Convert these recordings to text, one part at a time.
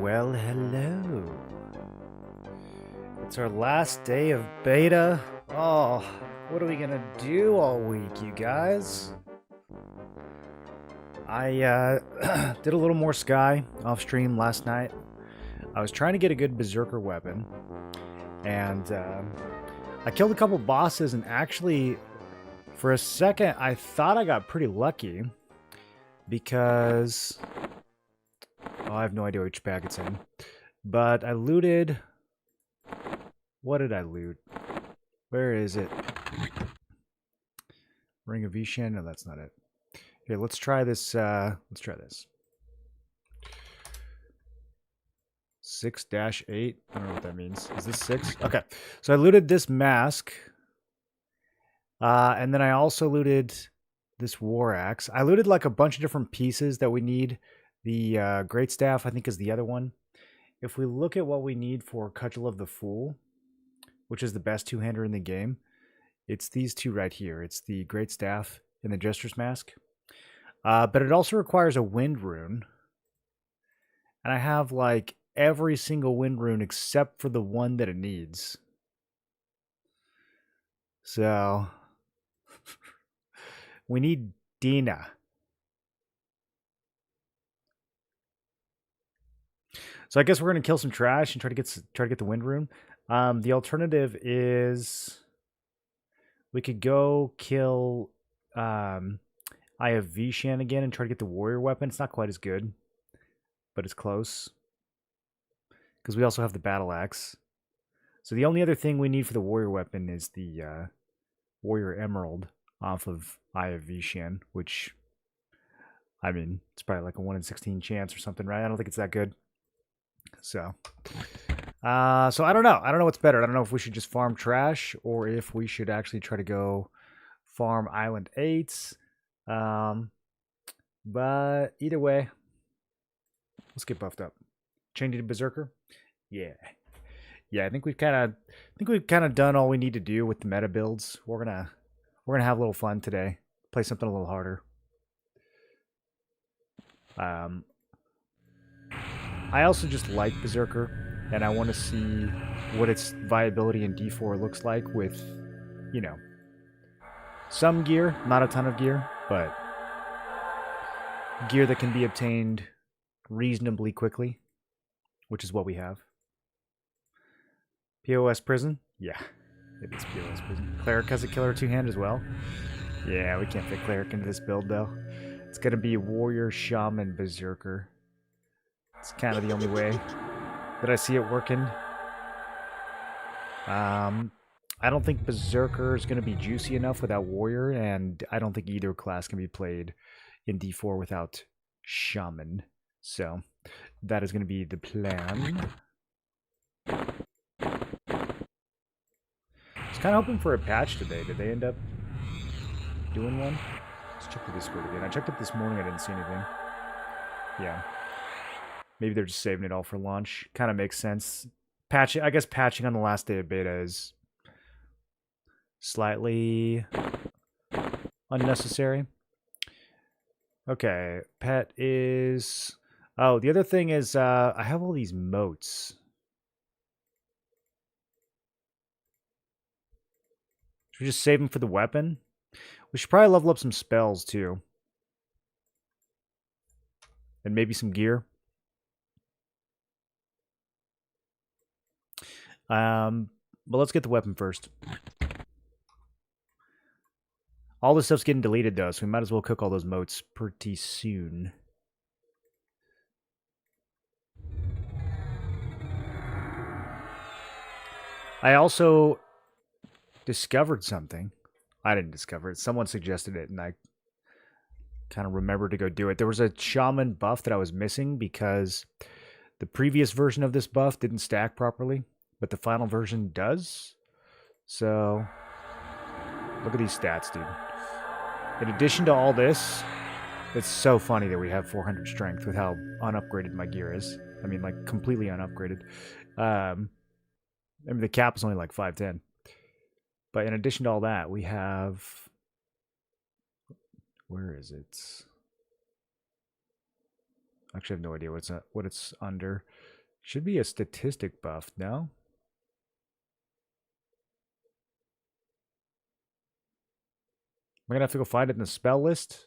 Well, hello. It's our last day of beta. Oh, what are we gonna do all week, you guys? I did a little more Sky off stream last night. I was trying to get a good Berserker weapon, and I killed a couple bosses, and actually, for a second, I thought I got pretty lucky because... Oh, I have no idea which bag it's in. But I looted... What did I loot? Where is it? Ring of Vishen? No, that's not it. Here, let's try this. Let's try this. 6-8. I don't know what that means. Is this 6? Okay. So I looted this mask. And then I also looted this war axe. I looted like a bunch of different pieces that we need. The Great Staff, I think, is the other one. If we look at what we need for Cudgel of the Fool, which is the best two-hander in the game, it's these two right here. It's the Great Staff and the Jester's Mask. But it also requires a Wind Rune. And I have, like, every single Wind Rune except for the one that it needs. So, we need Dina. So I guess we're gonna kill some trash and try to get the Wind Rune. The alternative is we could go kill Eye of Vishan again and try to get the warrior weapon. It's not quite as good, but it's close. Because we also have the battle axe. So the only other thing we need for the warrior weapon is the warrior emerald off of Eye of Vishan, which, I mean, it's probably like a 1 in 16 chance or something, right? I don't think it's that good. So I don't know. I don't know what's better. I don't know if we should just farm trash or if we should actually try to go farm Island 8s. But either way, let's get buffed up. Changing to Berserker? Yeah. Yeah, I think we've kind of done all we need to do with the meta builds. We're gonna have a little fun today. Play something a little harder. I also just like Berserker, and I want to see what its viability in D4 looks like with, you know, some gear, not a ton of gear, but gear that can be obtained reasonably quickly, which is what we have. POS Prison? Yeah, it is POS Prison. Cleric has a killer two-hand as well. Yeah, we can't fit Cleric into this build, though. It's going to be Warrior, Shaman, Berserker. It's kind of the only way that I see it working. I don't think Berserker is going to be juicy enough without Warrior, and I don't think either class can be played in D4 without Shaman. So that is going to be the plan. I was kind of hoping for a patch today. Did they end up doing one? Let's check the Discord again. I checked it this morning. I didn't see anything. Yeah. Maybe they're just saving it all for launch. Kind of makes sense. I guess patching on the last day of beta is slightly unnecessary. Okay, pet is... Oh, the other thing is I have all these motes. Should we just save them for the weapon? We should probably level up some spells, too. And maybe some gear. But let's get the weapon first. All this stuff's getting deleted, though, so we might as well cook all those motes pretty soon. I also discovered something. I didn't discover it. Someone suggested it, and I kind of remembered to go do it. There was a shaman buff that I was missing because the previous version of this buff didn't stack properly, but the final version does. So, look at these stats, dude. In addition to all this, it's so funny that we have 400 strength with how unupgraded my gear is. I mean, like, completely unupgraded. I mean, the cap is only like 510. But in addition to all that, we have... Where is it? Actually, I have no idea what it's under. Should be a statistic buff, no? Am I gonna have to go find it in the spell list?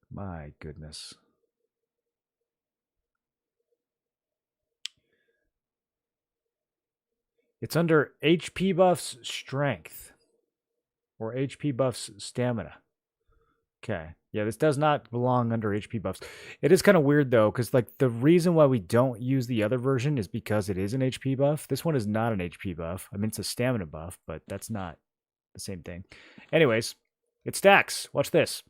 My goodness. It's under HP buffs strength. Or HP buffs stamina. Okay. Yeah, this does not belong under HP buffs. It is kind of weird though, because like the reason why we don't use the other version is because it is an HP buff. This one is not an HP buff. I mean, it's a stamina buff, but that's not the same thing. Anyways, it stacks. Watch this.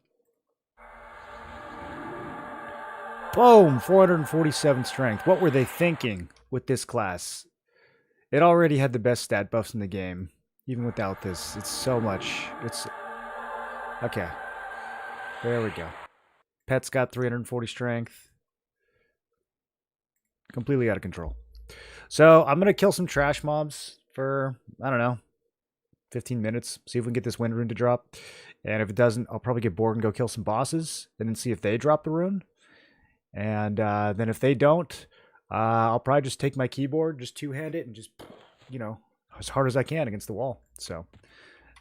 Boom! 447 strength. What were they thinking with this class? It already had the best stat buffs in the game. Even without this, it's so much. It's okay. There we go. Pet's got 340 strength. Completely out of control. So I'm going to kill some trash mobs for, I don't know, 15 minutes. See if we can get this wind rune to drop. And if it doesn't, I'll probably get bored and go kill some bosses. And then see if they drop the rune. And then if they don't, I'll probably just take my keyboard, just two-hand it, and just, you know, as hard as I can against the wall. So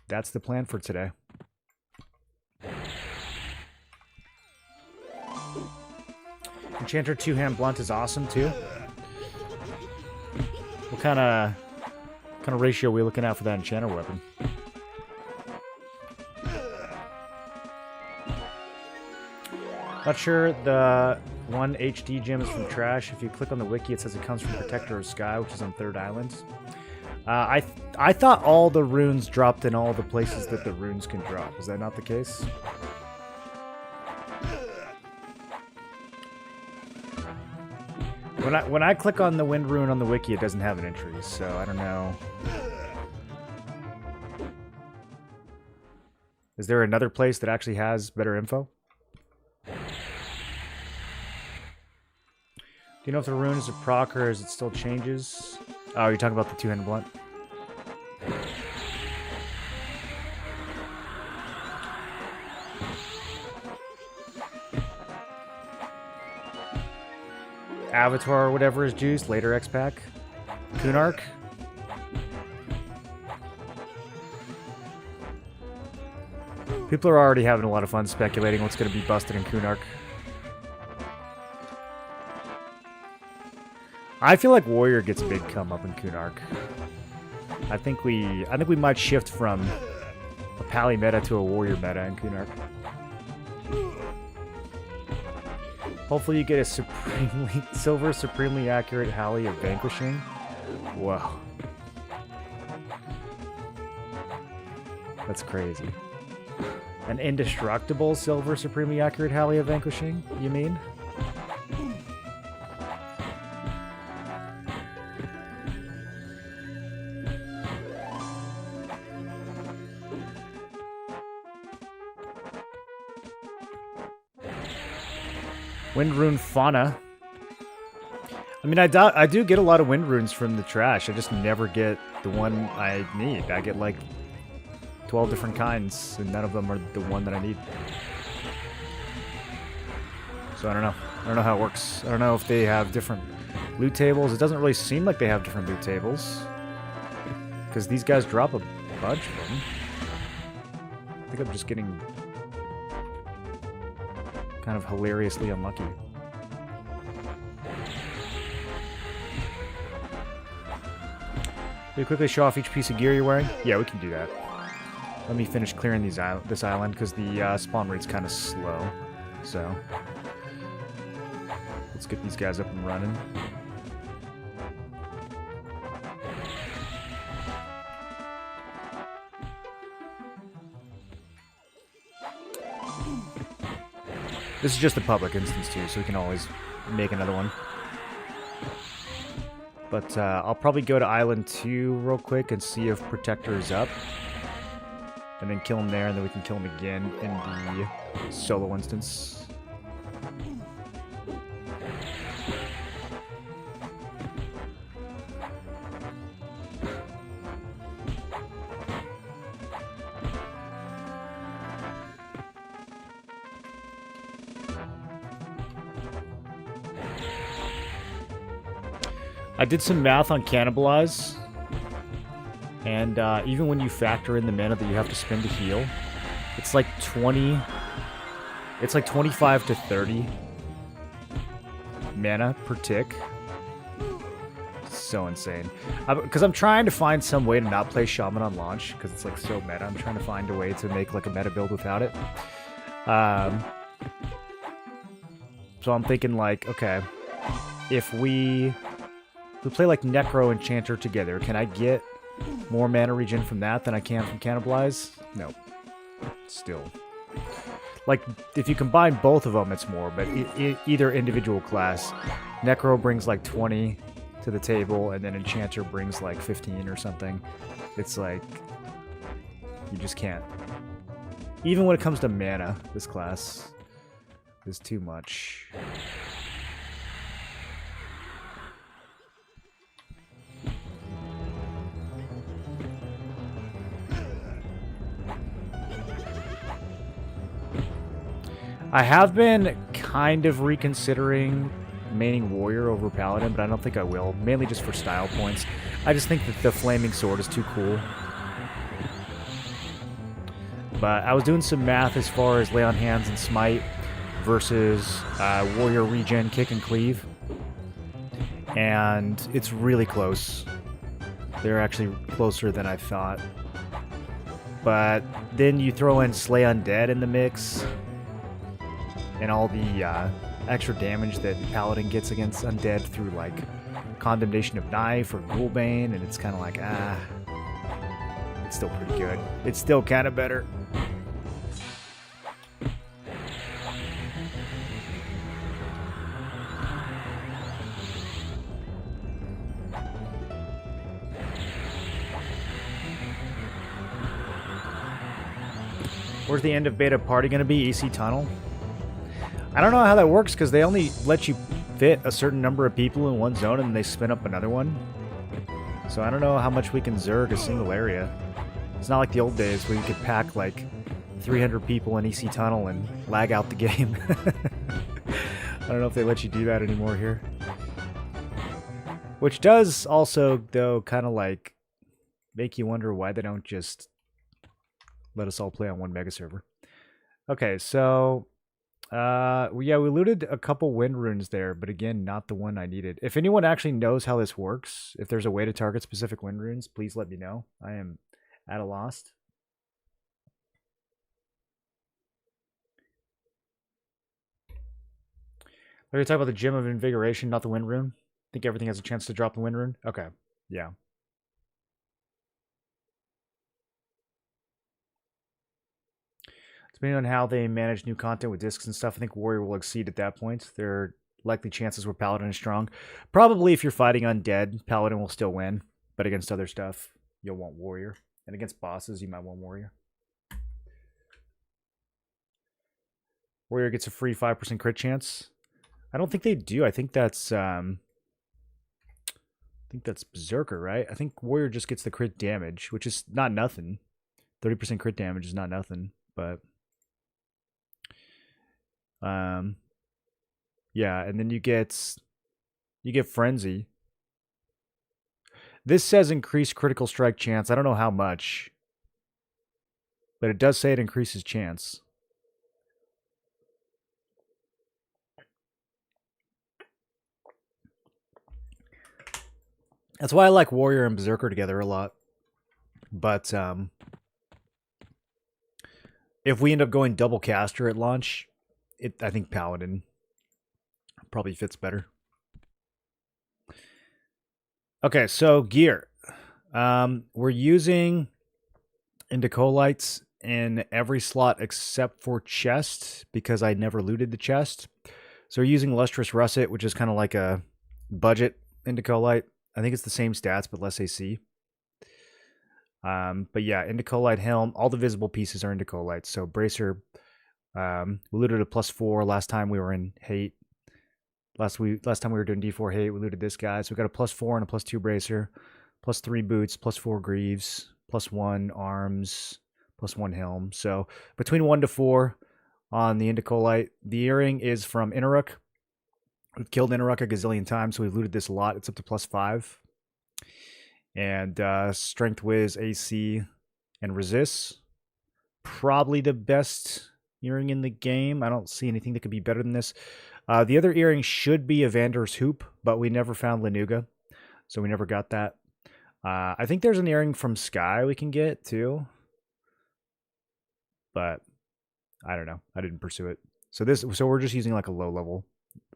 that's the plan for today. Enchanter two-hand blunt is awesome too. What kind of ratio are we looking at for that enchanter weapon? Not sure. The 1 HD gem is from trash. If you click on the wiki, it says it comes from Protector of Sky, which is on 3rd Island. I thought all the runes dropped in all the places that the runes can drop. Is that not the case? When I click on the wind rune on the wiki, it doesn't have an entry, so I don't know. Is there another place that actually has better info? Do you know if the rune is a proc or is it still changes? Oh, you're talking about the two-handed blunt? Avatar or whatever is juiced. Later X-Pack. Kunark. People are already having a lot of fun speculating what's going to be busted in Kunark. I feel like Warrior gets a big come up in Kunark. I think we might shift from a Pally meta to a Warrior meta in Kunark. Hopefully you get a silver supremely accurate Halley of Vanquishing. Whoa. That's crazy. An indestructible silver supremely accurate Halley of Vanquishing, you mean? Wind Rune Fauna. I mean, I do get a lot of wind runes from the trash. I just never get the one I need. I get like 12 different kinds, and none of them are the one that I need. So I don't know. I don't know how it works. I don't know if they have different loot tables. It doesn't really seem like they have different loot tables, because these guys drop a bunch of them. I think I'm just getting kind of hilariously unlucky. Can you quickly show off each piece of gear you're wearing? Yeah, we can do that. Let me finish clearing this island, because the spawn rate's kind of slow. So let's get these guys up and running. This is just a public instance too, so we can always make another one. But I'll probably go to Island 2 real quick and see if Protector is up. And then kill him there, and then we can kill him again in the solo instance. I did some math on Cannibalize, and even when you factor in the mana that you have to spend to heal, it's like 20... It's like 25 to 30 mana per tick. So insane. Because I'm trying to find some way to not play Shaman on launch, because it's like so meta. I'm trying to find a way to make like a meta build without it. So I'm thinking like, okay, if we play like Necro Enchanter together, can I get more mana regen from that than I can from Cannibalize? No. Still. Like, if you combine both of them, it's more, but either individual class. Necro brings like 20 to the table, and then Enchanter brings like 15 or something. It's like, you just can't. Even when it comes to mana, this class is too much. I have been kind of reconsidering maining Warrior over Paladin, but I don't think I will. Mainly just for style points. I just think that the Flaming Sword is too cool. But I was doing some math as far as Lay on Hands and Smite versus Warrior Regen, Kick, and Cleave. And it's really close. They're actually closer than I thought. But then you throw in Slay Undead in the mix, and all the extra damage that Paladin gets against Undead through, like, Condemnation of Knife or Ghoulbane, and it's kind of like, it's still pretty good. It's still kind of better. Where's the end of beta party going to be? EC Tunnel? I don't know how that works, because they only let you fit a certain number of people in one zone, and they spin up another one. So I don't know how much we can zerg a single area. It's not like the old days where you could pack like 300 people in EC Tunnel and lag out the game. I don't know if they let you do that anymore here. Which does also, though, kind of like make you wonder why they don't just let us all play on one mega server. Okay, so yeah, we looted a couple wind runes there, but again, not the one I needed. If anyone actually knows how this works, if there's a way to target specific wind runes, please let me know. I am at a loss. We're going to talk about the Gem of Invigoration, not the wind rune. I think everything has a chance to drop the wind rune. Okay, yeah. Depending on how they manage new content with discs and stuff, I think Warrior will exceed at that point. There are likely chances where Paladin is strong. Probably if you're fighting Undead, Paladin will still win. But against other stuff, you'll want Warrior. And against bosses, you might want Warrior. Warrior gets a free 5% crit chance. I don't think they do. I think that's Berserker, right? I think Warrior just gets the crit damage, which is not nothing. 30% crit damage is not nothing, but yeah, and then you get Frenzy. This says increased critical strike chance. I don't know how much, but it does say it increases chance. That's why I like Warrior and Berserker together a lot. But if we end up going double caster at launch, I think Paladin probably fits better. Okay, so gear. We're using Indicolites in every slot except for chest, because I never looted the chest. So we're using Lustrous Russet, which is kind of like a budget Indicolite. I think it's the same stats, but less AC. But yeah, Indicolite Helm, all the visible pieces are Indicolites. So Bracer, we looted a +4 last time we were in Hate. Last time we were doing D4 Hate, we looted this guy. So we got a +4 and a +2 Bracer, +3 Boots, +4 Greaves, +1 Arms, +1 Helm. So between 1 to 4 on the Indicolite. The earring is from Inaruk. We've killed Interruck a gazillion times, so we've looted this a lot. It's up to +5. And Strength Whiz, AC, and Resist. Probably the best earring in the game. I don't see anything that could be better than this. The other earring should be Evander's Hoop, but we never found Lanuga, so we never got that. I think there's an earring from Sky we can get too, but I don't know. I didn't pursue it. So we're just using like a low level,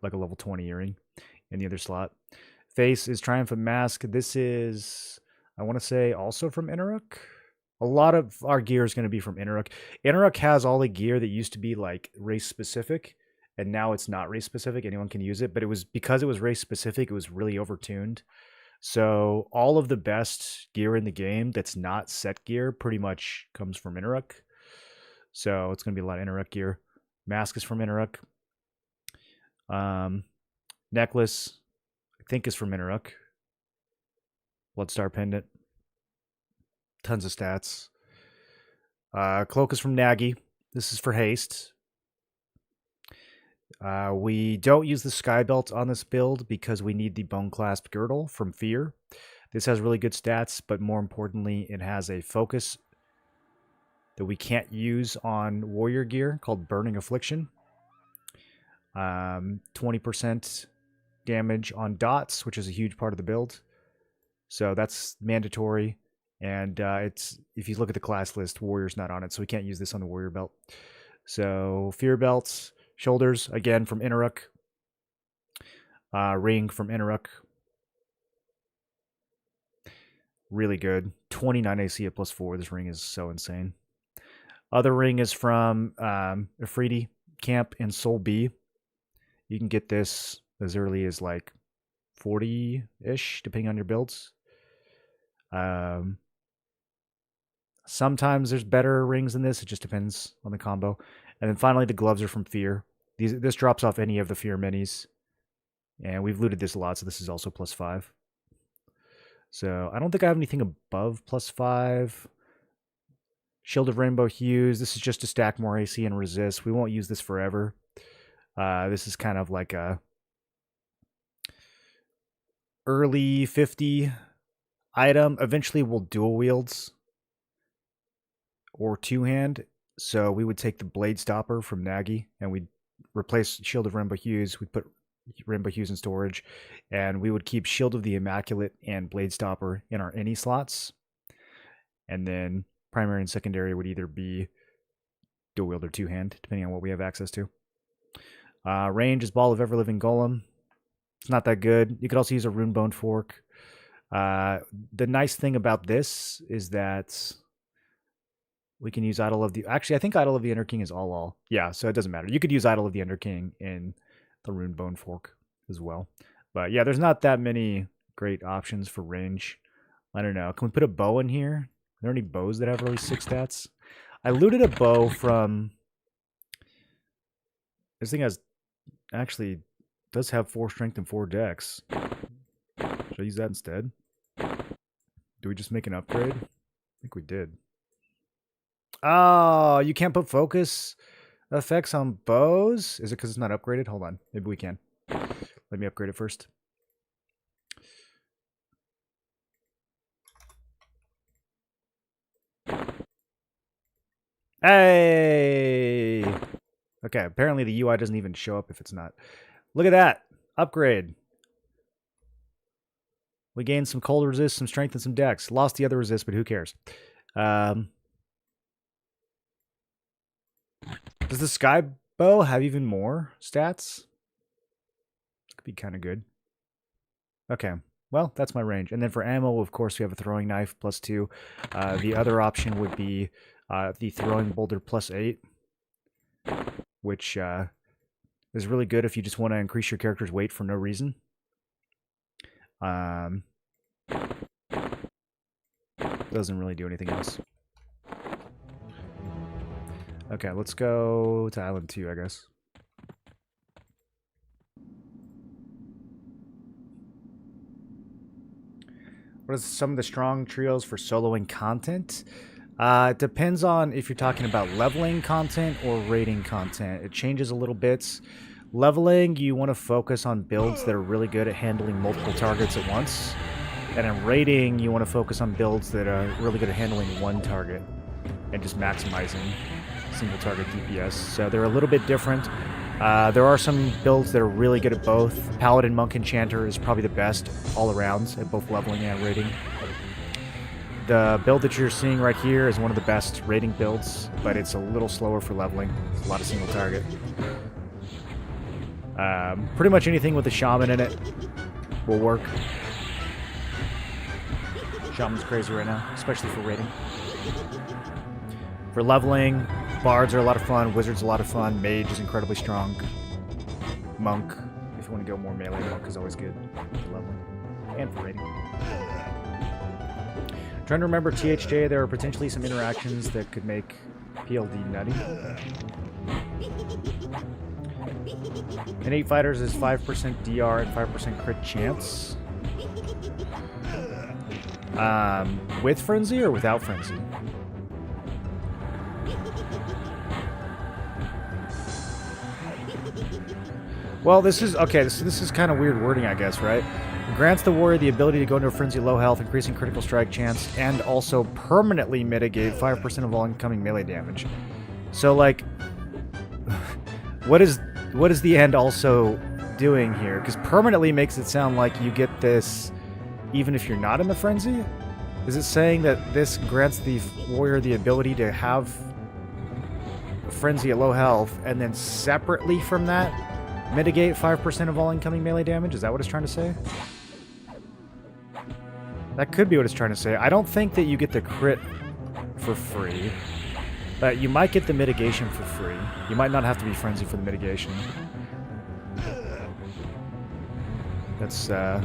like a level 20 earring in the other slot. Face is Triumphant Mask. This is, I want to say, also from Interruck. A lot of our gear is going to be from Interruck. Interruck has all the gear that used to be like race specific, and now it's not race specific. Anyone can use it, but it was because it was race specific, it was really overtuned. So all of the best gear in the game that's not set gear pretty much comes from Interruck. So it's going to be a lot of Interruck gear. Mask is from Interruck. Necklace, I think, is from Interruck. Bloodstar Pendant. Tons of stats. Cloak is from Nagy. This is for haste. We don't use the Sky Belt on this build because we need the Bone Clasp Girdle from Fear. This has really good stats, but more importantly, it has a focus that we can't use on warrior gear called Burning Affliction. 20% damage on dots, which is a huge part of the build. So that's mandatory. And it's, if you look at the class list, warrior's not on it, so we can't use this on the warrior belt. So Fear Belts, shoulders, again, from Interruck. Ring from Interruck. Really good. 29 AC at +4. This ring is so insane. Other ring is from Afridi Camp and Soul B. You can get this as early as like 40-ish, depending on your builds. Sometimes there's better rings than this. It just depends on the combo. And then finally, the gloves are from Fear. This drops off any of the Fear minis. And we've looted this a lot, so this is also +5. So I don't think I have anything above +5. Shield of Rainbow Hues. This is just to stack more AC and resist. We won't use this forever. This is kind of like a early 50 item. Eventually we'll dual wields or two-hand. So we would take the Blade Stopper from Nagy and we'd replace Shield of Rainbow Hues. We'd put Rainbow Hues in storage, and we would keep Shield of the Immaculate and Blade Stopper in our any slots. And then primary and secondary would either be dual wield or two-hand, depending on what we have access to. Range is Ball of Ever-Living Golem. It's not that good. You could also use a Runebone Fork. The nice thing about this is that we can use Idol of the... Actually, I think Idol of the Ender King is all. Yeah, so it doesn't matter. You could use Idol of the Ender King in the Runebone Fork as well. But yeah, there's not that many great options for range. I don't know. Can we put a bow in here? Are there any bows that have really 6 stats? I looted a bow from... This thing has... Actually, does have 4 strength and 4 dex. Should I use that instead? Do we just make an upgrade? I think we did. Oh, you can't put focus effects on bows? Is it because it's not upgraded? Hold on. Maybe we can. Let me upgrade it first. Hey! Okay, apparently the UI doesn't even show up if it's not. Look at that. Upgrade. We gained some cold resist, some strength, and some dex. Lost the other resist, but who cares? Does the Sky Bow have even more stats? Could be kind of good. Okay, well, that's my range. And then for ammo, of course, we have a throwing knife +2. The other option would be the throwing boulder +8, which is really good if you just want to increase your character's weight for no reason. Doesn't really do anything else. Okay, let's go to Island 2, I guess. What are some of the strong trios for soloing content? It depends on if you're talking about leveling content or raiding content. It changes a little bit. Leveling, you want to focus on builds that are really good at handling multiple targets at once. And in raiding, you want to focus on builds that are really good at handling one target and just maximizing single target DPS. So they're a little bit different. There are some builds that are really good at both. Paladin, Monk, Enchanter is probably the best all around at both leveling and raiding. The build that you're seeing right here is one of the best raiding builds, but it's a little slower for leveling. It's a lot of single target. Pretty much anything with a shaman in it will work. Shaman's crazy right now, especially for raiding. For leveling, bards are a lot of fun, wizards a lot of fun, mage is incredibly strong. Monk, if you want to go more melee, monk is always good for leveling and for raiding. Trying to remember THJ, there are potentially some interactions that could make PLD nutty. Innate Fighters is 5% DR and 5% crit chance. With Frenzy or without Frenzy? Well, this is... Okay, this is kind of weird wording, I guess, right? Grants the warrior the ability to go into a frenzy low health, increasing critical strike chance, and also permanently mitigate 5% of all incoming melee damage. So, like... What is the end also doing here? Because permanently makes it sound like you get this even if you're not in the frenzy? Is it saying that this grants the warrior the ability to have a frenzy at low health and then separately from that mitigate 5% of all incoming melee damage? Is that what it's trying to say? That could be what it's trying to say. I don't think that you get the crit for free. But you might get the mitigation for free. You might not have to be frenzy for the mitigation. That's, yeah,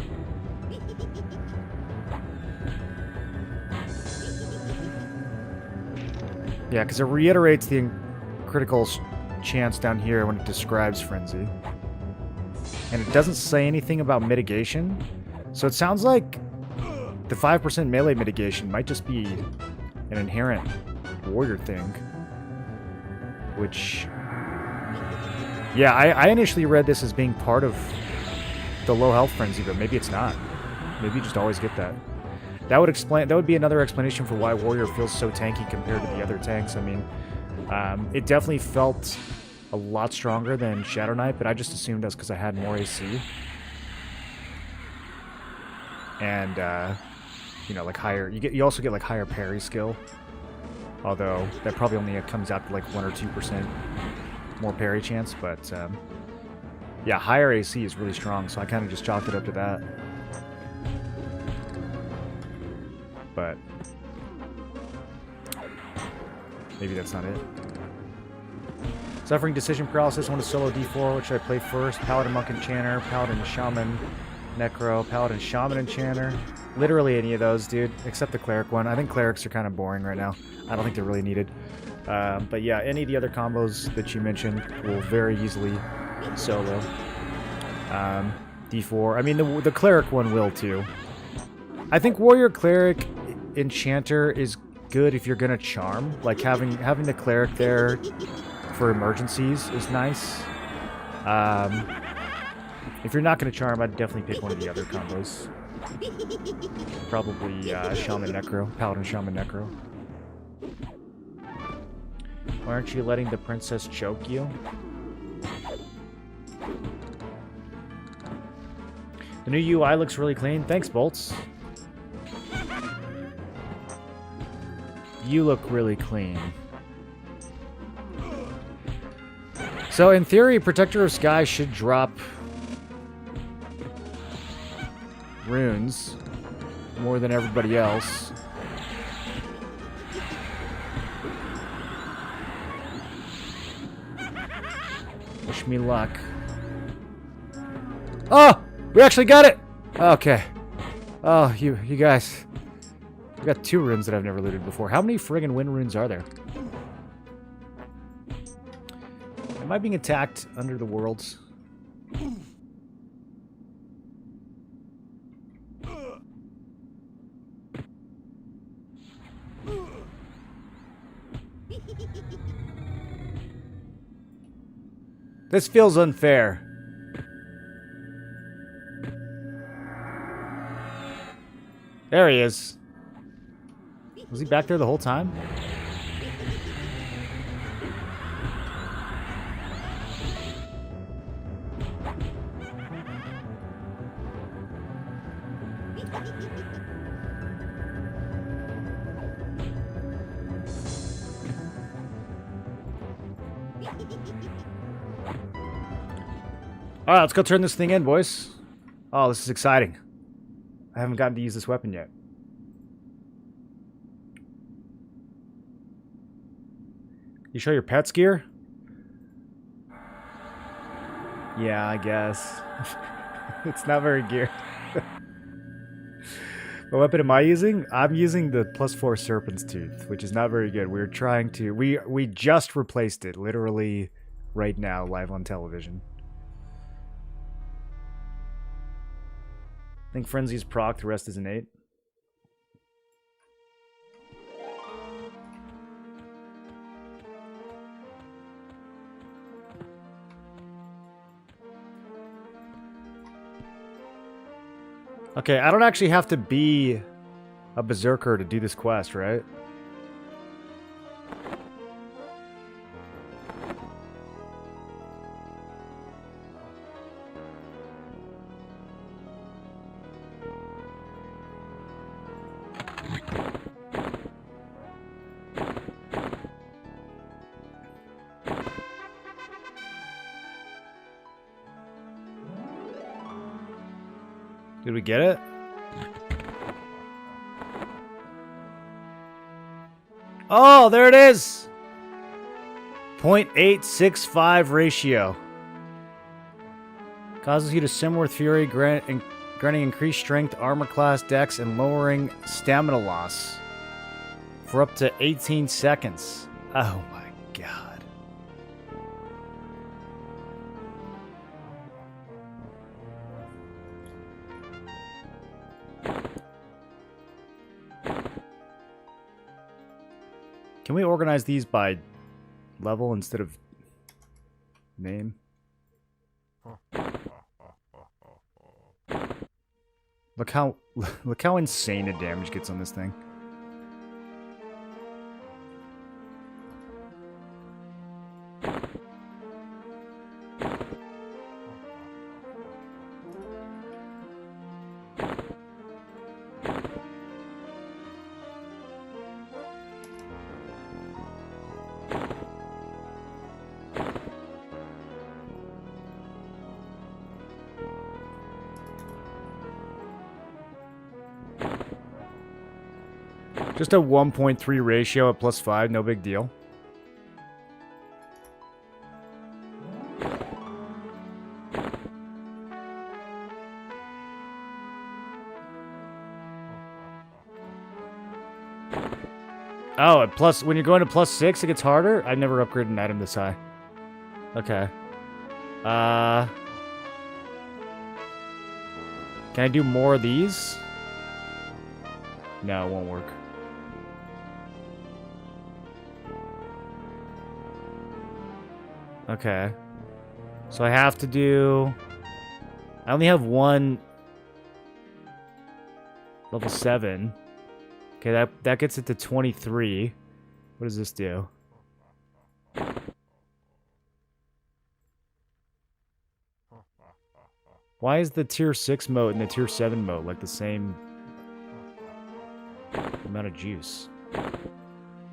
because it reiterates the critical chance down here when it describes frenzy. And it doesn't say anything about mitigation. So it sounds like the 5% melee mitigation might just be an inherent warrior thing. Which... Yeah, I initially read this as being part of the low health frenzy, but maybe it's not. Maybe you just always get that. That would be another explanation for why warrior feels so tanky compared to the other tanks. I mean, it definitely felt a lot stronger than Shadow Knight, but I just assumed that's because I had more AC. And, you know, like higher... You also get like higher parry skill. Although, that probably only comes out to like 1 or 2% more parry chance, but, yeah, higher AC is really strong, so I kind of just chalked it up to that. But maybe that's not it. Suffering decision paralysis. I want to solo D4. What should I play first? Paladin, Monk, Enchanter, Paladin, Shaman, Necro, Paladin, Shaman, Enchanter. Literally any of those, dude, except the Cleric one. I think Clerics are kind of boring right now. I don't think they're really needed. But yeah, any of the other combos that you mentioned will very easily solo. D4. I mean, the Cleric one will too. I think Warrior, Cleric, Enchanter is good if you're gonna charm. Like having the Cleric there for emergencies is nice. If you're not gonna charm, I'd definitely pick one of the other combos. Probably Shaman Necro, Paladin Shaman Necro. Why aren't you letting the princess choke you? The new UI looks really clean. Thanks, Bolts. You look really clean. So, in theory, Protector of Sky should drop runes more than everybody else. Wish me luck. Oh! We actually got it! Okay. Oh, you guys. We got 2 runes that I've never looted before. How many friggin' wind runes are there? Am I being attacked under the worlds? This feels unfair. There he is. Was he back there the whole time? Alright, let's go turn this thing in, boys. Oh, this is exciting. I haven't gotten to use this weapon yet. You show your pets gear? Yeah, I guess. It's not very geared. What weapon am I using? I'm using the +4 Serpent's Tooth, which is not very good. We're trying to... We just replaced it, literally right now, live on television. I think Frenzy's proc, the rest is innate. Okay, I don't actually have to be a berserker to do this quest, right? Did we get it? Oh, there it is! 0.865 ratio. Causes you to sim with fury, granting increased strength, armor class, dex, and lowering stamina loss for up to 18 seconds. Oh my god. Can we organize these by level instead of name? Look how insane the damage gets on this thing. Just a 1.3 ratio at +5, no big deal. Oh, when you're going to +6, it gets harder? I've never upgraded an item this high. Okay. Can I do more of these? No, it won't work. Okay. So I have to do... I only have one level 7. Okay, that gets it to 23. What does this do? Why is the tier 6 mode and the tier 7 mode like the same amount of juice?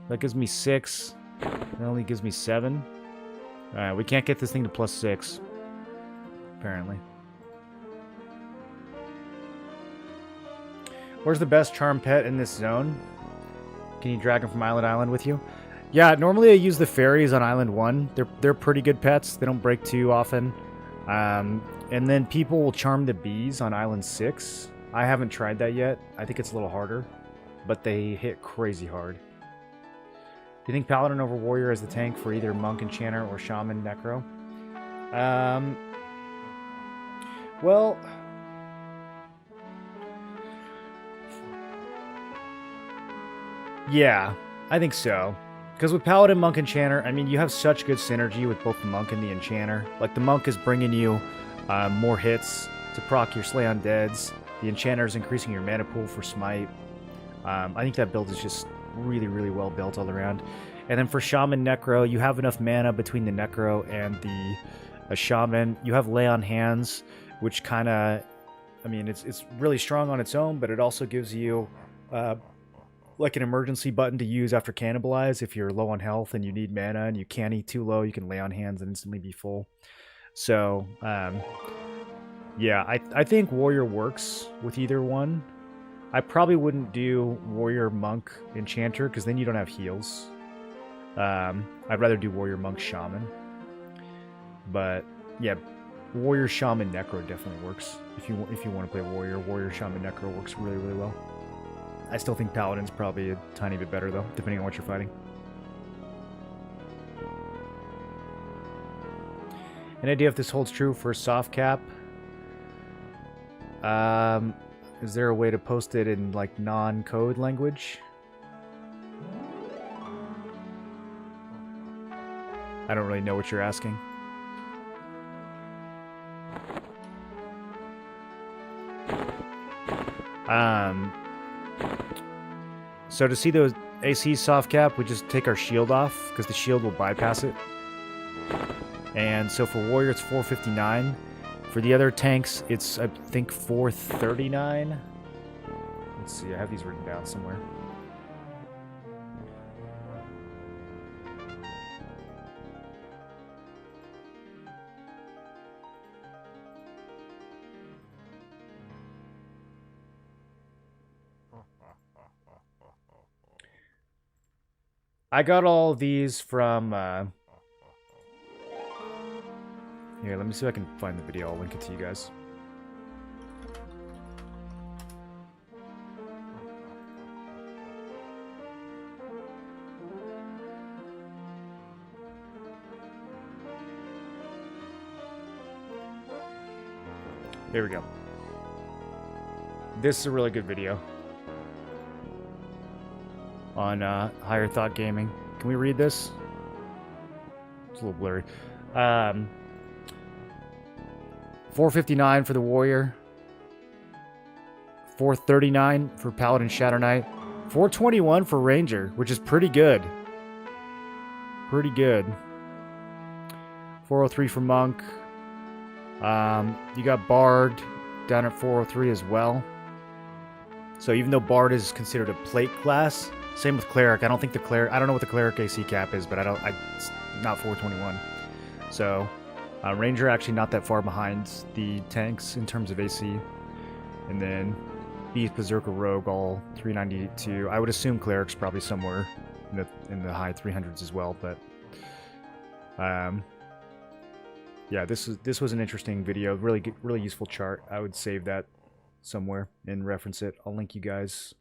That gives me 6. That only gives me 7. Alright, we can't get this thing to +6. Apparently. Where's the best charm pet in this zone? Can you drag them from Island to Island with you? Yeah, normally I use the fairies on Island 1. They're pretty good pets. They don't break too often. And then people will charm the bees on Island 6. I haven't tried that yet. I think it's a little harder. But they hit crazy hard. Do you think Paladin over Warrior is the tank for either Monk Enchanter or Shaman Necro? Well... yeah, I think so. Because with Paladin, Monk, Enchanter, I mean, you have such good synergy with both the Monk and the Enchanter. Like, the Monk is bringing you more hits to proc your Slay Undeads. The Enchanter is increasing your mana pool for Smite. I think that build is just really, really well built all around. And then for Shaman Necro, you have enough mana between the Necro and the Shaman. You have Lay on Hands, which kind of, I mean, it's really strong on its own, but it also gives you like an emergency button to use after Cannibalize if you're low on health and you need mana and you can't eat too low. You can Lay on Hands and instantly be full. So, yeah, I think Warrior works with either one. I probably wouldn't do Warrior, Monk, Enchanter, because then you don't have heals. I'd rather do Warrior, Monk, Shaman. But, yeah, Warrior, Shaman, Necro definitely works. If you want to play Warrior, Warrior, Shaman, Necro works really, really well. I still think Paladin's probably a tiny bit better, though, depending on what you're fighting. An idea if this holds true for soft cap? Is there a way to post it in, like, non-code language? I don't really know what you're asking. So to see those AC soft cap, we just take our shield off, because the shield will bypass it. And so for Warrior, it's 459. For the other tanks, it's, I think, 439. Let's see, I have these written down somewhere. I got all of these from, here, let me see if I can find the video. I'll link it to you guys. There we go. This is a really good video on Higher Thought Gaming. Can we read this? It's a little blurry. 459 for the Warrior. 439 for Paladin Shatter Knight. 421 for Ranger, which is pretty good. Pretty good. 403 for Monk. You got Bard down at 403 as well. So even though Bard is considered a plate class, same with Cleric. I don't think the Cleric, I don't know what the Cleric AC cap is, but it's not 421. So Ranger actually not that far behind the tanks in terms of AC. And then Beast, Berserker, Rogue, all 392. I would assume Cleric's probably somewhere in the high 300s as well, but yeah, this was an interesting video. Really useful chart. I would save that somewhere and reference it. I'll link you guys.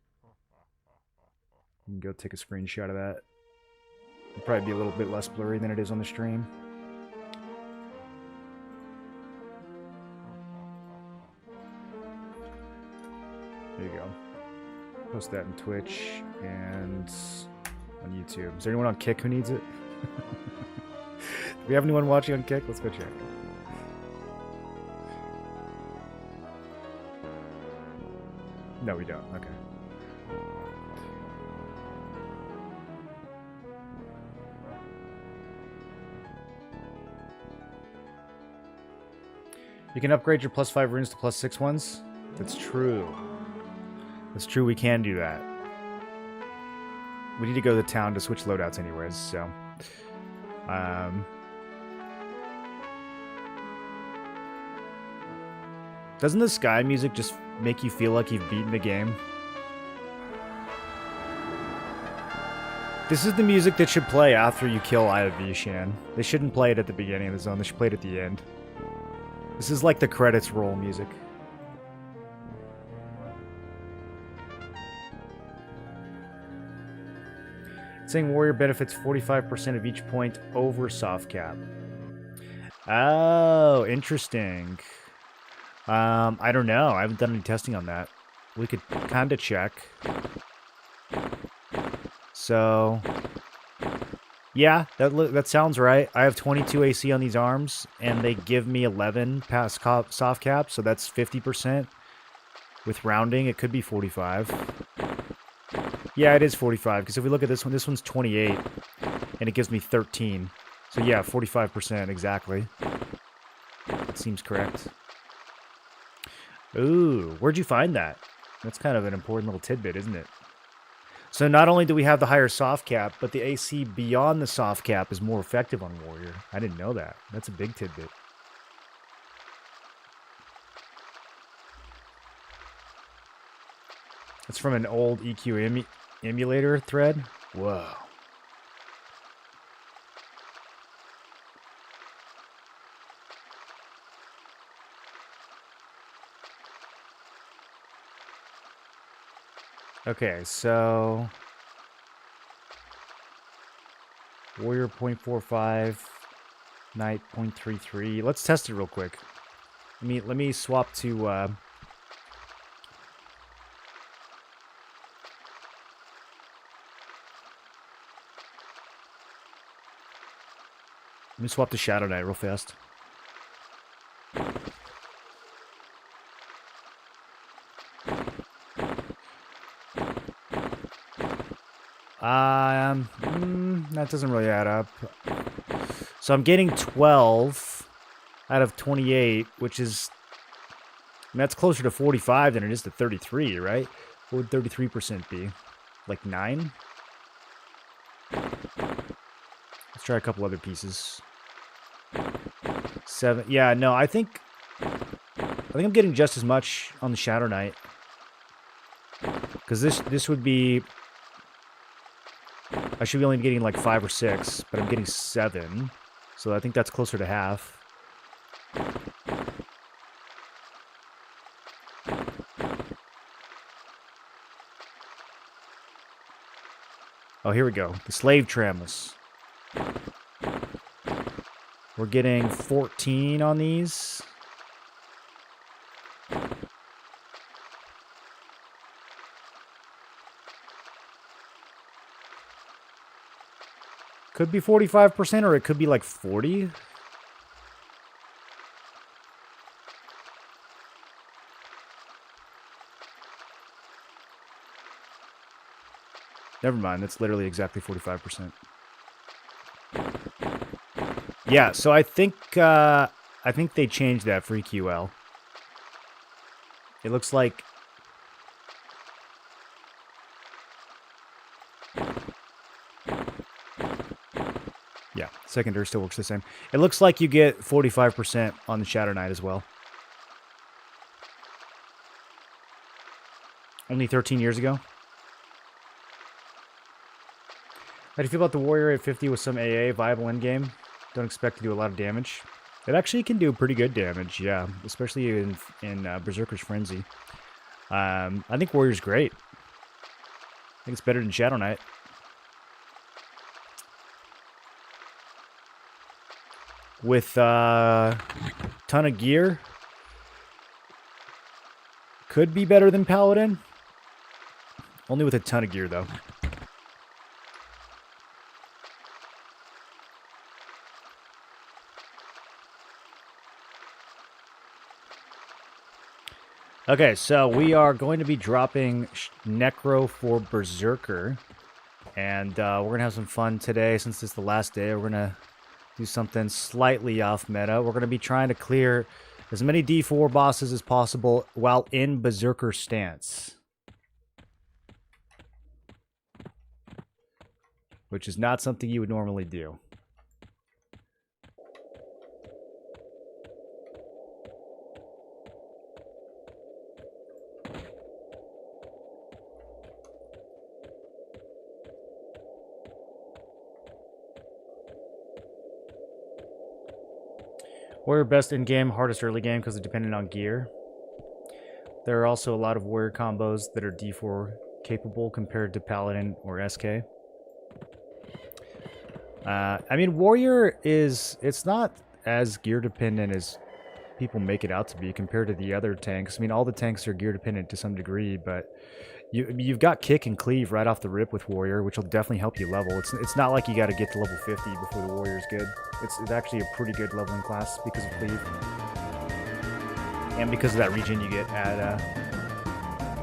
You can go take a screenshot of that. It'll probably be a little bit less blurry than it is on the stream. There you go. Post that in Twitch and on YouTube. Is there anyone on Kick who needs it? Do we have anyone watching on Kick? Let's go check. No, we don't. Okay. You can upgrade your +5 runes to +6 ones? That's true. That's true, we can do that. We need to go to the town to switch loadouts anyways, so... Doesn't the sky music just make you feel like you've beaten the game? This is the music that should play after you kill Eye of Vishan. They shouldn't play it at the beginning of the zone, they should play it at the end. This is like the credits roll music. It's saying Warrior benefits 45% of each point over soft cap. Oh, interesting. I don't know. I haven't done any testing on that. We could kind of check. So, Yeah, that sounds right. I have 22 AC on these arms, and they give me 11 past soft cap, so that's 50%. With rounding, it could be 45. Yeah, it is 45, because if we look at this one's 28, and it gives me 13. So yeah, 45%, exactly. That seems correct. Ooh, where'd you find that? That's kind of an important little tidbit, isn't it? So not only do we have the higher soft cap, but the AC beyond the soft cap is more effective on Warrior. I didn't know that. That's a big tidbit. That's from an old EQ emulator thread. Whoa. Okay, so Warrior 0.45, Knight 0.33. Let's test it real quick. Let me swap to let me swap to Shadow Knight real fast. That doesn't really add up. So I'm getting 12 out of 28, which is... that's closer to 45 than it is to 33, right? What would 33% be? Like 9? Let's try a couple other pieces. 7. Yeah, no, I think I'm getting just as much on the Shadow Knight. Because this would be... I should be only getting like 5 or 6, but I'm getting 7. So I think that's closer to half. Oh, here we go. The Slave Trammels. We're getting 14 on these. Could be 45%, or it could be like 40. Never mind, that's literally exactly 45%. Yeah, so I think they changed that for EQL. It looks like... yeah, secondary still works the same. It looks like you get 45% on the Shadow Knight as well. Only 13 years ago. How do you feel about the Warrior at 50 with some AA, viable endgame? Don't expect to do a lot of damage. It actually can do pretty good damage, yeah. Especially in Berserker's Frenzy. I think Warrior's great. I think it's better than Shadow Knight. With a ton of gear. Could be better than Paladin. Only with a ton of gear, though. Okay, so we are going to be dropping Necro for Berserker. And we're going to have some fun today. Since it's the last day, we're going to do something slightly off meta. We're going to be trying to clear as many D4 bosses as possible while in Berserker stance. Which is not something you would normally do. Warrior best in-game, hardest early game because it's dependent on gear. There are also a lot of Warrior combos that are D4 capable compared to Paladin or SK. I mean, Warrior it's not as gear dependent as people make it out to be compared to the other tanks. I mean, all the tanks are gear dependent to some degree, but You've got kick and cleave right off the rip with warrior, which will definitely help you level. It's not like you got to get to level 50 before the warrior's good. It's actually a pretty good leveling class because of cleave, and because of that regen you get at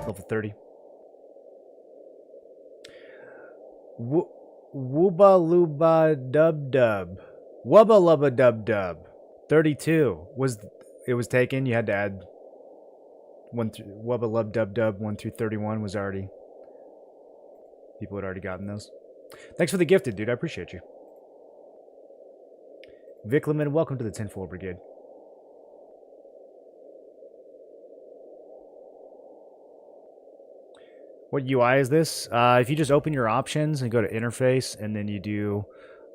level 30. Wooba Luba Dub Dub. Wubba Lubba Dub Dub. 32 was taken. You had to add one through Wubba Lub Dub Dub 1 through 31 was already. People had already gotten those. Thanks for the gifted, dude. I appreciate you. Vic Lemon, welcome to the Tinfoil Brigade. What UI is this? If you just open your options and go to interface and then you do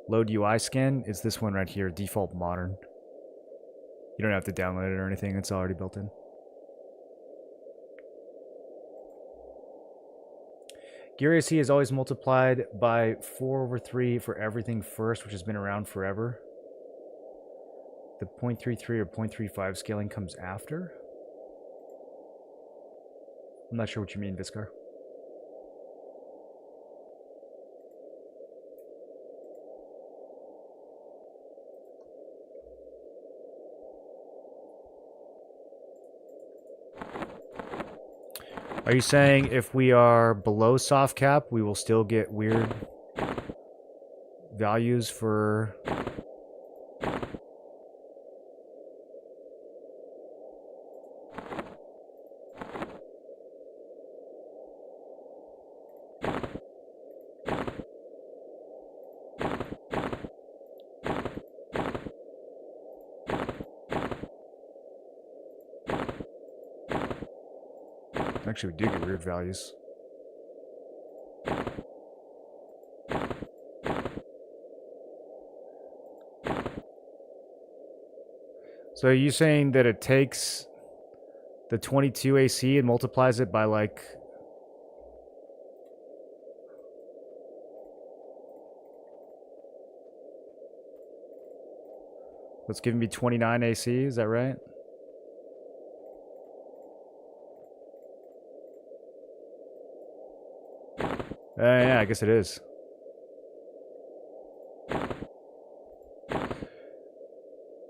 load UI skin, it's this one right here, default modern. You don't have to download it or anything, it's already built in. Gear AC is always multiplied by 4/3 for everything first, which has been around forever. The 0.33 or 0.35 scaling comes after? I'm not sure what you mean, Viscar. Are you saying if we are below soft cap, we will still get weird values for... Actually, we do get weird values. So are you saying that it takes the 22 AC and multiplies it by like... It's giving me 29 AC, is that right? Yeah, I guess it is.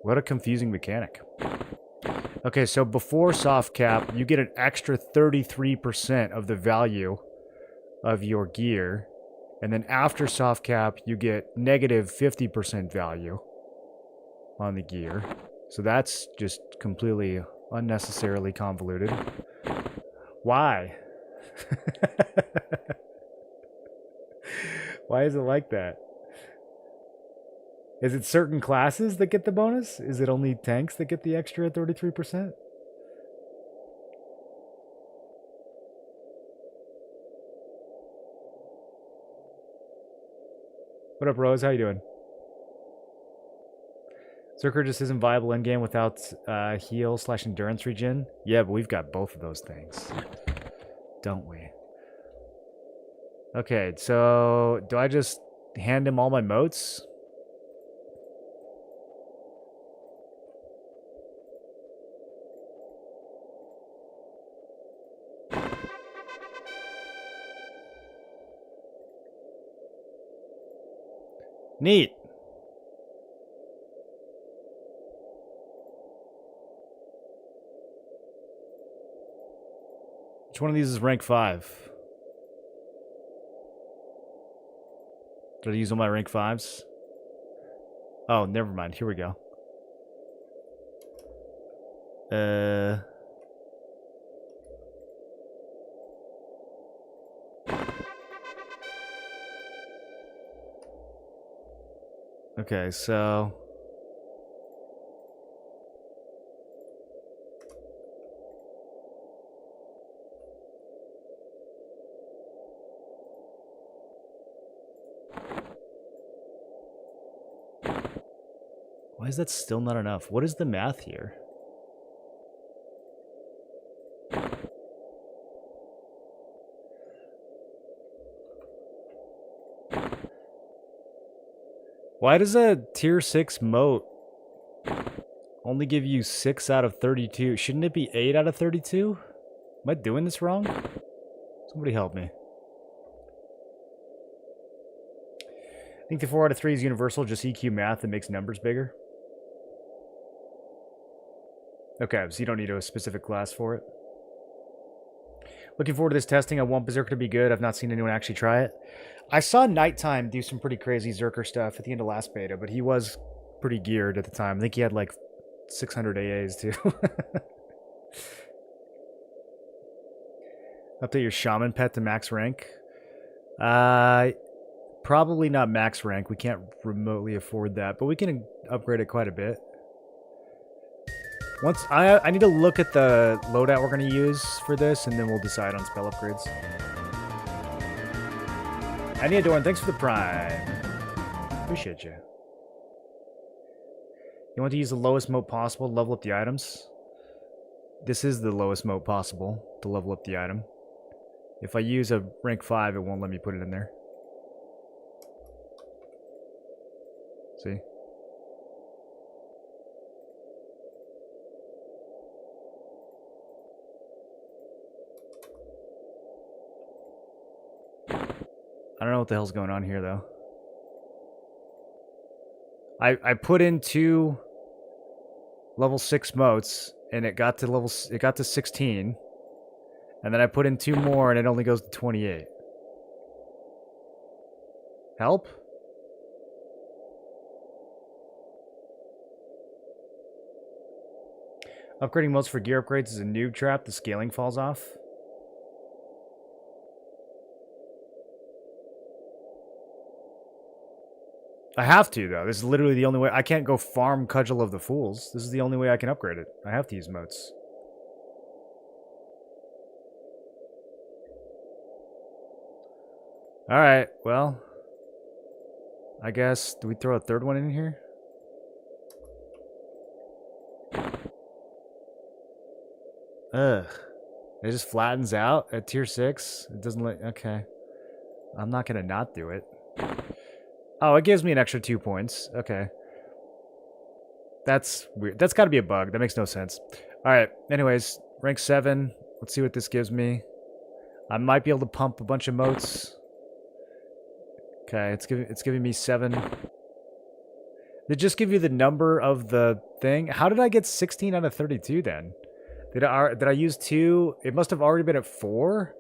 What a confusing mechanic. Okay, so before soft cap, you get an extra 33% of the value of your gear. And then after soft cap, you get negative 50% value on the gear. So that's just completely unnecessarily convoluted. Why? Why is it like that? Is it certain classes that get the bonus? Is it only tanks that get the extra 33%? What up, Rose? How you doing? Berserker just isn't viable endgame without heal/endurance regen. Yeah, but we've got both of those things, don't we? Okay, so do I just hand him all my motes? Neat. Which one of these is rank 5? Did I use all my rank 5s? Oh, never mind. Here we go. Okay, so... Why is that still not enough? What is the math here? Why does a tier 6 moat only give you 6 out of 32? Shouldn't it be 8 out of 32? Am I doing this wrong? What's Somebody help me. I think the 4 out of 3 is universal, just EQ math that makes numbers bigger. Okay, so you don't need a specific class for it. Looking forward to this testing. I want Berserker to be good. I've not seen anyone actually try it. I saw Nighttime do some pretty crazy Zerker stuff at the end of last beta, but he was pretty geared at the time. I think he had like 600 AAs too. Update your Shaman pet to max rank. Probably not max rank. We can't remotely afford that, but we can upgrade it quite a bit. Once I need to look at the loadout we're going to use for this, and then we'll decide on spell upgrades. Anya Dorn, thanks for the prime. Appreciate you. You want to use the lowest moat possible to level up the items? This is the lowest moat possible to level up the item. If I use a rank 5, it won't let me put it in there. See? I don't know what the hell's going on here, though. I put in 2 level 6 moats, and it got to 16. And then I put in 2 more, and it only goes to 28. Help? Upgrading moats for gear upgrades is a noob trap. The scaling falls off. I have to, though. This is literally the only way. I can't go farm Cudgel of the Fools. This is the only way I can upgrade it. I have to use moats. Alright, well. I guess, do we throw a third one in here? Ugh. It just flattens out at tier 6. It doesn't let... Okay. I'm not going to not do it. Oh, it gives me an extra 2 points. Okay. That's weird. That's got to be a bug. That makes no sense. Alright, anyways. Rank 7. Let's see what this gives me. I might be able to pump a bunch of moats. Okay, it's giving me 7. Did it just give you the number of the thing? How did I get 16 out of 32 then? Did I use 2? It must have already been at 4.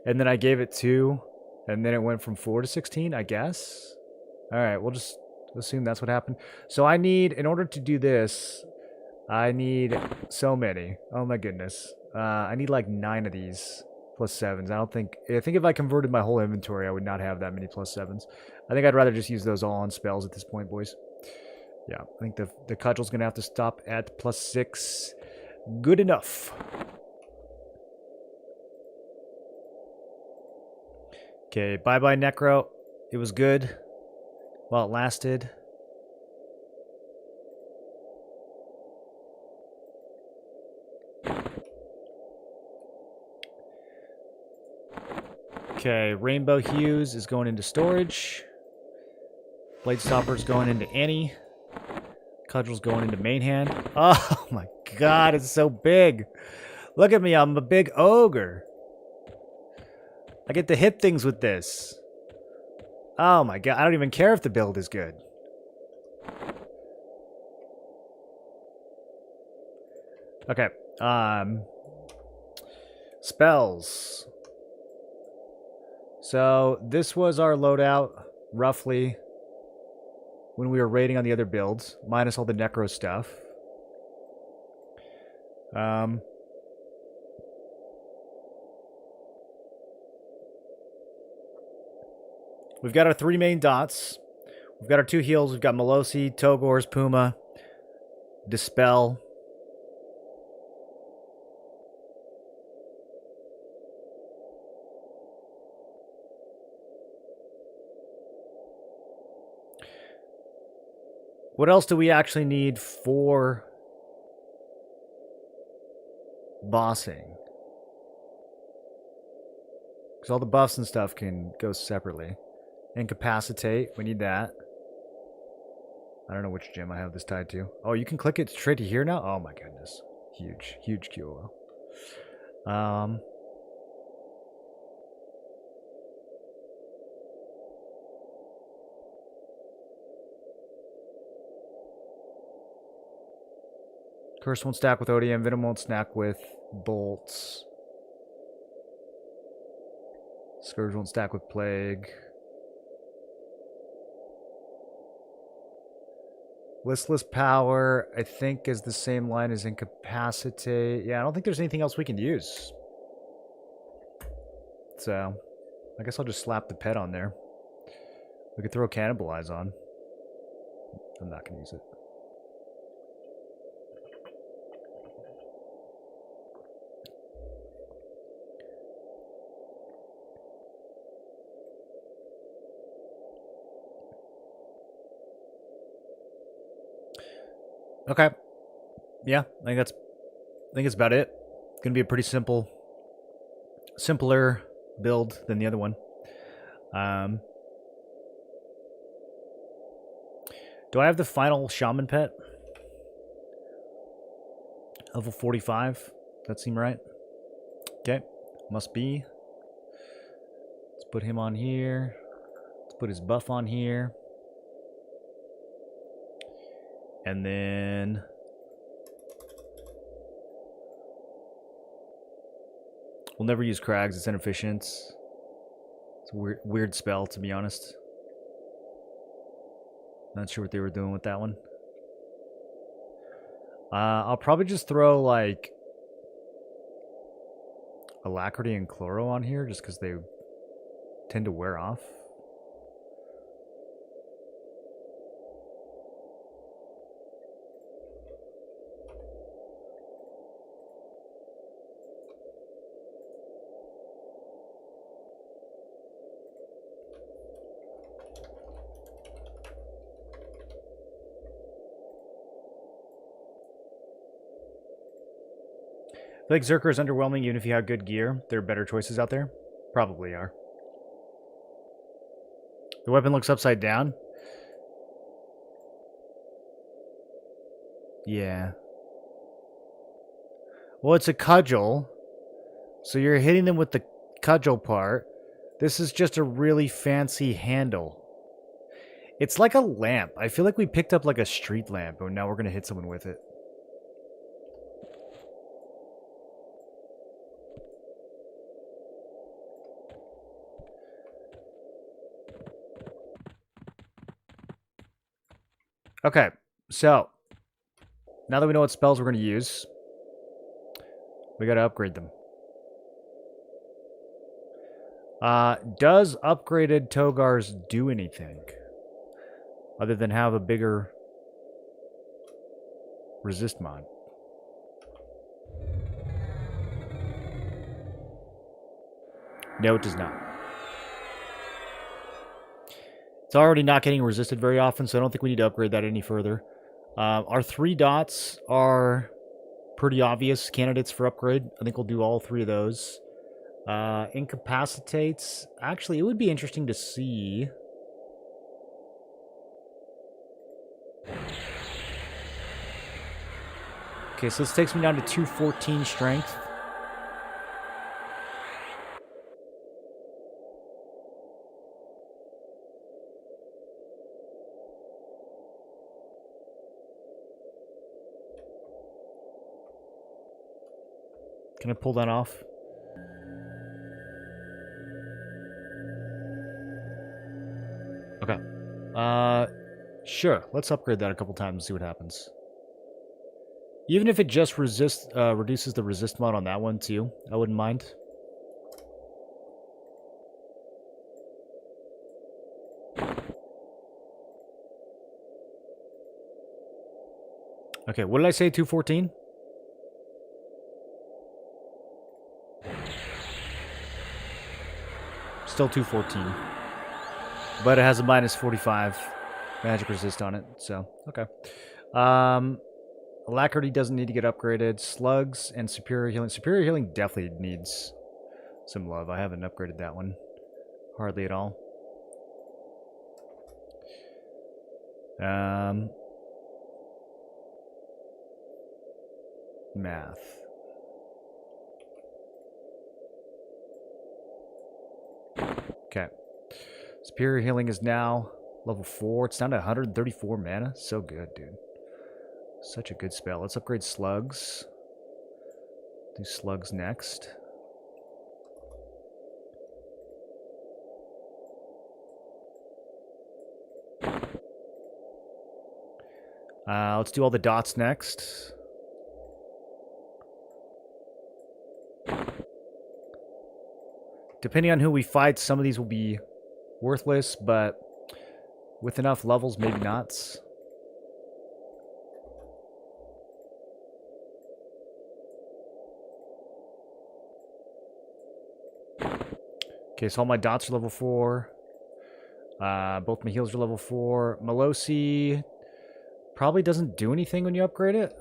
And then I gave it 2. And then it went from 4 to 16, I guess. Alright, we'll just assume that's what happened. So I need, in order to do this, I need so many. Oh my goodness. I need like 9 of these plus 7s. I think if I converted my whole inventory, I would not have that many plus 7s. I think I'd rather just use those all on spells at this point, boys. Yeah, I think the cudgel's going to have to stop at plus 6. Good enough. Okay, bye-bye, Necro. It was good while it lasted. Okay, Rainbow Hues is going into storage. Blade Stopper's going into Annie. Cudgel's going into main hand. Oh my god, it's so big. Look at me, I'm a big ogre. I get to hit things with this. Oh my god, I don't even care if the build is good. Okay, spells. So, this was our loadout, roughly, when we were raiding on the other builds, minus all the necro stuff. We've got our 3 main dots. We've got our 2 heals. We've got Melosi, Togors, Puma, Dispel. What else do we actually need for bossing? Because all the buffs and stuff can go separately. Incapacitate, we need that. I don't know which gym I have this tied to. Oh, you can click it straight to here now? Oh my goodness. Huge, huge QOL. Curse won't stack with ODM. Venom won't stack with bolts. Scourge won't stack with plague. Listless power, I think, is the same line as incapacitate. Yeah, I don't think there's anything else we can use. So, I guess I'll just slap the pet on there. We could throw cannibalize on. I'm not going to use it. Okay. Yeah, I think that's about it. It's gonna be a pretty simpler build than the other one. Do I have the final shaman pet? Level 45. That seem right? Okay. Must be. Let's put him on here. Let's put his buff on here. And then we'll never use Crags. It's inefficient. It's a weird spell, to be honest. Not sure what they were doing with that one. I'll probably just throw, like, Alacrity and Chloro on here, just because they tend to wear off. I feel like Zerker is underwhelming even if you have good gear. There are better choices out there. Probably are. The weapon looks upside down. Yeah. Well, it's a cudgel. So you're hitting them with the cudgel part. This is just a really fancy handle. It's like a lamp. I feel like we picked up like a street lamp, and now we're going to hit someone with it. Okay, so now that we know what spells we're going to use, we got to upgrade them. Does upgraded Togars do anything other than have a bigger resist mod? No, it does not. It's already not getting resisted very often, so I don't think we need to upgrade that any further. Our 3 dots are pretty obvious candidates for upgrade. I think we'll do all 3 of those. Incapacitates. Actually, it would be interesting to see. Okay, so this takes me down to 214 strength. Can I pull that off? Okay. Sure. Let's upgrade that a couple times and see what happens. Even if it just reduces the resist mod on that one too, I wouldn't mind. Okay, what did I say? 214? Still 214. But it has a minus 45 magic resist on it, so, okay. Alacrity doesn't need to get upgraded. Slugs and Superior Healing. Superior Healing definitely needs some love. I haven't upgraded that one. Hardly at all. Math. Okay. Superior Healing is now level 4. It's down to 134 mana. So good, dude. Such a good spell. Let's upgrade slugs. Do slugs next. Let's do all the dots next. Depending on who we fight, some of these will be worthless, but with enough levels, maybe not. Okay, so all my dots are level 4. Both my heals are level 4. Melosi probably doesn't do anything when you upgrade it.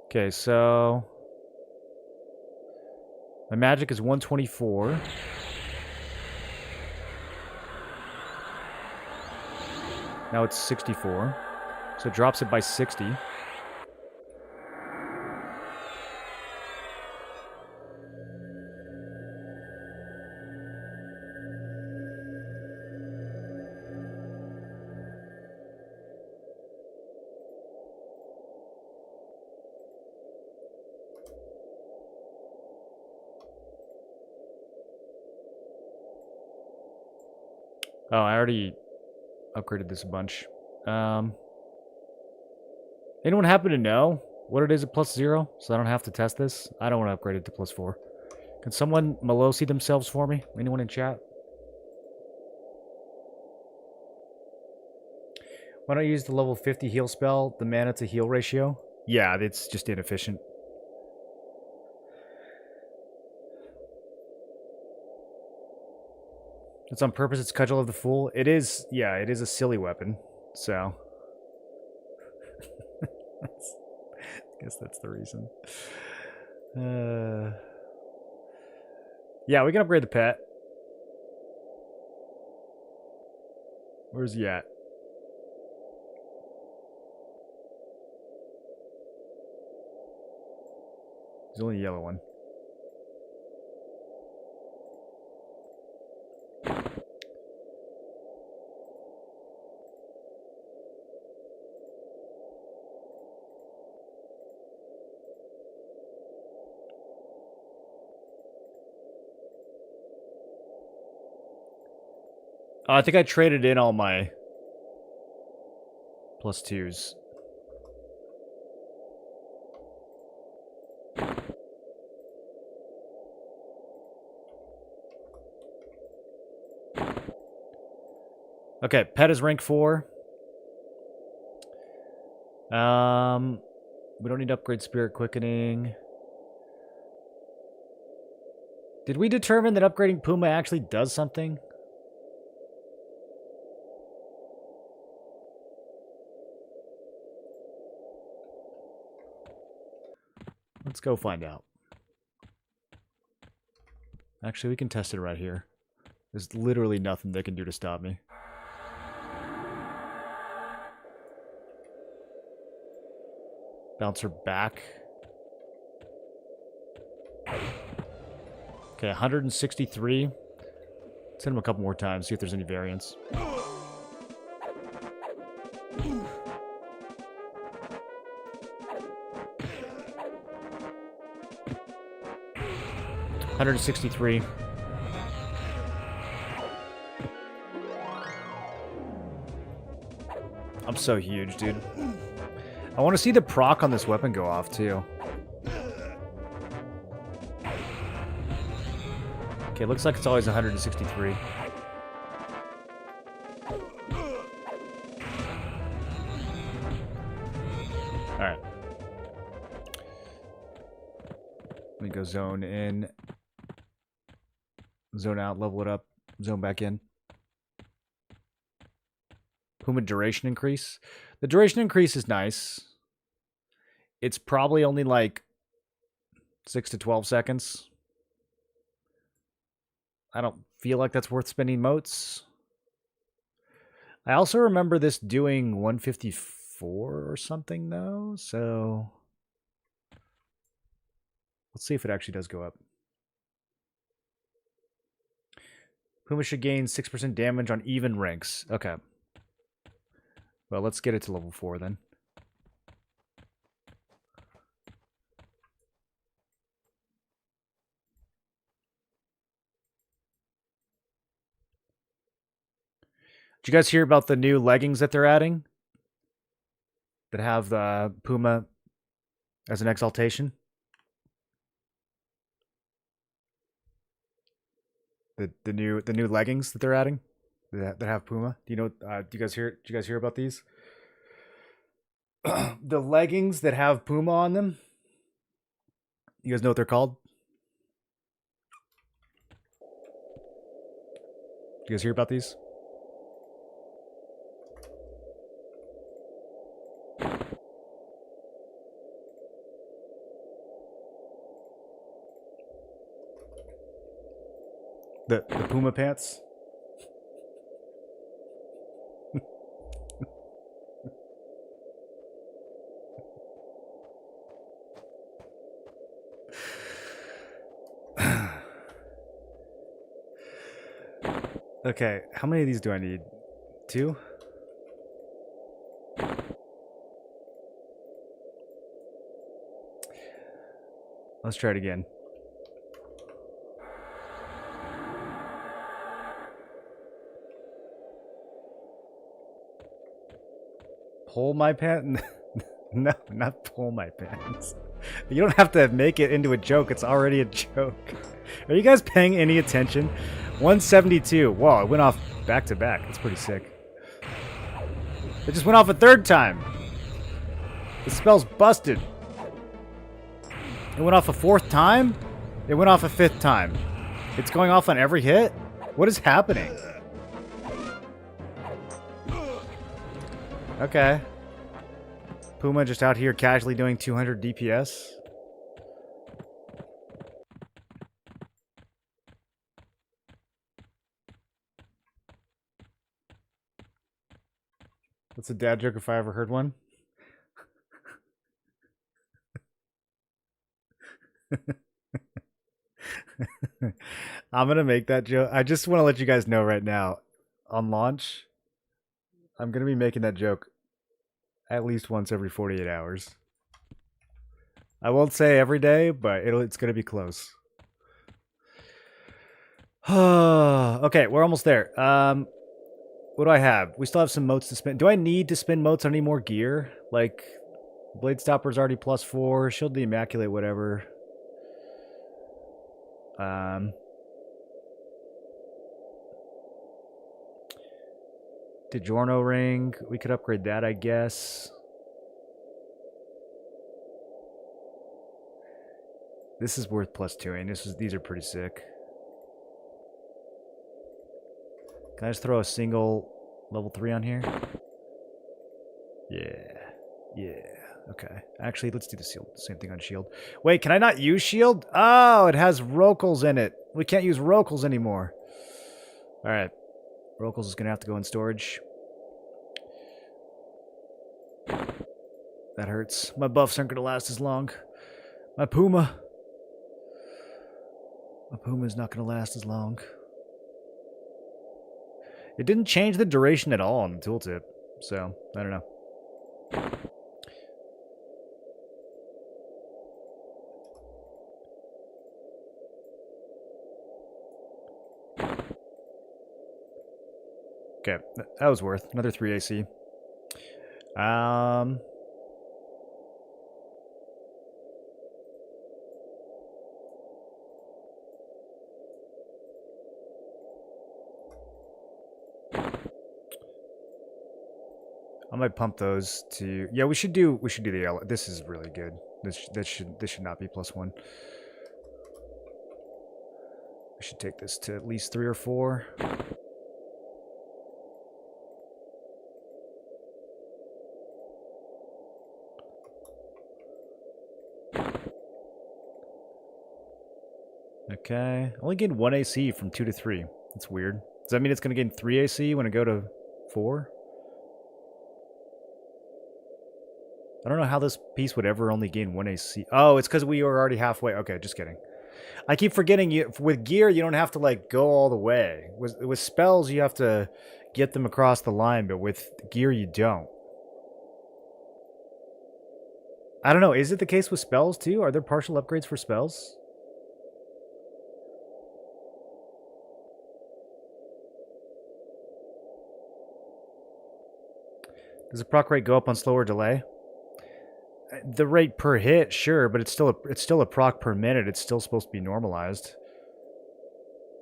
Okay, so my magic is 124. Now it's 64. So it drops it by 60. Oh, I already upgraded this a bunch. Anyone happen to know what it is at +0? So I don't have to test this. I don't want to upgrade it to +4. Can someone Melosi themselves for me? Anyone in chat? Why don't you use the level 50 heal spell, the mana to heal ratio? Yeah, it's just inefficient. It's on purpose, it's Cudgel of the Fool. It is, yeah, it is a silly weapon, so. I guess that's the reason. Yeah, we can upgrade the pet. Where's he at? There's only a yellow one. I think I traded in all my +2s. Okay, pet is rank 4. We don't need to upgrade Spirit Quickening. Did we determine that upgrading Puma actually does something? Let's go find out. Actually, we can test it right here. There's literally nothing they can do to stop me. Bounce her back. Okay, 163. Let's hit him a couple more times, see if there's any variance. $163. I'm so huge, dude. I want to see the proc on this weapon go off, too. Okay, looks like it's always 163. Alright. Let me go zone in. Zone out, level it up, zone back in. Puma duration increase. The duration increase is nice. It's probably only like 6 to 12 seconds. I don't feel like that's worth spending motes. I also remember this doing 154 or something, though, so let's see if it actually does go up. Puma should gain 6% damage on even ranks. Okay. Well, let's get it to level 4 then. Did you guys hear about the new leggings that they're adding? That have the Puma as an exaltation? The new leggings that they're adding that have Puma. Do you know? Do you guys hear? Did you guys hear about these? The leggings that have Puma on them. You guys know what they're called? Do you guys hear about these? The Puma pants? Okay, how many of these do I need? 2? Let's try it again. Pull my pants? No, not pull my pants. You don't have to make it into a joke. It's already a joke. Are you guys paying any attention? 172. Whoa, it went off back to back. That's pretty sick. It just went off a 3rd time. The spell's busted. It went off a 4th time? It went off a 5th time. It's going off on every hit? What is happening? Okay. Puma just out here casually doing 200 DPS. That's a dad joke if I ever heard one. I'm gonna make that joke. I just want to let you guys know right now, on launch, I'm gonna be making that joke at least once every 48 hours. I won't say every day, but it's gonna be close. Okay, we're almost there. What do I have? We still have some motes to spin. Do I need to spin motes on any more gear? Like, Blade Stopper's already +4. Shield the Immaculate, whatever. DiGiorno ring. We could upgrade that, I guess. This is worth +2ing. These are pretty sick. Can I just throw a single level 3 on here? Yeah. Yeah. Okay. Actually, let's do the same thing on shield. Wait, can I not use shield? Oh, it has Rokals in it. We can't use Rokals anymore. All right. Rokals is going to have to go in storage. That hurts. My buffs aren't going to last as long. My Puma. My Puma is not going to last as long. It didn't change the duration at all on the tooltip, so I don't know. Okay, that was worth another 3 AC. I might pump those to. Yeah, we should do the L. This is really good. This should not be +1. We should take this to at least 3 or 4. Okay, only gained 1 AC from 2 to 3. That's weird. Does that mean it's going to gain 3 AC when I go to 4? I don't know how this piece would ever only gain 1 AC. Oh, it's because we were already halfway. Okay, just kidding. I keep forgetting you with gear you don't have to like go all the way. With spells you have to get them across the line, but with gear you don't. I don't know, is it the case with spells too? Are there partial upgrades for spells? Does the proc rate go up on slower delay? The rate per hit, sure, but it's still a proc per minute. It's still supposed to be normalized.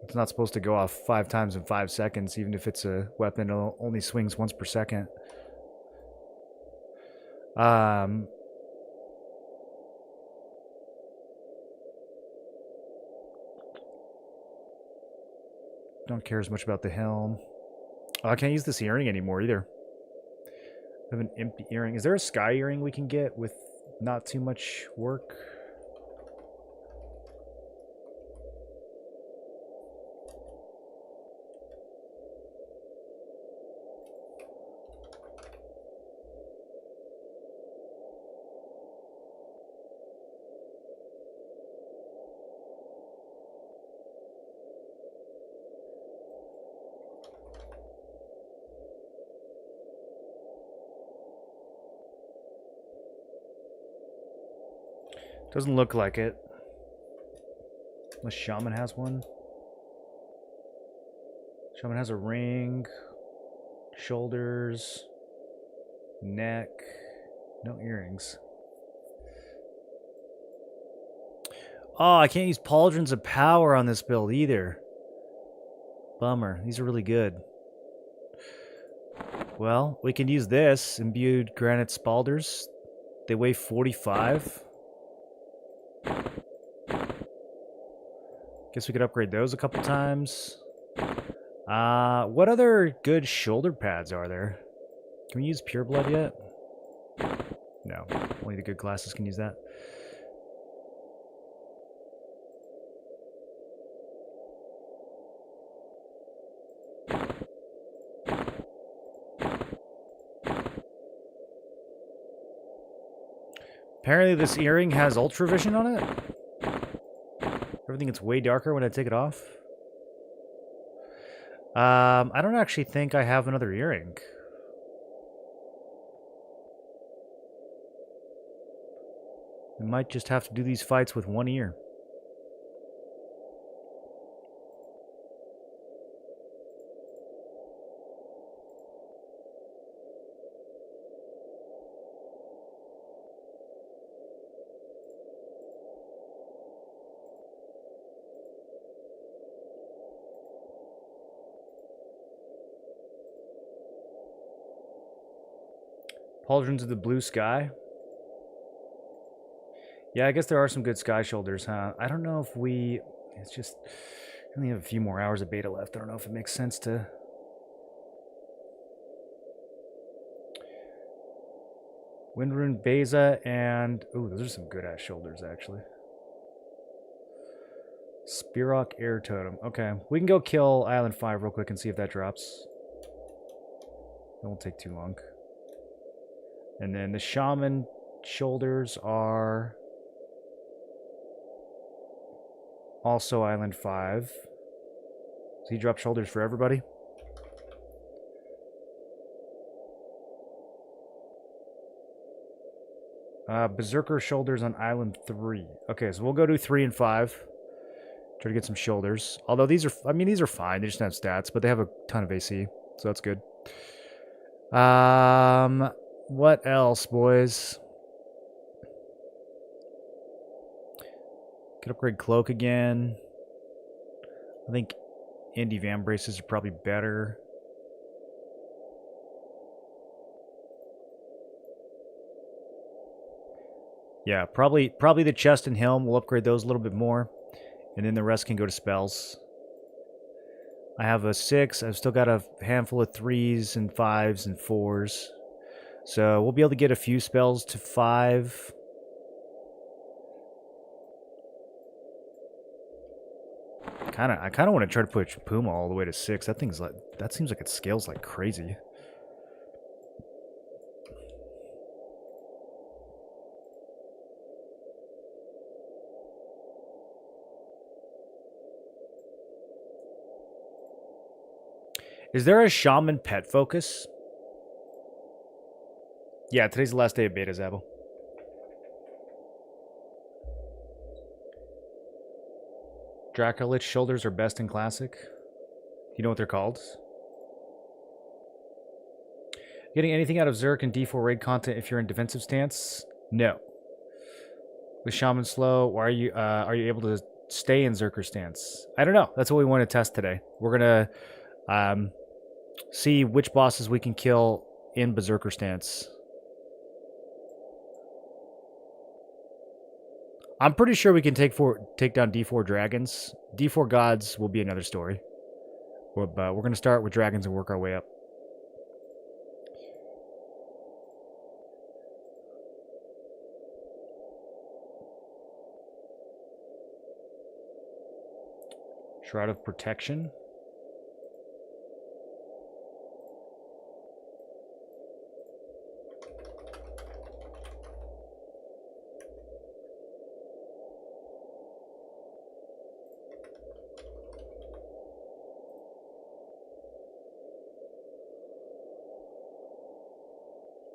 It's not supposed to go off 5 times in 5 seconds, even if it's a weapon that only swings once per second. Don't care as much about the helm. Oh, I can't use this earring anymore either. I have an empty earring. Is there a sky earring we can get with not too much work? Doesn't look like it. Unless Shaman has one. Shaman has a ring, shoulders, neck, no earrings. Oh, I can't use Pauldrons of Power on this build either. Bummer. These are really good. Well, we can use this. Imbued Granite Spalders. They weigh 45. Guess we could upgrade those a couple times. What other good shoulder pads are there? Can we use Pure Blood yet? No. Only the good classes can use that. Apparently this earring has Ultra Vision on it. Everything gets way darker when I take it off. I don't actually think I have another earring. We might just have to do these fights with one ear. Pauldrons of the Blue Sky. Yeah, I guess there are some good sky shoulders, huh? I don't know if we... It's just... We only have a few more hours of beta left. I don't know if it makes sense to... Windrune Beza and... Ooh, those are some good-ass shoulders, actually. Spirok Air Totem. Okay, we can go kill Island 5 real quick and see if that drops. That won't take too long. And then the Shaman shoulders are... also Island 5. Does he drop shoulders for everybody? Berserker shoulders on Island 3. Okay, so we'll go to 3 and 5. Try to get some shoulders. Although these are, I mean, these are fine. They just don't have stats, but they have a ton of AC, so that's good. What else, boys? Could upgrade Cloak again. I think Indie Van Braces are probably better. Yeah, probably the chest and helm. We'll upgrade those a little bit more. And then the rest can go to spells. I have a 6. I've still got a handful of 3s and 5s and 4s. So we'll be able to get a few spells to 5. I kind of want to try to push Puma all the way to 6. That seems like it scales like crazy. Is there a shaman pet focus? Yeah, today's the last day of beta, Zabo. Dracolich shoulders are best in Classic. You know what they're called? Getting anything out of Zerk and D4 raid content if you're in defensive stance? No. With Shaman slow, why are you able to stay in Zerker stance? I don't know. That's what we want to test today. We're gonna see which bosses we can kill in Berserker stance. I'm pretty sure we can take down D4 dragons. D4 gods will be another story. But we're going to start with dragons and work our way up. Shroud of Protection.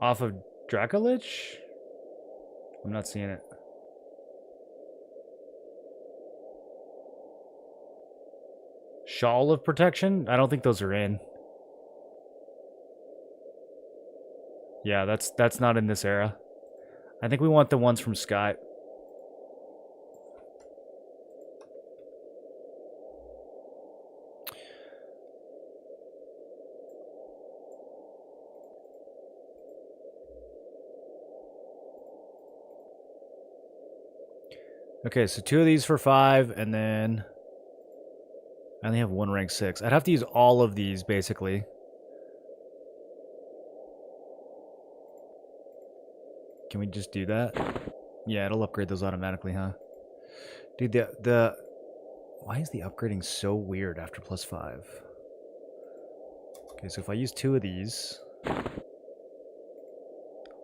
Off of Dracolich? I'm not seeing it. Shawl of Protection? I don't think those are in. Yeah, that's not in this era. I think we want the ones from Sky. Okay, so 2 of these for 5, and then I only have 1 rank 6. I'd have to use all of these, basically. Can we just do that? Yeah, it'll upgrade those automatically, huh? Dude, the why is the upgrading so weird after +5? Okay, so if I use 2 of these, I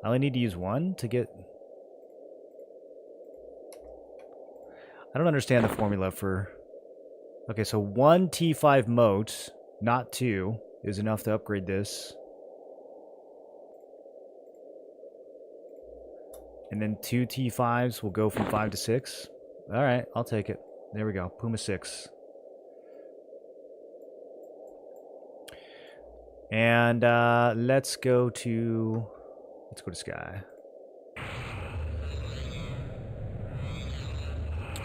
only need to use 1 to get... I don't understand the formula for... Okay, so 1 T5 moat, not 2, is enough to upgrade this. And then 2 T5s will go from 5 to 6. Alright, I'll take it. There we go. Puma 6. And let's go to Sky.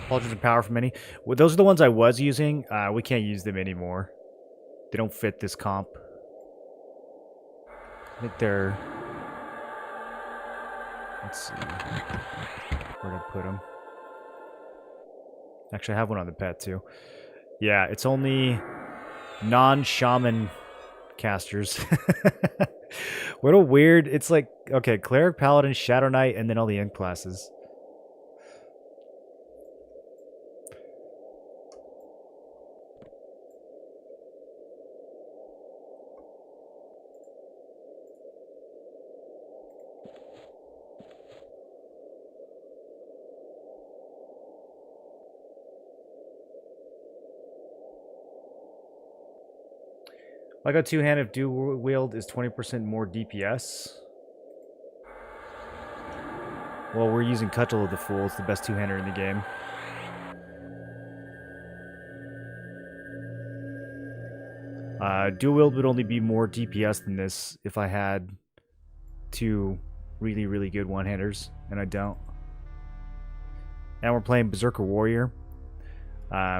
Pauldrons of Power from many. Well, those are the ones I was using. We can't use them anymore. They don't fit this comp. I think they're... Let's see. Where'd I put them? Actually, I have one on the pet, too. Yeah, it's only non-shaman casters. What a weird... It's like, okay, Cleric, Paladin, Shadow Knight, and then all the end classes. I got two-handed dual wield is 20% more DPS. Well, we're using Cudgel of the Fool. It's the best two-hander in the game. Dual wield would only be more DPS than this if I had 2 really, really good one-handers, and I don't. And we're playing Berserker Warrior,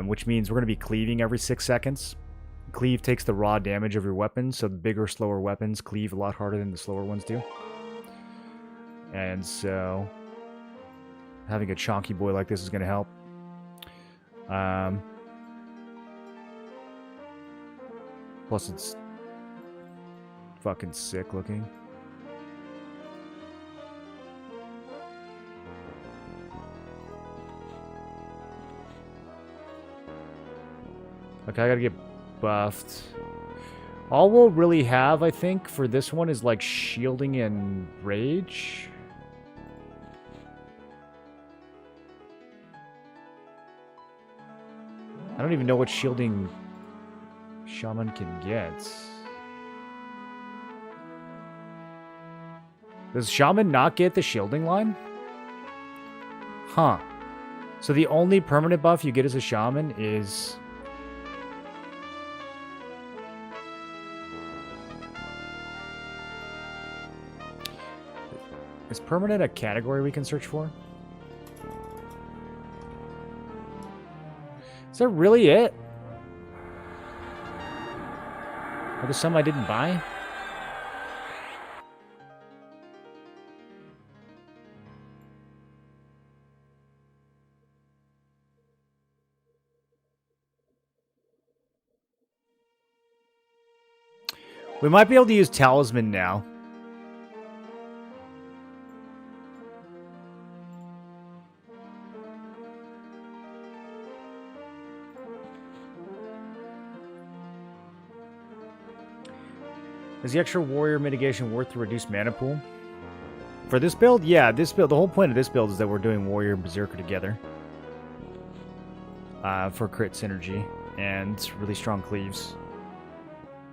which means we're going to be cleaving every 6 seconds. Cleave takes the raw damage of your weapons, so the bigger, slower weapons cleave a lot harder than the slower ones do. And so, having a chonky boy like this is going to help. Plus, it's fucking sick looking. Okay, I gotta get buffed. All we'll really have, I think, for this one is like shielding and rage. I don't even know what shielding Shaman can get. Does Shaman not get the shielding line? Huh. So the only permanent buff you get as a Shaman is... Is permanent a category we can search for? Is that really it? Are there some I didn't buy? We might be able to use Talisman now. Is the extra warrior mitigation worth the reduced mana pool? For this build? Yeah, this build. The whole point of this build is that we're doing warrior and berserker together. For crit synergy and really strong cleaves.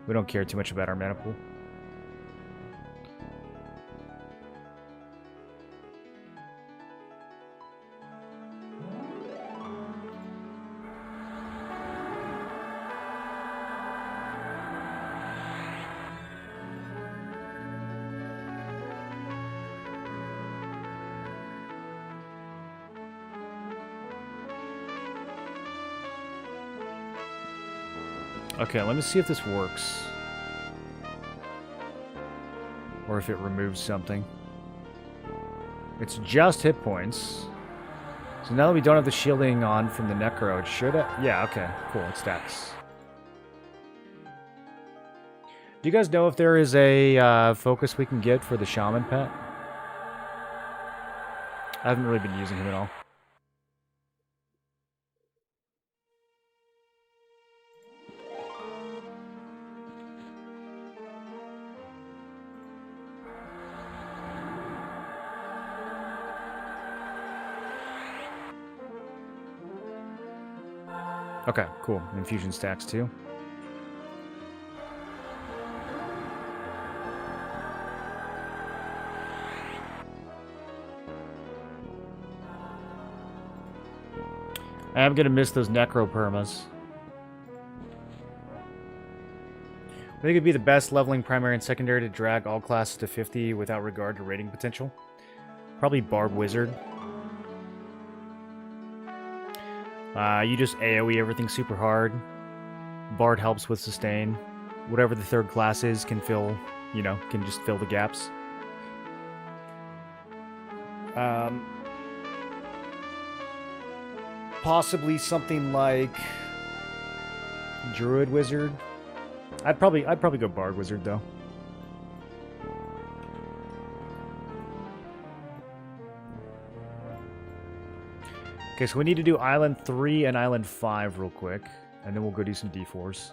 We don't care too much about our mana pool. Okay, let me see if this works. Or if it removes something. It's just hit points. So now that we don't have the shielding on from the Necro, it should... Yeah, okay, cool, it stacks. Do you guys know if there is a focus we can get for the Shaman pet? I haven't really been using him at all. Okay, cool. Infusion stacks too. I am gonna miss those Necro Permas. I think it'd be the best leveling primary and secondary to drag all classes to 50 without regard to rating potential. Probably Bard Wizard. You just AoE everything super hard. Bard helps with sustain. Whatever the third class is can fill, you know, can just fill the gaps. Possibly something like Druid Wizard. I'd probably go Bard Wizard though. Okay, so we need to do Island 3 and Island 5 real quick, and then we'll go do some D4s.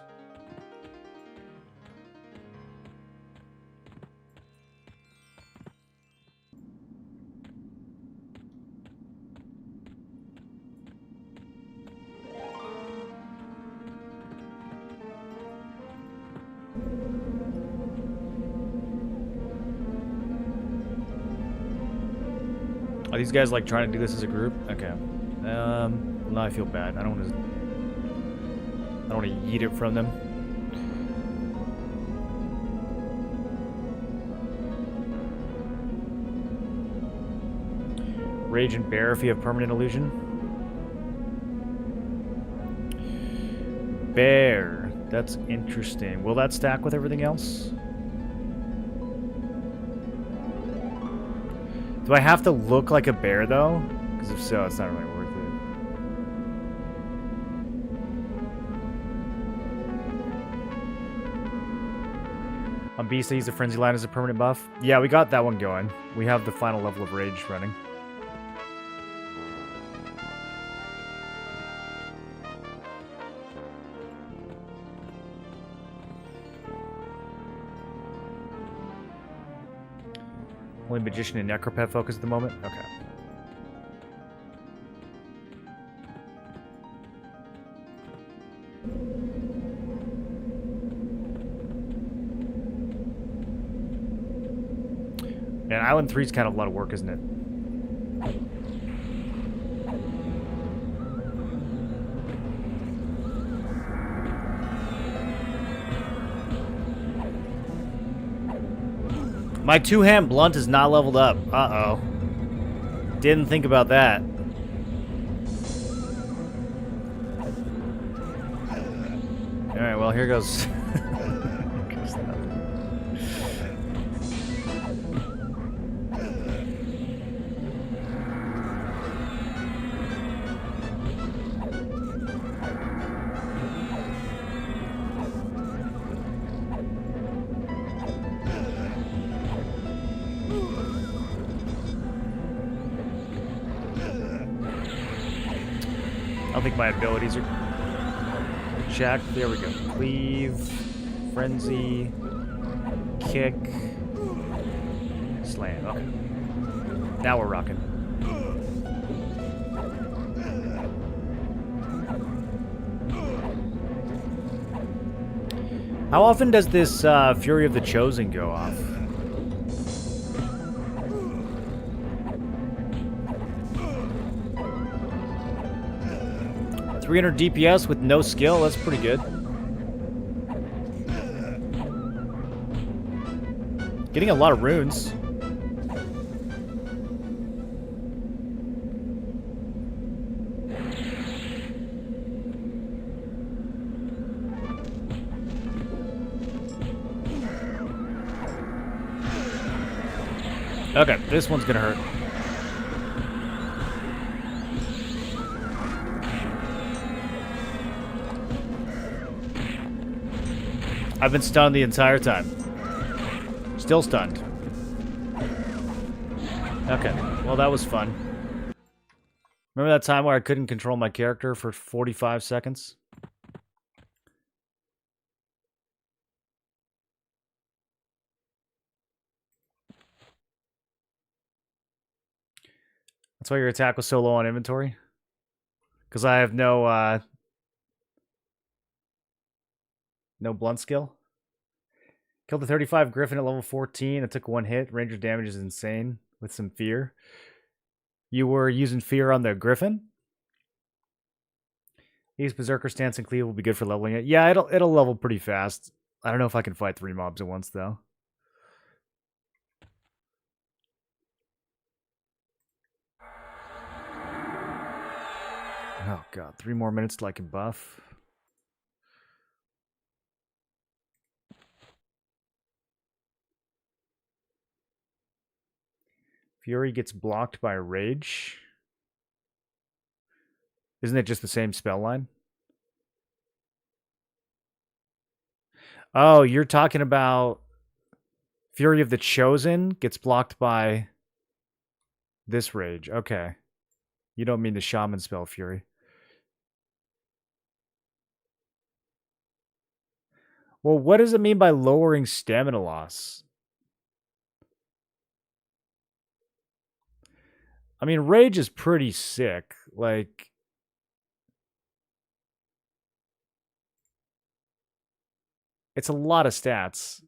Are these guys like trying to do this as a group? Okay. Now I feel bad. I don't want to yeet it from them. Rage and Bear if you have permanent illusion. Bear. That's interesting. Will that stack with everything else? Do I have to look like a bear though? Because if so, it's not really worth it. On Beast, I use the Frenzy Line as a permanent buff. Yeah, we got that one going. We have the final level of Rage running. Only Magician and Necropet focus at the moment? Okay. And Island 3 is kind of a lot of work, isn't it? My two-hand blunt is not leveled up. Uh-oh. Didn't think about that. Alright, well, here goes. I don't think my abilities are checked. There we go. Cleave, frenzy, kick, slam. Okay. Now we're rocking. How often does this Fury of the Chosen go off? $300 DPS with no skill? That's pretty good. Getting a lot of runes. Okay, this one's gonna hurt. I've been stunned the entire time. Still stunned. Okay, well that was fun. Remember that time where I couldn't control my character for 45 seconds? That's why your attack was so low on inventory? Because I have no blunt skill? Killed the 35 Griffin at level 14. It took one hit. Ranger damage is insane with some fear. You were using fear on the Griffin? Use Berserker stance and cleave will be good for leveling it. Yeah, it'll level pretty fast. I don't know if I can fight 3 mobs at once though. Oh god, 3 more minutes till I can buff. Fury gets blocked by Rage. Isn't it just the same spell line? Oh, you're talking about Fury of the Chosen gets blocked by this Rage. Okay. You don't mean the Shaman spell Fury. Well, what does it mean by lowering stamina loss? I mean, Rage is pretty sick. Like, it's a lot of stats.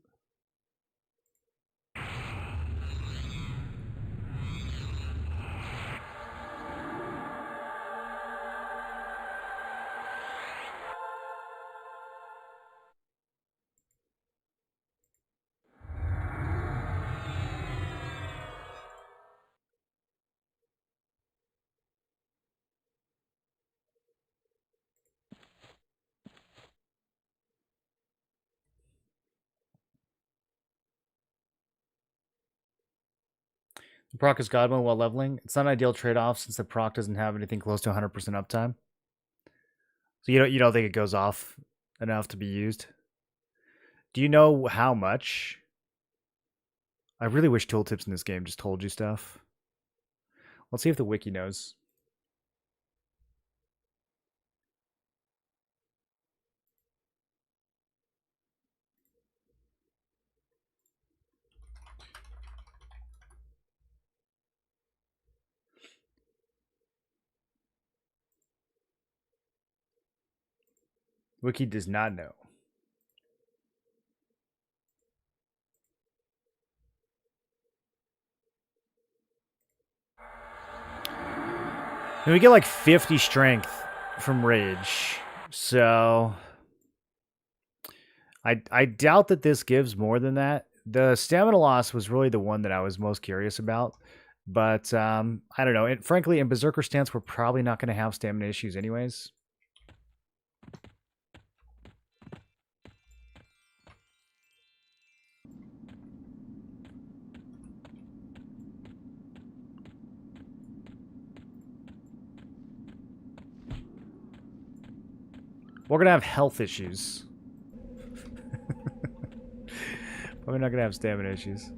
Proc is God mode while leveling. It's not an ideal trade-off since the proc doesn't have anything close to 100% uptime. So you don't think it goes off enough to be used? Do you know how much? I really wish tooltips in this game just told you stuff. Let's see if the wiki knows. Wiki does not know. And we get like 50 strength from rage. So I doubt that this gives more than that. The stamina loss was really the one that I was most curious about. But I don't know. Frankly, in Berserker stance, we're probably not going to have stamina issues anyways. We're going to have health issues. Probably not going to have stamina issues.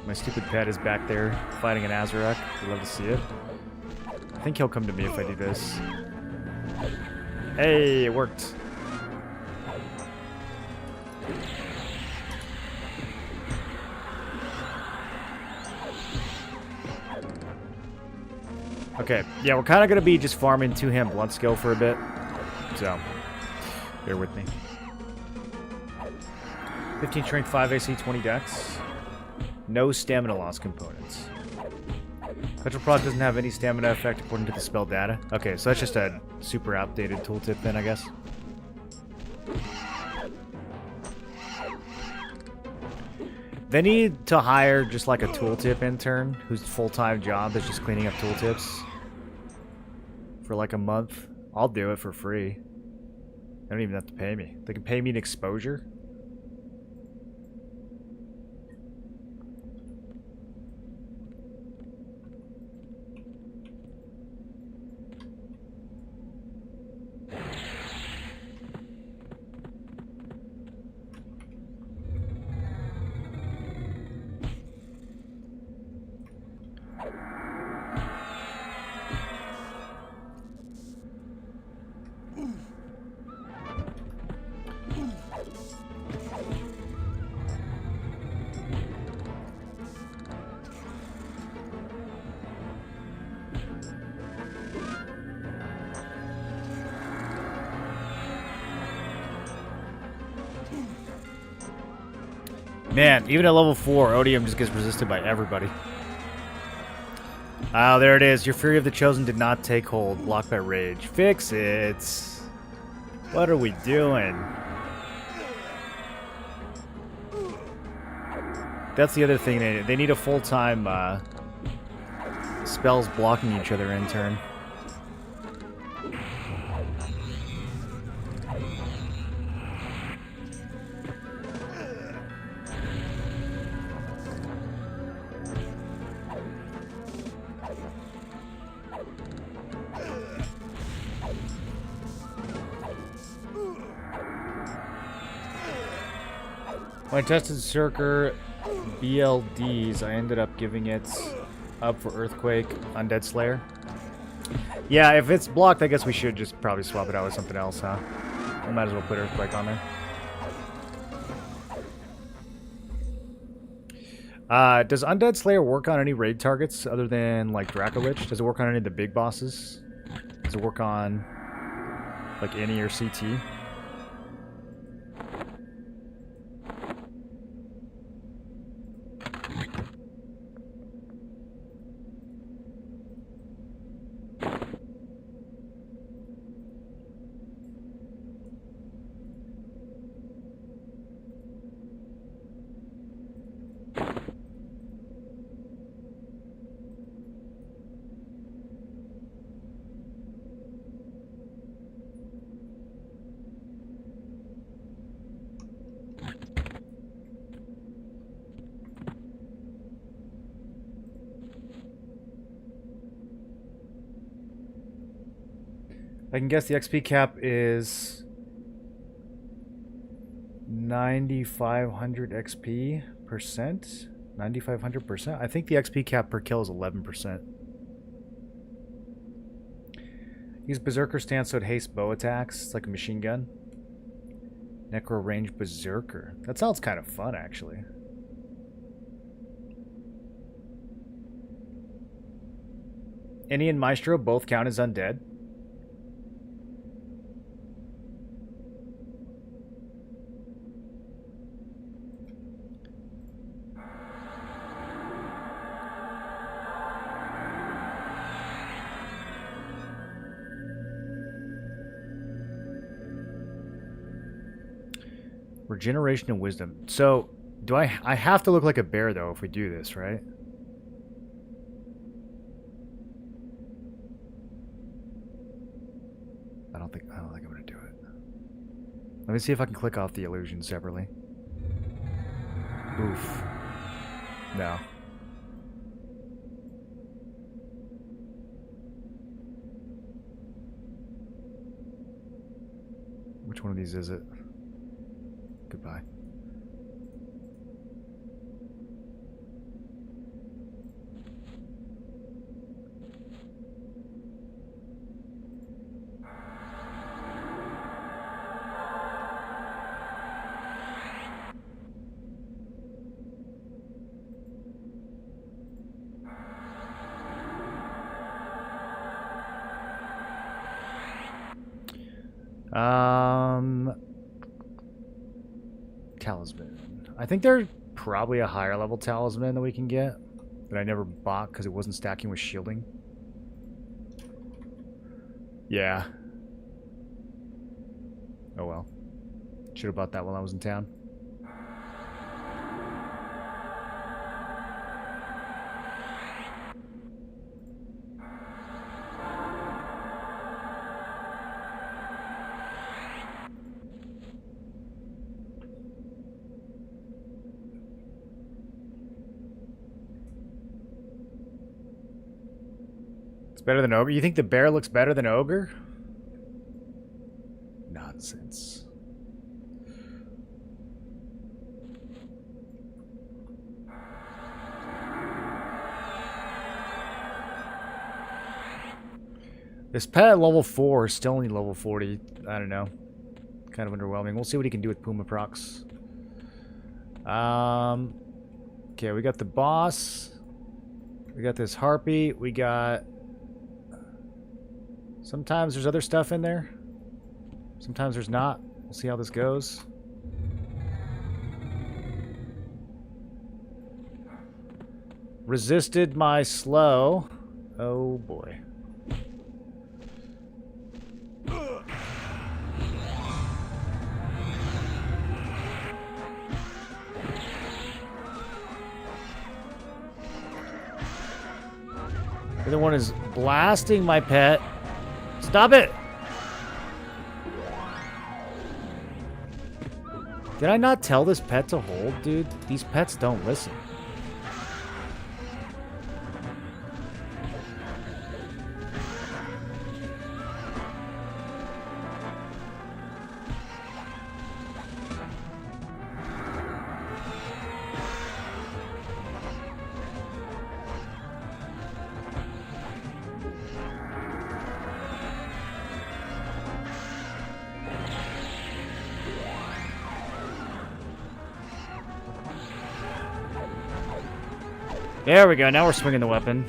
My stupid pet is back there fighting an Azarek. I'd love to see it. I think he'll come to me if I do this. Hey, it worked. Okay, yeah, we're kind of going to be just farming two-hand blunt skill for a bit. So, bear with me. 15 strength, 5 AC, 20 dex. No stamina loss components. Petrol proc doesn't have any stamina effect according to the spell data. Okay, so that's just a super outdated tooltip then, I guess. They need to hire just like a tooltip intern whose full-time job is just cleaning up tooltips for like a month. I'll do it for free. They don't even have to pay me. They can pay me an exposure. Man, even at level 4, Odium just gets resisted by everybody. Oh, there it is. Your Fury of the Chosen did not take hold. Blocked by Rage. Fix it. What are we doing? That's the other thing. They need a full-time spells blocking each other in turn. When I tested Berserker BLDs, I ended up giving it up for Earthquake, Undead Slayer. Yeah, if it's blocked, I guess we should just probably swap it out with something else, huh? I might as well put Earthquake on there. Does Undead Slayer work on any raid targets other than, like, Dracolich? Does it work on any of the big bosses? Does it work on, like, any or CT? I can guess the XP cap is 9,500 XP percent. 9,500%. I think the XP cap per kill is 11%. Use Berserker stance so it hastes bow attacks. It's like a machine gun. Necro range Berserker. That sounds kind of fun, actually. Any and Maestro both count as undead. Regeneration and wisdom. So, do I have to look like a bear, though, if we do this, right? I don't think I'm going to do it. Let me see if I can click off the illusion separately. Oof. No. Which one of these is it? Goodbye. Talisman. I think there's probably a higher level talisman that we can get that I never bought because it wasn't stacking with shielding. Yeah. Oh well. Should have bought that while I was in town. Better than ogre? You think the bear looks better than ogre? Nonsense. This pet at level 4 is still only level 40. I don't know. Kind of underwhelming. We'll see what he can do with Puma procs. Okay, we got the boss. We got this harpy. We got... Sometimes there's other stuff in there. Sometimes there's not. We'll see how this goes. Resisted my slow. Oh boy. The other one is blasting my pet. Stop it! Did I not tell this pet to hold, dude? These pets don't listen. There we go, now we're swinging the weapon.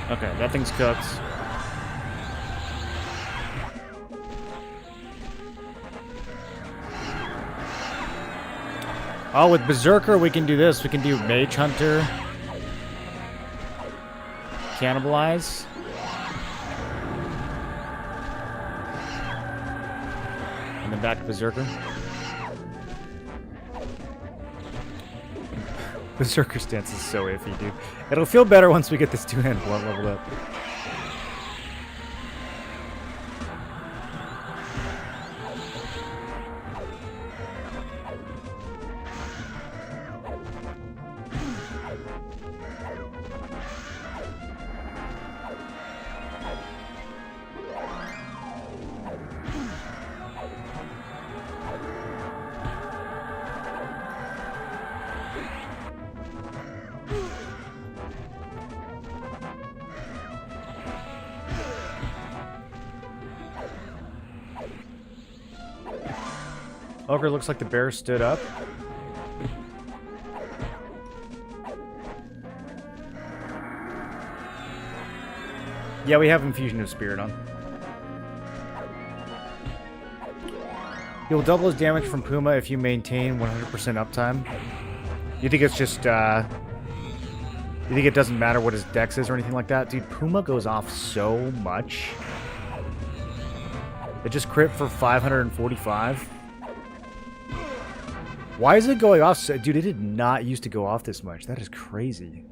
Okay, that thing's cooked. Oh, with Berserker we can do this. We can do Mage Hunter. Cannibalize. And then back to Berserker. Berserker stance is so iffy, dude. It'll feel better once we get this two-hand blunt leveled up. Ogre looks like the bear stood up. Yeah, we have Infusion of Spirit on. You'll double his damage from Puma if you maintain 100% uptime. You think it's just, You think it doesn't matter what his dex is or anything like that? Dude, Puma goes off so much. It just crit for 545. Why is it going off so... Dude, it did not used to go off this much. That is crazy.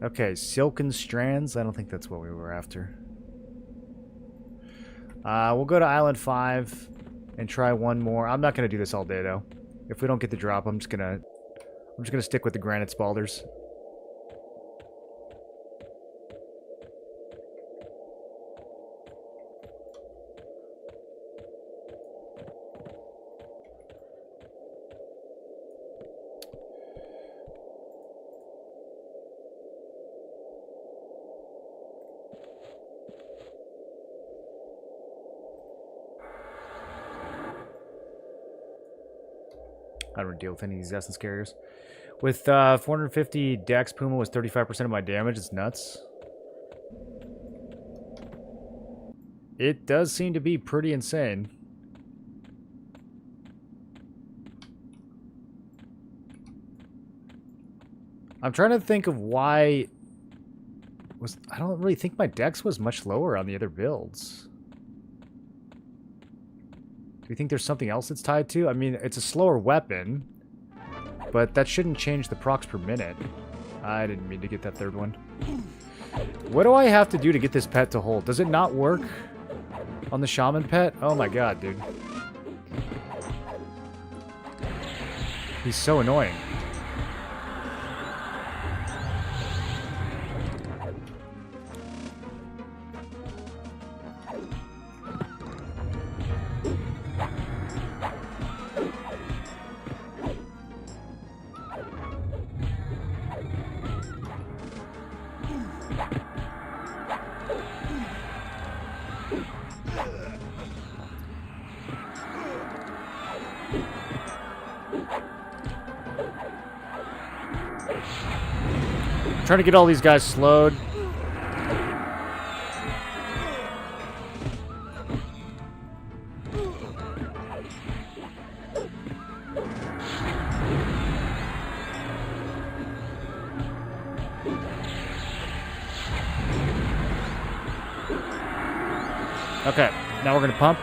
Okay, Silken Strands. I don't think that's what we were after. We'll go to Island 5 and try one more. I'm not going to do this all day, though. If we don't get the drop, I'm just gonna stick with the Granite Spalders. I don't deal with any of these essence carriers. With 450 dex, Puma was 35% of my damage. It's nuts. It does seem to be pretty insane. I'm trying to think of why... I don't really think my dex was much lower on the other builds. Do you think there's something else it's tied to? I mean, it's a slower weapon, but that shouldn't change the procs per minute. I didn't mean to get that third one. What do I have to do to get this pet to hold? Does it not work on the shaman pet? Oh my god, dude. He's so annoying. Trying to get all these guys slowed. Okay, now we're gonna pump.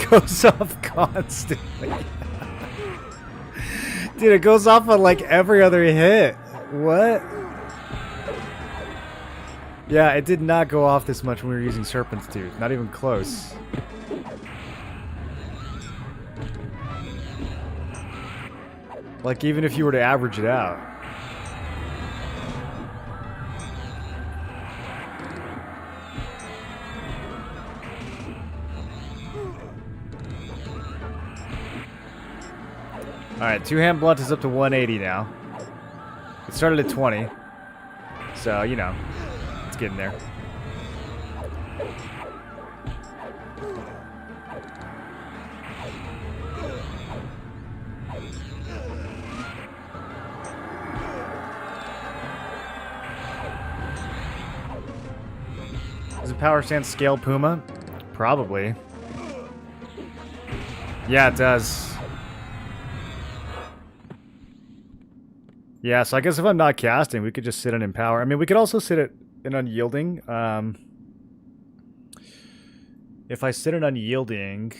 Goes off constantly. Dude, it goes off on like every other hit. What? Yeah, it did not go off this much when we were using Serpent's Tooth. Not even close. Like, even if you were to average it out. Alright, two-hand blunt is up to 180 now. It started at 20. So, you know, it's getting there. Does the power stance scale Puma? Probably. Yeah, it does. Yeah, so I guess if I'm not casting, we could just sit in Empower. I mean, we could also sit it in Unyielding. If I sit in Unyielding,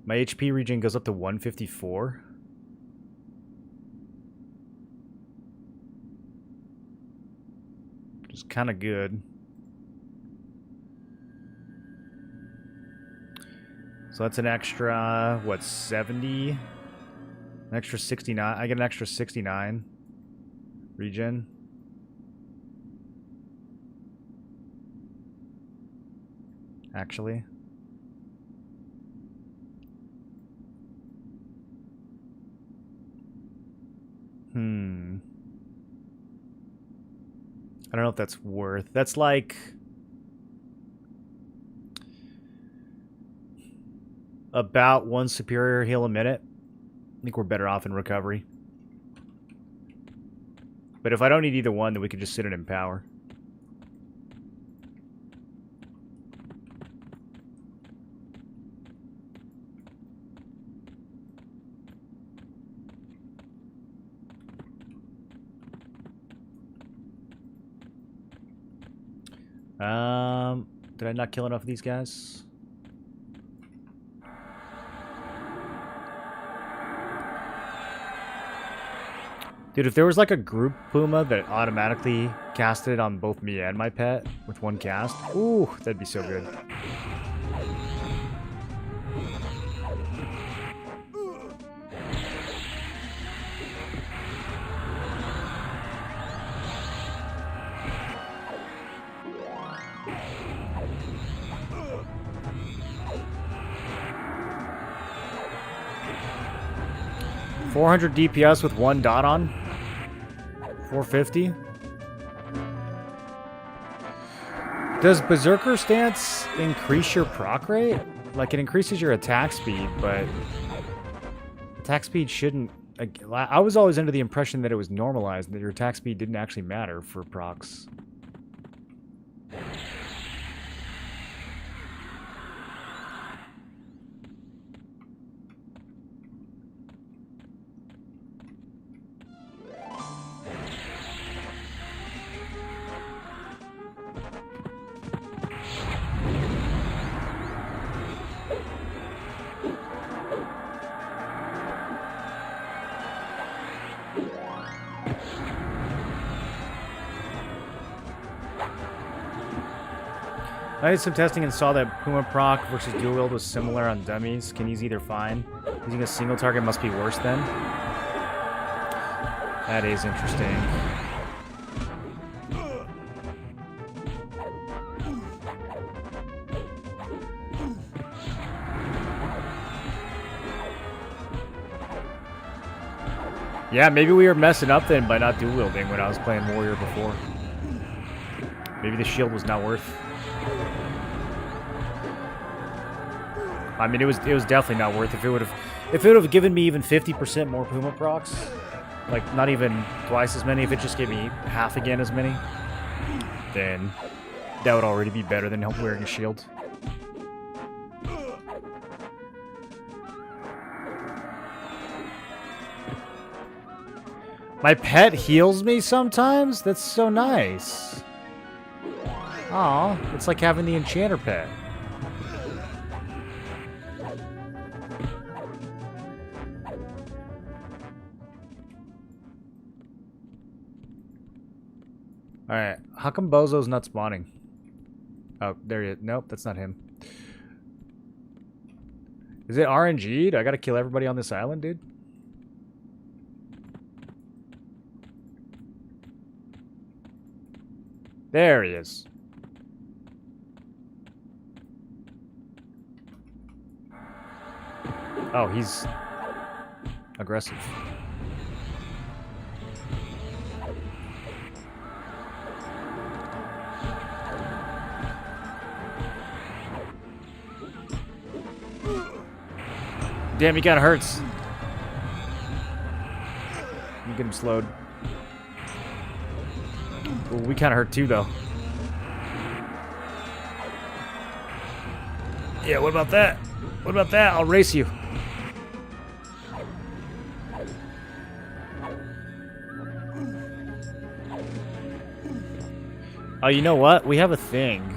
my HP regen goes up to 154. Which is kind of good. So that's an extra, what, 70? An extra 69. I get an extra 69. Regen. Actually. I don't know if that's worth. That's like about one superior heal a minute. I think we're better off in recovery. But if I don't need either one, then we could just sit and empower. Did I not kill enough of these guys? Dude, if there was like a group Puma that automatically casted on both me and my pet with one cast, ooh, that'd be so good. $400 DPS with one dot on. 450. Does Berserker stance increase your proc rate? Like, it increases your attack speed, but attack speed shouldn't... I was always under the impression that it was normalized and that your attack speed didn't actually matter for procs. I did some testing and saw that Puma proc versus dual wield was similar on dummies. Can use either fine. Using a single target must be worse then. That is interesting. Yeah, maybe we were messing up then by not dual wielding when I was playing warrior before. Maybe the shield was not worth. I mean, it was definitely not worth. If it would have given me even 50% more Puma procs, like not even twice as many, if it just gave me half again as many, then that would already be better than wearing a shield. My pet heals me sometimes? That's so nice. Aw, it's like having the enchanter pet. Alright, how come Bozo's not spawning? Oh, there he is. Nope, that's not him. Is it RNG'd? I gotta kill everybody on this island, dude? There he is. Oh, he's aggressive. Damn, he kinda hurts. You get him slowed. Ooh, we kinda hurt too, though. Yeah, what about that? What about that? I'll race you. Oh, you know what? We have a thing.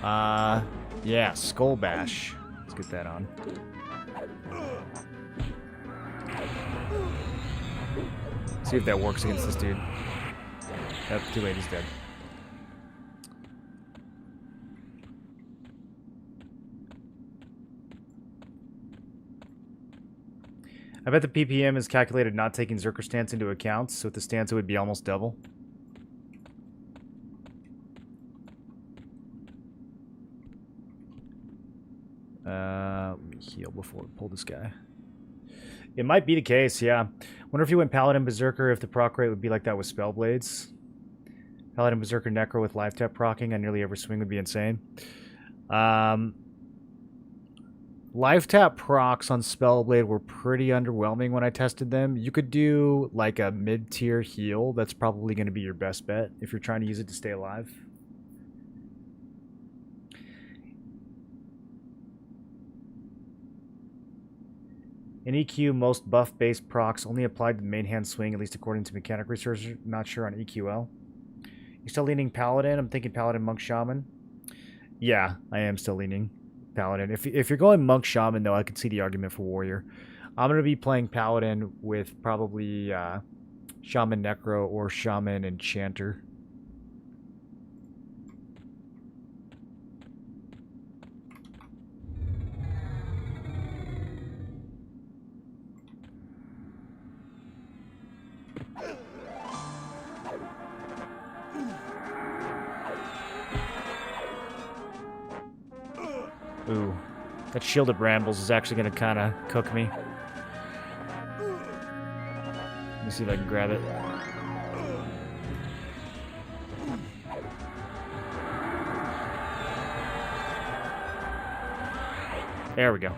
Yeah, Skull Bash. Let's get that on. See if that works against this dude. Yep, too late, he's dead. I bet the PPM is calculated not taking Zerker stance into account, so with the stance it would be almost double. Let me heal before we pull this guy. It might be the case, yeah. Wonder if you went Paladin Berserker, if the proc rate would be like that with Spellblades. Paladin Berserker Necro with life tap procking on nearly every swing would be insane. Life tap procs on Spellblade were pretty underwhelming when I tested them. You could do like a mid-tier heal. That's probably going to be your best bet if you're trying to use it to stay alive. In EQ, most buff-based procs only applied to the main hand swing, at least according to mechanic research. Not sure on EQL. You still leaning Paladin? I'm thinking Paladin, Monk, Shaman. Yeah, I am still leaning Paladin. If you're going Monk, Shaman, though, I could see the argument for Warrior. I'm going to be playing Paladin with probably Shaman Necro or Shaman Enchanter. Ooh, that Shielded Brambles is actually going to kind of cook me. Let me see if I can grab it. There we go.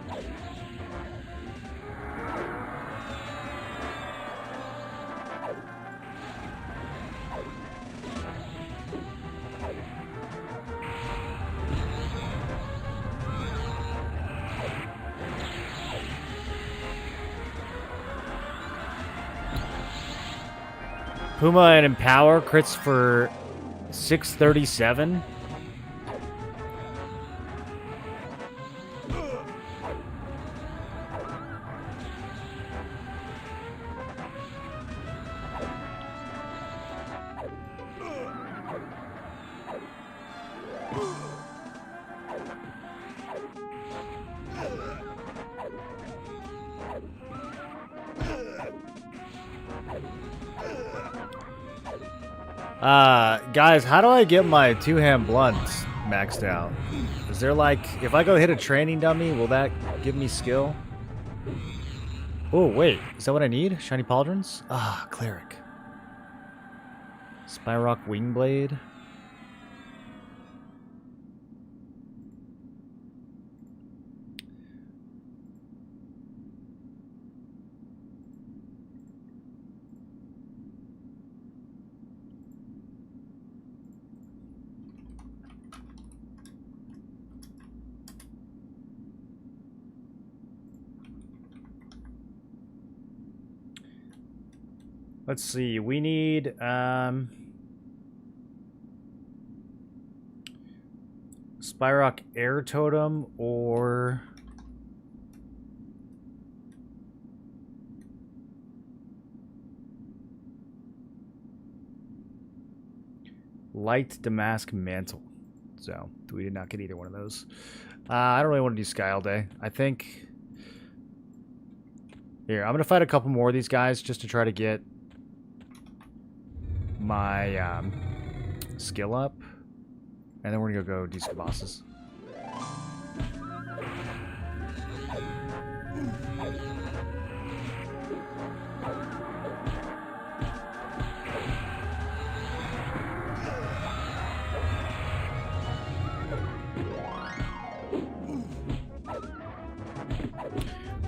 Puma and Empower crits for 637. Guys, how do I get my two-hand blunts maxed out? Is there like, if I go hit a training dummy, will that give me skill? Oh, wait, is that what I need? Shiny Pauldrons? Ah, Cleric. Spyrock Wingblade. Let's see, we need, Spyrock Air Totem or... Light Damask Mantle. So, we did not get either one of those. I don't really want to do Sky all day. I think... Here, I'm going to fight a couple more of these guys just to try to get my skill up, and then we're gonna go do some bosses.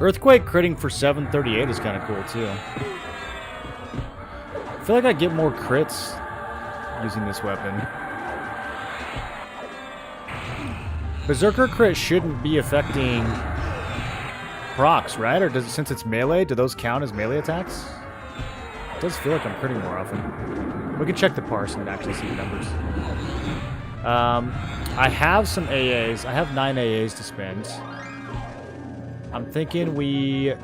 Earthquake critting for 738 is kind of cool too. I feel like I get more crits using this weapon. Berserker crit shouldn't be affecting procs, right? Or does it, since it's melee, do those count as melee attacks? It does feel like I'm critting more often. We can check the parse and actually see the numbers. I have some AAs. I have 9 AAs to spend. I'm thinking we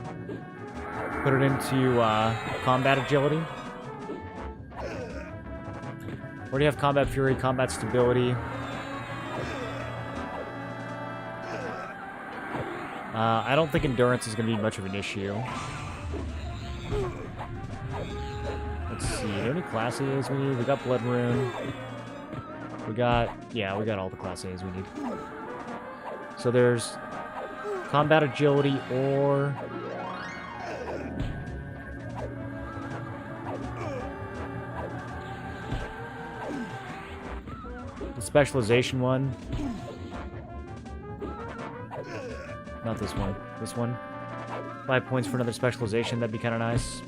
put it into combat agility. Already have combat fury, combat stability. I don't think endurance is going to be much of an issue. Let's see, are there any class A's we need? We got Blood Rune. We got all the class A's we need. So there's combat agility or... the specialization one. Not this one. This one. 5 points for another specialization. That'd be kind of nice.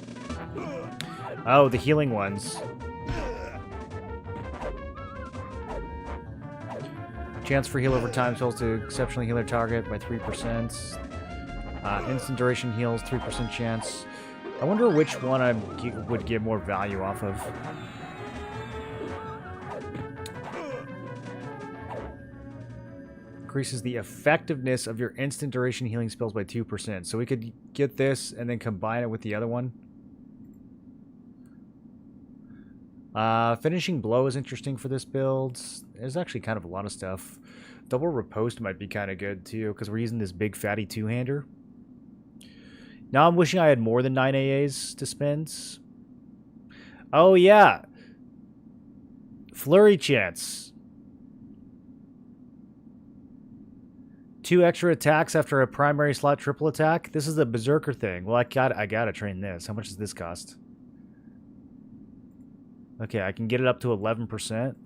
Oh, the healing ones. Chance for heal over time spells to exceptionally heal their target by 3%. Instant duration heals, 3% chance. I wonder which one I would get more value off of. Increases the effectiveness of your instant duration healing spells by 2%. So we could get this and then combine it with the other one. Finishing blow is interesting for this build. There's actually kind of a lot of stuff. Double riposte might be kind of good too, because we're using this big fatty two-hander. Now I'm wishing I had more than 9 AAs to spend. Oh yeah. Flurry chance. 2 extra attacks after a primary slot triple attack. This is the Berserker thing. Well, I gotta train this. How much does this cost? Okay, I can get it up to 11%. And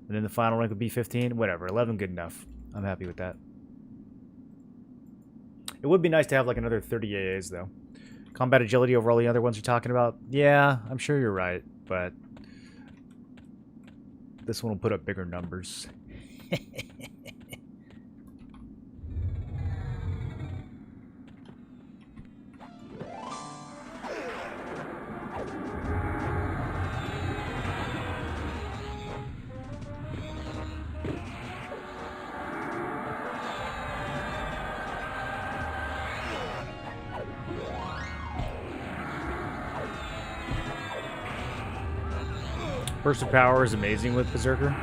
then the final rank would be 15. Whatever, 11 good enough. I'm happy with that. It would be nice to have like another 30 AAs though. Combat agility over all the other ones you're talking about. Yeah, I'm sure you're right, but this one will put up bigger numbers. Burst of power is amazing with Berserker.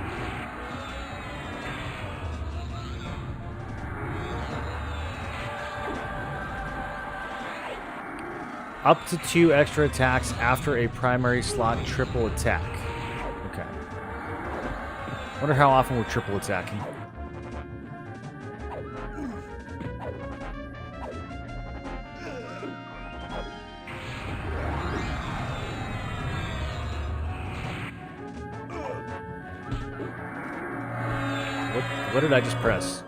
Up to 2 extra attacks after a primary slot triple attack. Okay. Wonder how often we're triple attacking. What did I just press?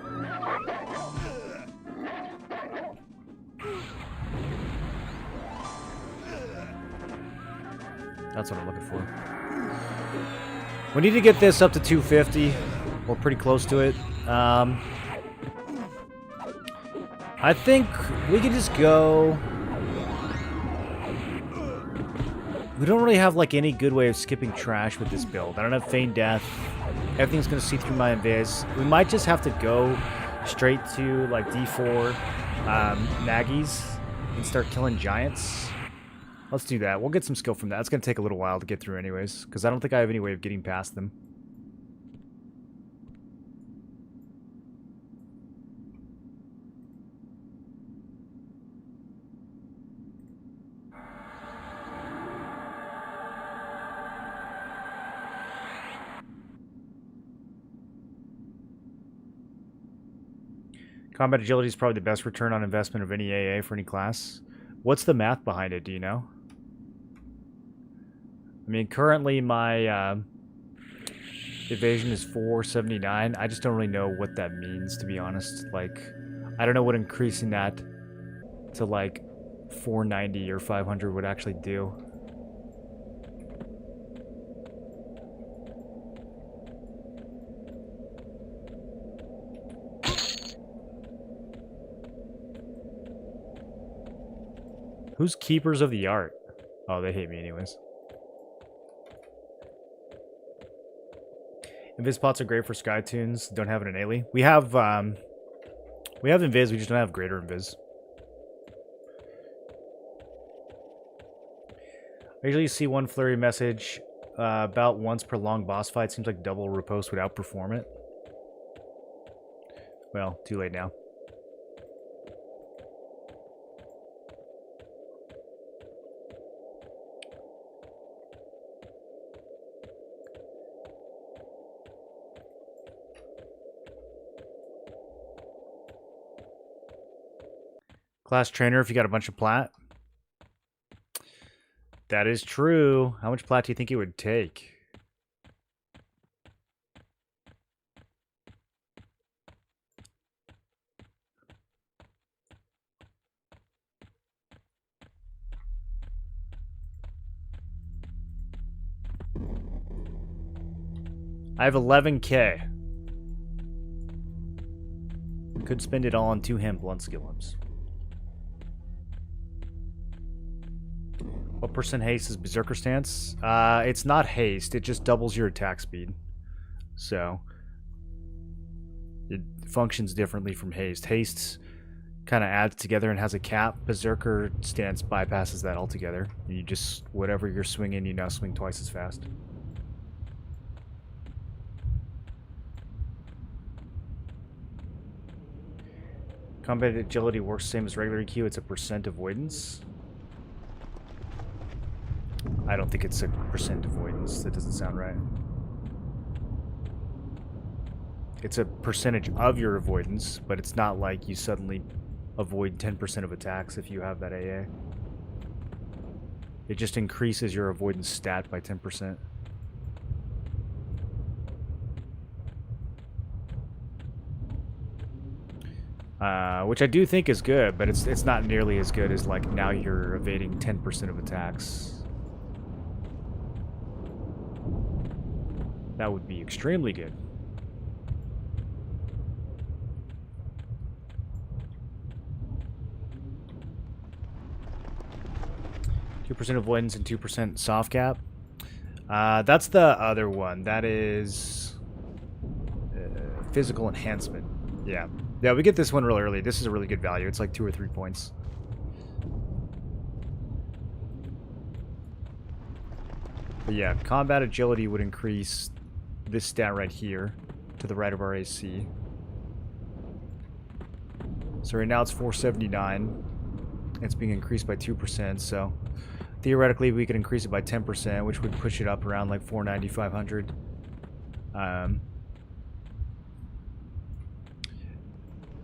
That's what I'm looking for. We need to get this up to 250. We're pretty close to it. I think we could just go... We don't really have like any good way of skipping trash with this build. I don't have Feign Death. Everything's going to see through my invis. We might just have to go straight to like D4 Naggies and start killing giants. Let's do that. We'll get some skill from that. It's going to take a little while to get through anyways, because I don't think I have any way of getting past them. Combat agility is probably the best return on investment of any AA for any class. What's the math behind it? Do you know? I mean, currently my evasion is 479. I just don't really know what that means, to be honest. Like, I don't know what increasing that to like 490 or 500 would actually do. Who's Keepers of the Art? Oh, they hate me anyways. Invis pots are great for Sky Tunes. Don't have it in Ailey. We have Invis, we just don't have Greater Invis. I usually see one flurry message about once per long boss fight. Seems like double riposte would outperform it. Well, too late now. Class trainer if you got a bunch of plat. That is true. How much plat do you think it would take? I have 11k. Could spend it all on 2-hand blunt skill limbs. What percent haste is Berserker stance? It's not haste. It just doubles your attack speed. So it functions differently from haste. Haste kind of adds together and has a cap. Berserker stance bypasses that altogether. You just, whatever you're swinging, you now swing twice as fast. Combat agility works the same as regular EQ. It's a percent avoidance. I don't think it's a percent avoidance. That doesn't sound right. It's a percentage of your avoidance, but it's not like you suddenly avoid 10% of attacks if you have that AA. It just increases your avoidance stat by 10%. Which I do think is good, but it's not nearly as good as like now you're evading 10% of attacks. That would be extremely good. %2 avoidance and 2% soft cap. That's the other one. That is physical enhancement. Yeah. Yeah, we get this one real early. This is a really good value. It's like 2 or 3 points. But yeah, combat agility would increase this stat right here to the right of our AC. So right now it's 479. It's being increased by 2%, so theoretically we could increase it by 10%, which would push it up around like 490, 500.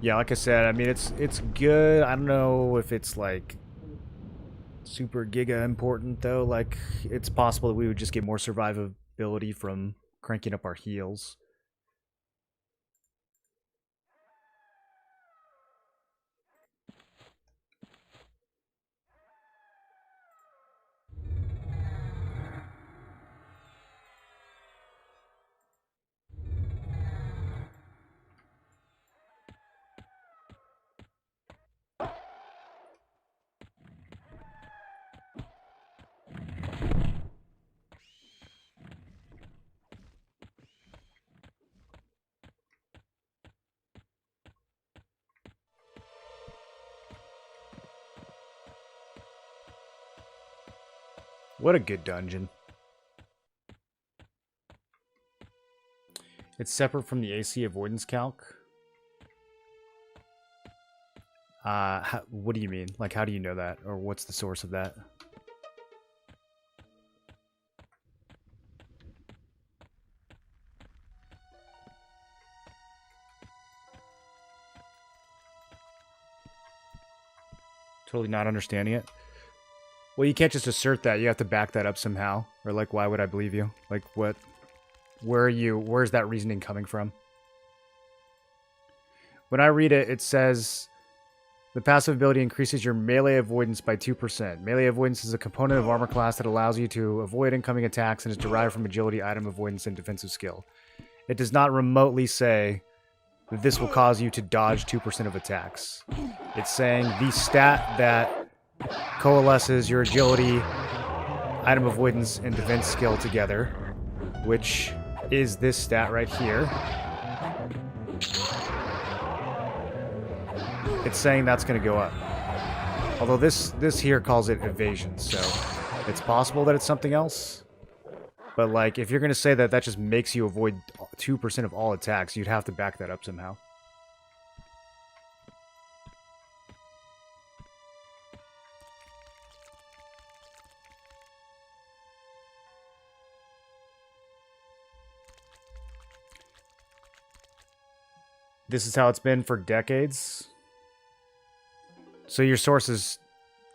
Yeah, like I said, I mean, it's good. I don't know if it's like super giga important though. Like, it's possible that we would just get more survivability from cranking up our heals. What a good dungeon. It's separate from the AC avoidance calc. What do you mean? Like, how do you know that? Or what's the source of that? Totally not understanding it. Well, you can't just assert that. You have to back that up somehow. Or, like, why would I believe you? Like, what? Where's that reasoning coming from? When I read it, it says the passive ability increases your melee avoidance by 2%. Melee avoidance is a component of armor class that allows you to avoid incoming attacks and is derived from agility, item avoidance, and defensive skill. It does not remotely say that this will cause you to dodge 2% of attacks. It's saying the stat that coalesces your agility, item avoidance, and defense skill together, which is this stat right here. It's saying that's going to go up. Although this here calls it evasion, so it's possible that it's something else. But like, if you're going to say that that just makes you avoid 2% of all attacks, you'd have to back that up somehow. This is how it's been for decades. So your source is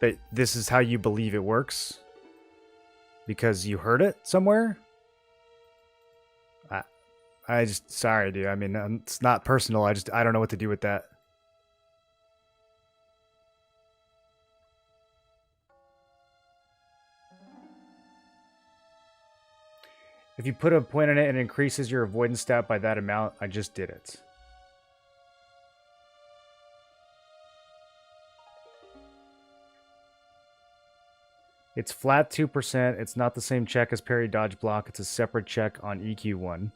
that this is how you believe it works? Because you heard it somewhere? I just, sorry, dude. I mean, it's not personal. I don't know what to do with that. If you put a point on it and it increases your avoidance stat by that amount, I just did it. It's flat 2%. It's not the same check as parry, dodge, block. It's a separate check on EQ1.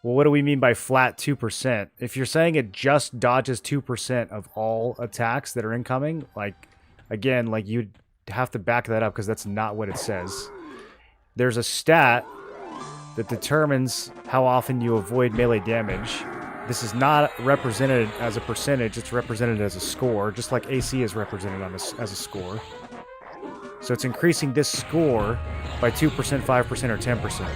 Well, what do we mean by flat 2%? If you're saying it just dodges 2% of all attacks that are incoming, like, again, like you'd have to back that up because that's not what it says. There's a stat that determines how often you avoid melee damage. This is not represented as a percentage, it's represented as a score, just like AC is represented on as a score. So it's increasing this score by 2%, 5%, or 10%.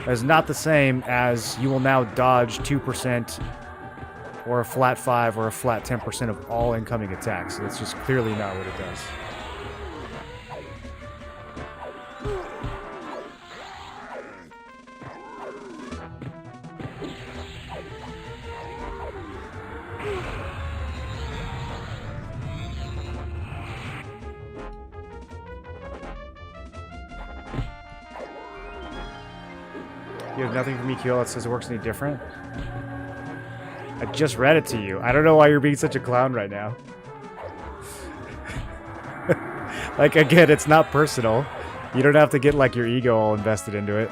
That is not the same as you will now dodge 2% or a flat 5 or a flat 10% of all incoming attacks. So that's just clearly not what it does. You have nothing from EQL that says it works any different? I just read it to you. I don't know why you're being such a clown right now. Like, again, it's not personal. You don't have to get, like, your ego all invested into it.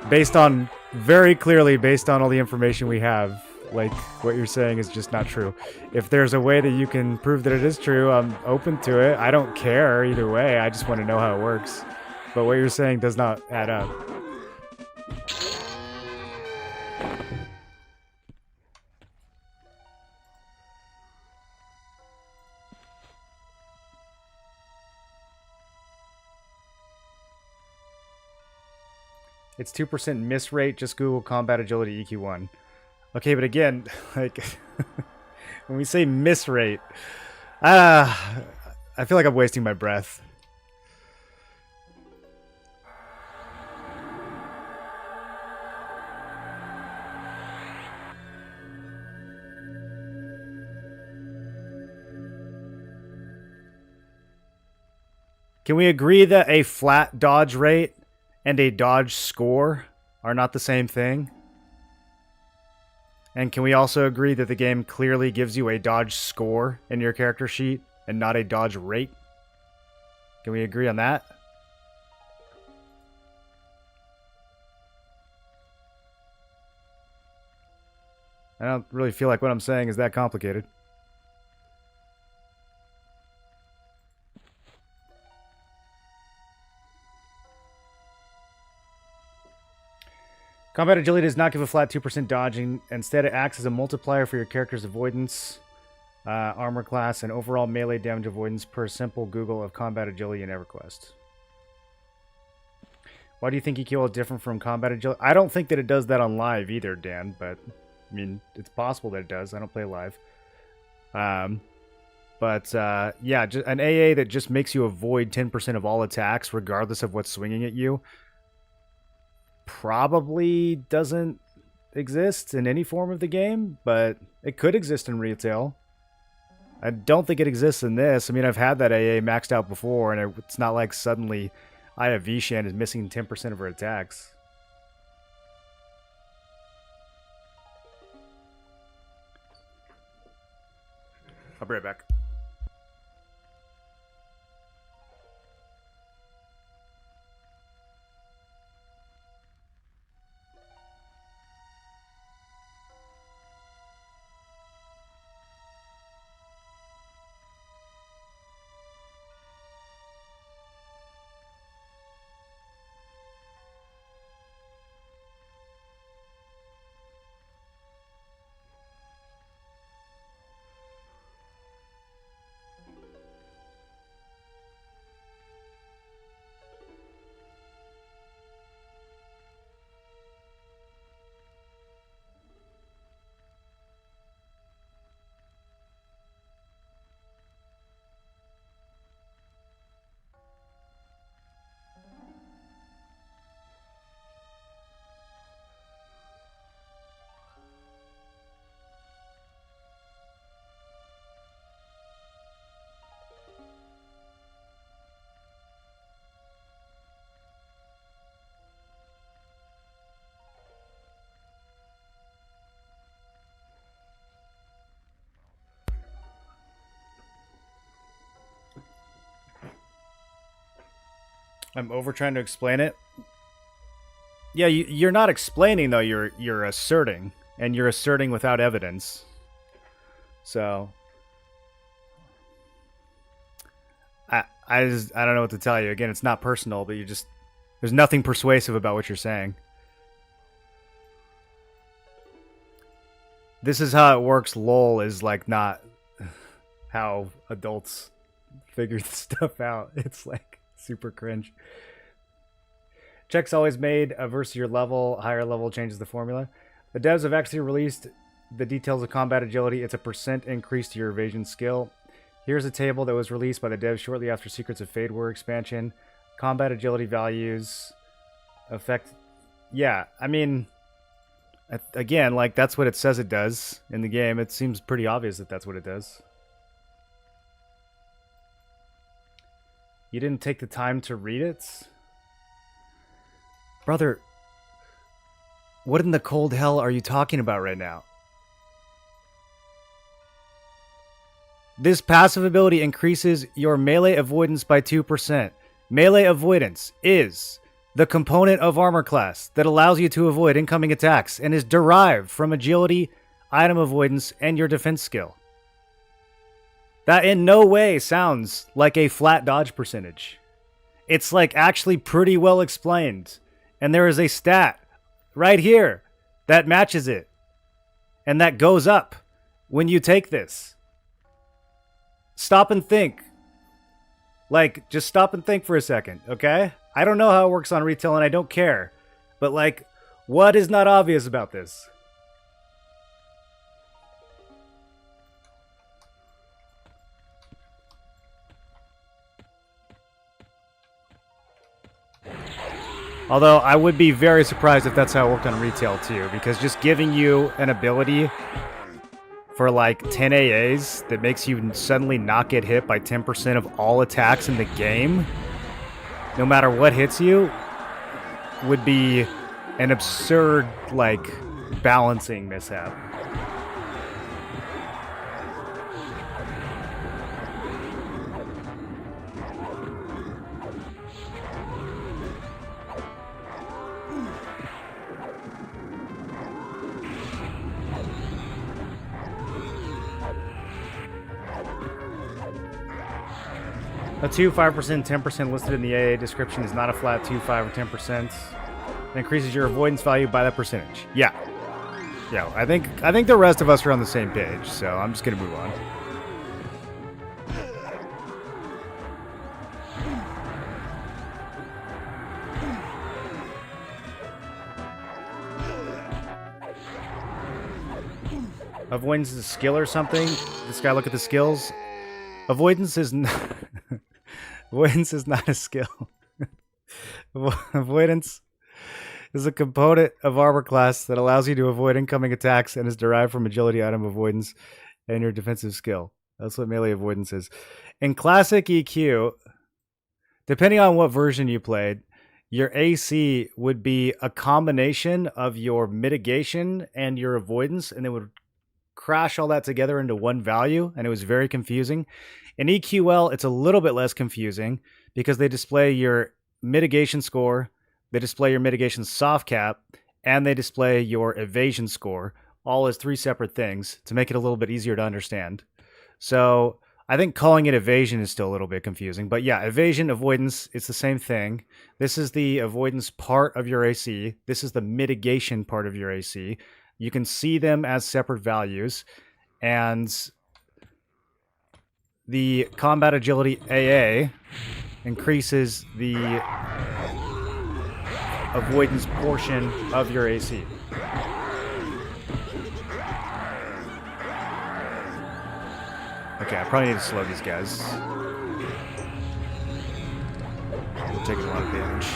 Based on, very clearly, based on all the information we have, like, what you're saying is just not true. If there's a way that you can prove that it is true, I'm open to it. I don't care either way. I just want to know how it works. But what you're saying does not add up. It's 2% miss rate, just Google combat agility EQ1. Okay, but again, like, when we say miss rate, I feel like I'm wasting my breath. Can we agree that a flat dodge rate and a dodge score are not the same thing? And can we also agree that the game clearly gives you a dodge score in your character sheet and not a dodge rate? Can we agree on that? I don't really feel like what I'm saying is that complicated. Combat agility does not give a flat 2% dodging. Instead, it acts as a multiplier for your character's avoidance, armor class, and overall melee damage avoidance per simple Google of combat agility in Everquest. Why do you think EQL is different from combat agility? I don't think that it does that on live either, Dan, but I mean, it's possible that it does. I don't play live. Yeah, just an AA that just makes you avoid 10% of all attacks regardless of what's swinging at you probably doesn't exist in any form of the game, but it could exist in retail. I don't think it exists in this. I mean, I've had that AA maxed out before, and it's not like suddenly Aya Vishan is missing 10% of her attacks. I'll be right back. I'm over trying to explain it. Yeah, you're not explaining though. You're asserting, and you're asserting without evidence. So I don't know what to tell you. Again, it's not personal, but there's nothing persuasive about what you're saying. This is how it works. LOL is like not how adults figure this stuff out. It's like super cringe. Checks always made versus your level. Higher level changes the formula. The devs have actually released the details of combat agility. It's a % increase to your evasion skill. Here's a table that was released by the devs shortly after Secrets of Fade were expansion. Combat agility values affect... Yeah, I mean... Again, like, that's what it says it does in the game. It seems pretty obvious that that's what it does. You didn't take the time to read it? Brother, what in the cold hell are you talking about right now? This passive ability increases your melee avoidance by 2%. Melee avoidance is the component of armor class that allows you to avoid incoming attacks and is derived from agility, item avoidance, and your defense skill. That in no way sounds like a flat dodge percentage. It's like actually pretty well explained. And there is a stat right here that matches it. And that goes up when you take this. Stop and think. Like, just stop and think for a second, okay? I don't know how it works on retail and I don't care. But like, what is not obvious about this? Although, I would be very surprised if that's how it worked on retail too, because just giving you an ability for like 10 AAs that makes you suddenly not get hit by 10% of all attacks in the game, no matter what hits you, would be an absurd, like, balancing mishap. A 2, 5%, 10% listed in the AA description is not a flat 2, 5, or 10%. It increases your avoidance value by that percentage. Yeah. Yeah, I think the rest of us are on the same page, so I'm just gonna move on. Avoidance is a skill or something? This guy, look at the skills. Avoidance is not... Avoidance is not a skill. Avoidance is a component of armor class that allows you to avoid incoming attacks and is derived from agility, item avoidance, and your defensive skill. That's what melee avoidance is. In classic EQ, depending on what version you played, your AC would be a combination of your mitigation and your avoidance, and it would crash all that together into one value, and it was very confusing. In EQL, it's a little bit less confusing because they display your mitigation score, they display your mitigation soft cap, and they display your evasion score, all as 3 separate things to make it a little bit easier to understand. So I think calling it evasion is still a little bit confusing, but yeah, evasion, avoidance, it's the same thing. This is the avoidance part of your AC. This is the mitigation part of your AC. You can see them as separate values, and the combat agility AA increases the avoidance portion of your AC. Okay, I probably need to slow these guys. We're taking a lot of damage.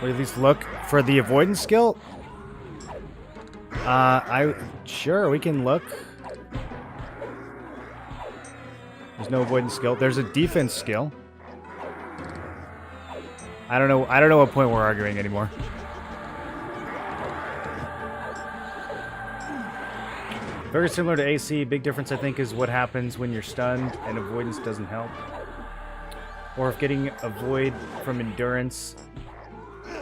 We at least look for the avoidance skill. Sure, we can look. There's no avoidance skill. There's a defense skill. I don't know what point we're arguing anymore. Very similar to AC. Big difference, I think, is what happens when you're stunned and avoidance doesn't help. Or if getting avoid from endurance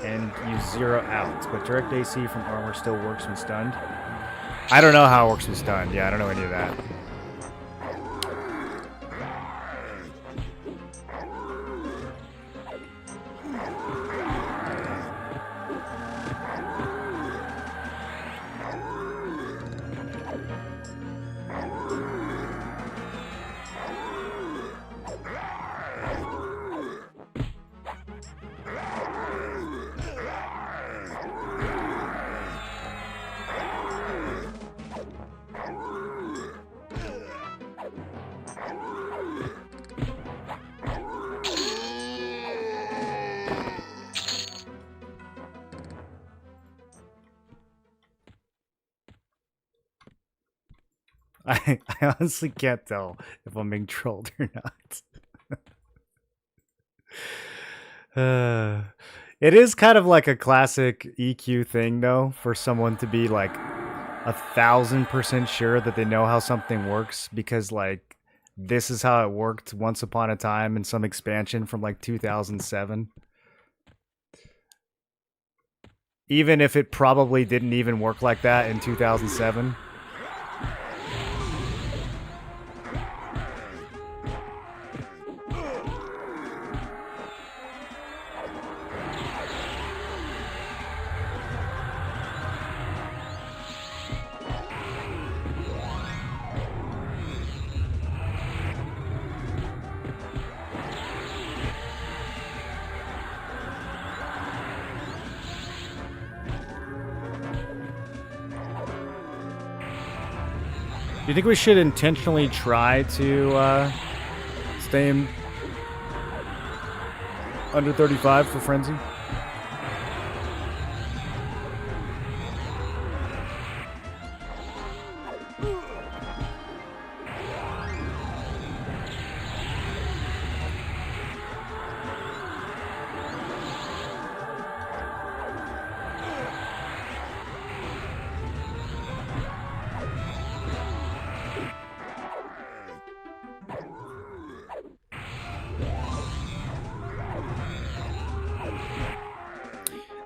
and you 0 out. But direct AC from armor still works when stunned. I don't know how it works when stunned. Yeah, I don't know any of that. I honestly can't tell if I'm being trolled or not. It is kind of like a classic EQ thing, though, for someone to be like 1,000% sure that they know how something works because, like, this is how it worked once upon a time in some expansion from like 2007. Even if it probably didn't even work like that in 2007. Do you think we should intentionally try to stay in under 35 for Frenzy?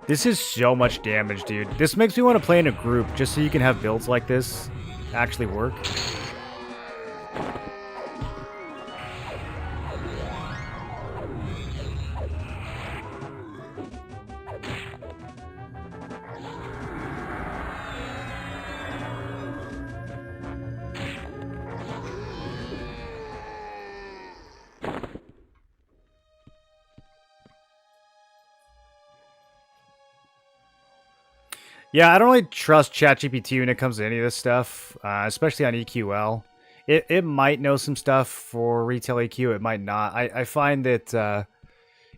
This is so much damage, dude. This makes me want to play in a group just so you can have builds like this actually work. Yeah, I don't really trust ChatGPT when it comes to any of this stuff, especially on EQL. It might know some stuff for retail EQ, it might not. I find that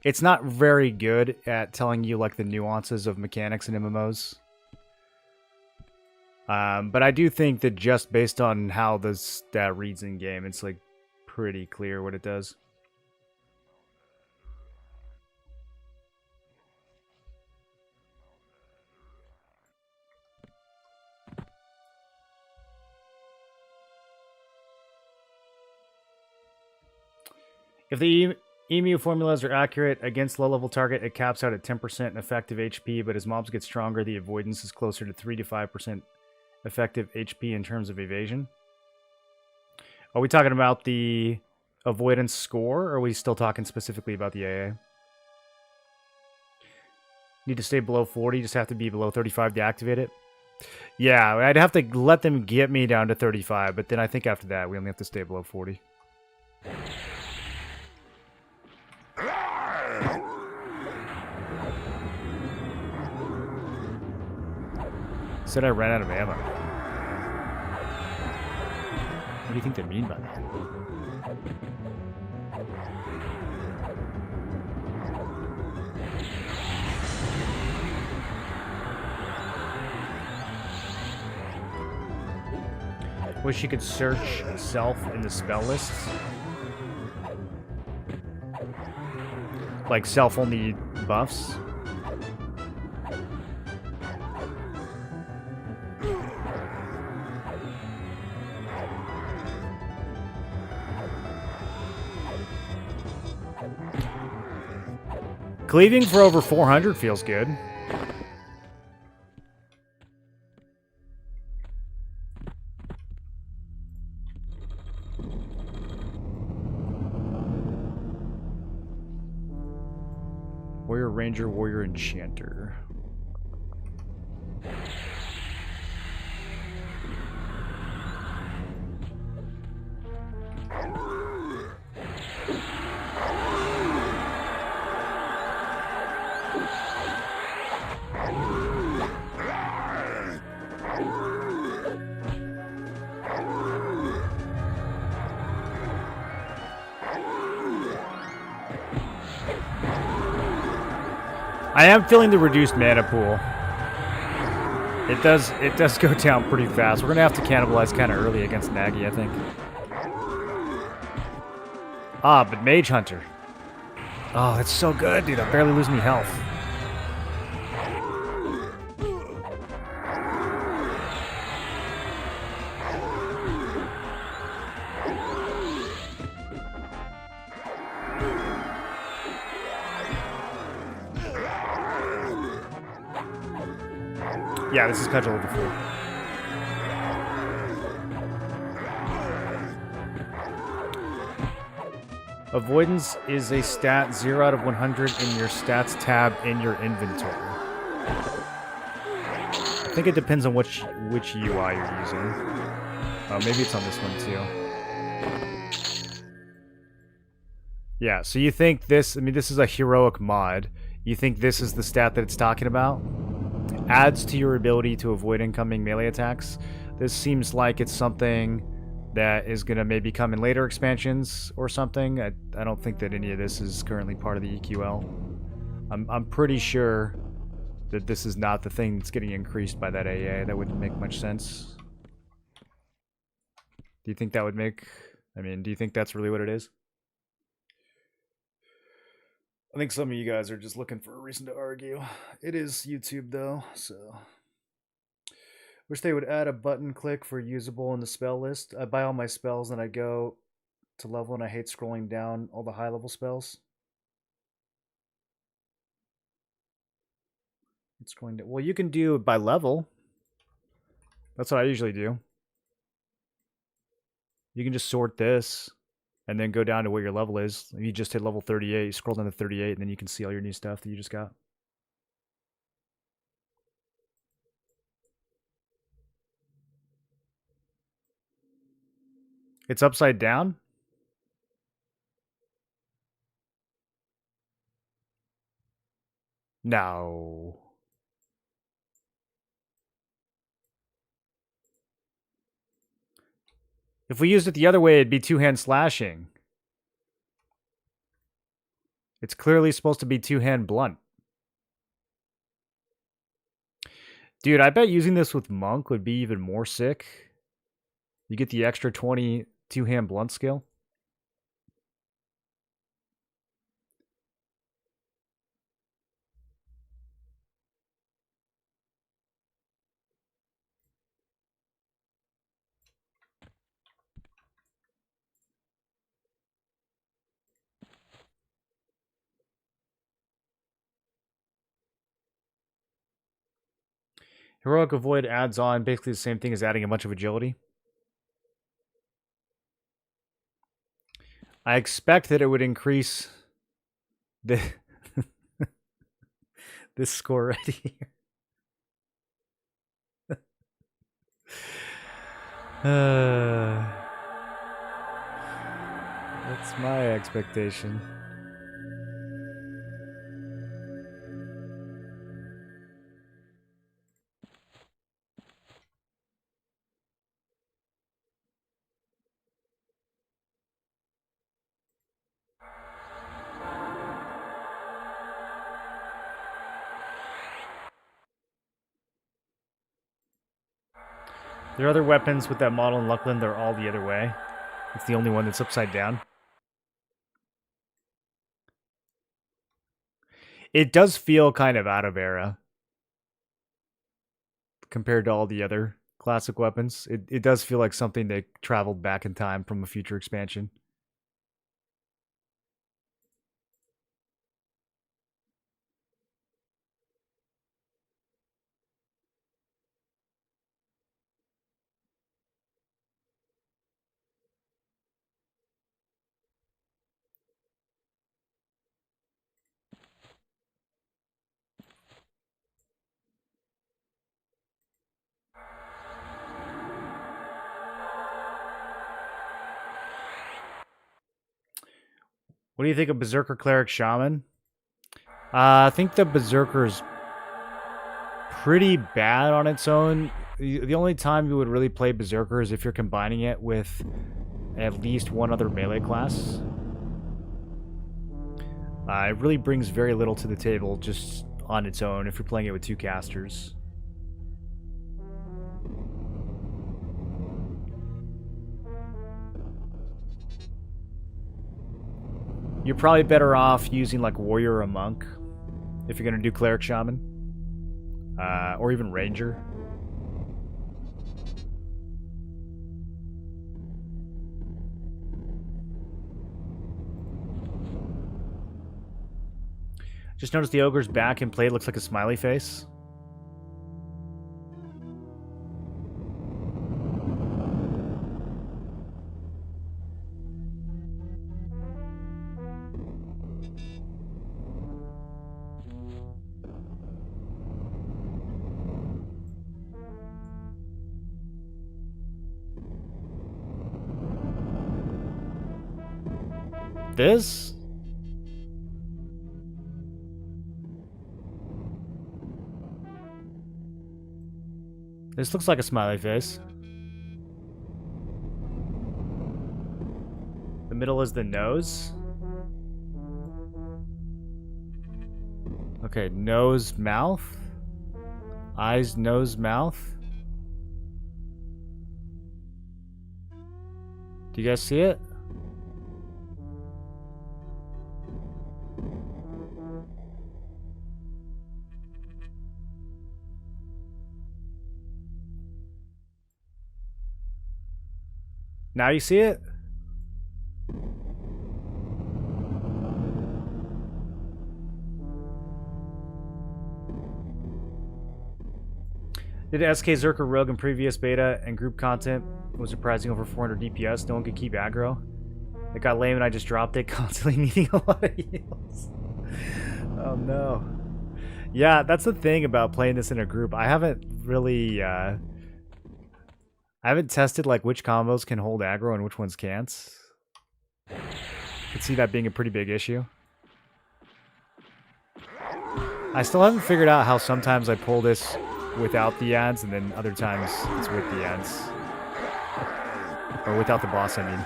it's not very good at telling you like the nuances of mechanics in MMOs. But I do think that just based on how the stat reads in game, it's like pretty clear what it does. If the EMU formulas are accurate against low-level target, it caps out at 10% effective HP, but as mobs get stronger, the avoidance is closer to 3 to 5% effective HP in terms of evasion. Are we talking about the avoidance score, or are we still talking specifically about the AA? Need to stay below 40, just have to be below 35 to activate it? Yeah, I'd have to let them get me down to 35, but then I think after that, we only have to stay below 40. Said I ran out of ammo. What do you think they mean by that? Wish you could search self in the spell lists. Like self-only buffs. Cleaving for over 400 feels good. Warrior Ranger, Warrior Enchanter. I am feeling the reduced mana pool. It does go down pretty fast. We're gonna have to cannibalize kind of early against Nagi, I think. Ah, but Mage Hunter. Oh, that's so good, dude. I'm barely losing any health. Yeah, this is cudgel level 4. Avoidance is a stat 0 out of 100 in your stats tab in your inventory. I think it depends on which UI you're using. Oh, maybe it's on this one too. Yeah, so you think this, I mean, this is a heroic mod. You think this is the stat that it's talking about? Adds to your ability to avoid incoming melee attacks. This seems like it's something that is going to maybe come in later expansions or something. I don't think that any of this is currently part of the EQL. I'm pretty sure that this is not the thing that's getting increased by that AA. That wouldn't make much sense. Do you think that would make... I mean, do you think that's really what it is? I think some of you guys are just looking for a reason to argue. It is YouTube, though, so... Wish they would add a button click for usable in the spell list. I buy all my spells and I go to level, and I hate scrolling down all the high-level spells. It's going to... Well, you can do it by level. That's what I usually do. You can just sort this and then go down to what your level is. You just hit level 38, you scroll down to 38, and then you can see all your new stuff that you just got. It's upside down? No. If we used it the other way, it'd be two-hand slashing. It's clearly supposed to be two-hand blunt. Dude, I bet using this with Monk would be even more sick. You get the extra 20 two-hand blunt skill. Heroic Avoid adds on basically the same thing as adding a bunch of agility. I expect that it would increase the this score right here. That's my expectation. There are other weapons with that model in Luckland. They're all the other way. It's the only one that's upside down. It does feel kind of out of era compared to all the other classic weapons. It does feel like something that traveled back in time from a future expansion. What do you think of Berserker Cleric Shaman? I think the Berserker is pretty bad on its own. The only time you would really play Berserker is if you're combining it with at least one other melee class. It really brings very little to the table just on its own if you're playing it with two casters. You're probably better off using like Warrior or Monk if you're going to do Cleric Shaman. Or even Ranger. Just notice the Ogre's back in play looks like a smiley face. This? This looks like a smiley face. The middle is the nose. Okay, nose, mouth. Eyes, nose, mouth. Do you guys see it? Now you see it? Did SK Zerker Rogue in previous beta and group content was surprising over 400 DPS? No one could keep aggro. It got lame and I just dropped it, constantly needing a lot of heals. Oh no. Yeah, that's the thing about playing this in a group. I haven't really I haven't tested like which combos can hold aggro and which ones can't. I could see that being a pretty big issue. I still haven't figured out how sometimes I pull this without the ads and then other times it's with the ads. Or without the boss, I mean.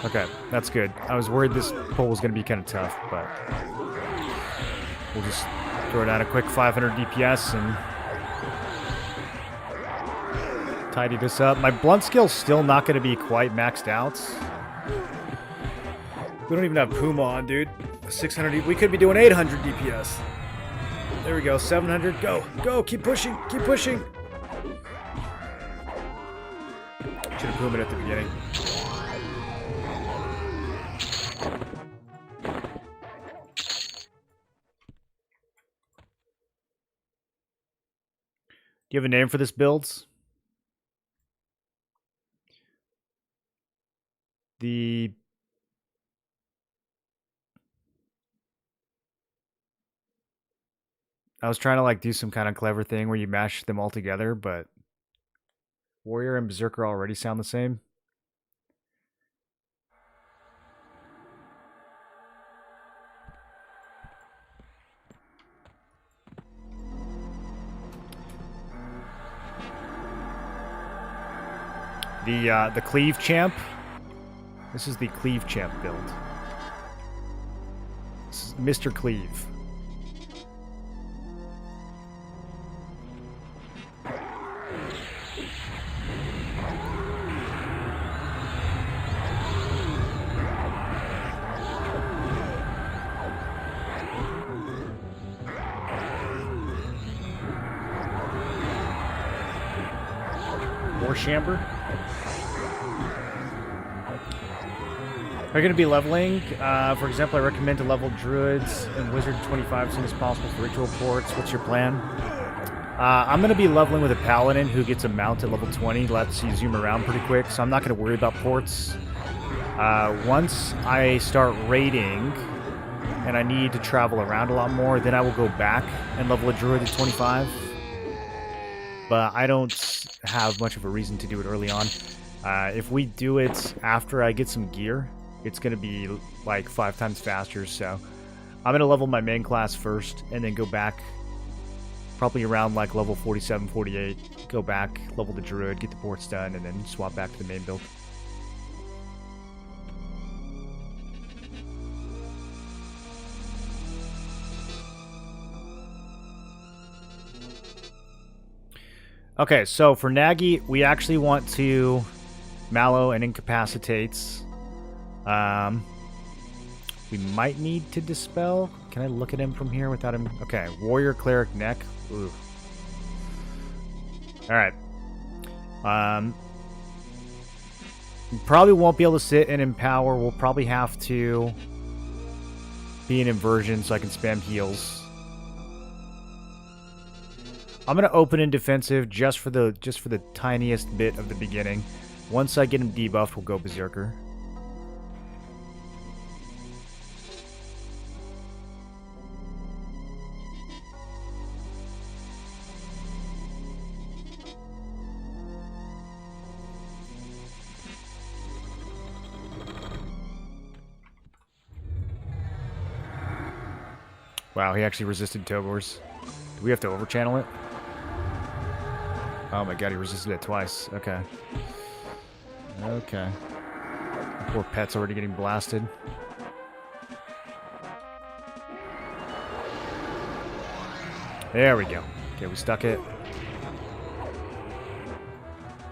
Okay, that's good. I was worried this pull was going to be kind of tough, but we'll just throw down a quick 500 DPS and tidy this up. My blunt skill's still not going to be quite maxed out. We don't even have Puma on, dude. 600. We could be doing 800 DPS. There we go. 700. Go. Go. Keep pushing. Keep pushing. Should have Puma'd at the beginning. Do you have a name for this build? I was trying to like do some kind of clever thing where you mash them all together, but Warrior and Berserker already sound the same. The Cleave Champ. This is the Cleave Champ build. This is Mr. Cleave. or Chamber. Are you going to be leveling? For example, I recommend to level Druids and Wizard 25 as soon as possible for ritual ports. What's your plan? I'm going to be leveling with a Paladin who gets a mount at level 20. Lets you zoom around pretty quick, so I'm not going to worry about ports. Once I start raiding and I need to travel around a lot more, then I will go back and level a Druid at 25. But I don't have much of a reason to do it early on. If we do it after I get some gear, it's going to be like 5 times faster. So I'm going to level my main class first and then go back probably around like level 47, 48. Go back, level the Druid, get the ports done, and then swap back to the main build. Okay, so for Nagy, we actually want to Mallow and Incapacitates. We might need to Dispel. Can I look at him from here without him? Okay, Warrior, Cleric, Neck. Ooh. Alright. Probably won't be able to sit and Empower. We'll probably have to be in Inversion so I can spam heals. I'm gonna open in defensive just for the tiniest bit of the beginning. Once I get him debuffed, we'll go Berserker. Wow, he actually resisted Togors. Do we have to overchannel it? Oh my god, he resisted it twice. Okay. Okay. Poor pet's already getting blasted. There we go. Okay, we stuck it.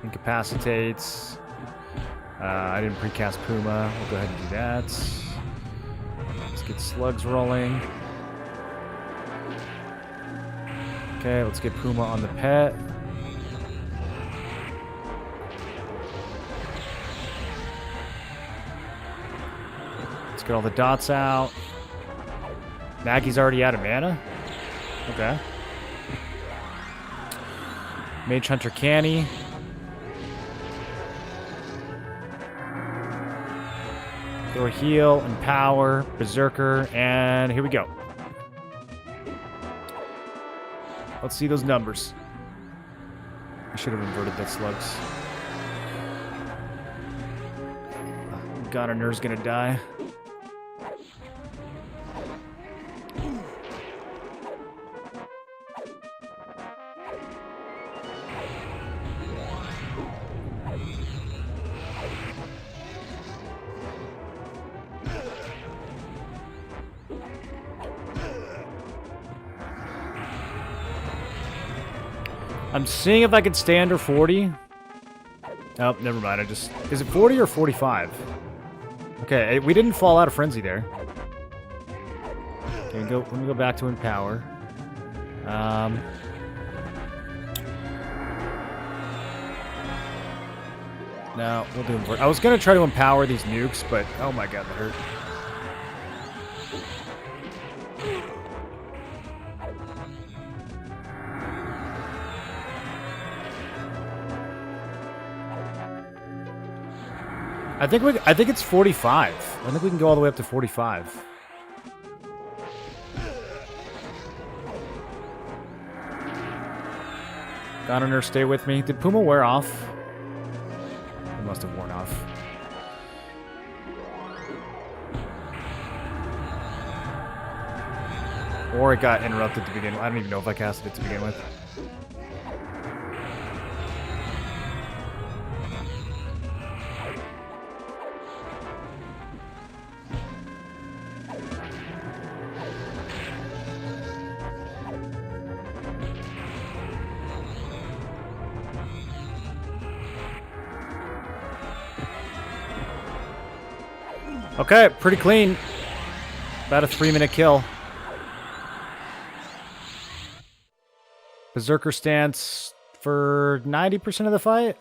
Incapacitates. I didn't precast Puma. We'll go ahead and do that. Let's get slugs rolling. Okay, let's get Puma on the pet. Let's get all the dots out. Nagy's already out of mana? Okay. Mage Hunter Canny. Throw a heal, Empower, Berserker, and here we go. Let's see those numbers. I should have inverted that slugs. God, our nerd's gonna die. I'm seeing if I can stay under 40. Oh, never mind. Is it 40 or 45? Okay, we didn't fall out of frenzy there. Okay, let me go back to Empower. No, we'll do Invert. I was gonna try to Empower these nukes, but oh my god, that hurt. I think it's 45. I think we can go all the way up to 45. Gunner, stay with me. Did Puma wear off? It must have worn off. Or it got interrupted to begin with. I don't even know if I casted it to begin with. Okay, pretty clean. About a 3-minute kill. Berserker stance for 90% of the fight.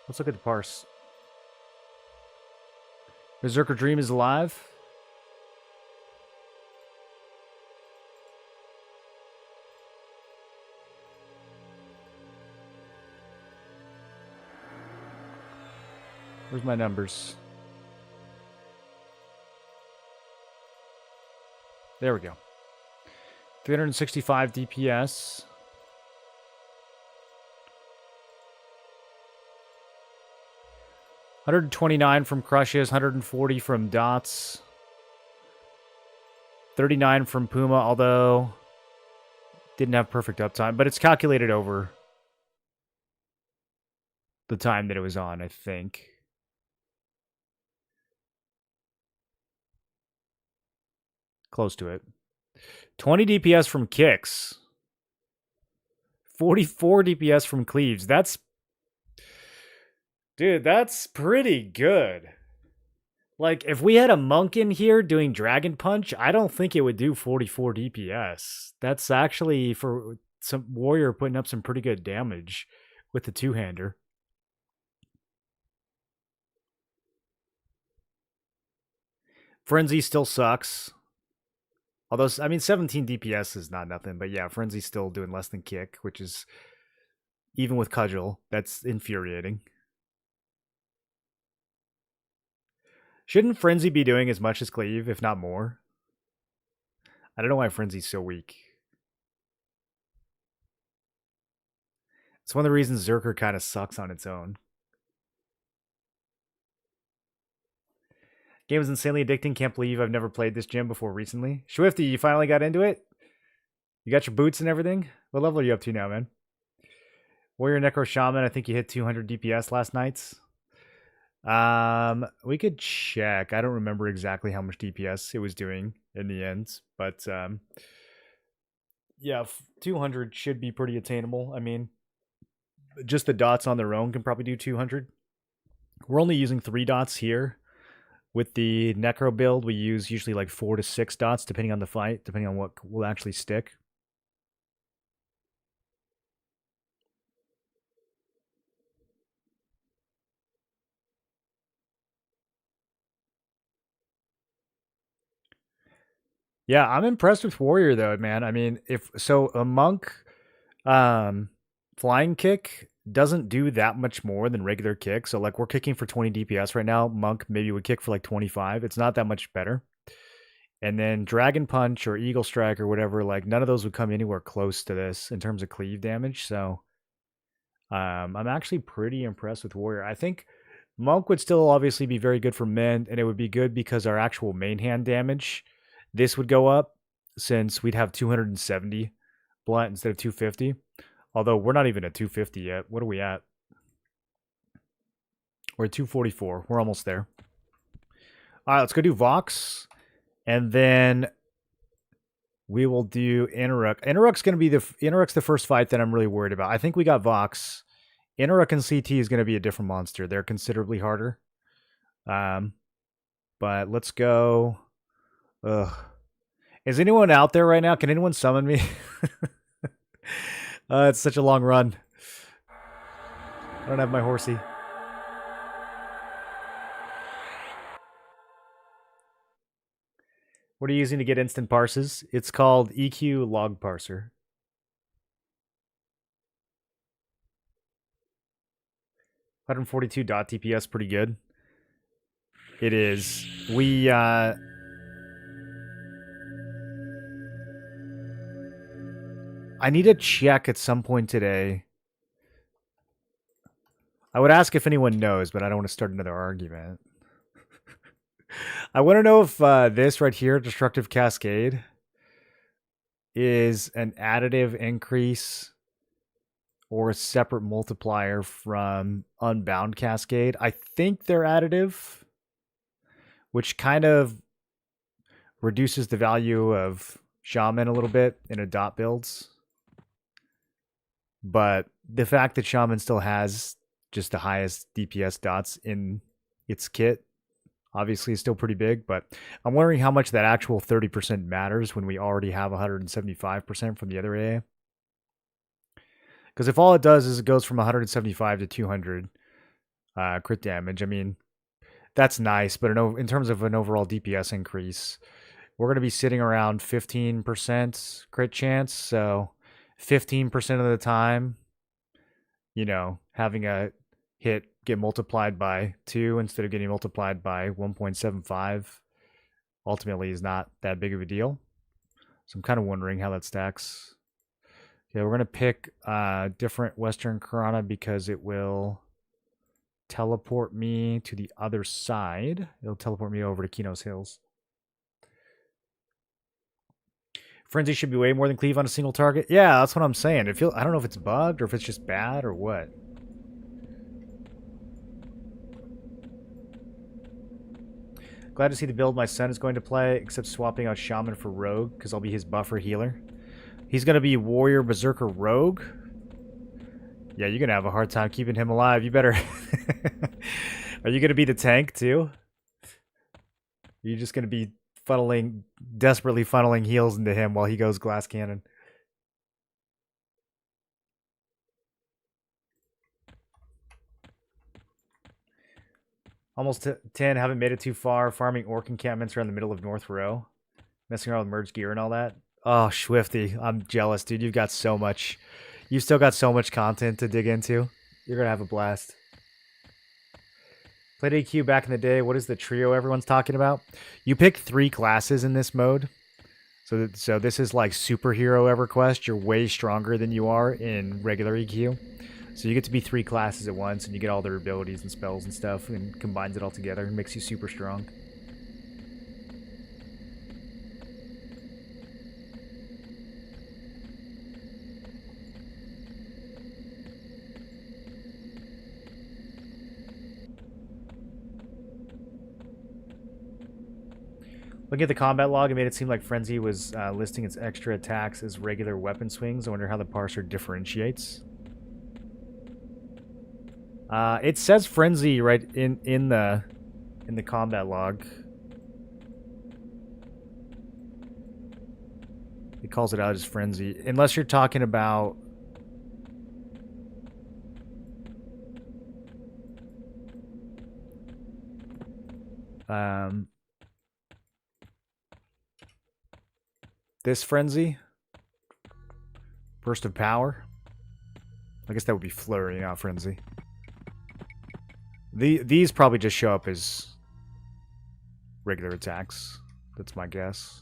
Let's look at the parse. Berserker Dream is alive. Where's my numbers? There we go. 365 DPS. $129 from crushes, 140 from dots, 39 from Puma, although didn't have perfect uptime, but it's calculated over the time that it was on, I think. Close to it. 20 DPS from kicks. 44 DPS from cleaves. Dude, that's pretty good. Like, if we had a monk in here doing Dragon Punch, I don't think it would do 44 DPS. That's actually, for some warrior, putting up some pretty good damage with the two-hander. Frenzy still sucks. Although, I mean, 17 DPS is not nothing. But yeah, Frenzy's still doing less than Kick, which is, even with Cudgel, that's infuriating. Shouldn't Frenzy be doing as much as Cleave, if not more? I don't know why Frenzy's so weak. It's one of the reasons Zerker kind of sucks on its own. Game is insanely addicting. Can't believe I've never played this gym before recently. Swifty, you finally got into it? You got your boots and everything? What level are you up to now, man? Warrior Necro Shaman, I think you hit 200 DPS last night. We could check. I don't remember exactly how much DPS it was doing in the end, but yeah, 200 should be pretty attainable. I mean, just the dots on their own can probably do 200. We're only using 3 dots here. With the Necro build, we use usually like 4 to 6 dots, depending on the fight, depending on what will actually stick. Yeah, I'm impressed with Warrior though, man. I mean, if so, a monk flying kick doesn't do that much more than regular kick. So like we're kicking for 20 DPS right now. Monk maybe would kick for like 25. It's not that much better. And then Dragon Punch or Eagle Strike or whatever, like none of those would come anywhere close to this in terms of cleave damage. So I'm actually pretty impressed with Warrior. I think Monk would still obviously be very good for men, and it would be good because our actual main hand damage, this would go up since we'd have 270 blunt instead of 250. Although we're not even at 250 yet. What are we at? We're at 244. We're almost there. All right, let's go do Vox. And then we will do Interrupt. Interrupt's going to be Interrupt's the first fight that I'm really worried about. I think we got Vox. Interrupt and CT is going to be a different monster. They're considerably harder. But let's go. Ugh. Is anyone out there right now? Can anyone summon me? It's such a long run. I don't have my horsey. What are you using to get instant parses? It's called EQ Log Parser. 142 dot DPS, pretty good. It is. We I need to check at some point today. I would ask if anyone knows, but I don't want to start another argument. I want to know if this right here, Destructive Cascade, is an additive increase or a separate multiplier from Unbound Cascade. I think they're additive, which kind of reduces the value of Shaman a little bit in a dot builds. But the fact that Shaman still has just the highest DPS dots in its kit obviously is still pretty big, but I'm wondering how much that actual 30% matters when we already have 175% from the other AA. Because if all it does is it goes from 175 to 200, crit damage. I mean, that's nice, but in terms of an overall DPS increase, we're going to be sitting around 15% crit chance. So 15% of the time, having a hit get multiplied by 2 instead of getting multiplied by 1.75 ultimately is not that big of a deal. So I'm kind of wondering how that stacks. Okay, we're going to pick different Western Karana because it will teleport me to the other side. It'll teleport me over to Kino's Hills. Frenzy should be way more than cleave on a single target. Yeah, that's what I'm saying. I don't know if it's bugged or if it's just bad or what. Glad to see the build my son is going to play, except swapping out Shaman for Rogue, because I'll be his buffer healer. He's going to be Warrior Berserker Rogue. Yeah, you're going to have a hard time keeping him alive. You better... Are you going to be the tank, too? You're just going to be desperately funneling heals into him while he goes glass cannon. Almost 10, haven't made it too far. Farming orc encampments around the middle of North Row. Messing around with merge gear and all that. Oh, Swifty, I'm jealous, dude. You've got so much. You've still got so much content to dig into. You're going to have a blast. Played AQ back in the day. What is the trio everyone's talking about? You pick 3 classes in this mode. So this is like superhero EverQuest. You're way stronger than you are in regular EQ. So you get to be 3 classes at once, and you get all their abilities and spells and stuff, and combines it all together and makes you super strong. Looking at the combat log, it made it seem like Frenzy was listing its extra attacks as regular weapon swings. I wonder how the parser differentiates. It says Frenzy right in the combat log. It calls it out as Frenzy, unless you're talking about. This Frenzy, Burst of Power. I guess that would be Flurry, not Frenzy. These probably just show up as regular attacks. That's my guess.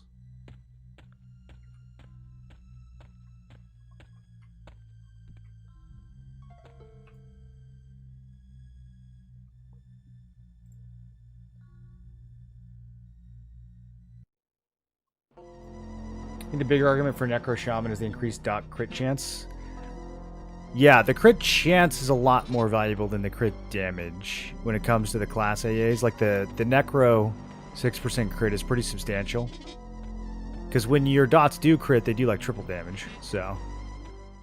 I think the bigger argument for Necro Shaman is the increased dot crit chance. Yeah, the crit chance is a lot more valuable than the crit damage when it comes to the class AAs. Like the Necro 6% crit is pretty substantial. Because when your dots do crit, they do like triple damage. So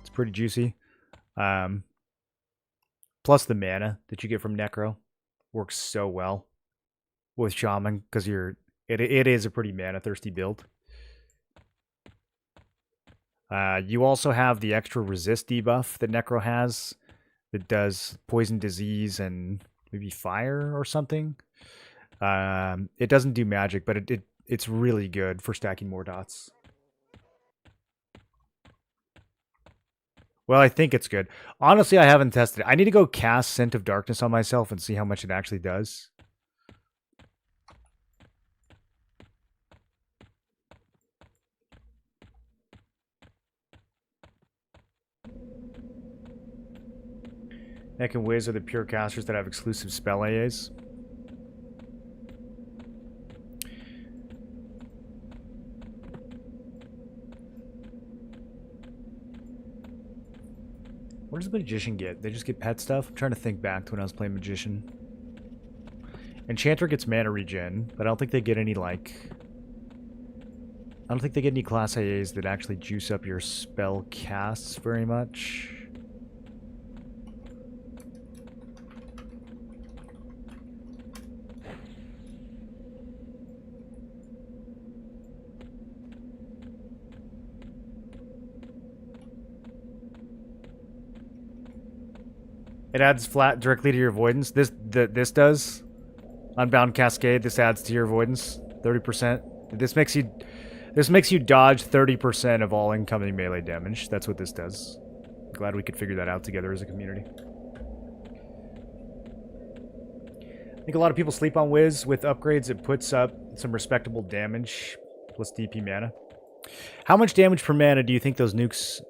it's pretty juicy. Plus the mana that you get from Necro works so well with Shaman because it is a pretty mana thirsty build. You also have the extra resist debuff that Necro has that does poison, disease, and maybe fire or something. It doesn't do magic, but it's really good for stacking more dots. Well, I think it's good. Honestly, I haven't tested it. I need to go cast Scent of Darkness on myself and see how much it actually does. Neck and Wiz are the pure casters that have exclusive spell AAs. What does the Magician get? They just get pet stuff? I'm trying to think back to when I was playing Magician. Enchanter gets mana regen, but I don't think they get any, like... I don't think they get any class AAs that actually juice up your spell casts very much. It adds flat directly to your avoidance. This does. Unbound Cascade, this adds to your avoidance. 30%. This makes you dodge 30% of all incoming melee damage. That's what this does. Glad we could figure that out together as a community. I think a lot of people sleep on Wiz. With upgrades, it puts up some respectable damage plus DP mana. How much damage per mana do you think those nukes...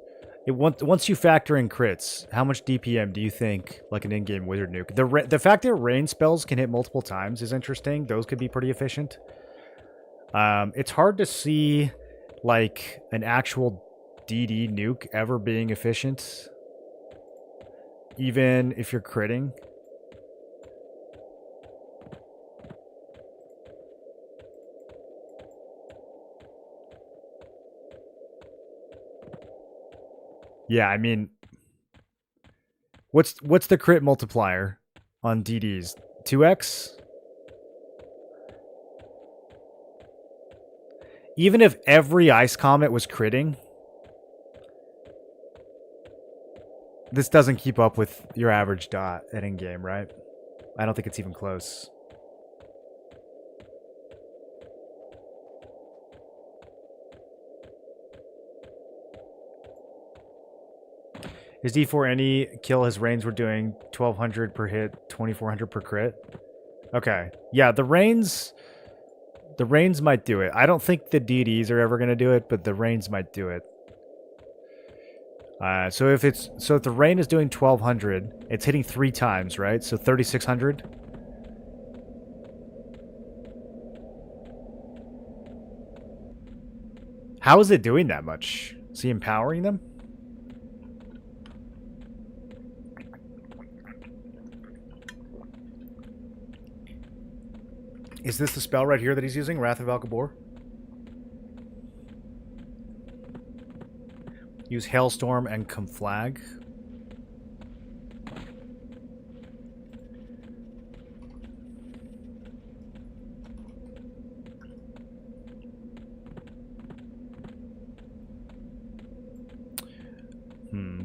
once you factor in crits, how much DPM do you think, like an in-game wizard nuke? The fact that rain spells can hit multiple times is interesting. Those could be pretty efficient. It's hard to see, like, an actual DD nuke ever being efficient, even if you're critting. Yeah, I mean, what's the crit multiplier on DDs? 2x? Even if every Ice Comet was critting, this doesn't keep up with your average dot at in-game, right? I don't think it's even close. His D4 any kill his rains were doing 1200 per hit, 2400 per crit. Okay. Yeah, the rains might do it. I don't think the DDs are ever going to do it, but the rains might do it. So if the rain is doing 1200, it's hitting 3 times, right? So 3600. How is it doing that much? Is he empowering them? Is this the spell right here that he's using? Wrath of Alcabor? Use Hailstorm and Conflag.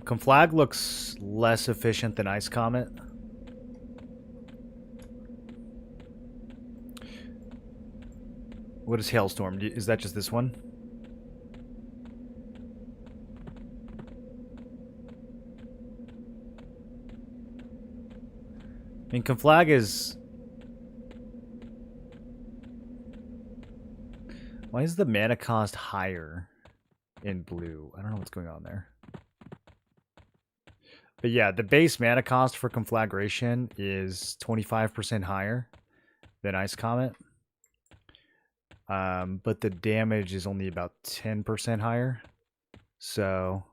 Conflag looks less efficient than Ice Comet. What is Hailstorm? Is that just this one? I mean, Conflag is... Why is the mana cost higher in blue? I don't know what's going on there. But yeah, the base mana cost for Conflagration is 25% higher than Ice Comet. But the damage is only about 10% higher. So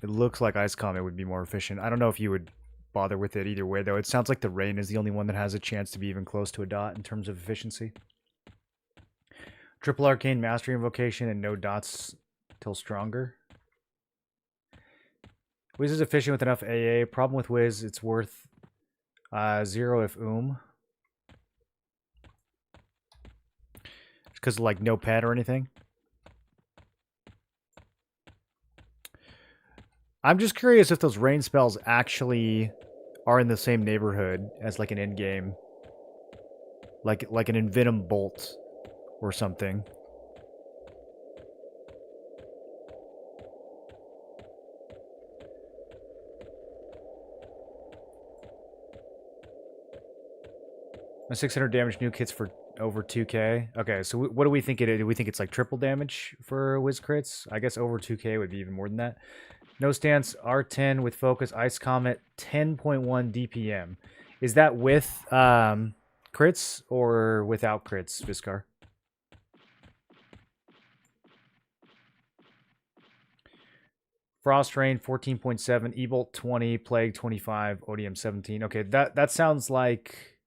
it looks like Ice Comet would be more efficient. I don't know if you would bother with it either way, though. It sounds like the Rain is the only one that has a chance to be even close to a dot in terms of efficiency. Triple Arcane Mastery Invocation and no dots till stronger. Wiz is efficient with enough AA. Problem with Wiz, it's worth 0 if because of, like, no pet or anything. I'm just curious if those rain spells actually are in the same neighborhood as, like, an in-game, like an Envenom Bolt or something. A 600 damage nuke hits for over 2k. Okay, so what do we think it is? Do we think it's like triple damage for Wiz crits? I guess over 2k would be even more than that. No stance, R10 with focus, Ice Comet, 10.1 DPM. Is that with crits or without crits, Viscar? Frost Rain, 14.7, E-Bolt 20, Plague 25, ODM 17. Okay, that sounds like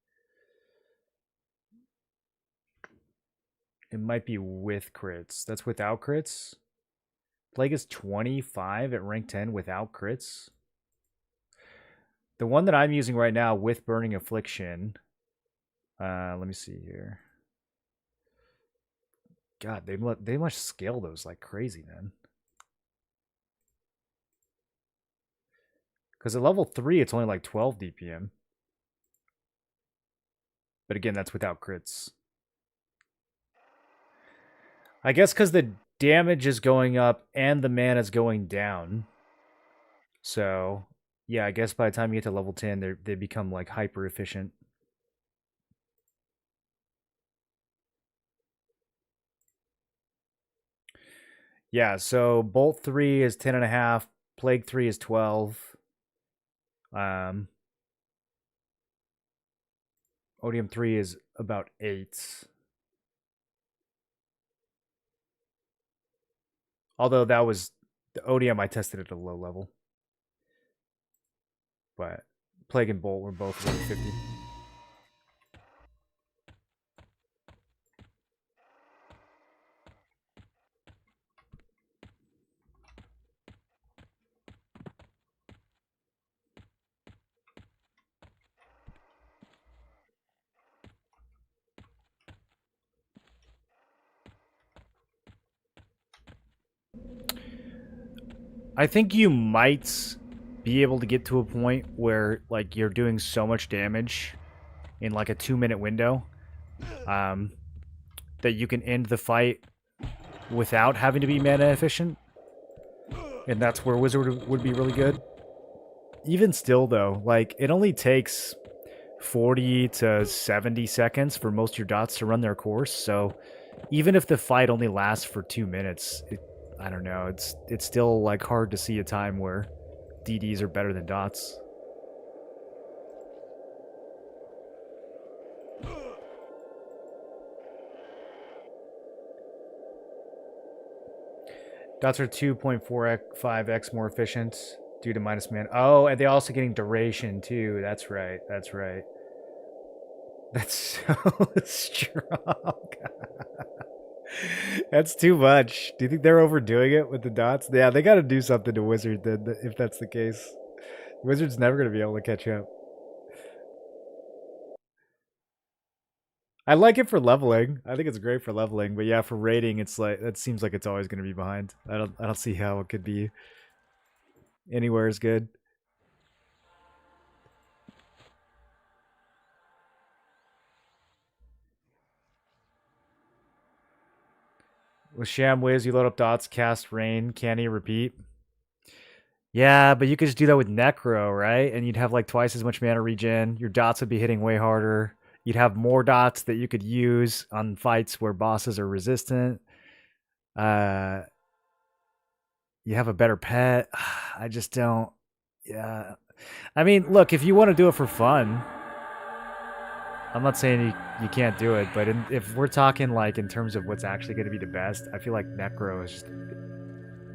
it might be with crits. That's without crits. Plague is 25 at rank 10 without crits. The one that I'm using right now with Burning Affliction. Let me see here. God, they must scale those like crazy, man. Because at level 3, it's only like 12 DPM. But again, that's without crits. I guess because the damage is going up and the mana is going down. So, yeah, I guess by the time you get to level 10, they become like hyper efficient. Yeah, so Bolt 3 is 10.5, Plague 3 is 12. Odium 3 is about 8. Although that was the Odium I tested at a low level. But Plague and Bolt were both over 50. I think you might be able to get to a point where like you're doing so much damage in like a 2-minute window that you can end the fight without having to be mana efficient. And that's where Wizard would be really good. Even still, though, like it only takes 40 to 70 seconds for most of your dots to run their course. So even if the fight only lasts for 2 minutes, I don't know. It's still like hard to see a time where DDs are better than dots. Dots are 2.45x more efficient due to minus man. Oh, and they're also getting duration too. That's right. That's right. That's so strong. That's too much. Do you think they're overdoing it with the dots? Yeah, they got to do something to Wizard then, if that's the case. Wizard's never going to be able to catch up. I like it for leveling. I think it's great for leveling, but yeah, for rating, it's like that seems like it's always going to be behind. I don't see how it could be anywhere as good. With Sham Wiz, you load up dots, cast rain, canny, repeat. Yeah, but you could just do that with Necro, right? And you'd have like twice as much mana regen. Your dots would be hitting way harder. You'd have more dots that you could use on fights where bosses are resistant. Uh, you have a better pet. I just don't. Yeah. I mean, look, if you want to do it for fun, I'm not saying you can't do it, but if we're talking like in terms of what's actually going to be the best, I feel like Necro is just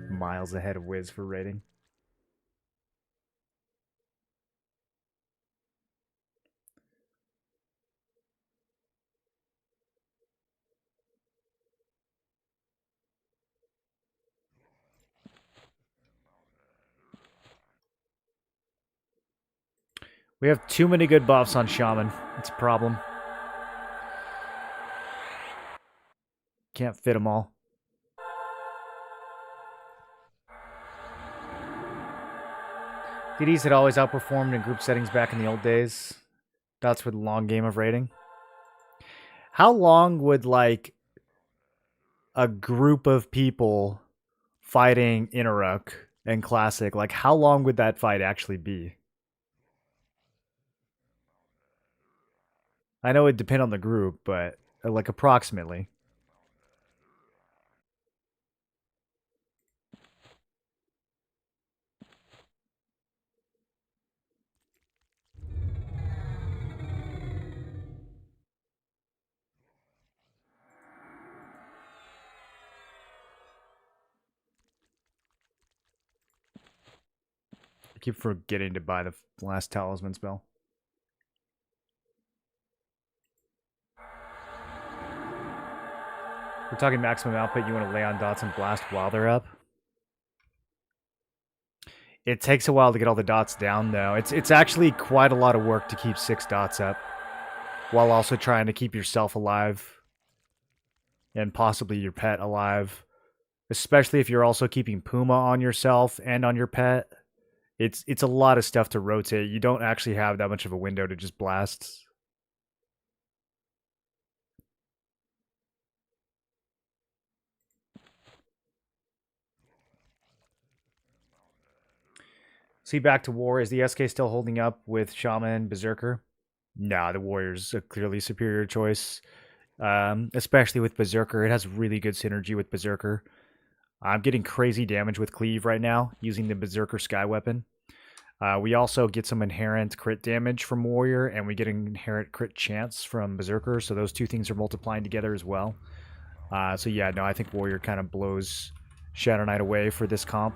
miles ahead of Wiz for rating. We have too many good buffs on Shaman. It's a problem. Can't fit them all. DDs had always outperformed in group settings back in the old days. That's with the long game of rating. How long would like a group of people fighting Inaruk and Classic, like how long would that fight actually be? I know it depend on the group, but like approximately. I keep forgetting to buy the last talisman spell. We're talking maximum output. You want to lay on dots and blast while they're up. It takes a while to get all the dots down, though. It's actually quite a lot of work to keep 6 dots up, while also trying to keep yourself alive and possibly your pet alive. Especially if you're also keeping Puma on yourself and on your pet. It's a lot of stuff to rotate. You don't actually have that much of a window to just blast. See, back to war. Is the SK still holding up with Shaman Berserker? Nah, the Warrior's a clearly superior choice. Especially with Berserker. It has really good synergy with Berserker. I'm getting crazy damage with Cleave right now using the Berserker Sky Weapon. We also get some inherent crit damage from Warrior, and we get an inherent crit chance from Berserker, so those two things are multiplying together as well. So yeah, no, I think Warrior kind of blows Shadow Knight away for this comp.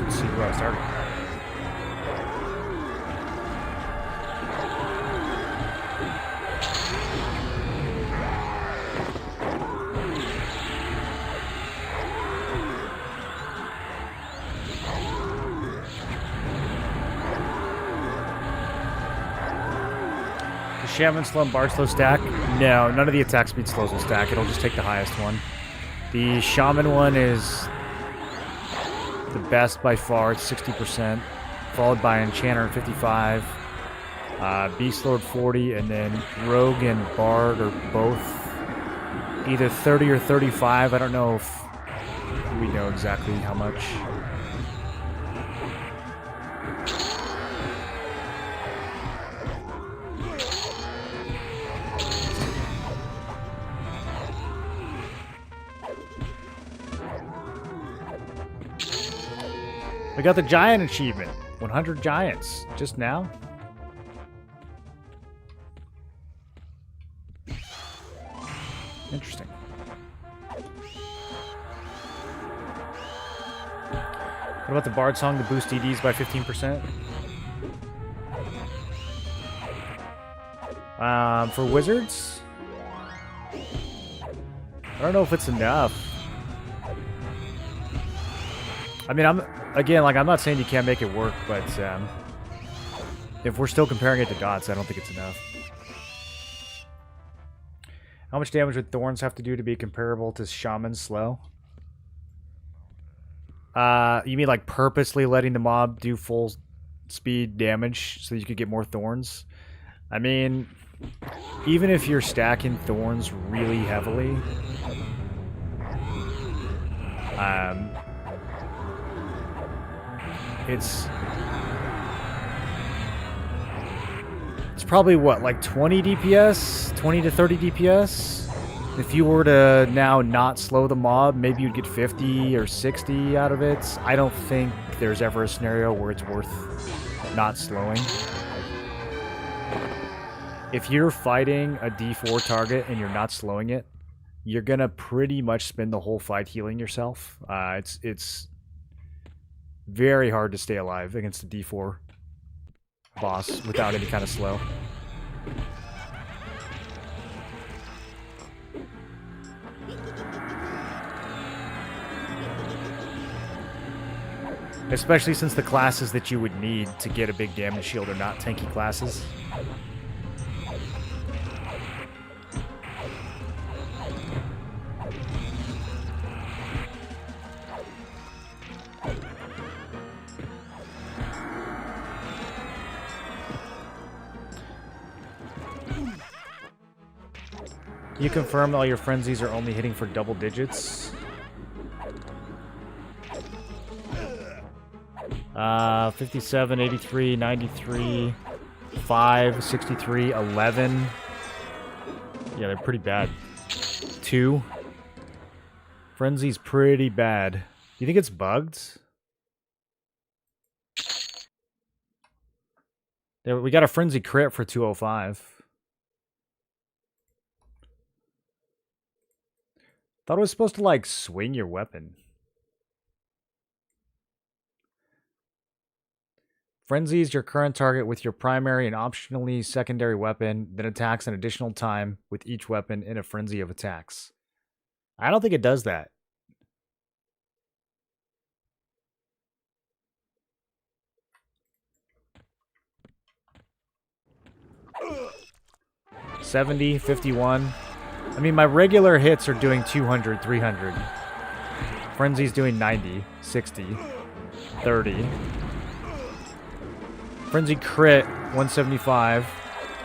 See where I started. Shaman slow and Bard slow stack? No, none of the attack speed slows will stack. It'll just take the highest one. The Shaman one is the best by far. It's 60%, followed by Enchanter at 55, Beast Lord 40, and then Rogue and Bard are both either 30 or 35. I don't know if we know exactly how much. We got the giant achievement. 100 giants. Just now? Interesting. What about the Bard song to boost EDs by 15%? For wizards? I don't know if it's enough. I mean, I'm not saying you can't make it work, but if we're still comparing it to dots, I don't think it's enough. How much damage would Thorns have to do to be comparable to Shaman's Slow? You mean like purposely letting the mob do full speed damage so you could get more Thorns? I mean, even if you're stacking Thorns really heavily, it's probably what, like 20 DPS, 20 to 30 DPS. If you were to now not slow the mob, maybe you'd get 50 or 60 out of it. I don't think there's ever a scenario where it's worth not slowing. If you're fighting a D4 target and you're not slowing it, you're gonna pretty much spend the whole fight healing yourself. It's very hard to stay alive against a D4 boss without any kind of slow. Especially since the classes that you would need to get a big damage shield are not tanky classes. You confirm all your frenzies are only hitting for double digits? 57, 83, 93, 5, 63, 11. Yeah, they're pretty bad. 2. Frenzy's pretty bad. You think it's bugged? There, we got a frenzy crit for 205. Thought it was supposed to, like, swing your weapon. Frenzies your current target with your primary and optionally secondary weapon, then attacks an additional time with each weapon in a frenzy of attacks. I don't think it does that. $70, $51. I mean, my regular hits are doing 200, 300. Frenzy's doing 90, 60, 30. Frenzy crit, 175.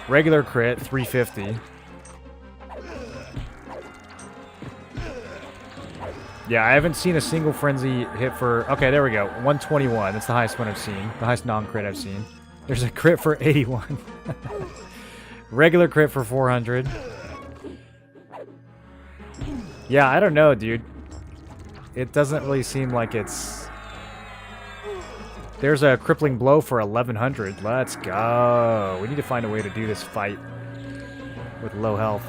Regular crit, 350. Yeah, I haven't seen a single frenzy hit for... Okay, there we go. 121. That's the highest one I've seen. The highest non-crit I've seen. There's a crit for 81. Regular crit for 400. Yeah, I don't know, dude. It doesn't really seem like it's... There's a crippling blow for 1100. Let's go. We need to find a way to do this fight with low health.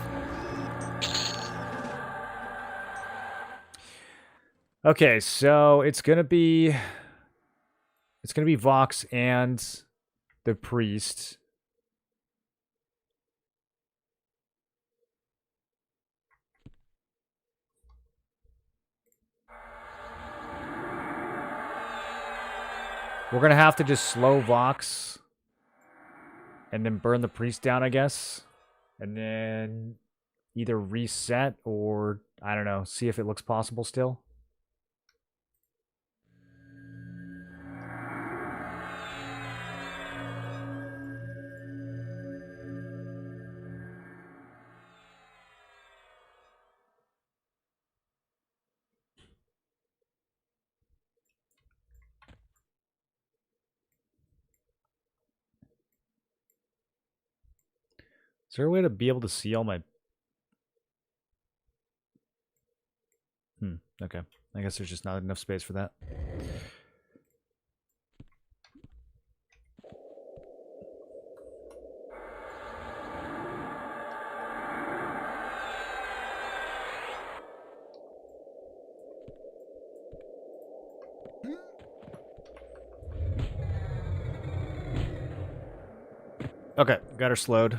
Okay, so it's gonna be Vox and the priest. We're gonna have to just slow Vox and then burn the priest down, I guess. And then either reset or, I don't know, see if it looks possible still. Is there a way to be able to see all my... Okay. I guess there's just not enough space for that. Okay, got her slowed.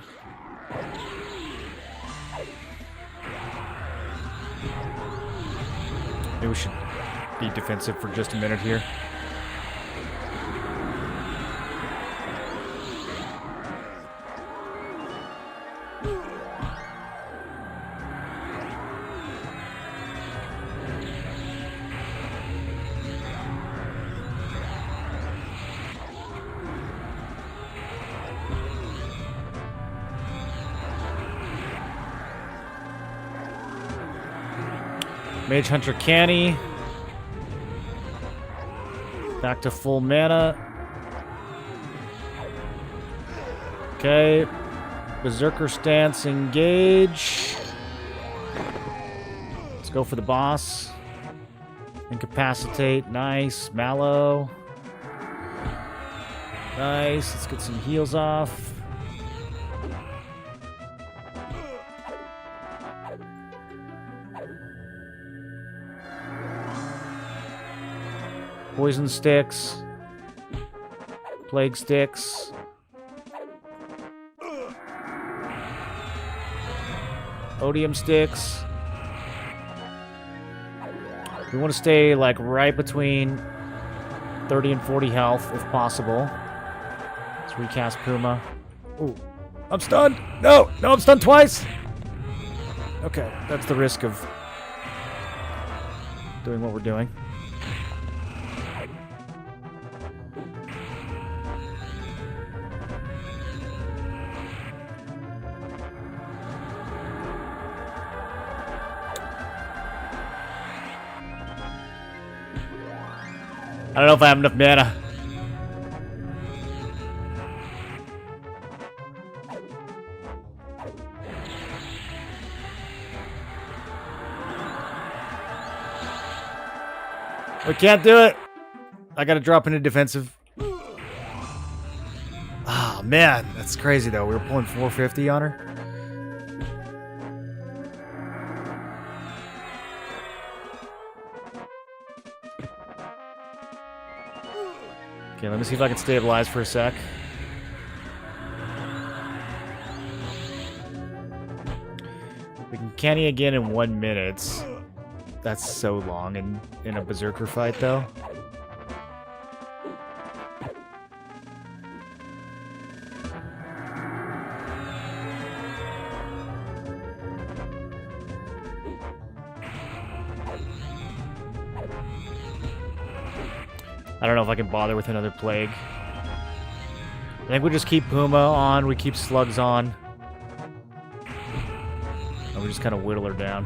Maybe we should be defensive for just a minute here. Mage Hunter Canny. Back to full mana. Okay. Berserker stance, engage. Let's go for the boss. Incapacitate, nice. Mallow. Nice, let's get some heals off. Poison sticks. Plague sticks. Odium sticks. We want to stay like right between 30 and 40 health if possible. Let's recast Puma. Ooh, I'm stunned. No, I'm stunned twice. Okay, that's the risk of doing what we're doing. I don't know if I have enough mana. We can't do it. I gotta drop into defensive. Oh, man, that's crazy though. We were pulling 450 on her. Okay, let me see if I can stabilize for a sec. We can canny again in 1 minute. That's so long in a Berserker fight, though. I don't know if I can bother with another plague. I think we just keep Puma on, we keep Slugs on. And we just kind of whittle her down.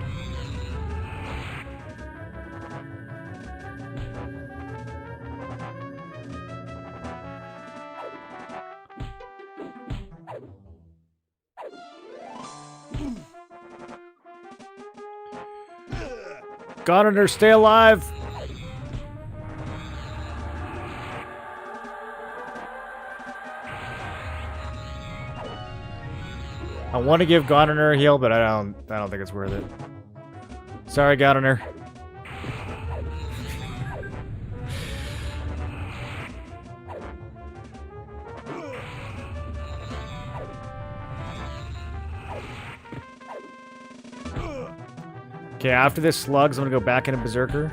Got her, stay alive! I want to give Gardner a heal, but I don't think it's worth it. Sorry, Gardner. Okay, after this Slugs, I'm gonna go back into Berserker.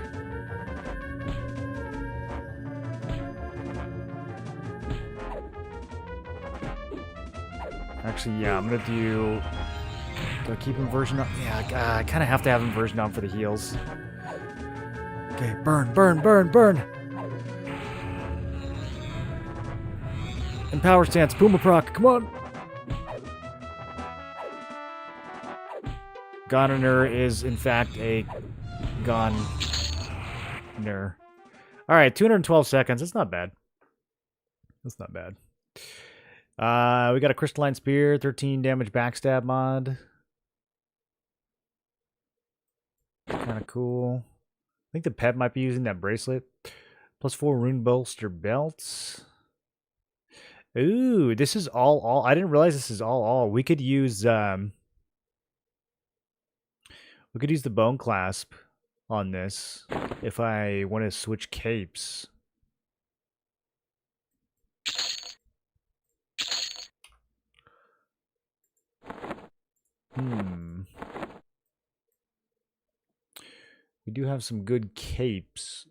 Actually, yeah, I'm gonna do I keep inversion on? Yeah, I kind of have to have inversion on for the heals. Okay, burn, burn, burn, burn! And power stance, Puma proc, come on! Goner is, in fact, a Goner. Alright, 212 seconds. That's not bad. That's not bad. We got a Crystalline Spear, 13 damage backstab mod. Kind of cool. I think the pet might be using that bracelet. Plus 4 rune bolster belts. Ooh, this is all. I didn't realize this is all. We could use the bone clasp on this if I want to switch capes. We do have some good capes.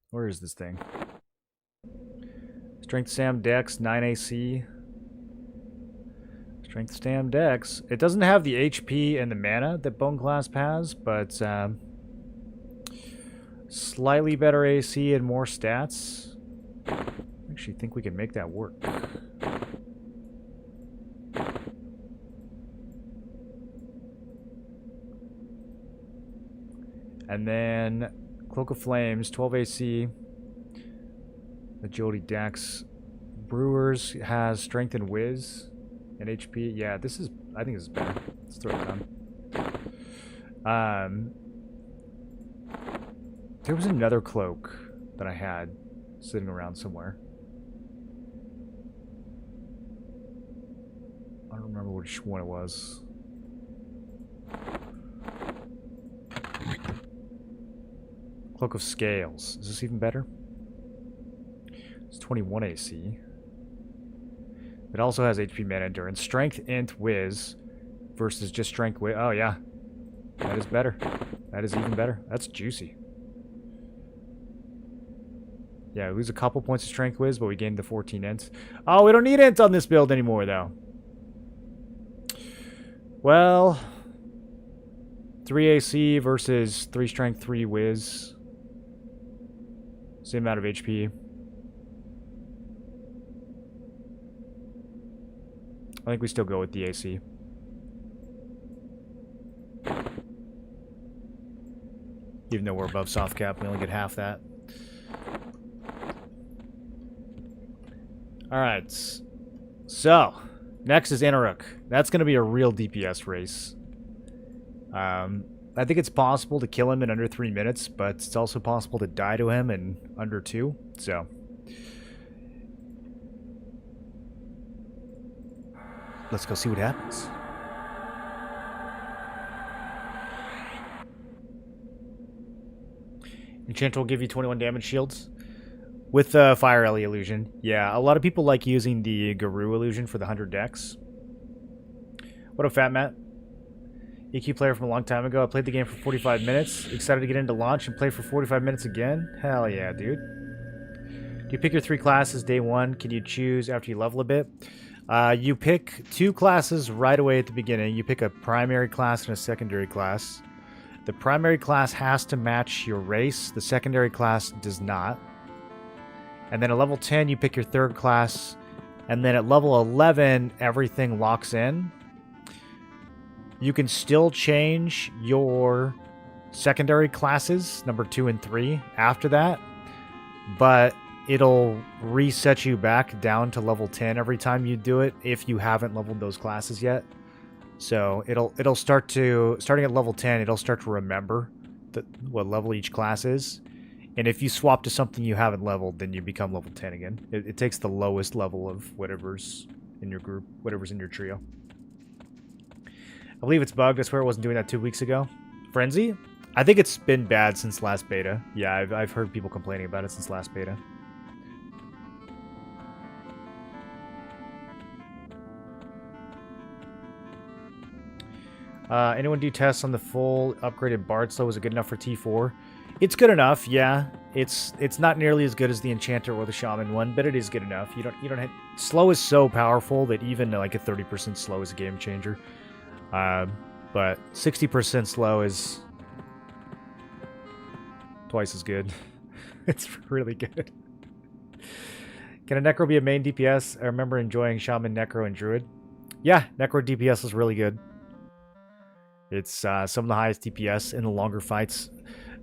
Where is this thing? Strength Stam Dex, 9 AC. Strength Stam Dex. It doesn't have the HP and the mana that Bone Clasp has, but slightly better AC and more stats. I actually think we can make that work. And then Cloak of Flames, 12 AC. Agility Dex. Brewers has Strength and Whiz and HP. Yeah, this is, I think this is better. Let's throw it down. There was another cloak that I had sitting around somewhere. I don't remember which one it was. Cloak of Scales. Is this even better? It's 21 AC. It also has HP, mana, endurance. Strength, int, whiz versus just strength, whiz. Oh, yeah. That is better. That is even better. That's juicy. Yeah, we lose a couple points of strength, whiz, but we gained the 14 int. Oh, we don't need int on this build anymore, though. Well, 3 AC versus 3 strength, 3 whiz. Same amount of HP. I think we still go with the AC. Even though we're above soft cap, we only get half that. Alright. So, next is Anaruk. That's going to be a real DPS race. I think it's possible to kill him in under 3 minutes, but it's also possible to die to him in under 2. So let's go see what happens. Enchant will give you 21 damage shields. With the Fire Ellie illusion. Yeah, a lot of people like using the Guru illusion for the 100 decks. What up, Fat Matt? EQ player from a long time ago. I played the game for 45 minutes. Excited to get into launch and play for 45 minutes again. Hell yeah, dude. Do you pick your 3 classes day 1? Can you choose after you level a bit? You pick 2 classes right away at the beginning. You pick a primary class and a secondary class. The primary class has to match your race. The secondary class does not. And then at level 10, you pick your 3rd class. And then at level 11, everything locks in. You can still change your secondary classes, number 2 and 3, after that. But it'll reset you back down to level 10 every time you do it if you haven't leveled those classes yet. So it'll starting at level 10, it'll start to remember what level each class is. And if you swap to something you haven't leveled, then you become level 10 again. It takes the lowest level of whatever's in your group, whatever's in your trio. I believe it's bugged. I swear it wasn't doing that 2 weeks ago. Frenzy? I think it's been bad since last beta. Yeah, I've heard people complaining about it since last beta. Anyone do tests on the full upgraded Bard Slow? Was it good enough for T4? It's good enough, yeah. It's not nearly as good as the Enchanter or the Shaman one, but it is good enough. You don't have, slow is so powerful that even like a 30% slow is a game changer. But 60% slow is twice as good. It's really good. Can a Necro be a main DPS? I remember enjoying Shaman, Necro, and Druid. Yeah, Necro DPS is really good. It's some of the highest DPS in the longer fights.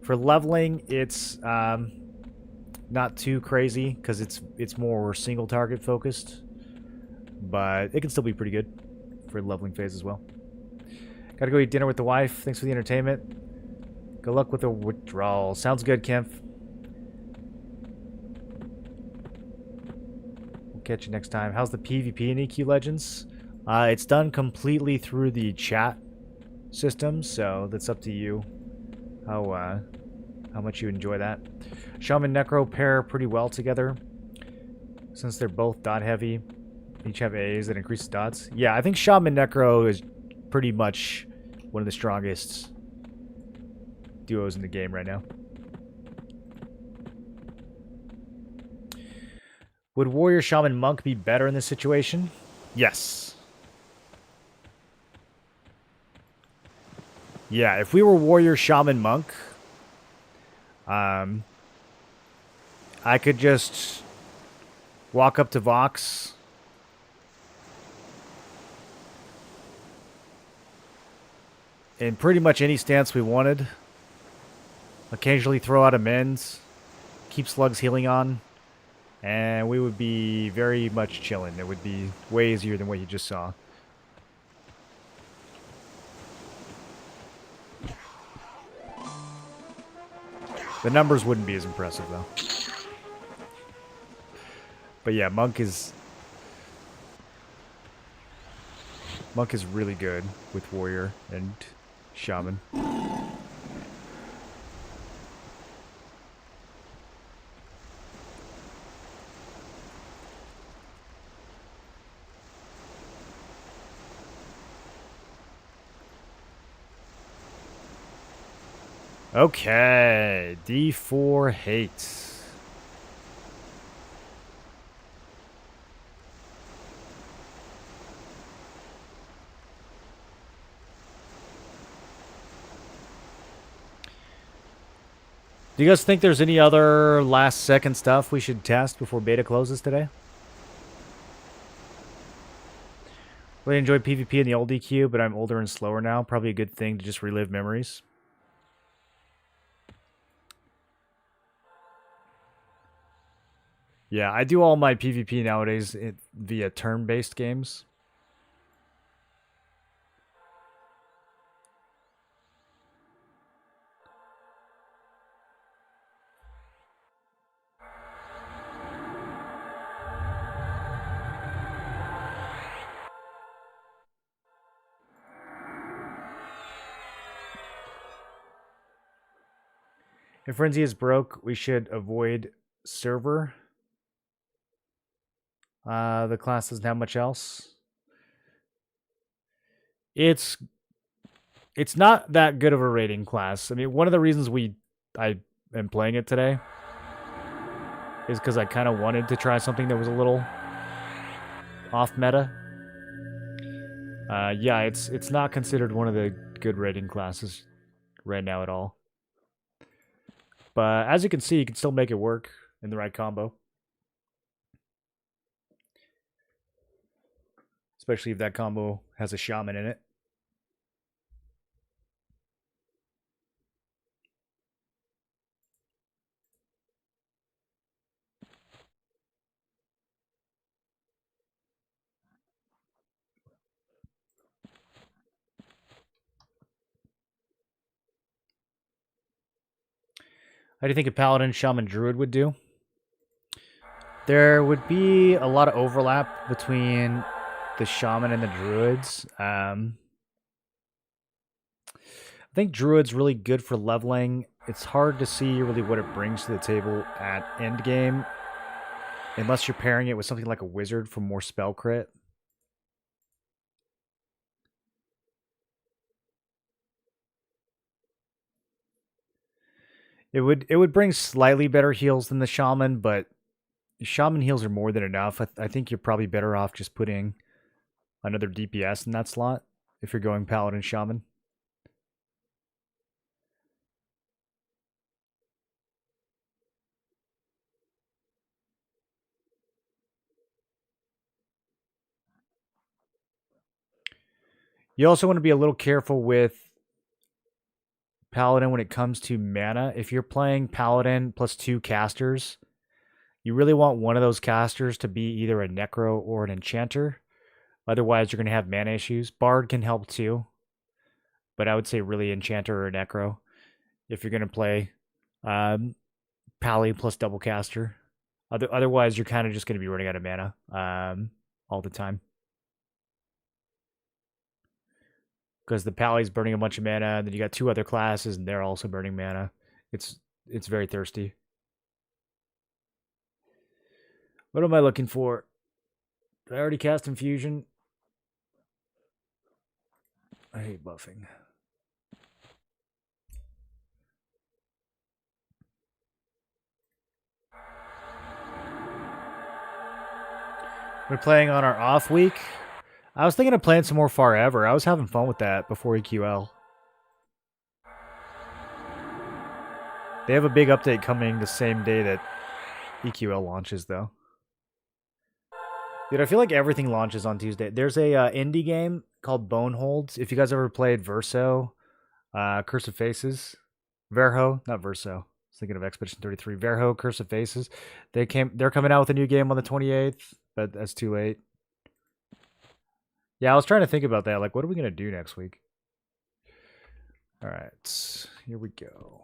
For leveling, it's not too crazy because it's more single target focused, but it can still be pretty good for the leveling phase as well. Gotta go eat dinner with the wife. Thanks for the entertainment. Good luck with the withdrawal. Sounds good, Kempf. We'll catch you next time. How's the PvP in EQ Legends? It's done completely through the chat system, so that's up to you how much you enjoy that. Shaman Necro pair pretty well together since they're both dot heavy. Each have A's that increase dots. Yeah, I think Shaman Necro is pretty much one of the strongest duos in the game right now. Would Warrior Shaman Monk be better in this situation? Yes. Yeah, if we were Warrior Shaman Monk, I could just walk up to Vox, in pretty much any stance we wanted. Occasionally throw out amends, keep slugs healing on, and we would be very much chilling. It would be way easier than what you just saw. The numbers wouldn't be as impressive, though. But yeah, Monk is really good with Warrior and Shaman. Okay, D4 hate. Do you guys think there's any other last second stuff we should test before beta closes today? Really enjoyed PvP in the old EQ, but I'm older and slower now. Probably a good thing to just relive memories. Yeah, I do all my PvP nowadays via turn-based games. If Frenzy is broke, we should avoid server. The class doesn't have much else. It's not that good of a rating class. I mean, one of the reasons I am playing it today is because I kind of wanted to try something that was a little off meta. Yeah, it's not considered one of the good rating classes right now at all. But as you can see, you can still make it work in the right combo. Especially if that combo has a shaman in it. How do you think a paladin, shaman, druid would do? There would be a lot of overlap between the shaman and the druids. I think druid's really good for leveling. It's hard to see really what it brings to the table at end game, unless you're pairing it with something like a wizard for more spell crit. It would bring slightly better heals than the shaman, but shaman heals are more than enough. I think you're probably better off just putting another DPS in that slot if you're going paladin shaman. You also want to be a little careful with paladin when it comes to mana. If you're playing paladin plus 2 casters, you really want one of those casters to be either a necro or an enchanter. Otherwise, you're going to have mana issues. Bard can help too, but I would say really enchanter or necro if you're going to play Pally plus double caster. Otherwise, you're kind of just going to be running out of mana all the time. Because the Pally's burning a bunch of mana, and then you got 2 other classes, and they're also burning mana. It's very thirsty. What am I looking for? Did I already cast Infusion? I hate buffing. We're playing on our off week. I was thinking of playing some more Forever. I was having fun with that before EQL. They have a big update coming the same day that EQL launches, though. Dude, I feel like everything launches on Tuesday. There's a indie game called Boneholds. If you guys ever played Verso, Curse of Faces, Verho, not Verso. I was thinking of Expedition 33. Verho, Curse of Faces. They're coming out with a new game on the 28th, but that's too late. Yeah, I was trying to think about that. Like, what are we gonna do next week? All right, here we go.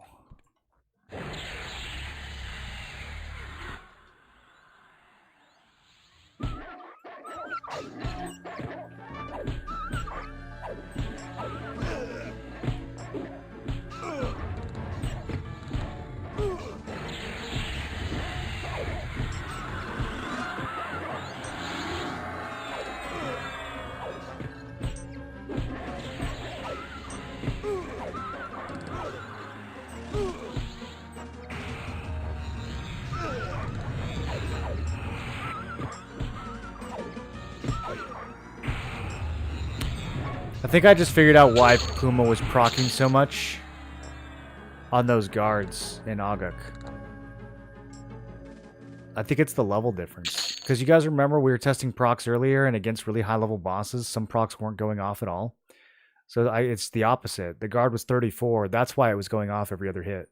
I think I just figured out why Puma was proccing so much on those guards in Aguk. I think it's the level difference. Because you guys remember we were testing procs earlier, and against really high level bosses, some procs weren't going off at all. So it's the opposite. The guard was 34. That's why it was going off every other hit.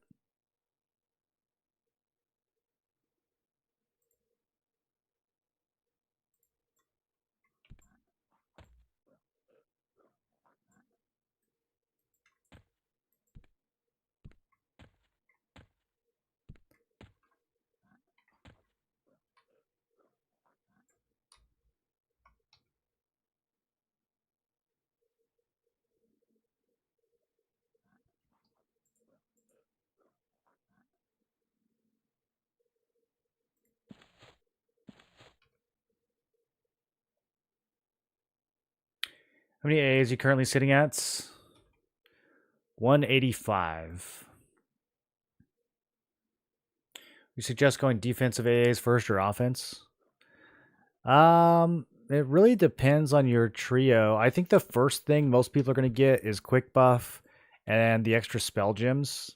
How many AAs are you currently sitting at? 185. You suggest going defensive AAs first or offense? It really depends on your trio. I think the first thing most people are going to get is quick buff and the extra spell gems.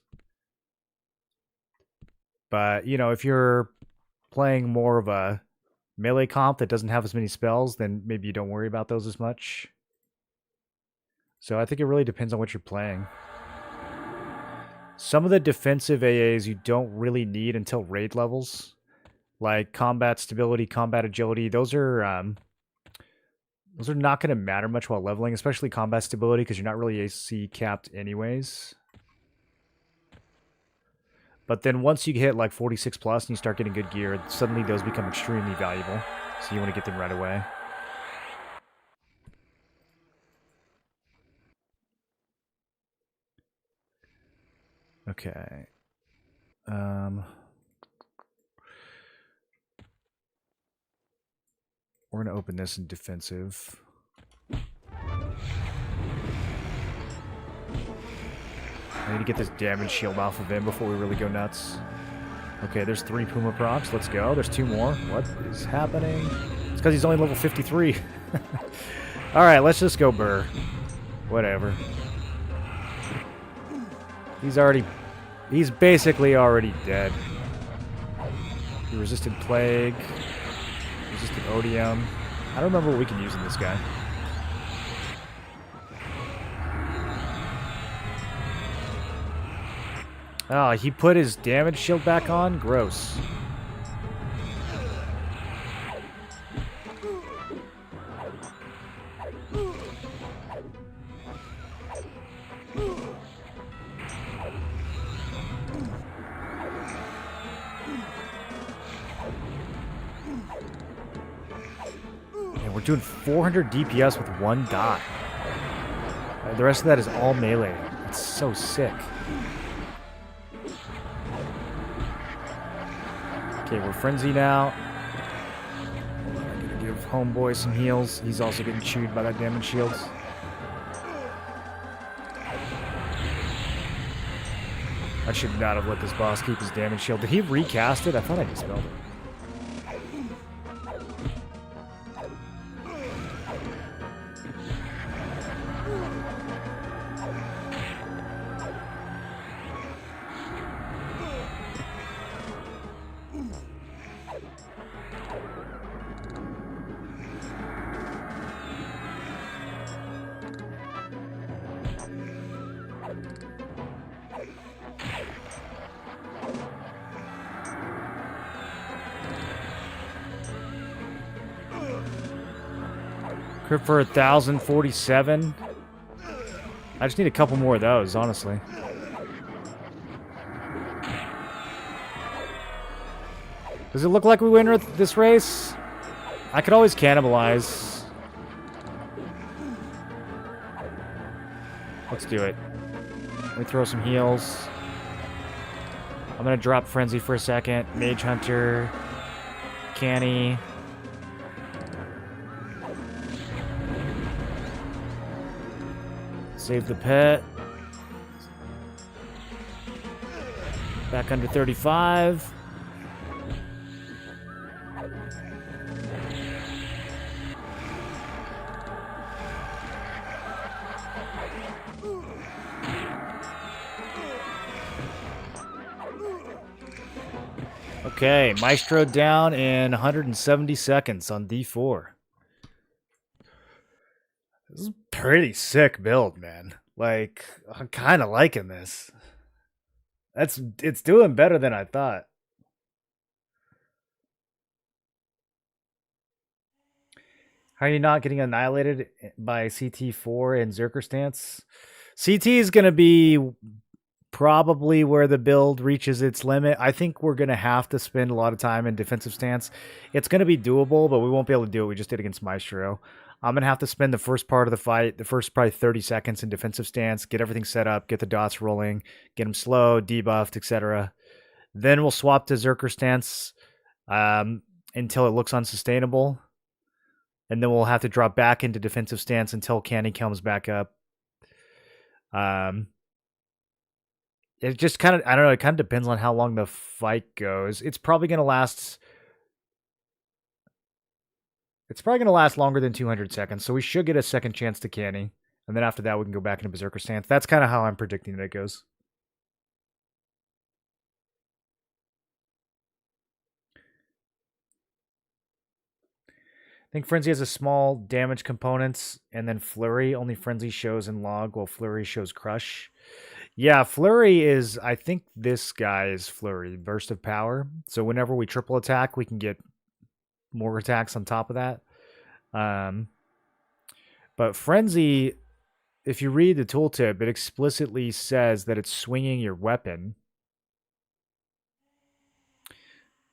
But, you know, if you're playing more of a melee comp that doesn't have as many spells, then maybe you don't worry about those as much. So I think it really depends on what you're playing. Some of the defensive AAs you don't really need until raid levels, like combat stability, combat agility. Those are not going to matter much while leveling, especially combat stability, because you're not really AC capped anyways. But then once you hit like 46 plus and you start getting good gear, suddenly those become extremely valuable. So you want to get them right away. Okay. We're going to open this in defensive. I need to get this damage shield off of him before we really go nuts. Okay, there's 3 Puma procs. Let's go. There's 2 more. What is happening? It's because he's only level 53. Alright, let's just go Burr. Whatever. He's basically already dead. He resisted Plague. Resisted Odium. I don't remember what we can use in this guy. Oh, he put his damage shield back on? Gross. And we're doing 400 DPS with 1 dot. The rest of that is all melee. It's so sick. Okay, we're frenzy now. I'm gonna give homeboy some heals. He's also getting chewed by that damage shield. I should not have let this boss keep his damage shield. Did he recast it? I thought I dispelled it. Crit for 1,047. I just need a couple more of those, honestly. Does it look like we win this race? I could always cannibalize. Let's do it. Let me throw some heals. I'm gonna drop Frenzy for a second. Mage Hunter. Canny. Save the pet. Back under 35. Okay, Maestro down in 170 seconds on D4. This is a pretty sick build, man. Like, I'm kind of liking this. It's doing better than I thought. How are you not getting annihilated by CT4 and Zerker stance? CT is going to be probably where the build reaches its limit. I think we're going to have to spend a lot of time in defensive stance. It's going to be doable, but we won't be able to do it. We just did against Maestro. I'm going to have to spend the first part of the fight, the first probably 30 seconds in defensive stance, get everything set up, get the dots rolling, get them slow, debuffed, etc. Then we'll swap to Zerker stance until it looks unsustainable. and then we'll have to drop back into defensive stance until Canny comes back up. It just kind of, I don't know, it kind of depends on how long the fight goes. It's probably going to last longer than 200 seconds, so we should get a second chance to Canny. And then after that, we can go back into Berserker stance. That's kind of how I'm predicting that it goes. I think Frenzy has a small damage components, and then Flurry. Only Frenzy shows in log, while Flurry shows Crush. Yeah, Flurry is, I think this guy is Flurry, Burst of Power. So whenever we triple attack, we can get more attacks on top of that. But Frenzy, if you read the tooltip, it explicitly says that it's swinging your weapon.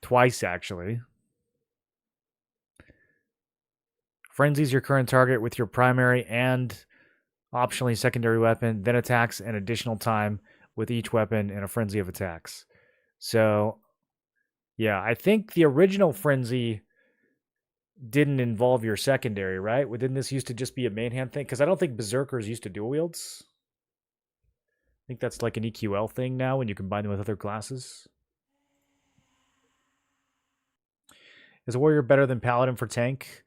Twice, actually. Frenzy's your current target with your primary and optionally secondary weapon, then attacks an additional time with each weapon in a frenzy of attacks. So, yeah, I think the original Frenzy didn't involve your secondary, right? Didn't this used to just be a main hand thing? Because I don't think Berserkers used to dual wields. I think that's like an EQL thing now when you combine them with other classes. Is a warrior better than paladin for tank?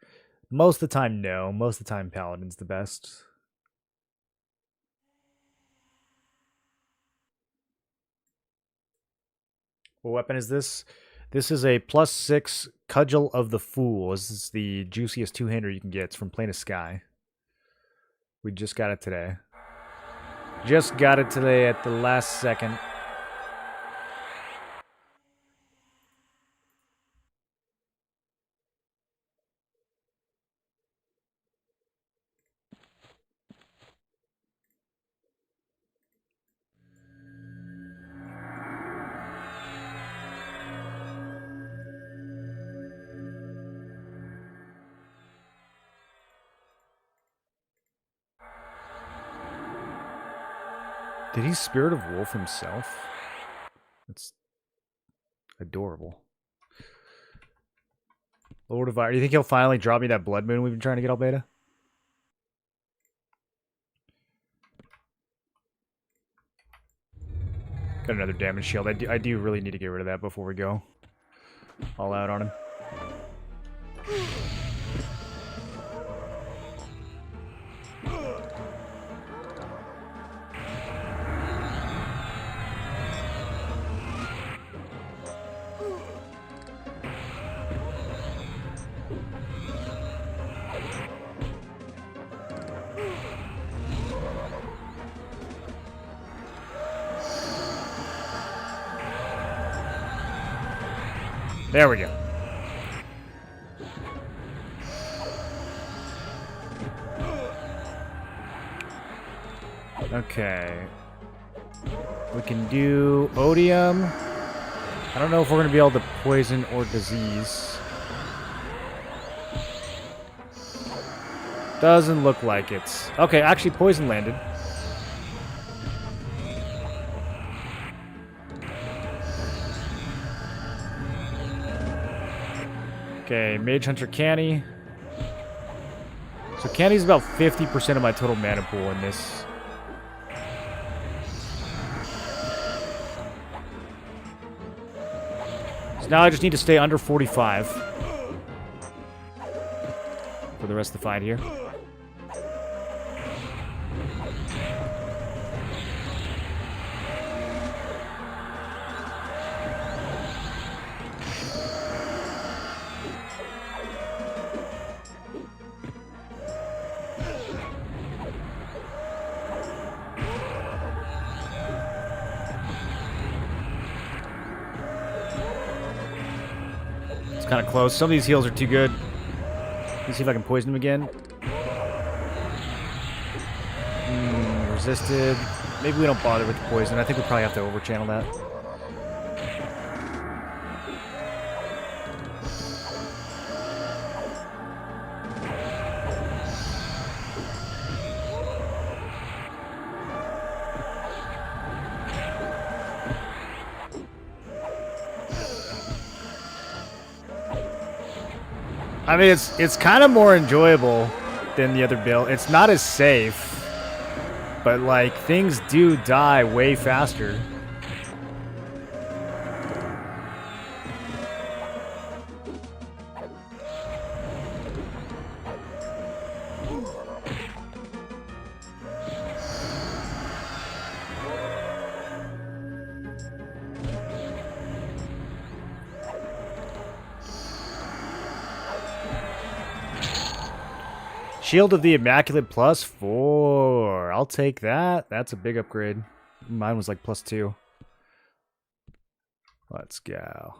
Most of the time, no. Most of the time, paladin's the best. What weapon is this? This is a +6 Cudgel of the Fool. This is the juiciest two-hander you can get. It's from Plane of Sky. We just got it today. Just got it today at the last second. Did he Spirit of Wolf himself? That's adorable. Lord of Fire. Do you think he'll finally drop me that Blood Moon we've been trying to get all beta? Got another damage shield. I do really need to get rid of that before we go all out on him. There we go. Okay. We can do Odium. I don't know if we're going to be able to poison or disease. Doesn't look like it's... Okay, actually poison landed. Okay, Mage Hunter Canny. So Canny's about 50% of my total mana pool in this. So now I just need to stay under 45 for the rest of the fight here. Kind of close. Some of these heals are too good. Let me see if I can poison him again. Resisted. Maybe we don't bother with the poison. I think we probably have to over-channel that. I mean, it's kind of more enjoyable than the other build. It's not as safe, but like things do die way faster. Shield of the Immaculate +4. I'll take that. That's a big upgrade. Mine was like +2. Let's go.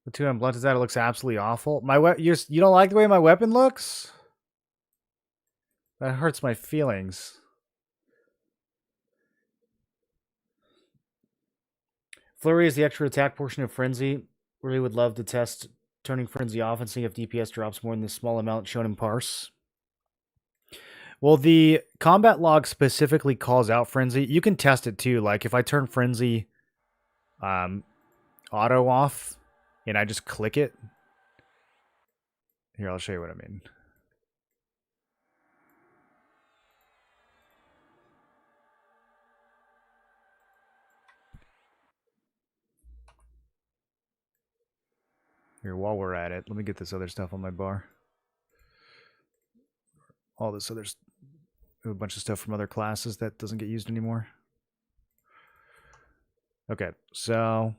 The 2M blunt is that it looks absolutely awful. You don't like the way my weapon looks? That hurts my feelings. Flurry is the extra attack portion of Frenzy. Really would love to test turning Frenzy off and seeing if DPS drops more than the small amount shown in Parse. Well, the combat log specifically calls out Frenzy. You can test it too. Like if I turn Frenzy auto off and I just click it. Here, I'll show you what I mean. Here, while we're at it, let me get this other stuff on my bar. All this other, a bunch of stuff from other classes that doesn't get used anymore. Okay, so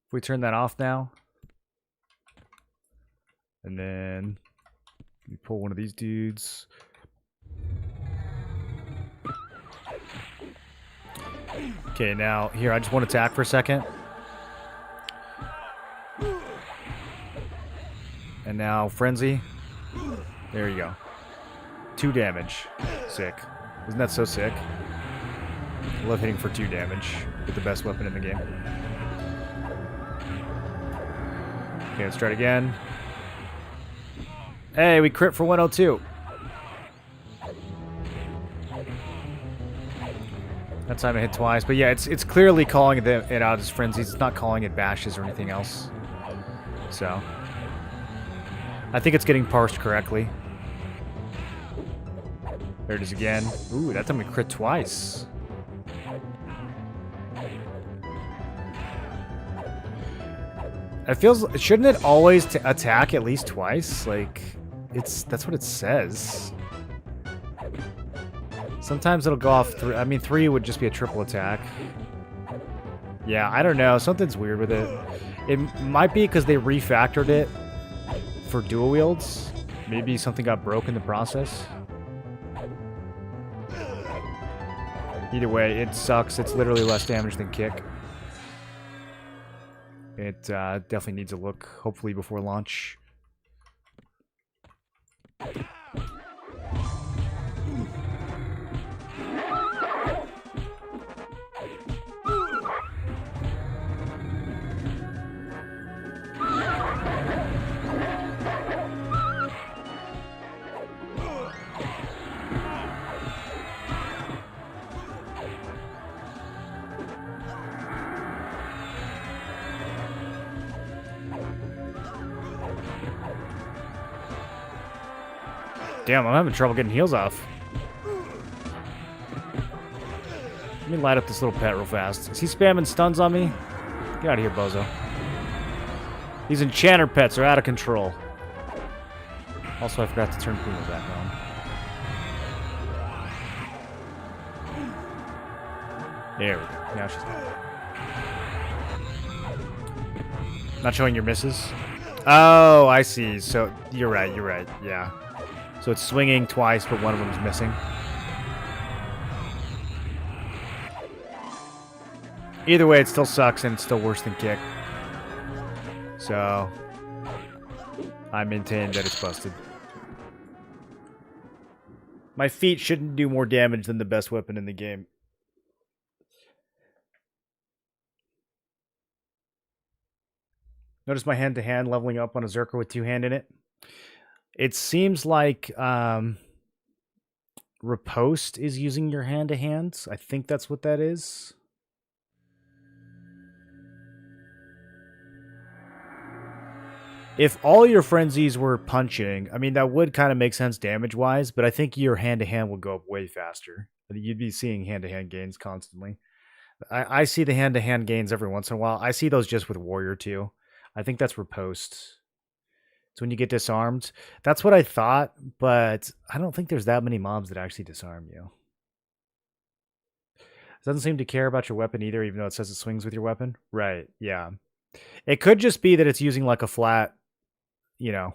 if we turn that off now, and then we pull one of these dudes. Okay, now here, I just want to attack for a second. And now Frenzy. There you go. 2 damage. Sick. Isn't that so sick? I love hitting for 2 damage with the best weapon in the game. Okay, let's try it again. Hey, we crit for 102. That time I hit twice. But yeah, it's clearly calling it out as Frenzies. It's not calling it bashes or anything else. So I think it's getting parsed correctly. There it is again. Ooh, that time we crit twice. It feels... Shouldn't it always attack at least twice? Like, that's what it says. Sometimes it'll go off 3. I mean, 3 would just be a triple attack. Yeah, I don't know. Something's weird with it. It might be because they refactored it for dual wields. Maybe something got broke in the process. Either way, it sucks. It's literally less damage than kick. It definitely needs a look, hopefully before launch. Damn, I'm having trouble getting heals off. Let me light up this little pet real fast. Is he spamming stuns on me? Get out of here, bozo. These enchanter pets are out of control. Also, I forgot to turn Primo back on. There we go. Now she's done. Not showing your misses? Oh, I see. So, you're right, yeah. So it's swinging twice, but one of them is missing. Either way, it still sucks, and it's still worse than kick. So I maintain that it's busted. My feet shouldn't do more damage than the best weapon in the game. Notice my hand-to-hand leveling up on a Berserker with 2-hand in it. It seems like Riposte is using your hand-to-hand. I think that's what that is. If all your frenzies were punching, I mean, that would kind of make sense damage-wise, but I think your hand-to-hand would go up way faster. You'd be seeing hand-to-hand gains constantly. I see the hand-to-hand gains every once in a while. I see those just with Warrior, too. I think that's riposte. It's when you get disarmed. That's what I thought, but I don't think there's that many mobs that actually disarm you. It doesn't seem to care about your weapon either, even though it says it swings with your weapon. Right, yeah. It could just be that it's using like a flat, you know.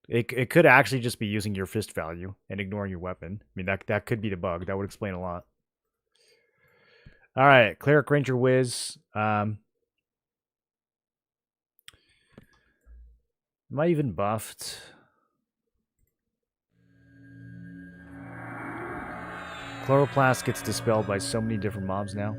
It could actually just be using your fist value and ignoring your weapon. I mean, that could be the bug. That would explain a lot. All right, Cleric, Ranger, Wiz. Am I even buffed? Chloroplast gets dispelled by so many different mobs now.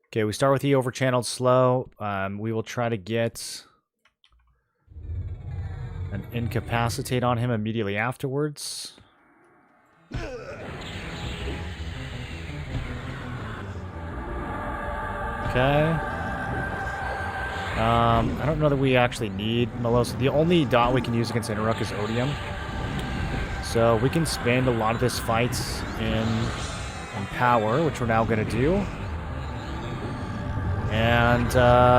Okay, we start with the overchanneled slow. We will try to get an incapacitate on him immediately afterwards. Okay. I don't know that we actually need Melosa. The only dot we can use against Interrupt is Odium. So we can spend a lot of this fight in power, which we're now going to do. And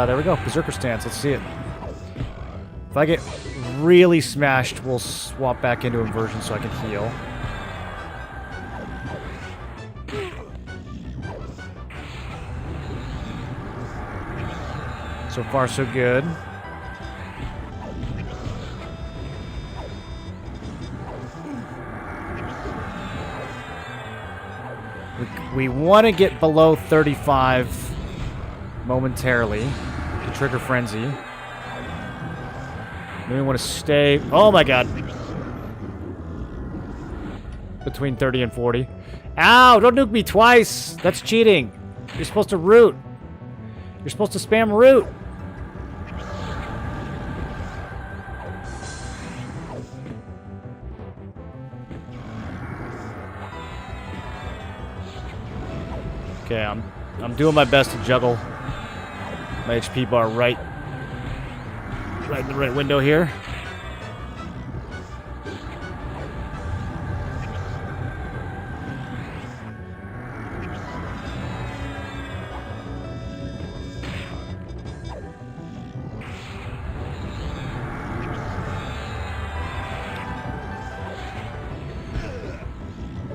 there we go. Berserker stance. Let's see it. If I get really smashed, we'll swap back into inversion so I can heal. So far, so good. We want to get below 35 momentarily to trigger Frenzy. Then we want to stay... Oh my god. Between 30 and 40. Ow! Don't nuke me twice! That's cheating. You're supposed to root. You're supposed to spam root. Okay, I'm doing my best to juggle my HP bar right in the right window here.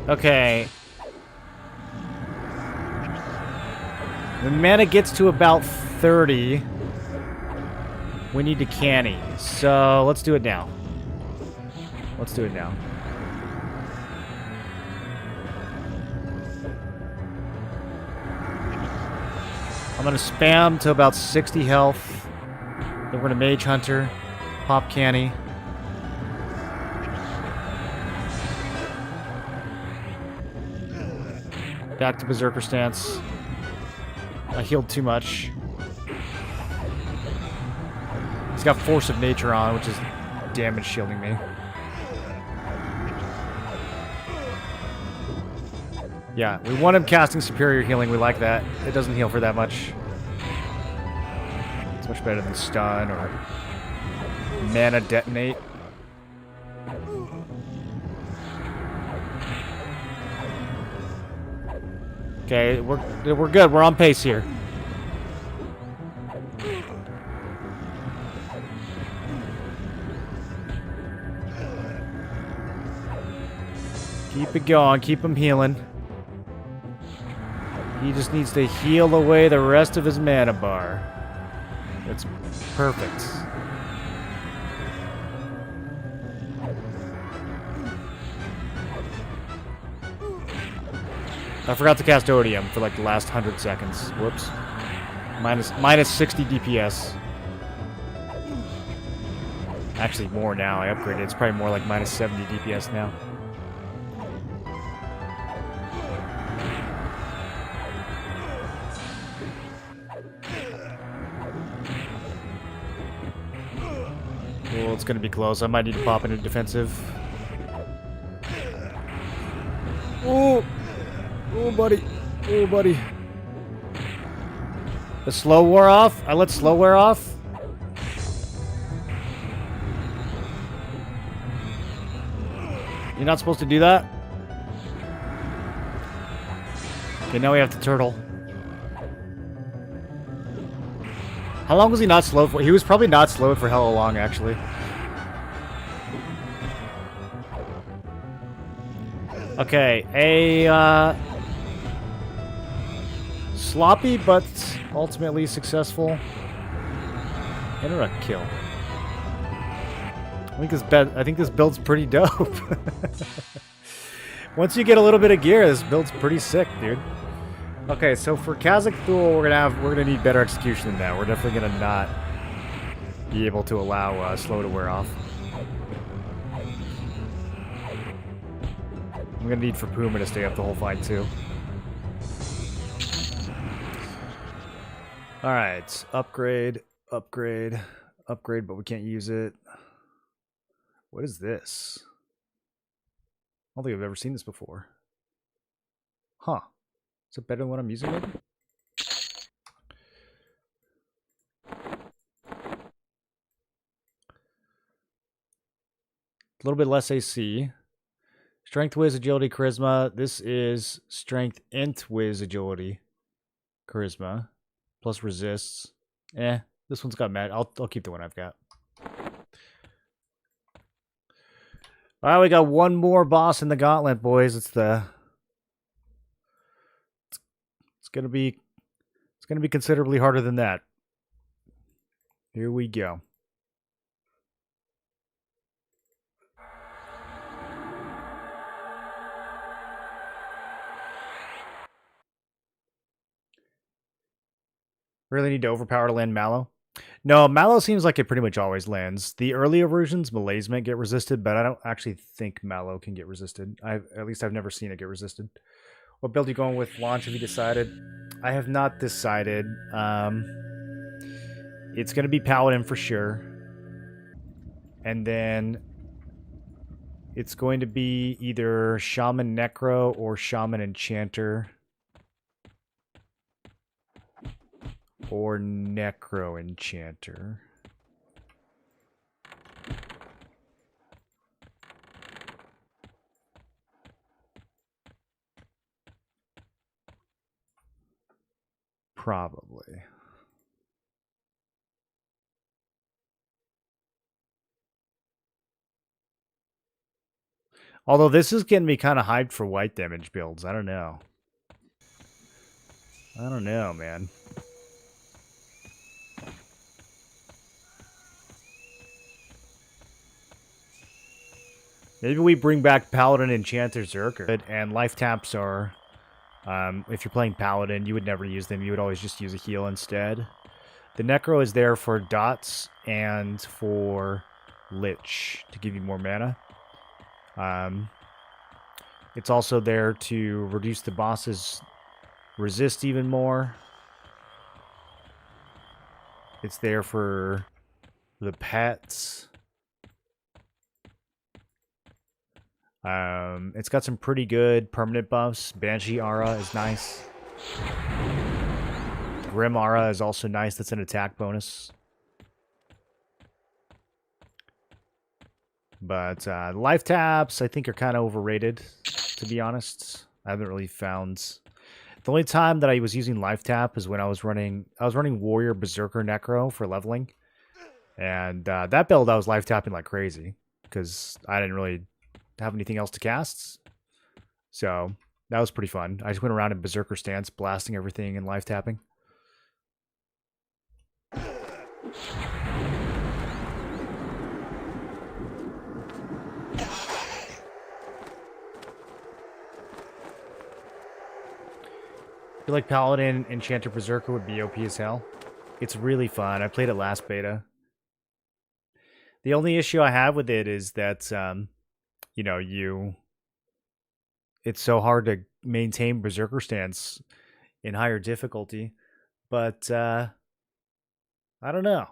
Okay. When mana gets to about 30, we need to canny. So let's do it now. Let's do it now. I'm going to spam to about 60 health. Then we're going to Mage Hunter, pop canny. Back to Berserker stance. I healed too much. He's got Force of Nature on, which is damage shielding me. Yeah, we want him casting Superior Healing. We like that. It doesn't heal for that much. It's much better than Stun or Mana Detonate. Okay, we're good. We're on pace here. Keep it going. Keep him healing. He just needs to heal away the rest of his mana bar. That's perfect. I forgot to cast Odium for like the last 100 seconds. Whoops. Minus 60 DPS. Actually more now. I upgraded. It's probably more like minus 70 DPS now. Well, it's gonna be close. I might need to pop into defensive. Oh! Oh, buddy. Oh, buddy. The slow wore off? I let slow wear off? You're not supposed to do that? Okay, now we have to turtle. How long was he not slow for? He was probably not slowed for hella long, actually. Okay, a sloppy but ultimately successful interrupt kill. I think this build's pretty dope. Once you get a little bit of gear, this build's pretty sick, dude. Okay, so for Kazakh Thule, we're gonna need better execution than that. We're definitely gonna not be able to allow slow to wear off. I'm gonna need for Puma to stay up the whole fight too. Alright, upgrade, upgrade, upgrade, but we can't use it. What is this? I don't think I've ever seen this before. Huh. Is it better than what I'm using, maybe? A little bit less AC. Strength, Whiz, Agility, Charisma. This is Strength, Int, Whiz, Agility, Charisma. Plus Resists. This one's got Mag. I'll keep the one I've got. Alright, we got one more boss in the gauntlet, boys. It's gonna be considerably harder than that. Here we go. Really need to overpower to land Mallow? No, Mallow seems like it pretty much always lands. The earlier versions, Malaise might get resisted, but I don't actually think Mallow can get resisted. At least I've never seen it get resisted. What build are you going with? Launch, have you decided? I have not decided. It's going to be Paladin for sure. And then it's going to be either Shaman Necro or Shaman Enchanter. Or Necro Enchanter. Probably. Although this is getting me kind of hyped for white damage builds. I don't know. I don't know, man. Maybe we bring back Paladin, Enchanter, Berserker. And life taps are... if you're playing Paladin, you would never use them. You would always just use a heal instead. The Necro is there for dots and for Lich to give you more mana. It's also there to reduce the boss's resist even more. It's there for the pets. It's got some pretty good permanent buffs. Banshee Aura is nice. Grim Aura is also nice. That's an attack bonus. But life taps, I think, are kind of overrated, to be honest. I haven't really found... The only time that I was using life tap is when I was running Warrior, Berserker, Necro for leveling. And that build I was life tapping like crazy because I didn't really have anything else to cast. So that was pretty fun. I just went around in Berserker stance, blasting everything and life tapping. I feel like Paladin, Enchanter, Berserker would be OP as hell. It's really fun. I played it last beta. The only issue I have with it is that, you know, it's so hard to maintain Berserker stance in higher difficulty. But, I don't know.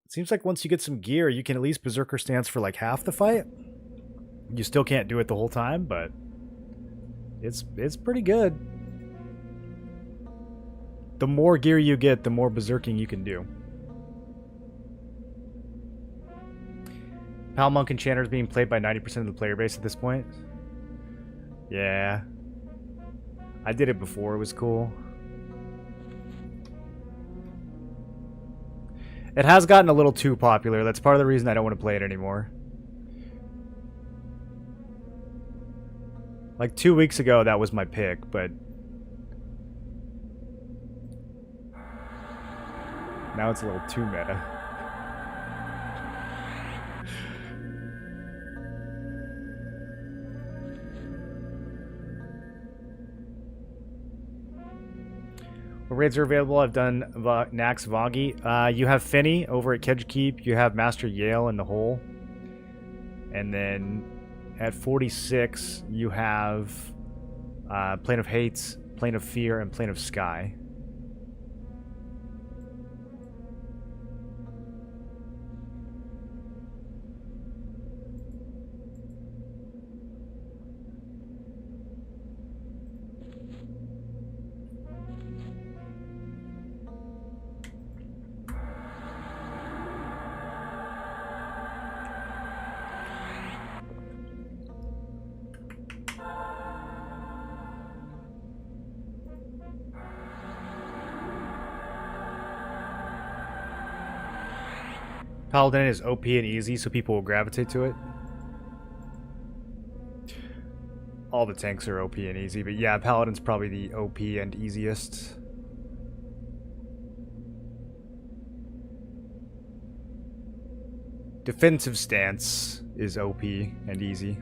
It seems like once you get some gear, you can at least Berserker stance for like half the fight. You still can't do it the whole time, but it's pretty good. The more gear you get, the more berserking you can do. Pal Monk Enchanter is being played by 90% of the player base at this point. Yeah. I did it before, it was cool. It has gotten a little too popular. That's part of the reason I don't want to play it anymore. Like 2 weeks ago, that was my pick, but now it's a little too meta. What raids are available? I've done Nax Voggy. You have Finney over at Kedge Keep. You have Master Yale in the hole. And then at 46, you have Plane of Hates, Plane of Fear, and Plane of Sky. Paladin is OP and easy, so people will gravitate to it. All the tanks are OP and easy, but yeah, Paladin's probably the OP and easiest. Defensive stance is OP and easy.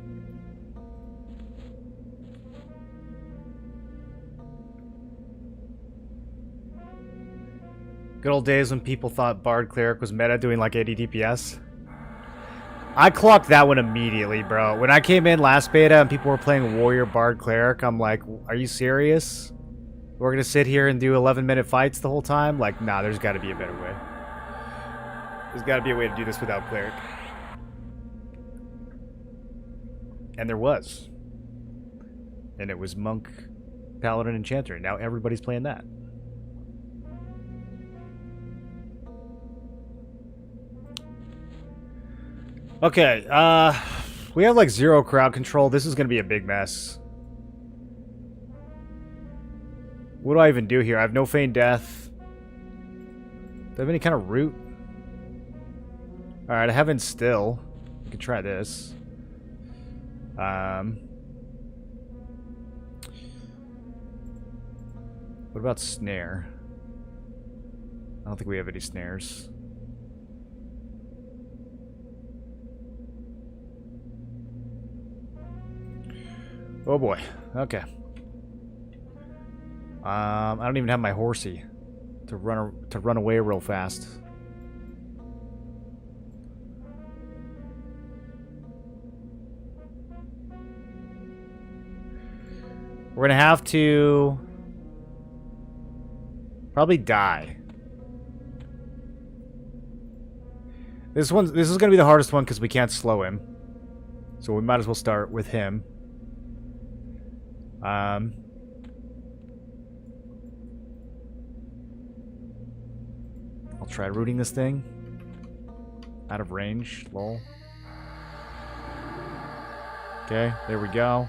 Good old days when people thought Bard Cleric was meta doing like 80 DPS. I clocked that one immediately, bro. When I came in last beta and people were playing Warrior Bard Cleric, I'm like, are you serious? We're gonna sit here and do 11-minute fights the whole time? Like, nah, there's gotta be a better way. There's gotta be a way to do this without Cleric. And there was. And it was Monk, Paladin, Enchanter. Now everybody's playing that. Okay, we have like 0 crowd control. This is going to be a big mess. What do I even do here? I have no feign death. Do I have any kind of root? Alright, I have instill. We can try this. What about snare? I don't think we have any snares. Oh boy. Okay. I don't even have my horsey to run away real fast. We're gonna have to probably die. This is gonna be the hardest one because we can't slow him. So we might as well start with him. I'll try rooting this thing. Out of range, lol. Okay, there we go.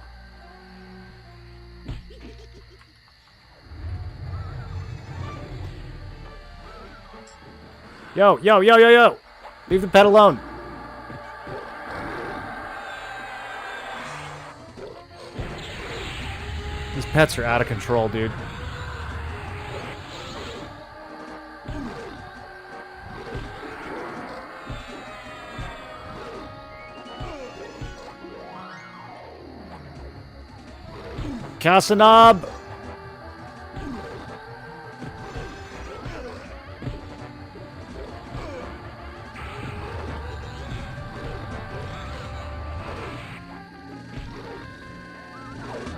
Yo, yo, yo, yo, yo! Leave the pet alone. These pets are out of control, dude. Casanab!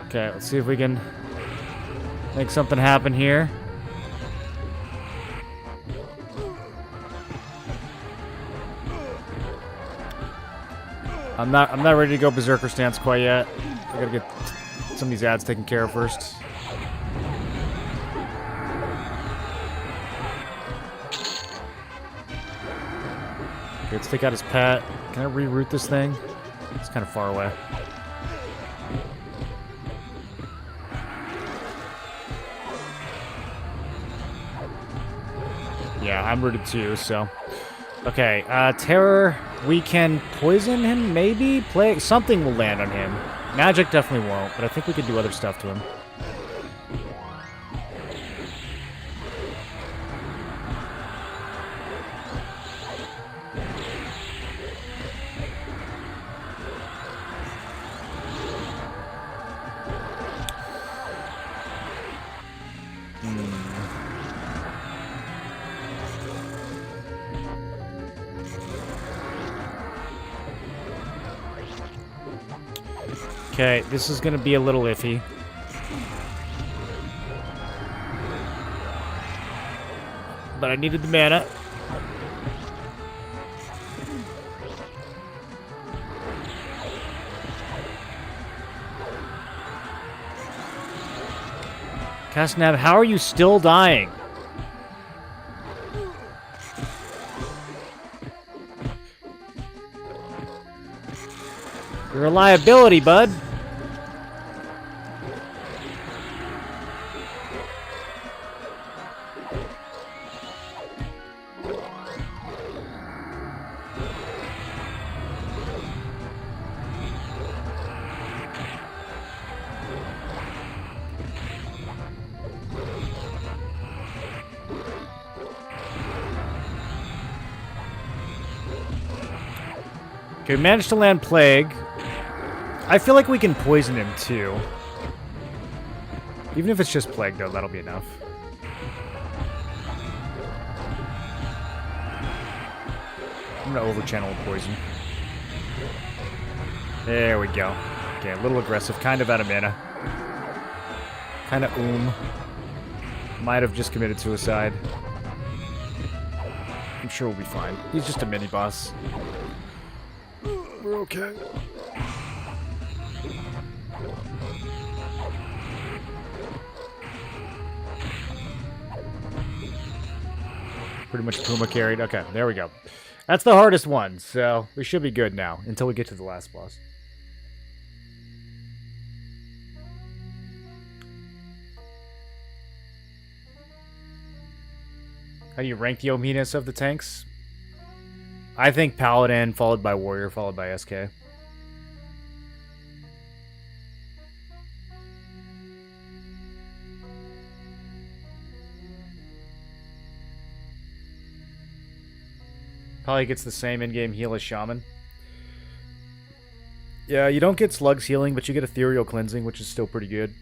Okay, let's see if we can make something happen here. I'm not ready to go Berserker stance quite yet. I gotta get some of these ads taken care of first. Okay, let's take out his pet. Can I reroute this thing? It's kind of far away. Yeah, I'm rooted too, so. Okay, Terror, we can poison him, maybe? Plague, something will land on him. Magic definitely won't, but I think we could do other stuff to him. Okay, this is gonna be a little iffy. But I needed the mana. Castnab, how are you still dying? You're a liability, bud. Okay, we managed to land Plague. I feel like we can poison him, too. Even if it's just Plague, though, that'll be enough. I'm gonna over-channel poison. There we go. Okay, a little aggressive, kind of out of mana. Kind of Might have just committed suicide. I'm sure we'll be fine. He's just a mini-boss. We're okay. Pretty much Puma carried. Okay, there we go. That's the hardest one, so we should be good now until we get to the last boss. How do you rank the ominess of the tanks? I think Paladin, followed by Warrior, followed by SK. Probably gets the same in-game heal as Shaman. Yeah, you don't get Slugs healing, but you get Ethereal Cleansing, which is still pretty good.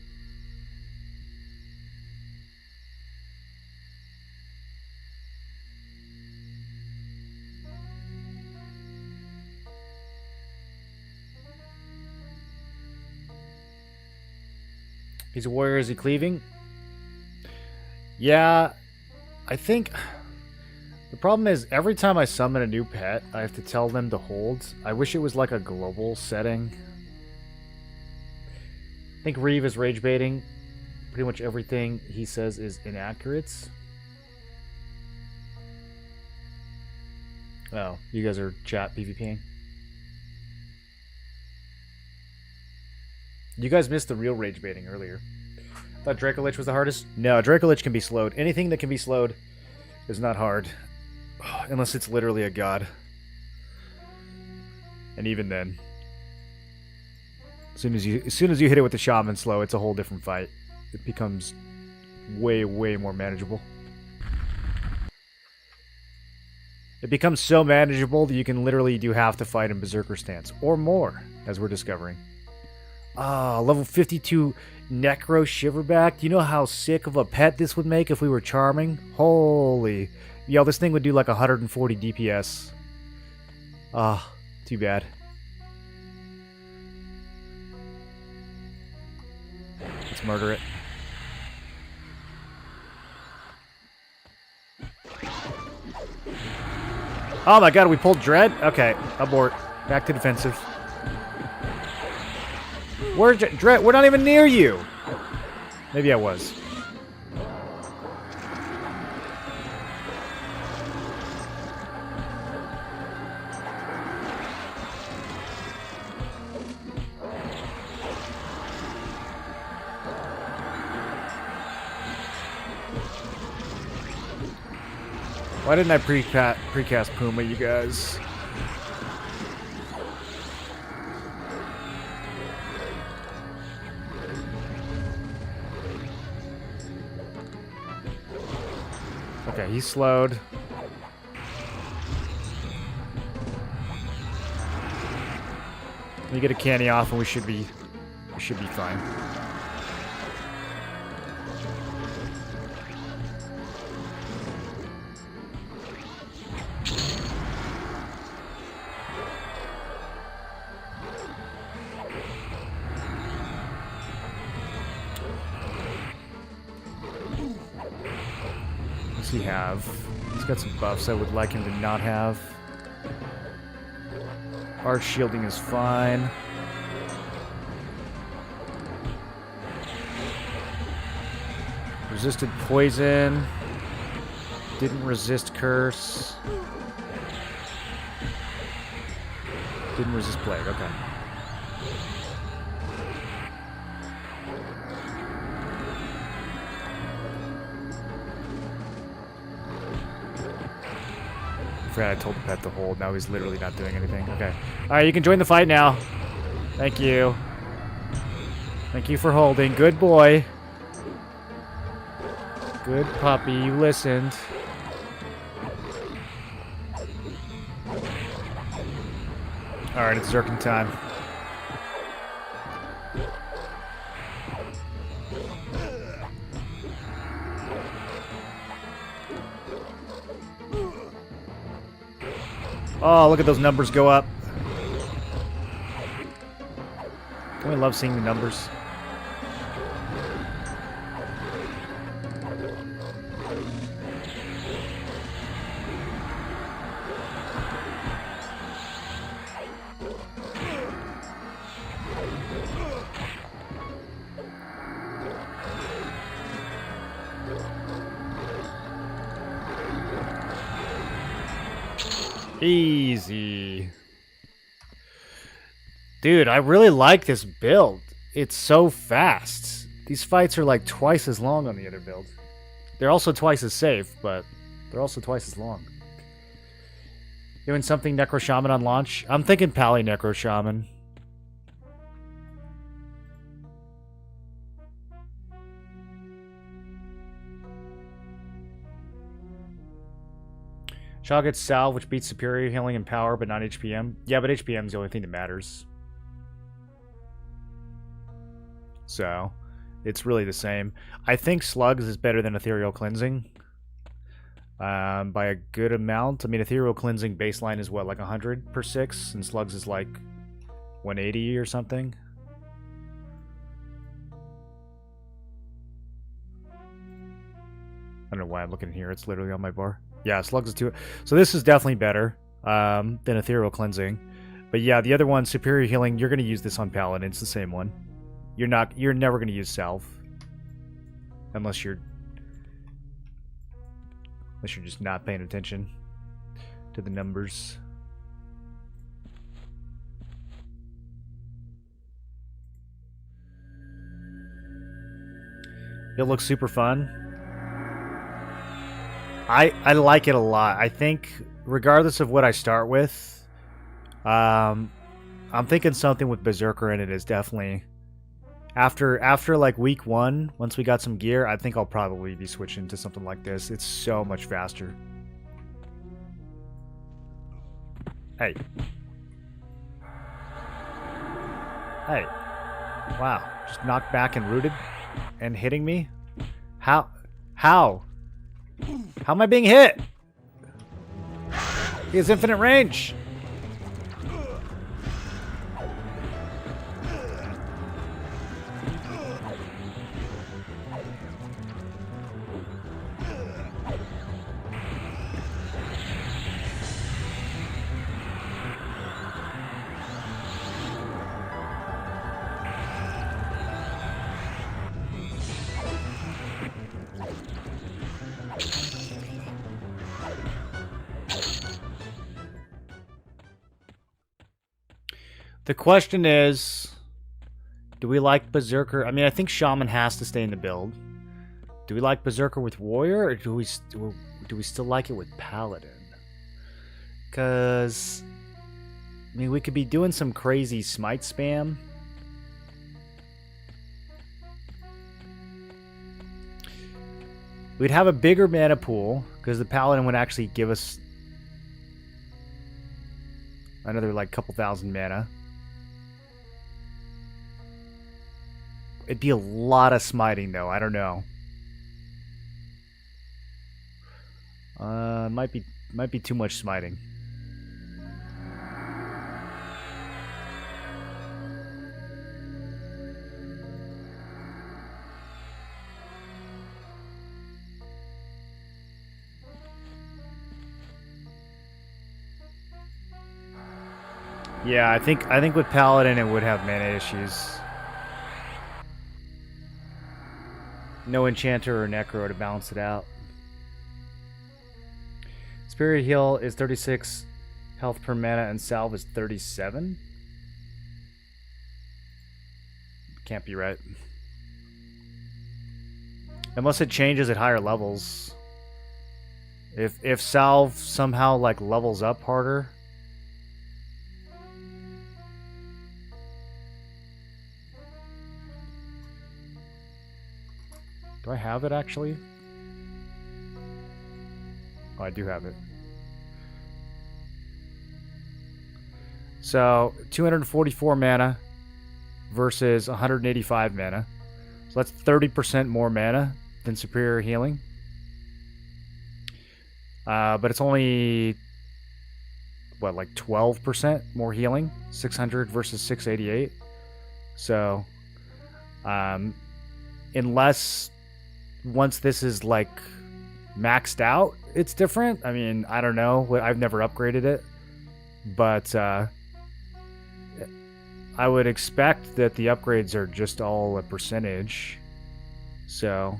He's a warrior, is he cleaving? Yeah, I think... The problem is, every time I summon a new pet, I have to tell them to hold. I wish it was like a global setting. I think Reeve is rage baiting. Pretty much everything he says is inaccurate. Oh, you guys are chat PvPing. You guys missed the real rage baiting earlier. Thought Dracolich was the hardest? No, Dracolich can be slowed. Anything that can be slowed is not hard. Unless it's literally a god. And even then. As soon as you hit it with the shaman slow, it's a whole different fight. It becomes way, way more manageable. It becomes so manageable that you can literally do half the fight in Berserker stance. Or more, as we're discovering. Ah, level 52 Necro Shiverback. Do you know how sick of a pet this would make if we were charming? Holy. Yo, this thing would do like 140 DPS. Ah, too bad. Let's murder it. Oh my god, we pulled Dread? Okay, abort. Back to defensive. Where's Dret? We're not even near you. Maybe I was. Why didn't I precast Puma, you guys? Okay, he's slowed. We get a canny off, and we should be fine. What's he have? He's got some buffs I would like him to not have. Arch shielding is fine. Resisted poison. Didn't resist curse. Didn't resist plague, okay. I told the pet to hold. Now he's literally not doing anything. Okay. Alright, you can join the fight now. Thank you. Thank you for holding. Good boy. Good puppy. You listened. Alright, it's Zerkin time. Oh, look at those numbers go up. Don't we love seeing the numbers? Easy. Dude, I really like this build. It's so fast. These fights are like twice as long on the other build. They're also twice as safe, but they're also twice as long. Doing something Necro Shaman on launch? I'm thinking Pally Necro Shaman. Shaw gets Salve, which beats Superior Healing and Power, but not HPM. Yeah, but HPM is the only thing that matters. So, it's really the same. I think Slugs is better than Ethereal Cleansing. By a good amount. I mean, Ethereal Cleansing baseline is what, like 100 per 6? And Slugs is like 180 or something. I don't know why I'm looking here. It's literally on my bar. Yeah, Slugs is 2. So this is definitely better than Ethereal Cleansing. But yeah, the other one, Superior Healing, you're going to use this on Paladin. It's the same one. You're never going to use Salve. Unless you're just not paying attention to the numbers. It looks super fun. I like it a lot. I think, regardless of what I start with, I'm thinking something with Berserker in it is definitely... After like week 1, once we got some gear, I think I'll probably be switching to something like this. It's so much faster. Hey. Hey. Wow. Just knocked back and rooted and hitting me? How? How am I being hit? He has infinite range. The question is, do we like Berserker? I mean, I think Shaman has to stay in the build. Do we like Berserker with Warrior, or do we still like it with Paladin? Because, I mean, we could be doing some crazy smite spam. We'd have a bigger mana pool, because the Paladin would actually give us another, like, couple thousand mana. It'd be a lot of smiting, though. I don't know. Might be too much smiting. Yeah, I think with Paladin it would have mana issues. No Enchanter or Necro to balance it out. Spirit Heal is 36 health per mana and Salve is 37. Can't be right. Unless it changes at higher levels. If Salve somehow like levels up harder. Do I have it actually? Oh, I do have it. So 244 mana versus 185 mana. So that's 30% more mana than Superior Healing. But it's only, what, like 12% more healing? 600 versus 688. So, unless once this is like maxed out, it's different. I mean, I don't know. I've never upgraded it. But I would expect that the upgrades are just all a percentage. So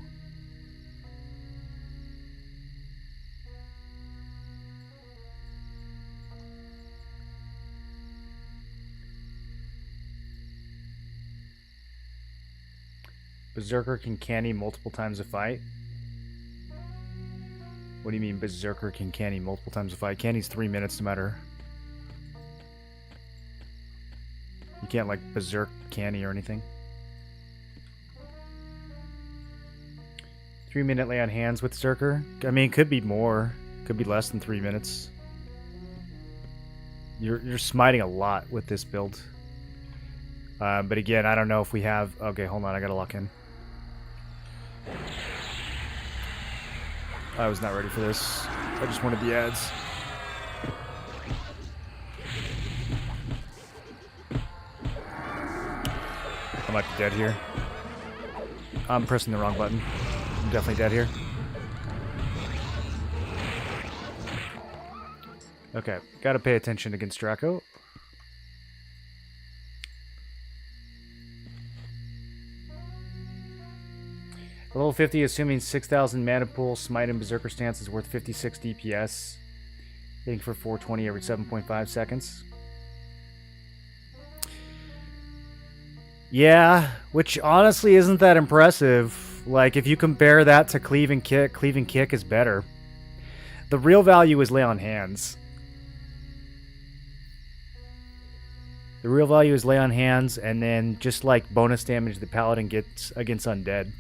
Berserker can canny multiple times a fight. What do you mean Berserker can canny multiple times a fight? Canny's 3 minutes no matter. You can't like Berserk canny or anything. 3 minute lay on hands with Berserker. I mean, it could be more. Could be less than 3 minutes. You're smiting a lot with this build. But again, I don't know if we have... Okay, hold on. I gotta lock in. I was not ready for this. I just wanted the ads. I might be dead here. I'm pressing the wrong button. I'm definitely dead here. Okay, gotta pay attention against Draco. Level 50, assuming 6,000 mana pool, Smite and Berserker Stance is worth 56 DPS. Hitting for 420 every 7.5 seconds. Yeah, which honestly isn't that impressive. Like, if you compare that to Cleave and Kick is better. The real value is Lay on Hands. The real value is Lay on Hands, and then just like bonus damage the Paladin gets against Undead.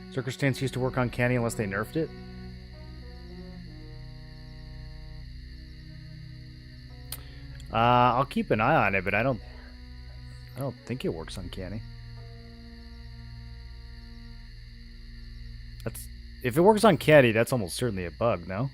Berserker Stance used to work on Canny unless they nerfed it. I'll keep an eye on it, but I don't think it works on Canny. If it works on Canny, that's almost certainly a bug, no?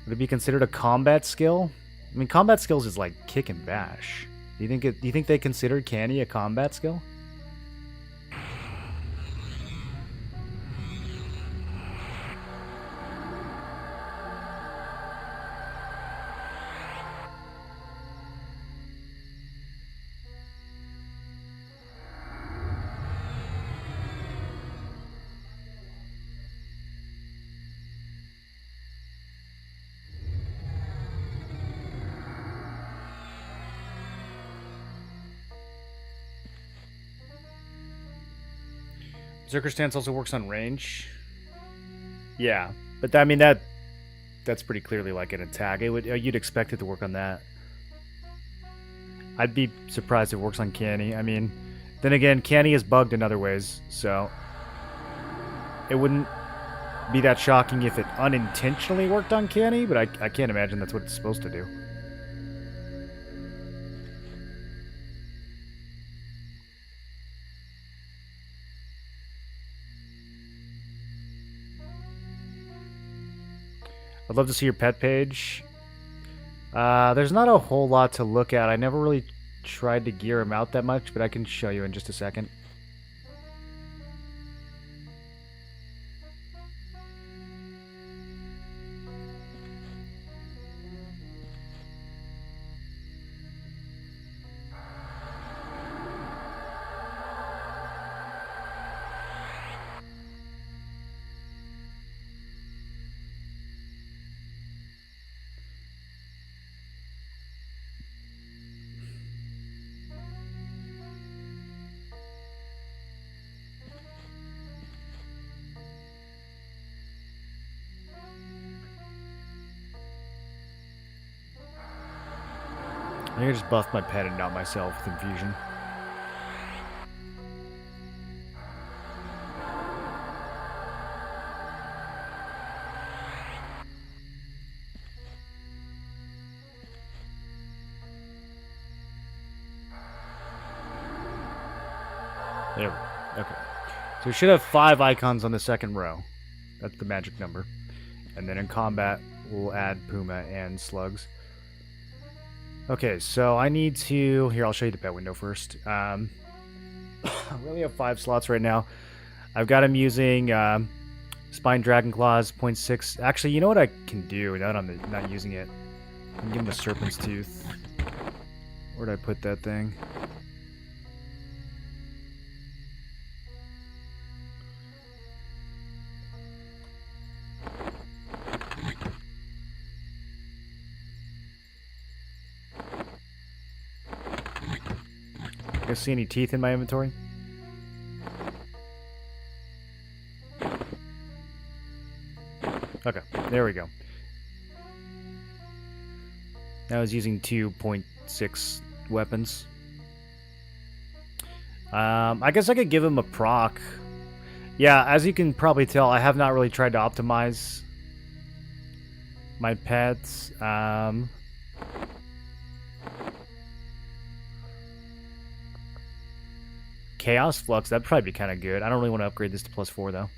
Would it be considered a combat skill? I mean, combat skills is like kick and bash. Do you think they considered Canny a combat skill? Berserker stance also works on range. Yeah, but I mean that's pretty clearly like an attack. You'd expect it to work on that. I'd be surprised if it works on Canny. I mean, then again, Canny is bugged in other ways, so it wouldn't be that shocking if it unintentionally worked on Canny, but I can't imagine that's what it's supposed to do. I'd love to see your pet page. There's not a whole lot to look at. I never really tried to gear him out that much, but I can show you in just a second. I think I just buffed my pet and not myself with infusion. There we go. Okay. So we should have 5 icons on the second row. That's the magic number. And then in combat, we'll add Puma and Slugs. Okay, so I need to... Here, I'll show you the pet window first. We only have 5 slots right now. I've got him using Spine Dragon Claws, 0.6. Actually, you know what I can do now that I'm not using it? I can give him a Serpent's Tooth. Where'd I put that thing? See any teeth in my inventory? Okay, there we go. Now I was using 2.6 weapons. I guess I could give him a proc. Yeah, as you can probably tell, I have not really tried to optimize my pets. Chaos Flux, that'd probably be kind of good. I don't really want to upgrade this to +4, though.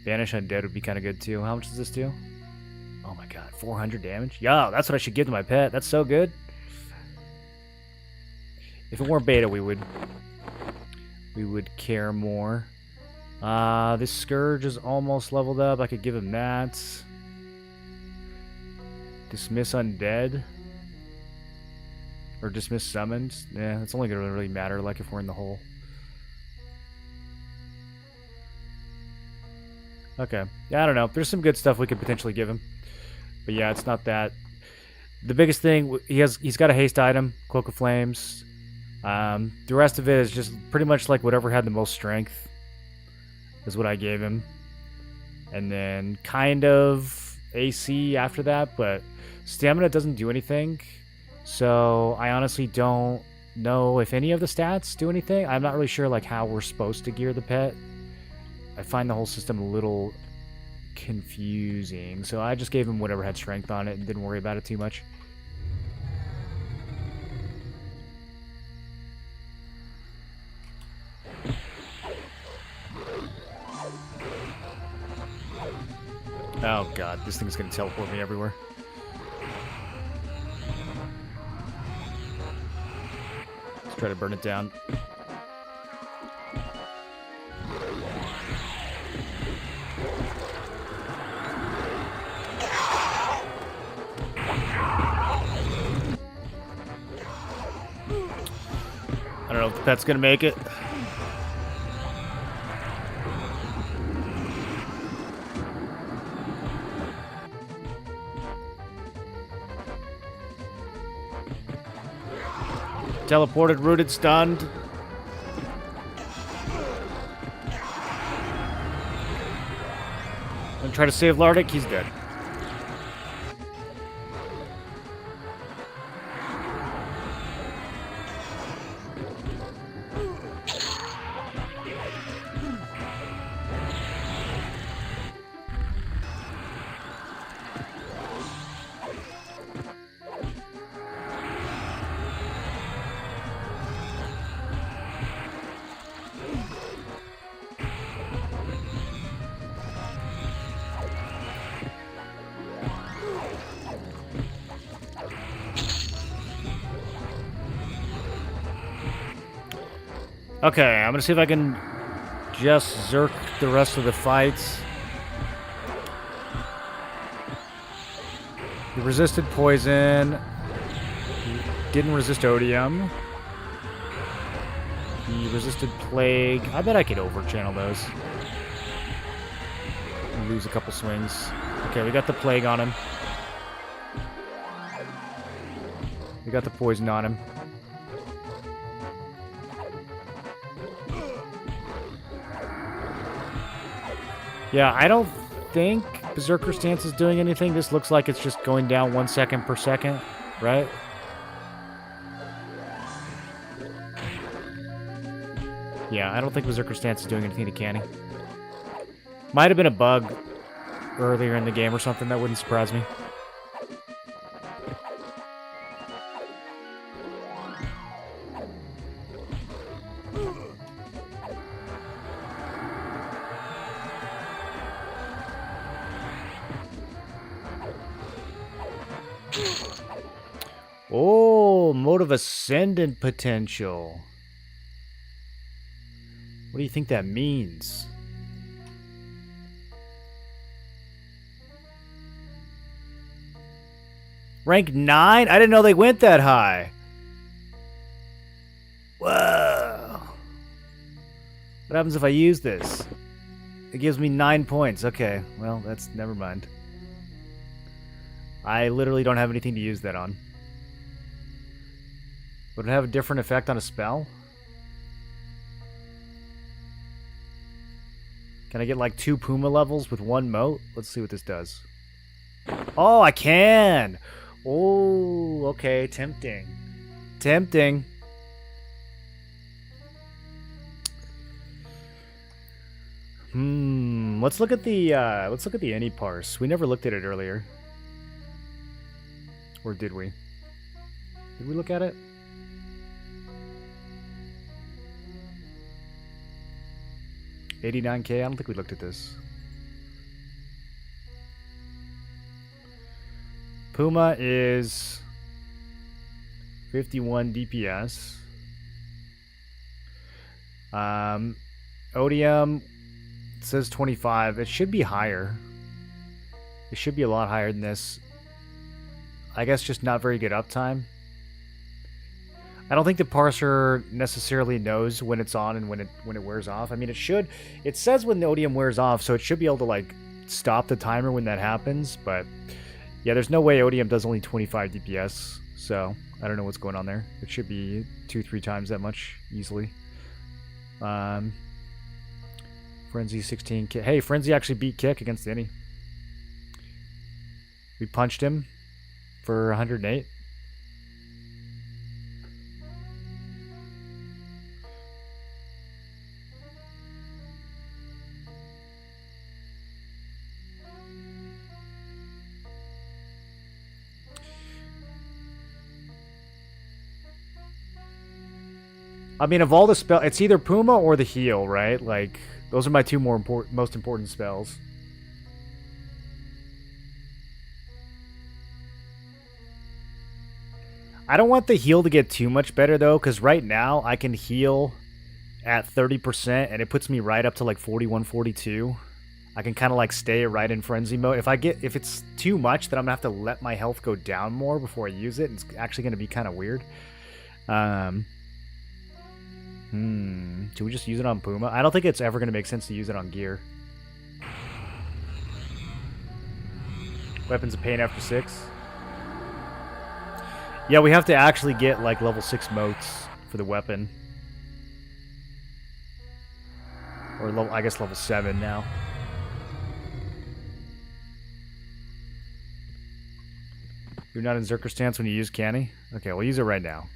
Banish Undead would be kind of good, too. How much does this do? Oh my god, 400 damage? Yo, that's what I should give to my pet. That's so good. If it weren't beta, we would care more. This Scourge is almost leveled up. I could give him that. Dismiss Undead. Or dismiss summons. Yeah, it's only gonna really matter like if we're in the hole. Okay. Yeah, I don't know. There's some good stuff we could potentially give him. But yeah, it's not that. The biggest thing, he's got a haste item, Cloak of Flames. The rest of it is just pretty much like whatever had the most strength is what I gave him. And then kind of AC after that, but stamina doesn't do anything. So I honestly don't know if any of the stats do anything. I'm not really sure like how we're supposed to gear the pet. I find the whole system a little confusing. So I just gave him whatever had strength on it and didn't worry about it too much. Oh god, this thing's gonna teleport me everywhere. Try to burn it down. I don't know if the pet's gonna make it. Teleported, rooted, stunned. I'm trying to save Lardic. He's dead. Okay, I'm gonna see if I can just zerk the rest of the fights. He resisted poison. He didn't resist odium. He resisted plague. I bet I could overchannel those. And lose a couple swings. Okay, we got the plague on him. We got the poison on him. Yeah, I don't think Berserker Stance is doing anything. This looks like it's just going down 1 second per second, right? Yeah, I don't think Berserker Stance is doing anything to Canny. Might have been a bug earlier in the game or something. That wouldn't surprise me. Oh, Mode of Ascendant potential. What do you think that means? Rank 9? I didn't know they went that high. Whoa. What happens if I use this? It gives me 9 points. Okay, well, that's... never mind. I literally don't have anything to use that on. Would it have a different effect on a spell? Can I get like 2 Puma levels with 1 moat? Let's see what this does. Oh, I can! Oh, okay, tempting. Tempting. Let's look at the any parse. We never looked at it earlier. Or did we? Did we look at it? $89K? I don't think we looked at this. Puma is 51 DPS. Odium says 25. It should be higher. It should be a lot higher than this. I guess just not very good uptime. I don't think the parser necessarily knows when it's on and when it wears off. I mean, it should. It says when the odium wears off, so it should be able to like stop the timer when that happens. But yeah, there's no way odium does only 25 DPS. So I don't know what's going on there. It should be 2-3 times that much easily. Frenzy 16. Hey, Frenzy actually beat Kick against any. We punched him for 108. I mean, of all the spells, it's either Puma or the heal, right? Like, those are my two most important spells. I don't want the heal to get too much better though, because right now I can heal at 30% and it puts me right up to like 41, 42. I can kind of like stay right in frenzy mode. If it's too much, then I'm gonna have to let my health go down more before I use it. It's actually gonna be kind of weird. Should we just use it on Puma? I don't think it's ever gonna make sense to use it on gear. Weapons of pain after 6. Yeah, we have to actually get like level 6 motes for the weapon. Or level, I guess level 7 now. You're not in Zerker stance when you use Canny? Okay, we'll use it right now.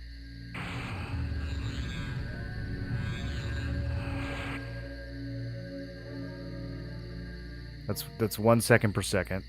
That's 1 second per second.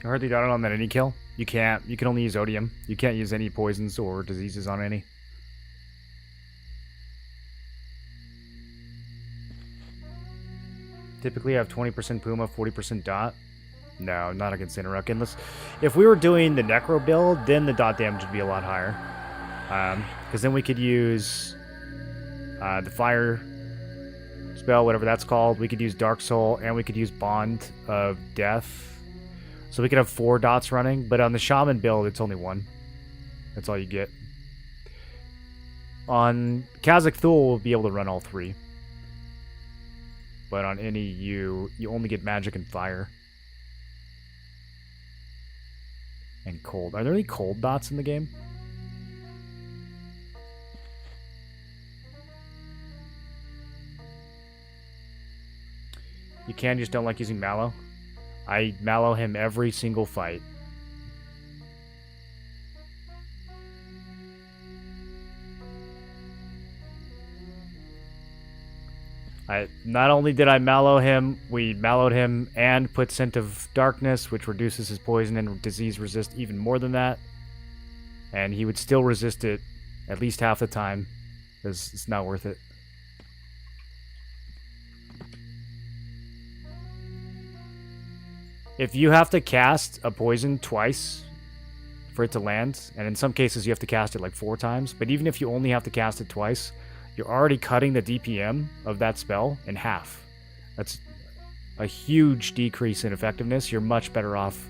I heard they got it on that any kill. You can't. You can only use odium. You can't use any poisons or diseases on any. Typically I have 20% Puma, 40% dot. No, not against Interrupt. Unless, if we were doing the Necro build, then the dot damage would be a lot higher. Because then we could use the fire spell, whatever that's called. We could use Dark Soul, and we could use Bond of Death. So we could have 4 dots running, but on the Shaman build, it's only 1. That's all you get. On Khazak Thul, we'll be able to run all 3. But on any you only get magic and fire. And cold. Are there any cold dots in the game? You can, just don't like using Mallow. I Mallow him every single fight. Not only did I Mallow him, we Mallowed him and put Scent of Darkness, which reduces his poison and disease resist even more than that. And he would still resist it at least half the time, because it's not worth it. If you have to cast a poison twice for it to land, and in some cases you have to cast it like 4 times, but even if you only have to cast it twice, you're already cutting the DPM of that spell in half. That's a huge decrease in effectiveness. You're much better off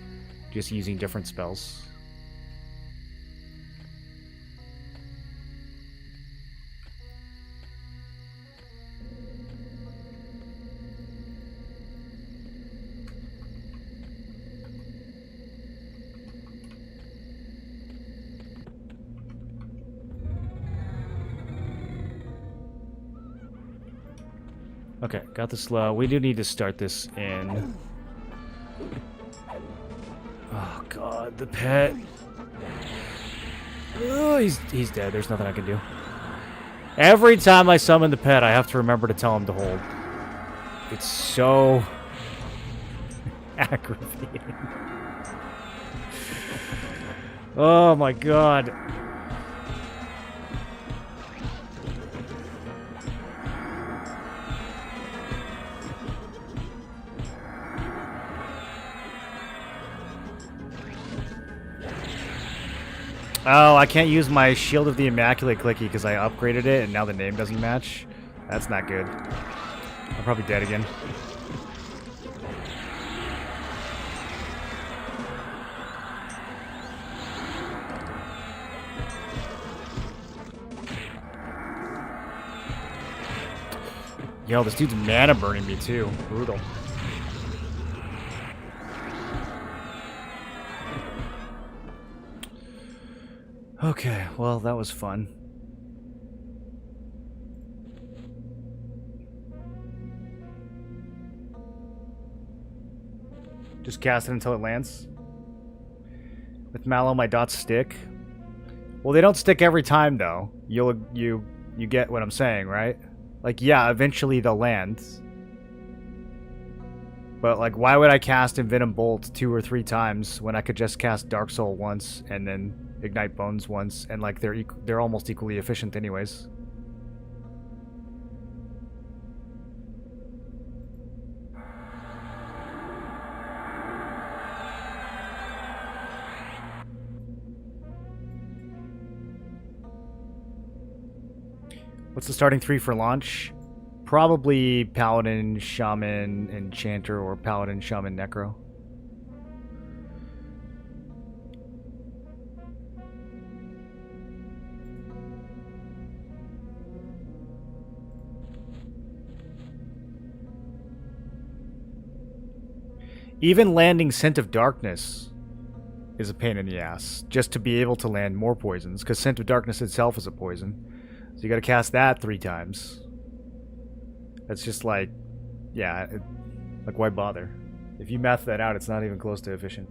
just using different spells. Okay, got the slow. We do need to start this in. Oh god, the pet. Oh, he's dead. There's nothing I can do. Every time I summon the pet, I have to remember to tell him to hold. It's so aggravating. Oh my god. Oh, I can't use my Shield of the Immaculate Clicky because I upgraded it and now the name doesn't match. That's not good. I'm probably dead again. Yo, this dude's mana burning me too. Brutal. Okay, well, that was fun. Just cast it until it lands. With Mallow, my dots stick. Well, they don't stick every time, though. You get what I'm saying, right? Like, yeah, eventually they'll land. But like, why would I cast Envenom Bolt 2 or 3 times when I could just cast Dark Soul once and then Ignite Bones once, and like they're almost equally efficient anyways. What's the starting 3 for launch? Probably Paladin, Shaman, Enchanter, or Paladin, Shaman, Necro. Even landing Scent of Darkness is a pain in the ass, just to be able to land more poisons, because Scent of Darkness itself is a poison. So you gotta cast that 3 times. That's just like, yeah, like why bother? If you math that out, it's not even close to efficient.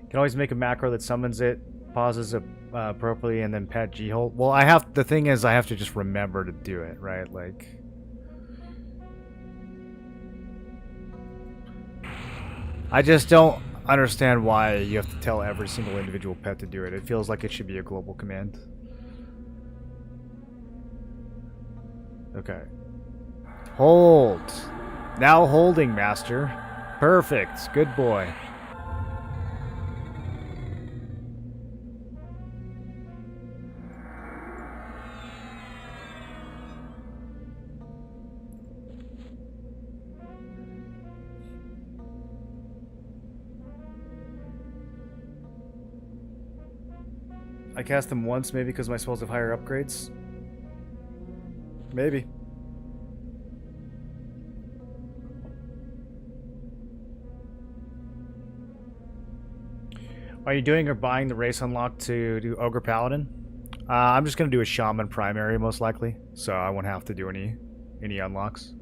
Can always make a macro that summons it, pauses it appropriately, and then pet G-Hole. Well, the thing is, I have to just remember to do it, right? Like, I just don't understand why you have to tell every single individual pet to do it. It feels like it should be a global command. Okay. Hold. Now holding, Master. Perfect. Good boy. I cast them once, maybe because my spells have higher upgrades. Maybe. Are you doing or buying the race unlock to do Ogre Paladin? I'm just going to do a Shaman primary, most likely. So I won't have to do any unlocks.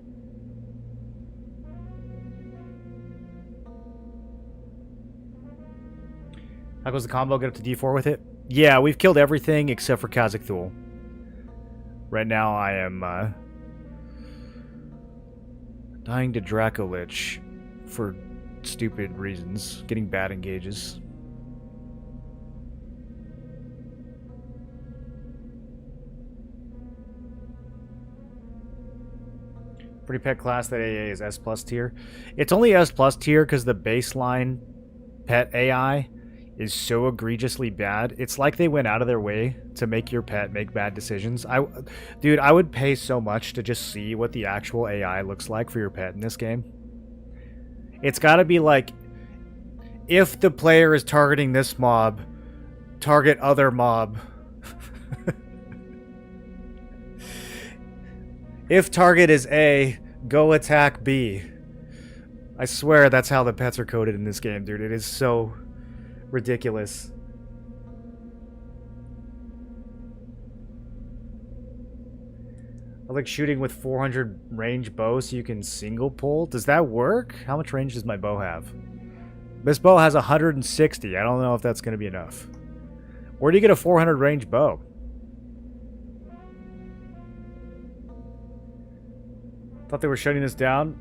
How goes the combo? Get up to D4 with it? Yeah, we've killed everything except for Kha'Zix Thul. Right now I am dying to Dracolich for stupid reasons. Getting bad engages. Pretty pet class that AA is S plus tier. It's only S plus tier because the baseline pet AI is so egregiously bad. It's like they went out of their way to make your pet make bad decisions. Dude, I would pay so much to just see what the actual AI looks like for your pet in this game. It's got to be like, if the player is targeting this mob, target other mob. If target is A, go attack B. I swear that's how the pets are coded in this game, dude. It is so ridiculous. I like shooting with 400 range bow so you can single pull. Does that work? How much range does my bow have? This bow has 160. I don't know if that's going to be enough. Where do you get a 400 range bow? Thought they were shutting this down.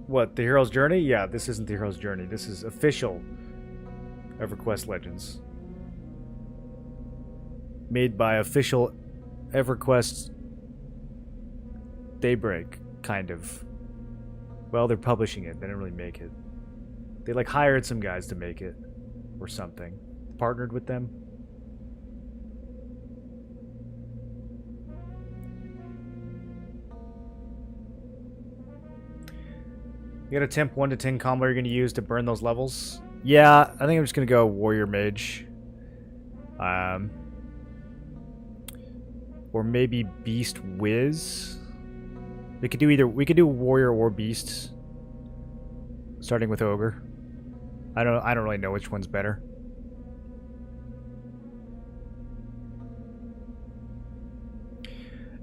What, the Hero's Journey? Yeah, this isn't the Hero's Journey. This is official Everquest Legends. Made by official Everquest Daybreak, kind of. Well, they're publishing it. They didn't really make it. They like hired some guys to make it. Or something. Partnered with them. You got a temp 1 to 10 combo you're going to use to burn those levels? Yeah, I think I'm just going to go Warrior Mage. Or maybe Beast Wiz. We could do either. We could do Warrior or Beast. Starting with Ogre. I don't really know which one's better.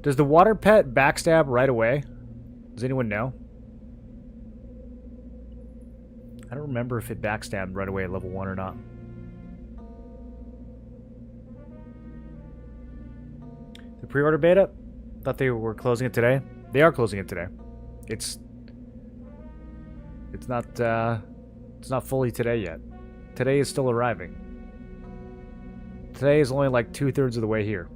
Does the water pet backstab right away? Does anyone know? I don't remember if it backstabbed right away at level 1 or not. The pre-order beta? Thought they were closing it today. They are closing it today. It's It's not fully today yet. Today is still arriving. Today is only like 2/3 of the way here.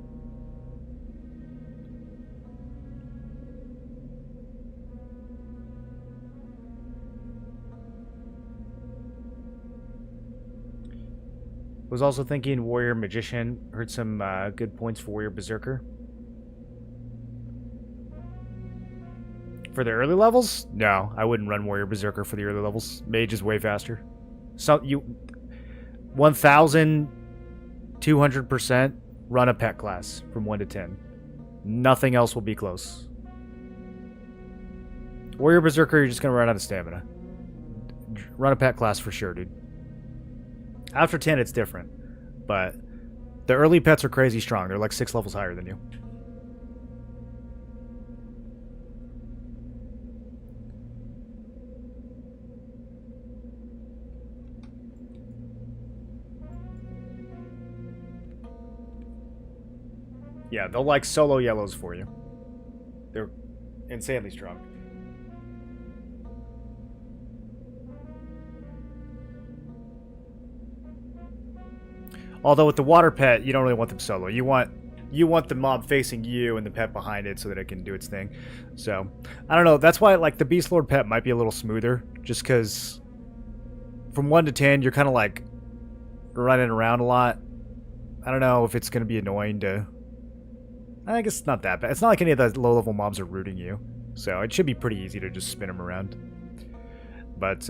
Was also thinking Warrior Magician. Heard some good points for Warrior Berserker. For the early levels? No, I wouldn't run Warrior Berserker for the early levels. Mage is way faster. So you 1,200% run a pet class from 1 to 10. Nothing else will be close. Warrior Berserker, you're just gonna run out of stamina. Run a pet class for sure, dude. After 10, it's different. But the early pets are crazy strong. They're like 6 levels higher than you. Yeah, they'll like solo yellows for you. They're insanely strong. Although with the water pet, you don't really want them solo. You want the mob facing you and the pet behind it so that it can do its thing. So, I don't know. That's why like the Beast Lord pet might be a little smoother, just because from 1 to 10, you're kind of like running around a lot. I don't know if it's going to be annoying to... I guess it's not that bad. It's not like any of the low-level mobs are rooting you. So it should be pretty easy to just spin them around. But,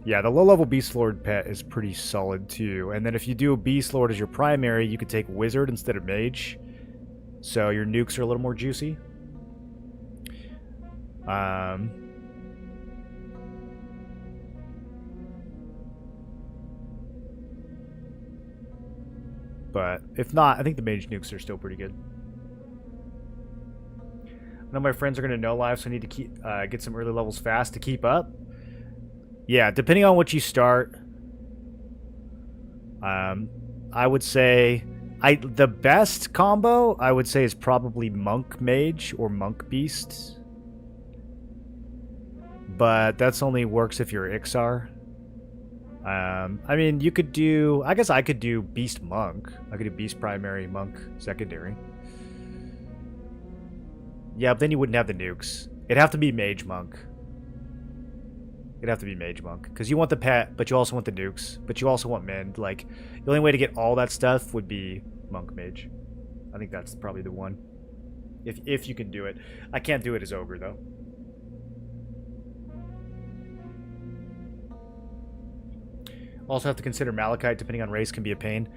yeah, the low-level Beast Lord pet is pretty solid, too. And then if you do a Beast Lord as your primary, you could take Wizard instead of Mage. So your nukes are a little more juicy. But if not, I think the Mage nukes are still pretty good. I know my friends are going to know live, so I need to keep get some early levels fast to keep up. Yeah, depending on what you start, I would say the best combo I would say is probably Monk Mage or Monk Beast, but that's only works if you're Ixar. I mean, you could do. I guess I could do Beast Monk. I could do Beast Primary, Monk Secondary. Yeah, but then you wouldn't have the nukes. It'd have to be Mage Monk. It'd have to be Mage Monk. Because you want the pet, but you also want the nukes. But you also want Mend. Like, the only way to get all that stuff would be Monk Mage. I think that's probably the one. If you can do it. I can't do it as Ogre, though. Also have to consider Malachite, depending on race, can be a pain.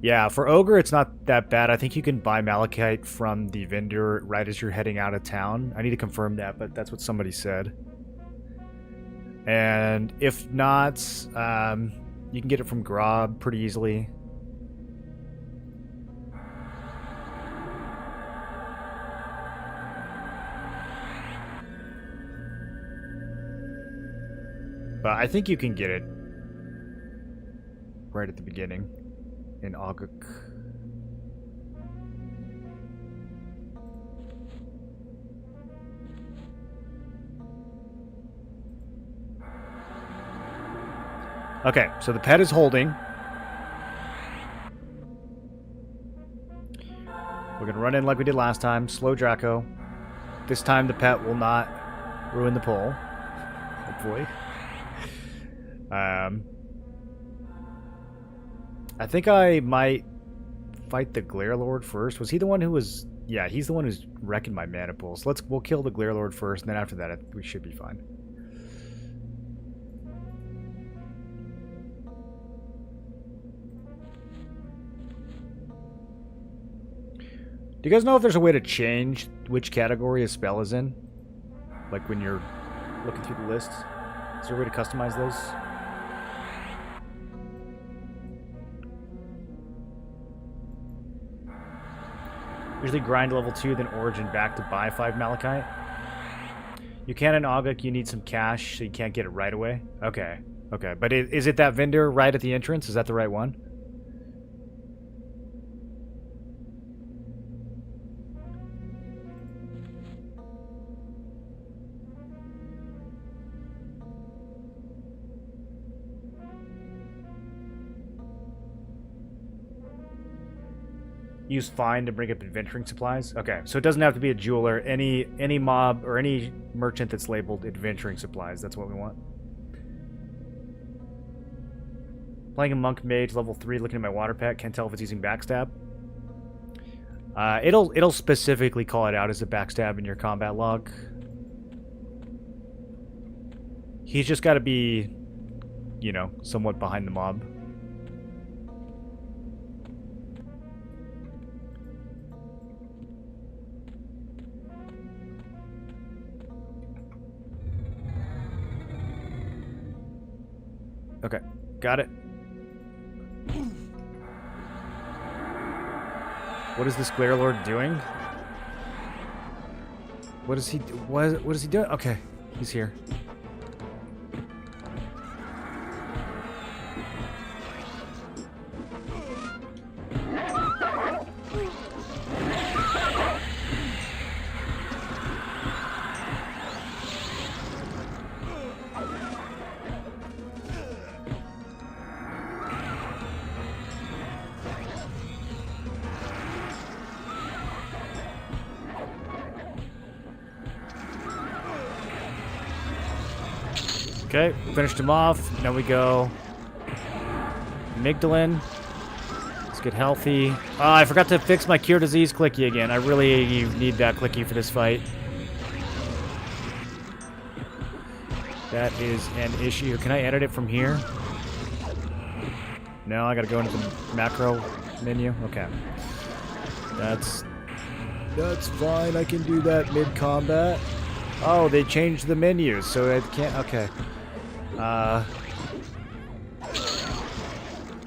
Yeah, for Ogre, it's not that bad. I think you can buy Malachite from the vendor right as you're heading out of town. I need to confirm that, but that's what somebody said. And if not, you can get it from Grob pretty easily. But I think you can get it right at the beginning in Oguk. Okay, so the pet is holding. We're going to run in like we did last time. Slow Draco. This time the pet will not ruin the pull. Hopefully. I think I might fight the Glare Lord first. Was he the one who was... Yeah, he's the one who's wrecking my mana pool. So we'll kill the Glare Lord first, and then after that we should be fine. Do you guys know if there's a way to change which category a spell is in? Like when you're looking through the lists? Is there a way to customize those? Usually grind level 2, then Origin back to buy 5 Malachite. You can in Oguk, you need some cash, so you can't get it right away. Okay, okay. But is it that vendor right at the entrance? Is that the right one? Use find to bring up adventuring supplies. Okay, so it doesn't have to be a jeweler. Any mob or any merchant that's labeled adventuring supplies. That's what we want. Playing a monk mage level 3. Looking at my water pet. Can't tell if it's using backstab. It'll specifically call it out as a backstab in your combat log. He's just got to be, you know, somewhat behind the mob. Okay, got it. What is this Glare Lord doing? What is he? What is he doing? Okay, he's here. Okay, finished him off. Now we go Amygdalin. Let's get healthy. Oh, I forgot to fix my Cure Disease clicky again. I really need that clicky for this fight. That is an issue. Can I edit it from here? No, I gotta go into the macro menu. Okay. That's fine. I can do that mid-combat. Oh, they changed the menus, so I can't... Okay.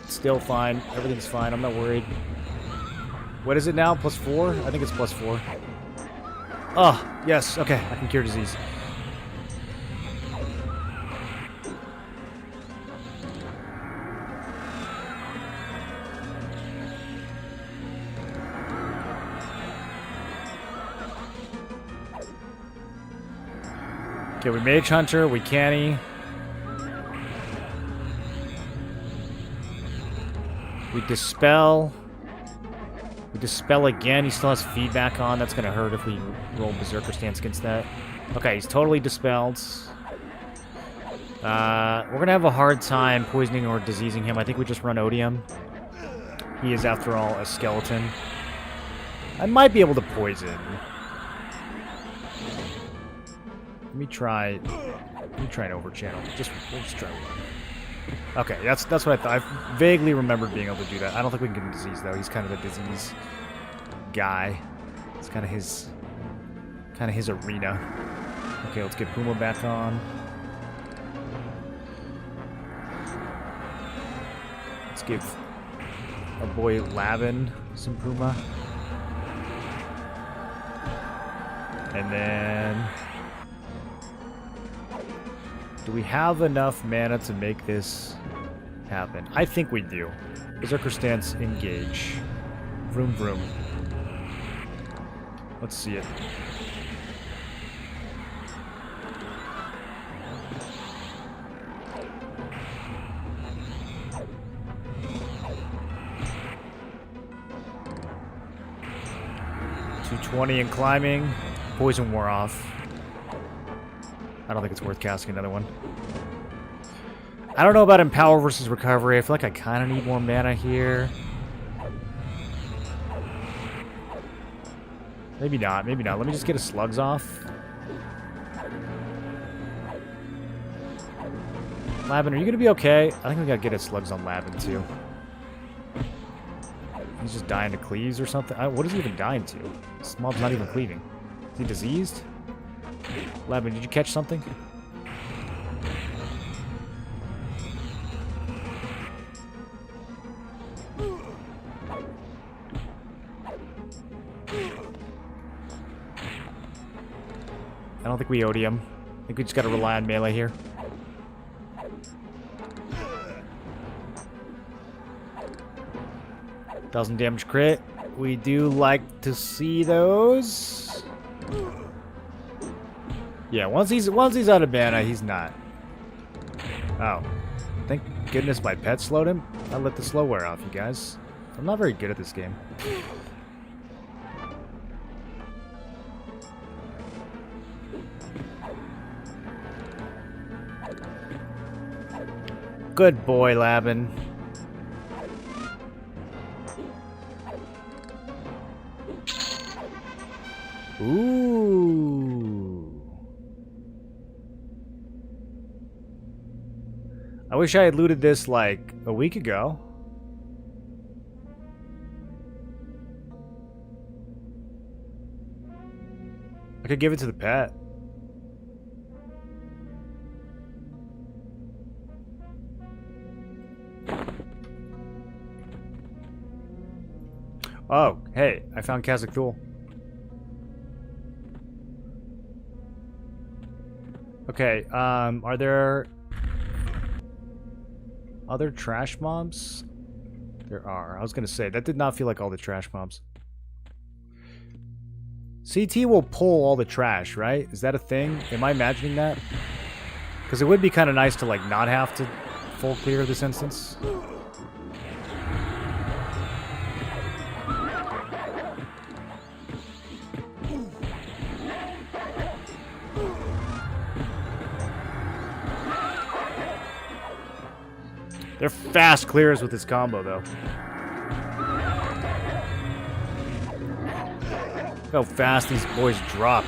Still fine. Everything's fine. I'm not worried. What is it now? +4? I think it's +4. Oh, yes. Okay, I can cure disease. Okay, we Mage Hunter, we Canny. We Dispel. We Dispel again. He still has feedback on. That's going to hurt if we roll Berserker stance against that. Okay, he's totally dispelled. We're going to have a hard time poisoning or diseasing him. I think we just run Odium. He is, after all, a skeleton. I might be able to poison. Let me try an overchannel. We'll just try one. Okay, that's what I thought. I vaguely remembered being able to do that. I don't think we can get him disease though. He's kind of a disease guy. It's kind of his arena. Okay, let's get Puma back on. Let's give our boy Lavin some Puma. And then... do we have enough mana to make this happen? I think we do. Berserker stance, engage. Vroom vroom. Let's see it. $220 and climbing. Poison wore off. I don't think it's worth casting another one. I don't know about Empower versus Recovery. I feel like I kind of need more mana here. Maybe not. Maybe not. Let me just get his slugs off. Lavin, are you going to be okay? I think we got to get his slugs on Lavin, too. He's just dying to cleaves or something. What is he even dying to? This mob's not even cleaving. Is he diseased? Lavin, did you catch something? I don't think we Odium. I think we just gotta rely on melee here. $1,000 damage crit. We do like to see those. Yeah, once he's out of mana, he's not. Oh. Thank goodness my pet slowed him. I let the slow wear off, you guys. I'm not very good at this game. Good boy, Labin. Ooh. I wish I had looted this like a week ago. I could give it to the pet. Oh, hey, I found Kazakh Thule. Okay, are there other trash mobs? There are. I was gonna say, that did not feel like all the trash mobs. CT will pull all the trash, right? Is that a thing? Am I imagining that? Because it would be kind of nice to, like, not have to full clear this instance. They're fast clears with this combo, though. Look how fast these boys drop.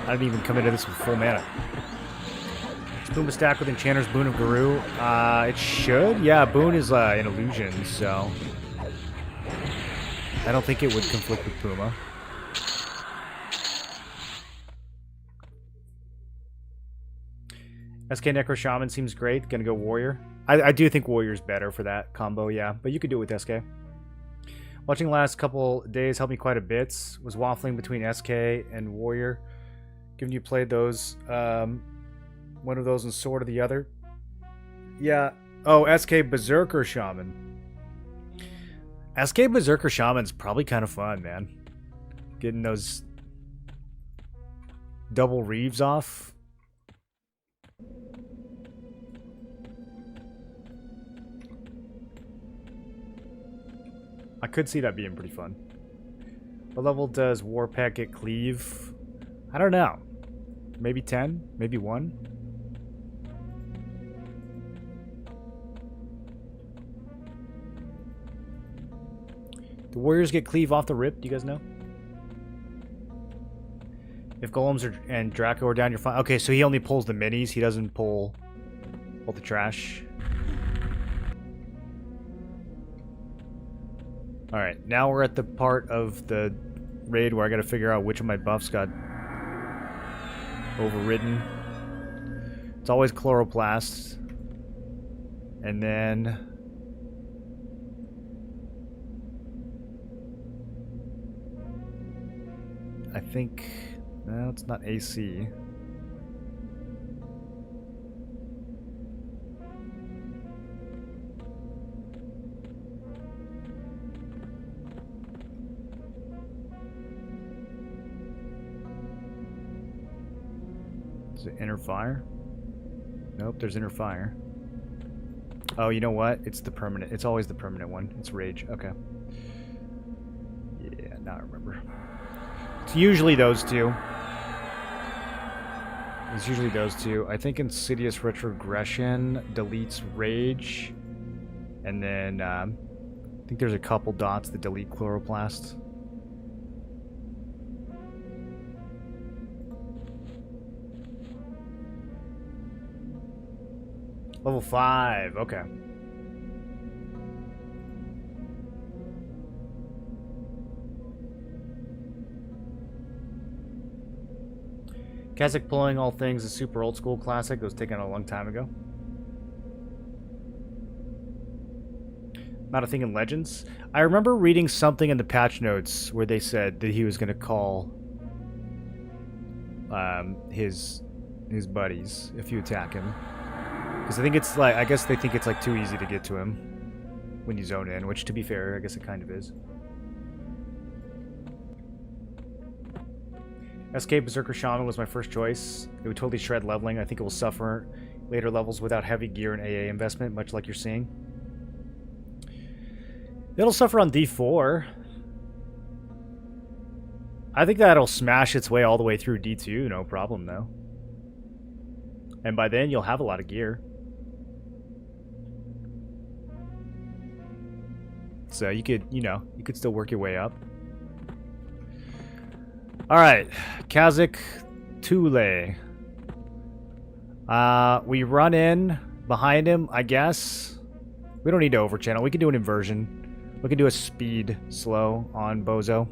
I didn't even come into this with full mana. Is Boom a stack with Enchanter's Boon of Guru? It should. Yeah, Boon is an illusion, so I don't think it would conflict with Puma. SK Necro Shaman seems great. Gonna go Warrior. I do think Warrior's better for that combo, yeah. But you could do it with SK. Watching the last couple days helped me quite a bit. Was waffling between SK and Warrior. Given you played those, one of those and Sword or the other. Yeah. Oh, SK Berserker Shaman. SK Berserker Shaman's probably kind of fun, man. Getting those double Reeves off. I could see that being pretty fun. What level does Warpack get cleave? I don't know. Maybe 10? Maybe 1? The Warriors get cleave off the rip, do you guys know? If Golems and Draco are down, you're fine. Okay, so he only pulls the minis. He doesn't pull all the trash. Alright, now we're at the part of the raid where I gotta figure out which of my buffs got overridden. It's always Chloroplast. And then I think... No, it's not AC. Is it Inner Fire? Nope, there's Inner Fire. Oh, you know what? It's the permanent. It's always the permanent one. It's Rage. Okay. Yeah, now I remember. It's usually those two. It's usually those two. I think Insidious Retrogression deletes Rage. And then I think there's a couple dots that delete Chloroplast. Level 5, okay. Kazakh pulling all things is super old school classic. It was taken a long time ago. Not a thing in Legends. I remember reading something in the patch notes where they said that he was going to call his buddies if you attack him. Because I think it's like, I guess they think it's like too easy to get to him when you zone in, which to be fair, I guess it kind of is. SK Berserker Shaman was my first choice. It would totally shred leveling. I think it will suffer later levels without heavy gear and AA investment, much like you're seeing. It'll suffer on D4. I think that'll smash its way all the way through D2, no problem though. And by then you'll have a lot of gear. So you could, you know, you could still work your way up. Alright. Kazakh Tule. We run in behind him, I guess. We don't need to overchannel. We can do an inversion. We can do a speed slow on Bozo.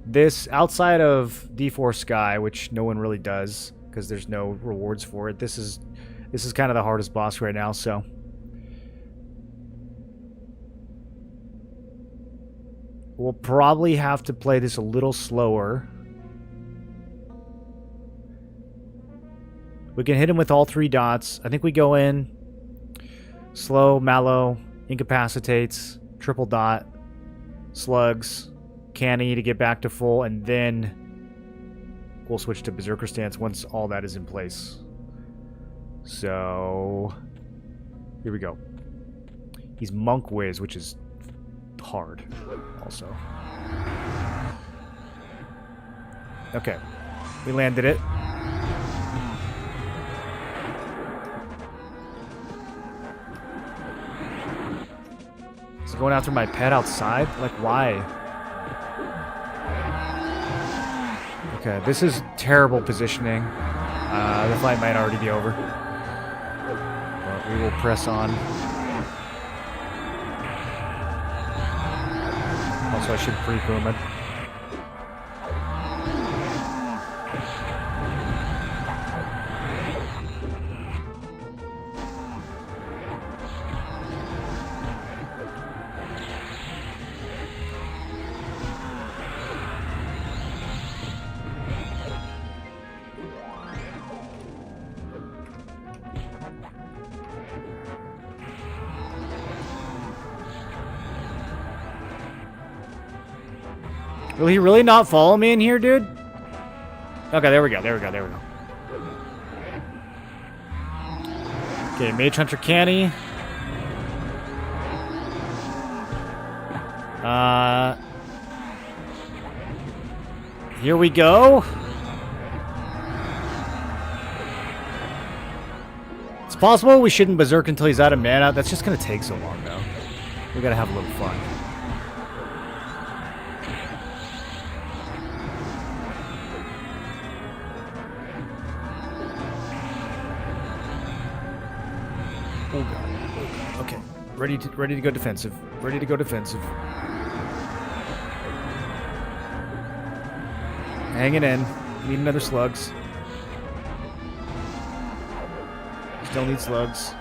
This, outside of D4 Sky, which no one really does, because there's no rewards for it, this is kind of the hardest boss right now, so... We'll probably have to play this a little slower. We can hit him with all 3 dots. I think we go in slow, mallow, incapacitates, triple dot, slugs, canny to get back to full, and then we'll switch to Berserker stance once all that is in place. So here we go. He's Monk Whiz, which is hard also. Okay. We landed it. He's going after my pet outside? Like, why? Okay, this is terrible positioning. The fight might already be over. But we will press on. Also, I should pre-boom it. Will he really not follow me in here, dude? Okay, there we go, there we go, there we go. Okay, Mage Hunter Canny. Here we go. It's possible we shouldn't berserk until he's out of mana. That's just gonna take so long, though. We gotta have a little fun. Oh god. Okay. Ready to go defensive. Ready to go defensive. Hanging in. Need another slugs. Still need slugs.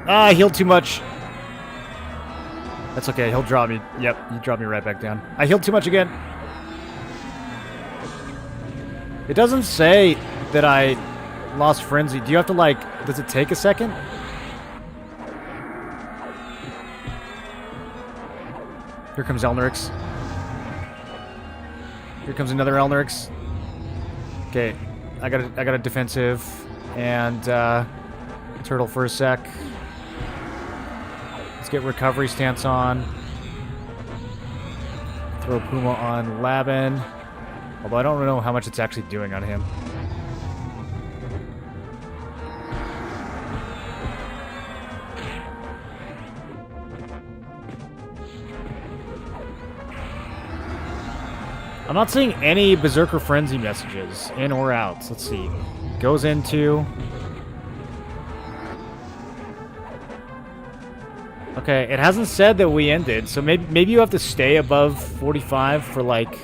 Ah, I healed too much. That's okay, he'll drop me. Yep, he dropped me right back down. I healed too much again. It doesn't say that I lost frenzy. Do you have to, like, does it take a second? Here comes Elnerix. Here comes another Elnerix. Okay, I got a defensive and turtle for a sec. Let's get recovery stance on. Throw Puma on Laban. Although I don't know how much it's actually doing on him. I'm not seeing any Berserker Frenzy messages, in or out. Let's see. Goes into... Okay, it hasn't said that we ended, so maybe you have to stay above 45 for, like...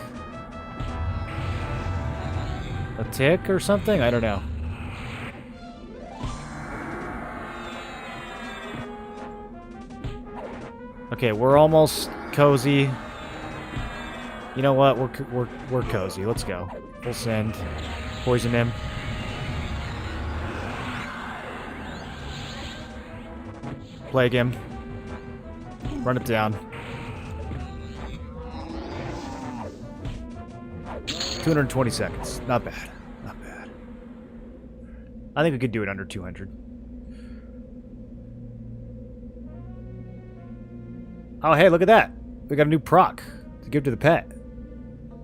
a tick or something? I don't know. Okay, we're almost cozy. You know what? We're cozy. Let's go. Full send. Poison him. Plague him. Run it down. 220 seconds. Not bad. Not bad. I think we could do it under 200. Oh, hey, look at that. We got a new proc. to give to the pet.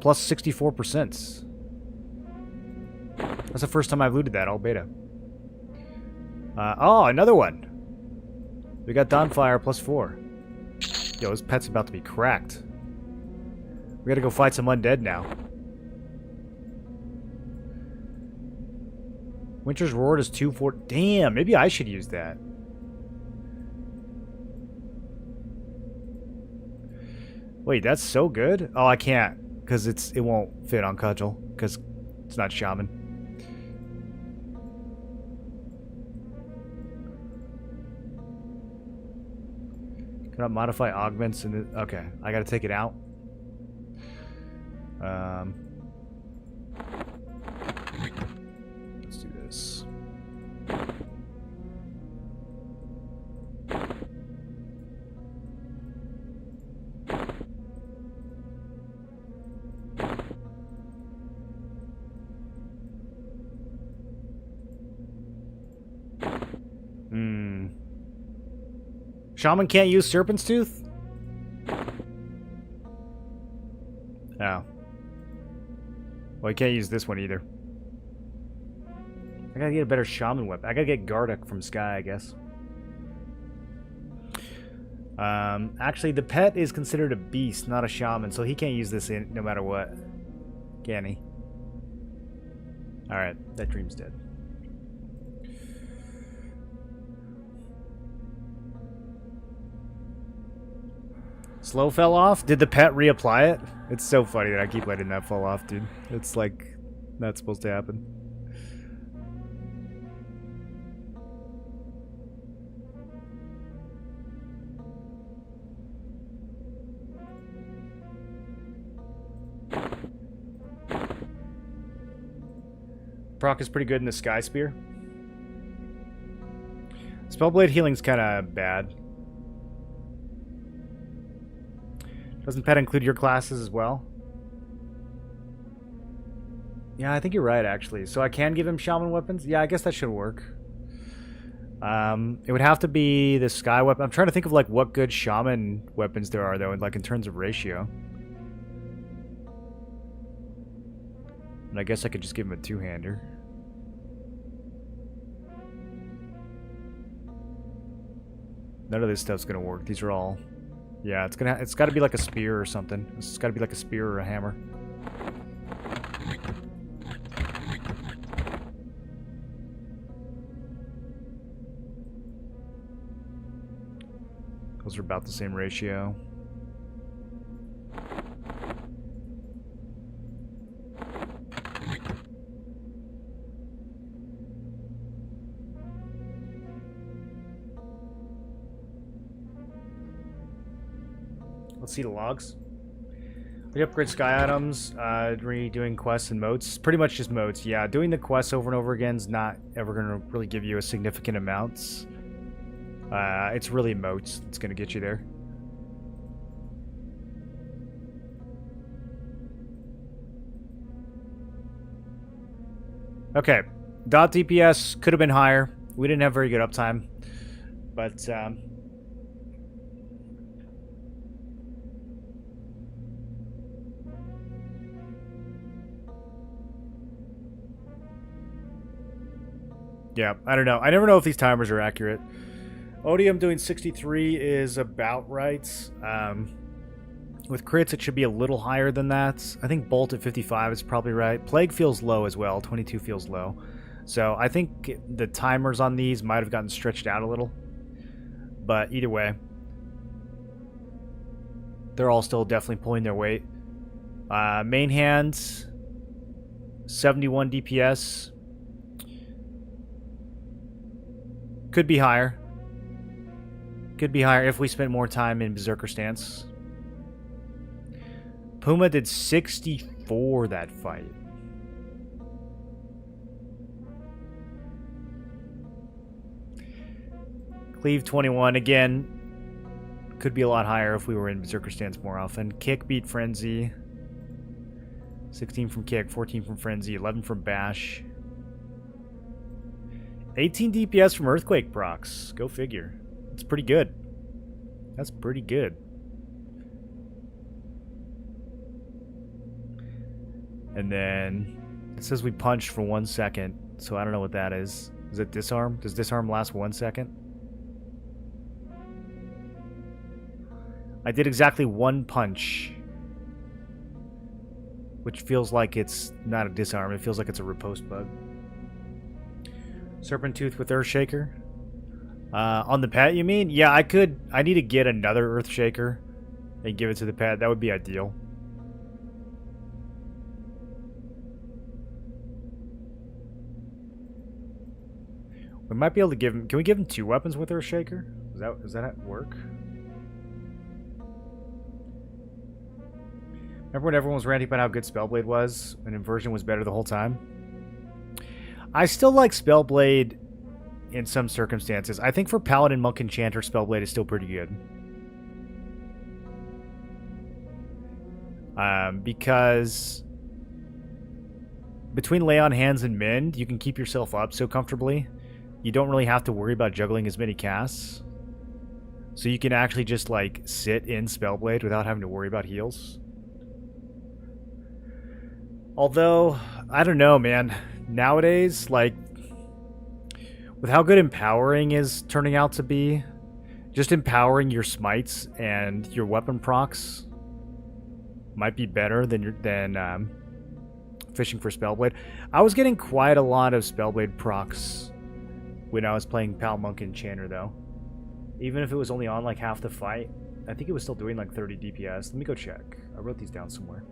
Plus 64%. That's the first time I've looted that all beta. Oh, another one. We got Dawnfire plus 4. Yo, this pet's about to be cracked. We gotta go fight some undead now. Winter's Roar is 2-4. Damn, maybe I should use that. Wait, that's so good? Oh, I can't, because it won't fit on Cudgel, because it's not Shaman. Can I modify augments? Okay, I gotta take it out. Let's do this. Shaman can't use Serpent's Tooth? Oh. Well, he can't use this one either. I gotta get a better Shaman weapon. I gotta get Gardak from Sky, I guess. Actually, the pet is considered a beast, not a shaman, so he can't use this no matter what. Can he? Alright, that dream's dead. Slow fell off? Did the pet reapply it? It's so funny that I keep letting that fall off, dude. It's like not supposed to happen. Proc is pretty good in the Sky Spear. Spellblade healing's kind of bad. Doesn't pet include your classes as well? Yeah, I think you're right, actually. So I can give him shaman weapons? Yeah, I guess that should work. It would have to be the sky weapon. I'm trying to think of like what good shaman weapons there are, though, like in terms of ratio. And I guess I could just give him a two-hander. None of this stuff's gonna work. These are all... Yeah, it's got to be like a spear or something. It's got to be like a spear or a hammer. Those are about the same ratio. Let's see the logs. We upgrade sky items, redoing quests and moats. Pretty much just moats, yeah. Doing the quests over and over again is not ever going to really give you a significant amount. It's really moats that's going to get you there. Okay, dot DPS could have been higher. We didn't have very good uptime, but yeah, I don't know. I never know if these timers are accurate. Odium doing 63 is about right. With crits, it should be a little higher than that. I think Bolt at 55 is probably right. Plague feels low as well. 22 feels low. So I think the timers on these might have gotten stretched out a little. But either way, they're all still definitely pulling their weight. Main hand, 71 DPS. Could be higher. Could be higher if we spent more time in Berserker stance. Puma did 64 that fight. Cleave 21 again. Could be a lot higher if we were in Berserker stance more often. Kick beat Frenzy. 16 from Kick, 14 from Frenzy, 11 from Bash. 18 DPS from Earthquake procs. Go figure. It's pretty good. That's pretty good. And then it says we punched for 1 second, so I don't know what that is. Is it disarm? Does disarm last 1 second? I did exactly 1 punch, which feels like it's not a disarm. It feels like it's a riposte bug. Serpent Tooth with Earthshaker. On the pet, you mean? Yeah, I need to get another Earthshaker and give it to the pet. That would be ideal. We might be able to give him... Can we give him 2 weapons with Earthshaker? Does that work? Remember when everyone was ranting about how good Spellblade was and Inversion was better the whole time? I still like Spellblade in some circumstances. I think for Paladin, Monk, Enchanter, Spellblade is still pretty good. Because between Lay on Hands and Mend, you can keep yourself up so comfortably. You don't really have to worry about juggling as many casts. So you can actually just, like, sit in Spellblade without having to worry about heals. Although, I don't know, man. Nowadays, like, with how good Empowering is turning out to be, just empowering your smites and your weapon procs might be better than fishing for Spellblade. I was getting quite a lot of Spellblade procs when I was playing Pal, Monk, Enchanter, though. Even if it was only on, like, half the fight, I think it was still doing, like, 30 DPS. Let me go check. I wrote these down somewhere.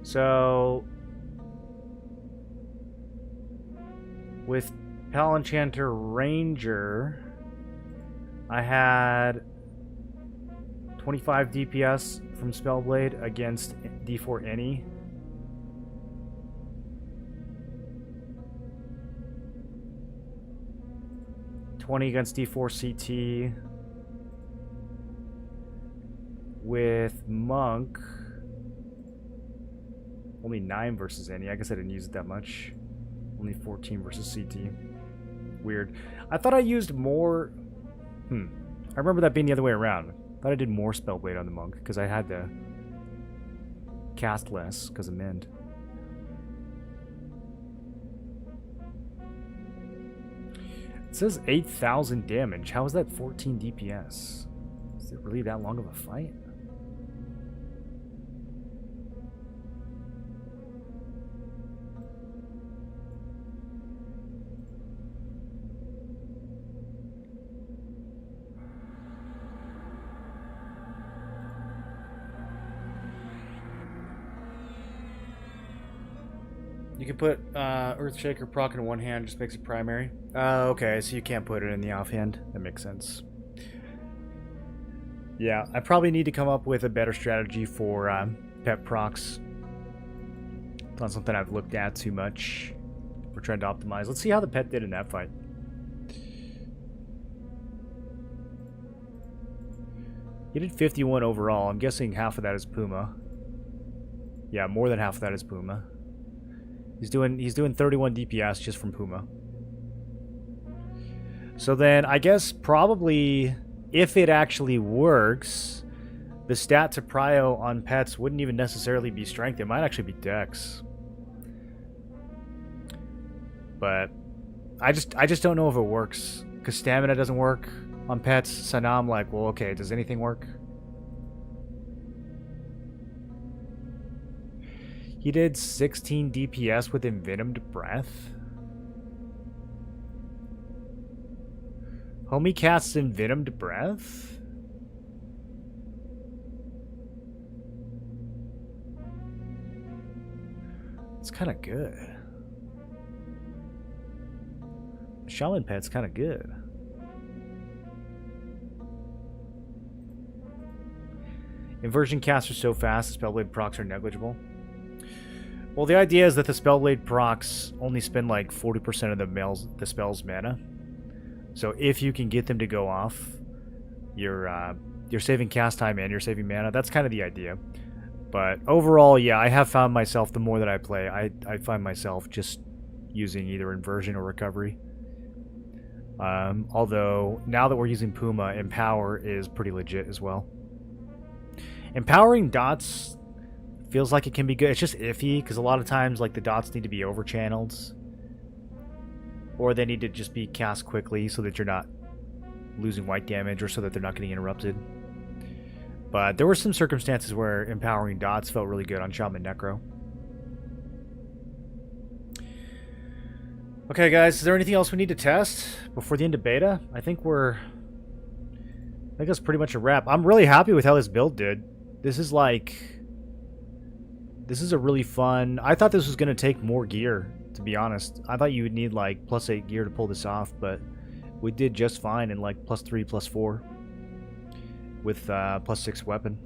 So, with Pal Enchanter Ranger, I had 25 DPS from Spellblade against D4 Any. $20 against D4 CT. With Monk, only 9 versus Any. I guess I didn't use it that much. Only 14 versus CT. Weird. I thought I used more... I remember that being the other way around. I thought I did more Spellblade on the Monk, because I had to cast less, because of Mend. It says 8,000 damage. How is that 14 DPS? Is it really that long of a fight? You can put Earthshaker proc in one hand, just makes it primary. Okay, so you can't put it in the offhand. That makes sense. Yeah, I probably need to come up with a better strategy for pet procs. It's not something I've looked at too much. We're trying to optimize. Let's see how the pet did in that fight. He did 51 overall. I'm guessing half of that is Puma. Yeah, more than half of that is Puma. He's doing 31 DPS just from Puma. So then I guess probably if it actually works, the stat to prio on pets wouldn't even necessarily be strength. It might actually be dex. But I just don't know if it works, because stamina doesn't work on pets. So now I'm like, well, okay, does anything work? He did 16 DPS with Envenomed Breath. Homie casts Envenomed Breath? It's kind of good. Shaman Pet's kind of good. Inversion casts are so fast, the Spellblade procs are negligible. Well, the idea is that the Spellblade procs only spend like 40% of the spell's mana. So if you can get them to go off, you're saving cast time and you're saving mana. That's kind of the idea. But overall, yeah, I have found myself, the more that I play, I find myself just using either inversion or recovery. Although, now that we're using Puma, Empower is pretty legit as well. Empowering dots feels like it can be good. It's just iffy, because a lot of times, like, the dots need to be over-channeled. Or they need to just be cast quickly so that you're not losing white damage, or so that they're not getting interrupted. But there were some circumstances where empowering dots felt really good on Shaman Necro. Okay, guys, is there anything else we need to test before the end of beta? I think that's pretty much a wrap. I'm really happy with how this build did. This is a really fun... I thought this was going to take more gear, to be honest. I thought you would need, like, +8 gear to pull this off, but we did just fine in, like, +3, +4 with +6 weapon.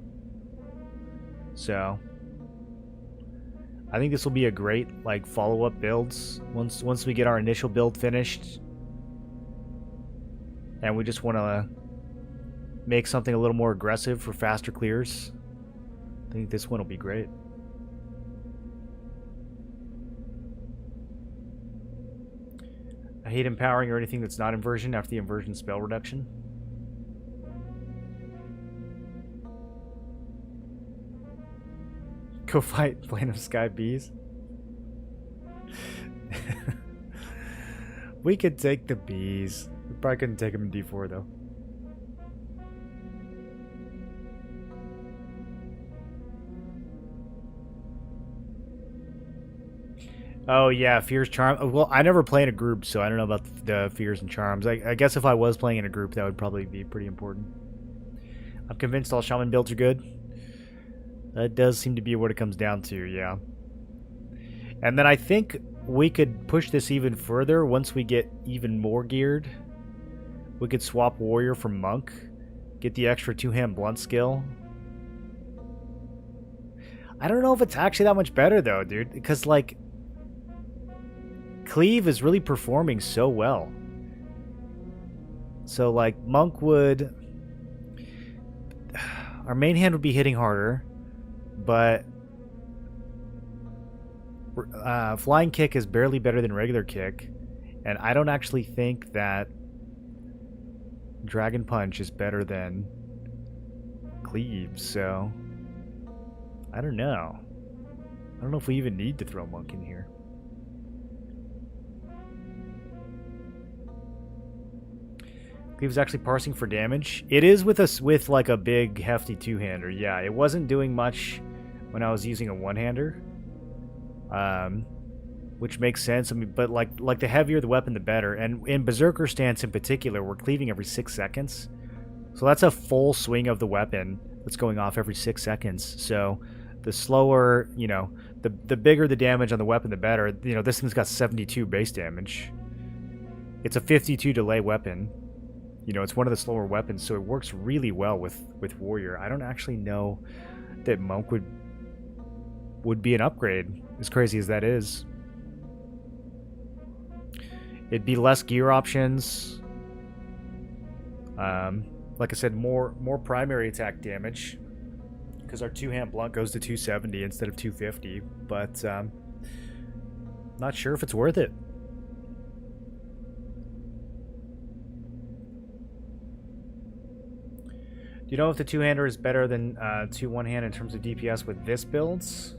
So I think this will be a great, like, follow-up builds once we get our initial build finished, and we just want to make something a little more aggressive for faster clears. I think this one will be great. I hate empowering or anything that's not inversion after the inversion spell reduction. Go fight Flame of Sky Bees. We could take the bees. We probably couldn't take them in D4 though. Oh yeah, Fears Charm. Well, I never play in a group, so I don't know about the Fears and Charms. I guess if I was playing in a group, that would probably be pretty important. I'm convinced all Shaman builds are good. That does seem to be what it comes down to, yeah. And then I think we could push this even further once we get even more geared. We could swap Warrior for Monk, get the extra two-hand blunt skill. I don't know if it's actually that much better though, dude, because like Cleave is really performing so well. So like Monk would... Our main hand would be hitting harder, but Flying Kick is barely better than regular kick, and I don't actually think that Dragon Punch is better than Cleave, so I don't know. I don't know if we even need to throw Monk in here. Cleave's actually parsing for damage. It is with like a big hefty two-hander. Yeah, it wasn't doing much when I was using a one-hander, which makes sense. I mean, but like the heavier the weapon, the better. And in Berserker stance in particular, we're cleaving every 6 seconds, so that's a full swing of the weapon that's going off every 6 seconds. So the slower, you know, the bigger the damage on the weapon, the better. You know, this thing's got 72 base damage. It's a 52 delay weapon. You know, it's one of the slower weapons, so it works really well with Warrior. I don't actually know that Monk would be an upgrade, as crazy as that is. It'd be less gear options. Like I said, more primary attack damage, because our two-hand blunt goes to 270 instead of 250, but not sure if it's worth it. Do you know if the two-hander is better than two one-hand in terms of DPS with this builds?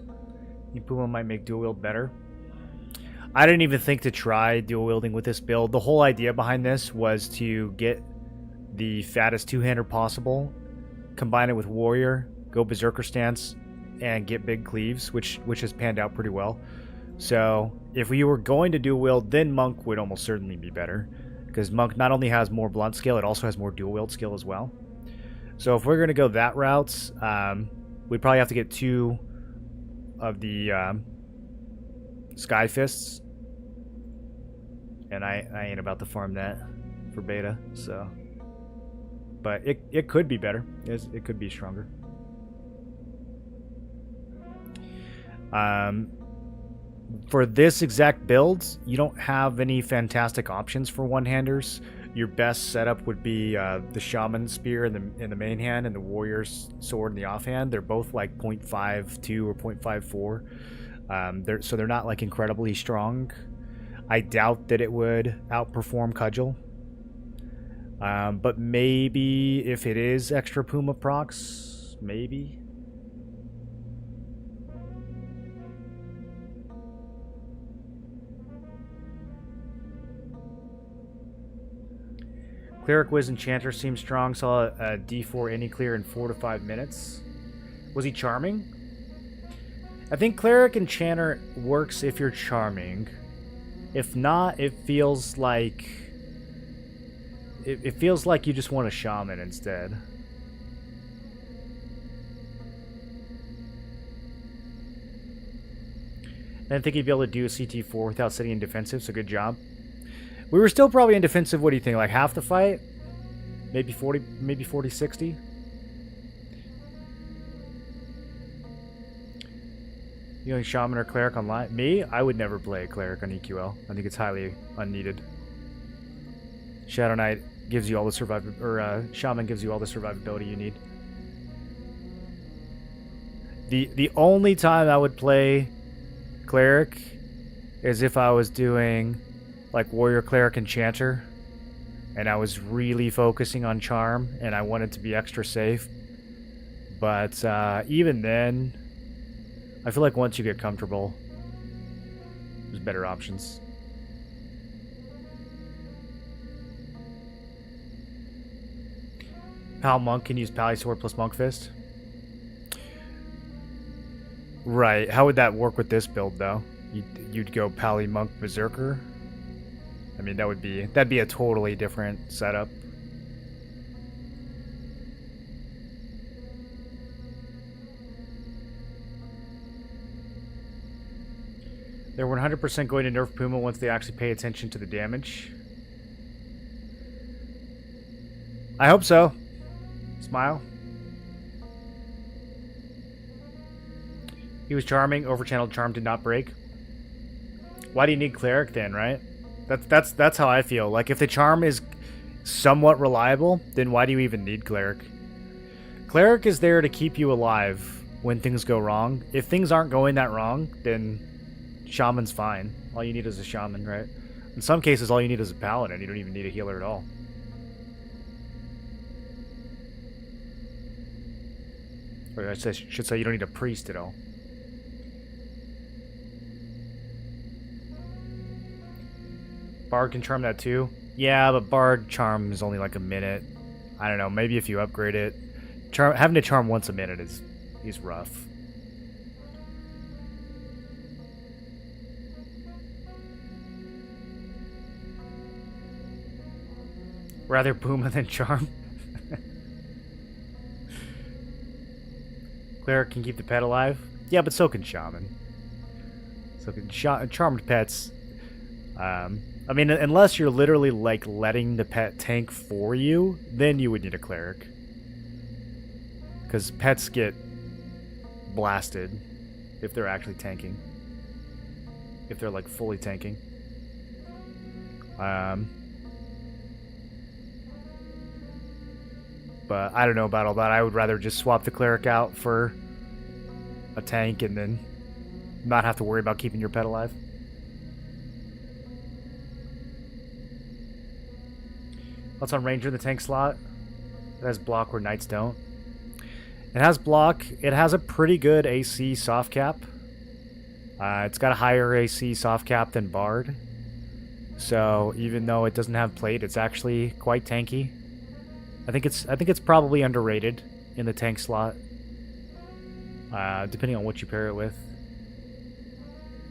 Puma might make dual wield better. I didn't even think to try dual wielding with this build. The whole idea behind this was to get the fattest two-hander possible, combine it with Warrior, go Berserker stance, and get big cleaves, which has panned out pretty well. So if we were going to dual wield, then Monk would almost certainly be better, because Monk not only has more blunt skill, it also has more dual wield skill as well. So if we're going to go that route, we'd probably have to get 2 of the Sky Fists. And I ain't about to farm that for beta, so... But it could be better. It could be stronger. For this exact build, you don't have any fantastic options for one-handers. your best setup would be the Shaman Spear in the main hand and the Warrior's Sword in the offhand. They're both like 0.52 or 0.54. So they're not like incredibly strong. I doubt that it would outperform Cudgel. But maybe if it is extra Puma procs, maybe. Cleric Wiz Enchanter seems strong. Saw a D4 any clear in 4 to 5 minutes. Was he charming? I think Cleric Enchanter works if you're charming. If not, it feels like... It feels like you just want a Shaman instead. I didn't think he'd be able to do a CT4 without sitting in defensive, so good job. We were still probably in defensive, what do you think, like half the fight? Maybe 40, maybe 40, 60? You know, Shaman or Cleric online? Me? I would never play a Cleric on EQL. I think it's highly unneeded. Shadow Knight gives you all the survivability, or Shaman gives you all the survivability you need. The only time I would play Cleric is if I was doing like Warrior, Cleric, Enchanter, and I was really focusing on Charm, and I wanted to be extra safe. But even then, I feel like once you get comfortable, there's better options. Pal Monk can use Pally Sword plus Monk Fist. Right. How would that work with this build, though? You'd go Pally Monk Berserker. I mean, that'd be a totally different setup. They're 100% going to nerf Puma once they actually pay attention to the damage. I hope so. Smile. He was charming. Overchanneled charm did not break. Why do you need Cleric then, right? That's how I feel. Like, if the charm is somewhat reliable, then why do you even need Cleric? Cleric is there to keep you alive when things go wrong. If things aren't going that wrong, then Shaman's fine. All you need is a Shaman, right? In some cases, all you need is a Paladin. You don't even need a healer at all. Or I should say you don't need a priest at all. Bard can charm that too? Yeah, but Bard charm is only like a minute. I don't know, maybe if you upgrade it. Having to charm once a minute is rough. Rather Puma than charm. Cleric can keep the pet alive? Yeah, but so can Shaman. So can charmed pets. I mean, unless you're literally, like, letting the pet tank for you, then you would need a Cleric. Because pets get blasted if they're actually tanking. If they're, like, fully tanking. But I don't know about all that. I would rather just swap the Cleric out for a tank and then not have to worry about keeping your pet alive. What's on Ranger in the tank slot? It has block where Knights don't. It has block. It has a pretty good AC soft cap. It's got a higher AC soft cap than Bard. So even though it doesn't have plate, it's actually quite tanky. I think it's probably underrated in the tank slot. Depending on what you pair it with.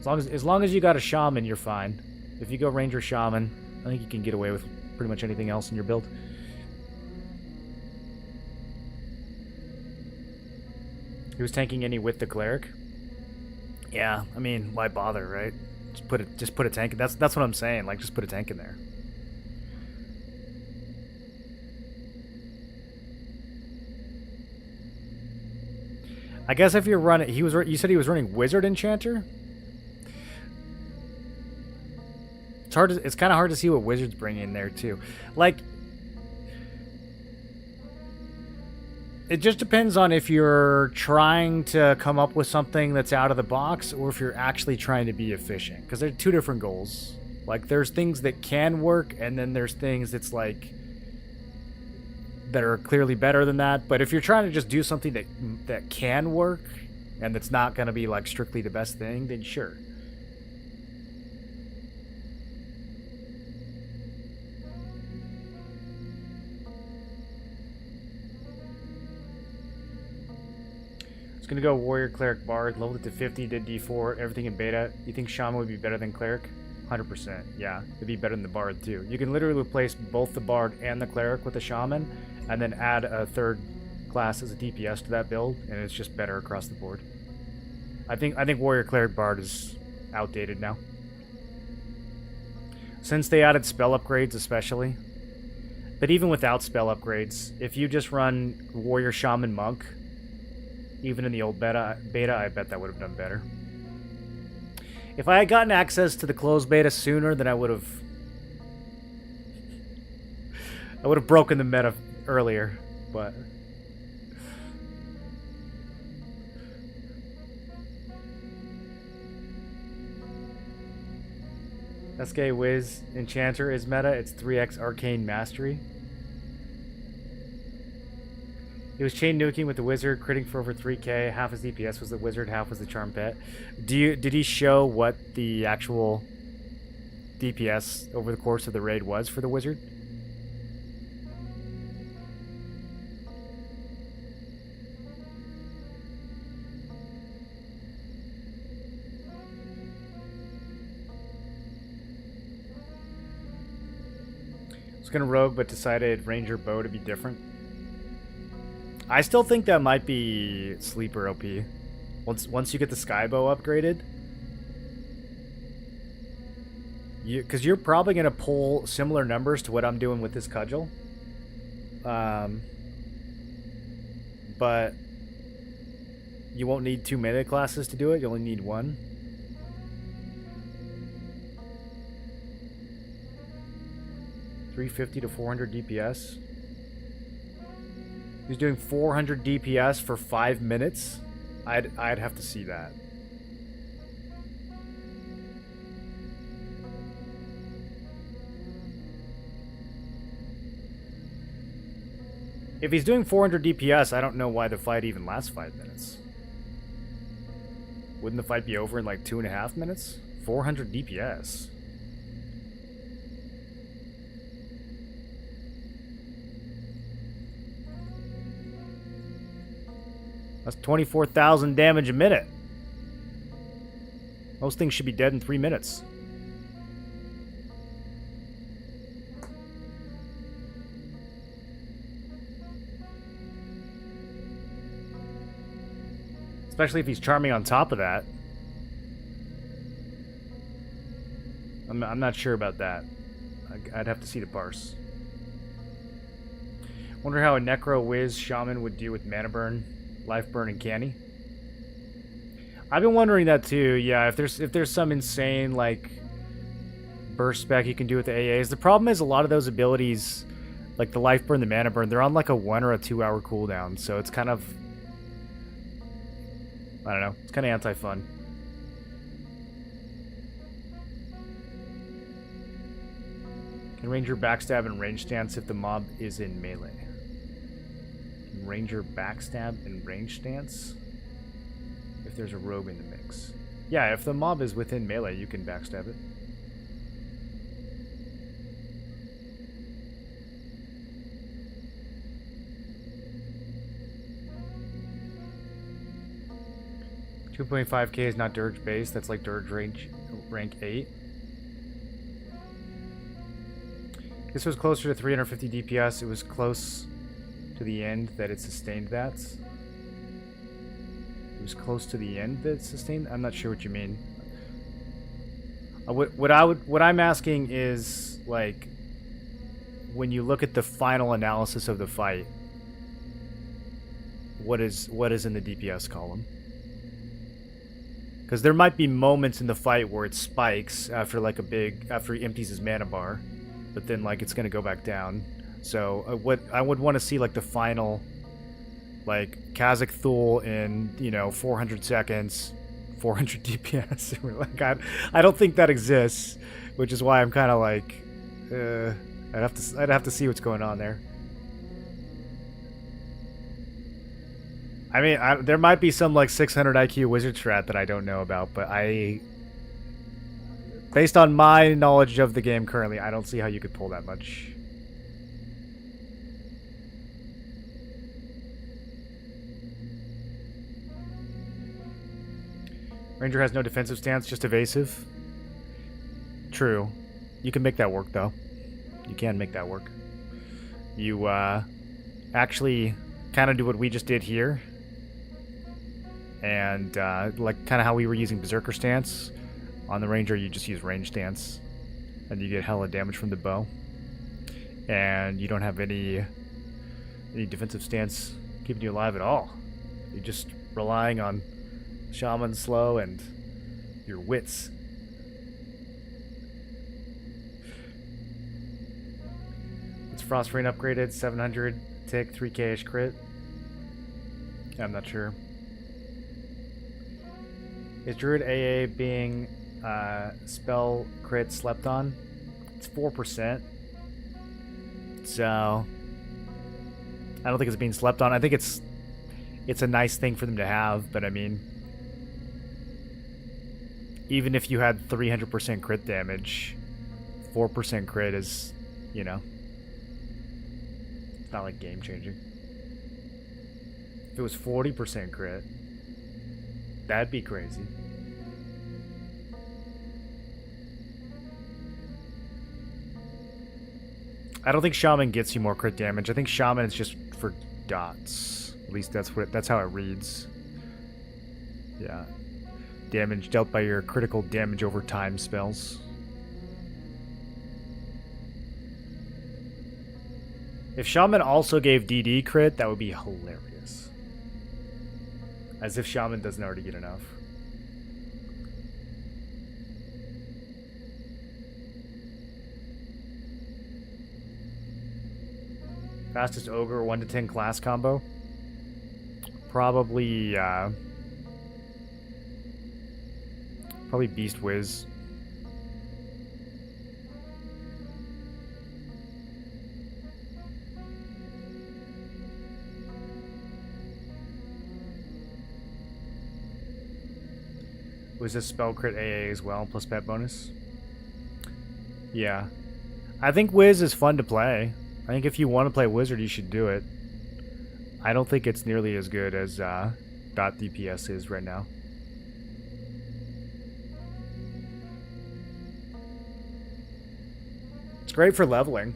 As long as you got a Shaman, you're fine. If you go Ranger Shaman, I think you can get away with pretty much anything else in your build. He was tanking any with the Cleric? Yeah, I mean, why bother, right? Just put a tank. That's what I'm saying. Like, just put a tank in there. I guess if you're running, you said he was running Wizard Enchanter? It's hard. It's kind of hard to see what wizards bring in there too. Like, it just depends on if you're trying to come up with something that's out of the box or if you're actually trying to be efficient. Because there's two different goals. Like, there's things that can work, and then there's things that's like that are clearly better than that. But if you're trying to just do something that can work and that's not going to be like strictly the best thing, then sure. It's gonna go Warrior, Cleric, Bard, leveled it to 50, did D4, everything in beta. You think Shaman would be better than Cleric? 100%, yeah. It'd be better than the Bard too. You can literally replace both the Bard and the Cleric with a Shaman, and then add a third class as a DPS to that build, and it's just better across the board. I think Warrior, Cleric, Bard is outdated now. Since they added spell upgrades especially. But even without spell upgrades, if you just run Warrior, Shaman, Monk, even in the old beta, I bet that would have done better. If I had gotten access to the closed beta sooner, then I would have broken the meta earlier, but SK Wiz Enchanter is meta. It's 3x Arcane Mastery. He was chain nuking with the wizard, critting for over 3k. Half his DPS was the wizard, half was the charm pet. Did he show what the actual DPS over the course of the raid was for the wizard? I was gonna rogue, but decided ranger bow to be different. I still think that might be sleeper OP. Once you get the Skybow upgraded, because you're probably gonna pull similar numbers to what I'm doing with this cudgel, but you won't need 2 melee classes to do it. You only need 1. $350 to 400 DPS. He's doing 400 DPS for 5 minutes. I'd have to see that. If he's doing 400 DPS, I don't know why the fight even lasts 5 minutes. Wouldn't the fight be over in like 2.5 minutes? 400 DPS. That's 24,000 damage a minute. Most things should be dead in 3 minutes. Especially if he's charming on top of that. I'm not sure about that. I'd have to see the parse. Wonder how a Necro Wiz Shaman would do with Mana Burn, Life Burn, and Canny. I've been wondering that too. Yeah, if there's some insane like burst spec you can do with the AAs. The problem is a lot of those abilities, like the Life Burn, the Mana Burn, they're on like a 1 or a 2 hour cooldown. So it's kind of, I don't know, it's kind of anti-fun. Can Ranger backstab and range stance if the mob is in melee? Can Ranger backstab and range stance if there's a rogue in the mix? Yeah, if the mob is within melee, you can backstab it. $2.5k is not Dirge base. That's like Dirge rank 8. This was closer to 350 DPS. It was close to the end that it sustained that. It was close to the end that it sustained. I'm not sure what you mean. What I'm asking is, like, when you look at the final analysis of the fight, what is in the DPS column? Because there might be moments in the fight where it spikes after like after he empties his mana bar, but then like it's gonna go back down. So what I would want to see like the final, like Kazakh Thule in 400 seconds, 400 DPS. Like I don't think that exists, which is why I'm kind of like, I'd have to see what's going on there. I mean, there might be some like 600 IQ wizard strat that I don't know about, but based on my knowledge of the game currently, I don't see how you could pull that much. Ranger has no defensive stance, just evasive. True. You can make that work, though. You can make that work. You actually kind of do what we just did here. And like kind of how we were using Berserker stance. On the Ranger, you just use range stance. And you get hella damage from the bow. And you don't have any defensive stance keeping you alive at all. You're just relying on Shaman slow and your wits. It's Frost Rain upgraded, 700 tick, 3k-ish crit. I'm not sure. Is Druid AA being spell crit slept on? It's 4%. So I don't think it's being slept on. I think it's a nice thing for them to have, but I mean, even if you had 300% crit damage, 4% crit is, it's not like game changing. If it was 40% crit, that'd be crazy. I don't think Shaman gets you more crit damage. I think Shaman is just for dots. At least that's how it reads. Yeah. Damage dealt by your critical damage over time spells. If Shaman also gave DD crit, that would be hilarious. As if Shaman doesn't already get enough. Fastest Ogre 1 to 10 class combo? Probably Beast Wiz. Was this spell crit AA as well, plus pet bonus? Yeah. I think Wiz is fun to play. I think if you want to play Wizard, you should do it. I don't think it's nearly as good as Dot DPS is right now. It's great for leveling.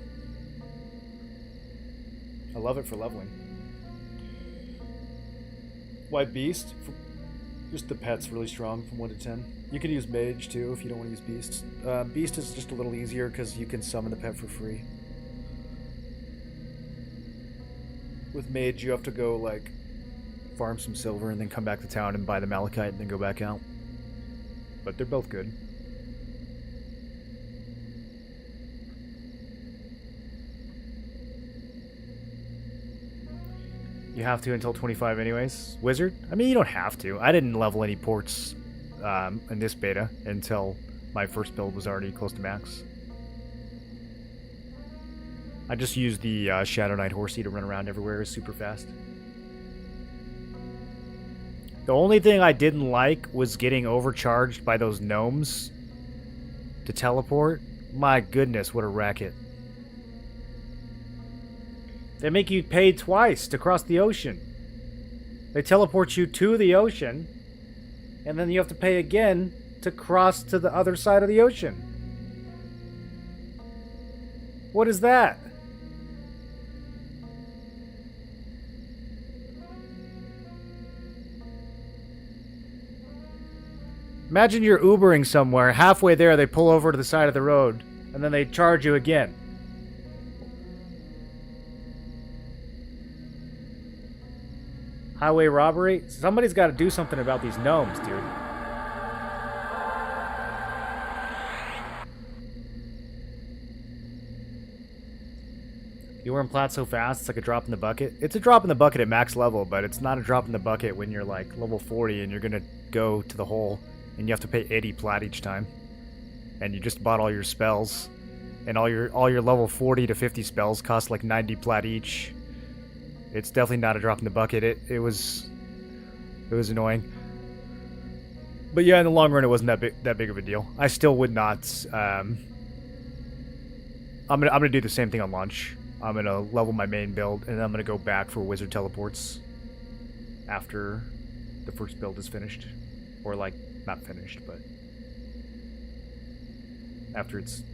I love it for leveling. Why Beast? Just the pet's really strong from 1 to 10. You could use Mage too if you don't want to use Beast. Beast is just a little easier because you can summon the pet for free. With Mage, you have to go, like, farm some silver and then come back to town and buy the Malachite and then go back out. But they're both good. You have to until 25 anyways. Wizard? I mean, you don't have to. I didn't level any ports in this beta until my first build was already close to max. I just used the Shadow Knight horsey to run around everywhere super fast. The only thing I didn't like was getting overcharged by those gnomes to teleport. My goodness, what a racket. They make you pay twice to cross the ocean. They teleport you to the ocean, and then you have to pay again to cross to the other side of the ocean. What is that? Imagine you're Ubering somewhere, halfway there they pull over to the side of the road, and then they charge you again. Highway robbery? Somebody's got to do something about these gnomes, dude. You learn plat so fast, it's like a drop in the bucket. It's a drop in the bucket at max level, but it's not a drop in the bucket when you're like level 40 and you're gonna go to the hole and you have to pay 80 plat each time. And you just bought all your spells. And all your level 40 to 50 spells cost like 90 plat each. It's definitely not a drop in the bucket. It was annoying. But yeah, in the long run, it wasn't that big of a deal. I still would not. I'm gonna do the same thing on launch. I'm gonna level my main build, and then I'm gonna go back for wizard teleports after the first build is finished, or like not finished, but after it's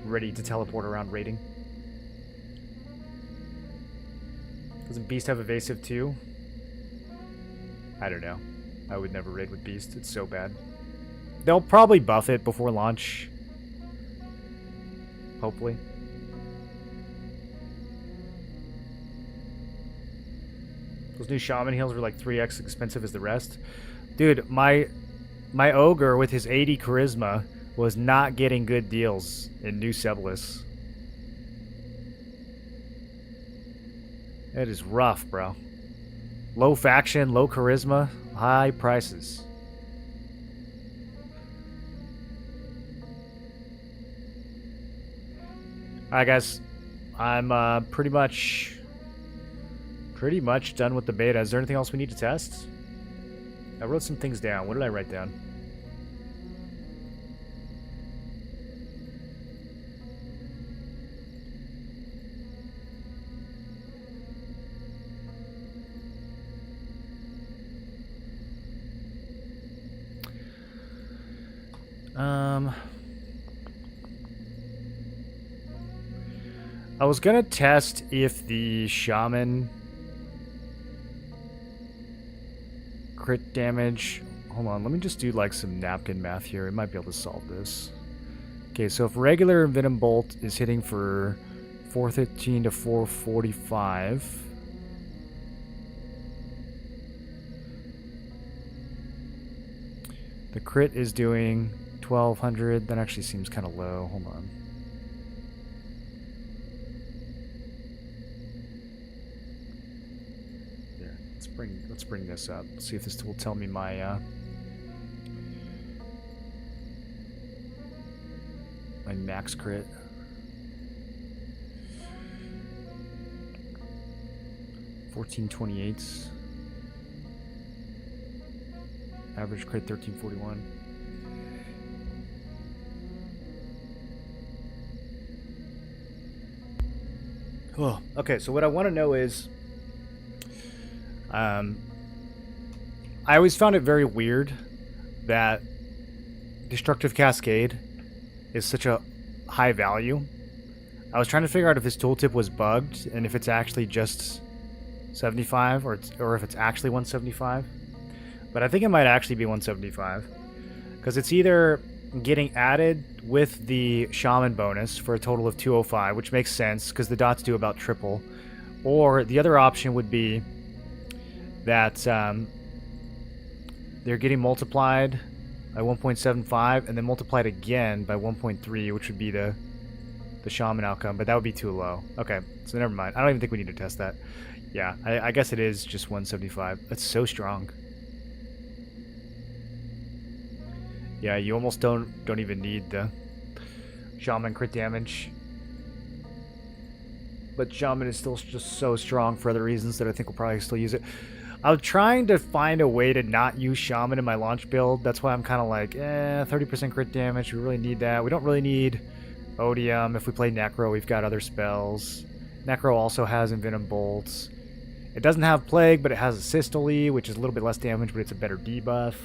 ready to teleport around raiding. Doesn't Beast have evasive too? I don't know. I would never raid with Beast. It's so bad. They'll probably buff it before launch. Hopefully. Those new Shaman heals are like 3x expensive as the rest. Dude, my Ogre with his 80 Charisma was not getting good deals in New Seblis. It is rough, bro. Low faction, low charisma, high prices. Alright guys, I'm pretty much done with the beta. Is there anything else we need to test? I wrote some things down. What did I write down? I was gonna test if the Shaman crit damage. Hold on, let me just do like some napkin math here. I might be able to solve this. Okay, so if regular Venom Bolt is hitting for 413 to 445. The crit is doing 1200. That actually seems kind of low. Hold on. Here, let's bring this up. See if this will tell me my my max crit. $14.28. Average crit 1341. Oh, okay, so what I want to know is, I always found it very weird that Destructive Cascade is such a high value. I was trying to figure out if this tooltip was bugged and if it's actually just 75 or if it's actually 175. But I think it might actually be 175 because it's either getting added with the Shaman bonus for a total of 205, which makes sense because the dots do about triple, or the other option would be that they're getting multiplied by 1.75 and then multiplied again by 1.3, which would be the Shaman outcome, but that would be too low. Okay, so never mind. I don't even think we need to test that. Yeah, I guess it is just 175. That's so strong. Yeah, you almost don't even need the Shaman crit damage. But Shaman is still just so strong for other reasons that I think we'll probably still use it. I'm trying to find a way to not use Shaman in my launch build. That's why I'm kind of like, 30% crit damage. We really need that. We don't really need Odium. If we play Necro, we've got other spells. Necro also has Envenom Bolts. It doesn't have Plague, but it has a Systole, which is a little bit less damage, but it's a better debuff.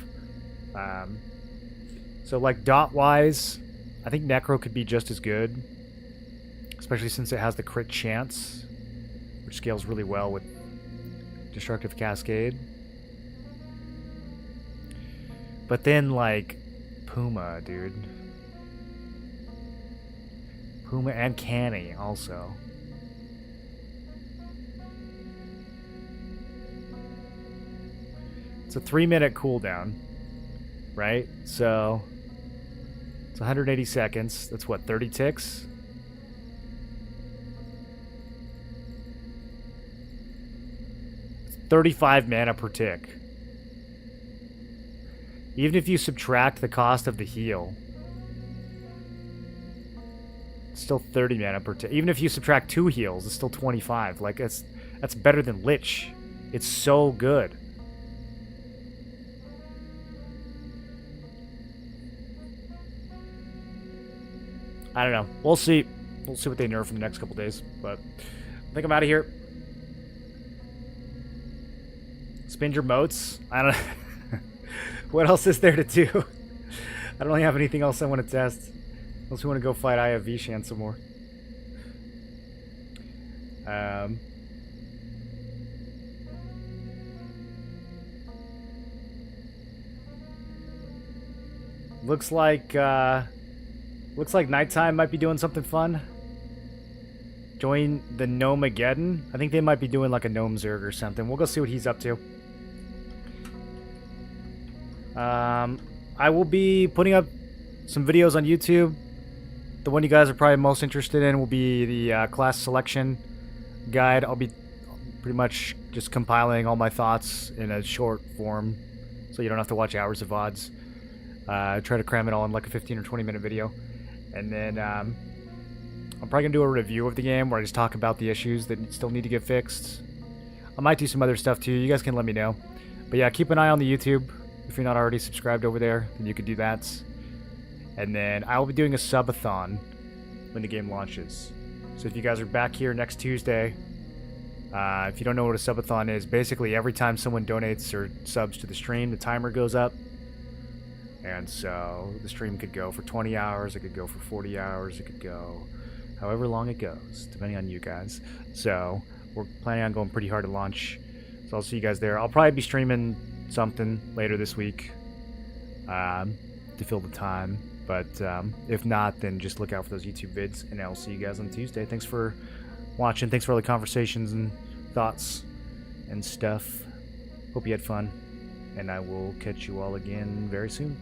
So like dot-wise, I think Necro could be just as good, especially since it has the crit chance, which scales really well with Destructive Cascade. But then like Puma, dude. Puma and Canny also. It's a 3-minute cooldown, right? So it's 180 seconds. That's what, 30 ticks? 35 mana per tick. Even if you subtract the cost of the heal, it's still 30 mana per tick. Even if you subtract 2 heals, it's still 25. Like, that's better than Lich. It's so good. I don't know. We'll see. We'll see what they nerf in the next couple days. But I think I'm out of here. Spin your moats. I don't know. What else is there to do? I don't really have anything else I want to test. Unless we want to go fight Aya Vishan some more. Looks like Nighttime might be doing something fun. Join the Gnomegeddon. I think they might be doing like a Gnome Zerg or something. We'll go see what he's up to. I will be putting up some videos on YouTube. The one you guys are probably most interested in will be the class selection guide. I'll be pretty much just compiling all my thoughts in a short form, so you don't have to watch hours of VODs. Try to cram it all in like a 15 or 20 minute video. And then I'm probably going to do a review of the game where I just talk about the issues that still need to get fixed. I might do some other stuff too. You guys can let me know. But yeah, keep an eye on the YouTube. If you're not already subscribed over there, then you could do that. And then I will be doing a subathon when the game launches. So if you guys are back here next Tuesday, if you don't know what a subathon is, basically every time someone donates or subs to the stream, the timer goes up. And so the stream could go for 20 hours, it could go for 40 hours, it could go however long it goes, depending on you guys. So we're planning on going pretty hard at launch. So I'll see you guys there. I'll probably be streaming something later this week to fill the time. But if not, then just look out for those YouTube vids, and I'll see you guys on Tuesday. Thanks for watching. Thanks for all the conversations and thoughts and stuff. Hope you had fun, and I will catch you all again very soon.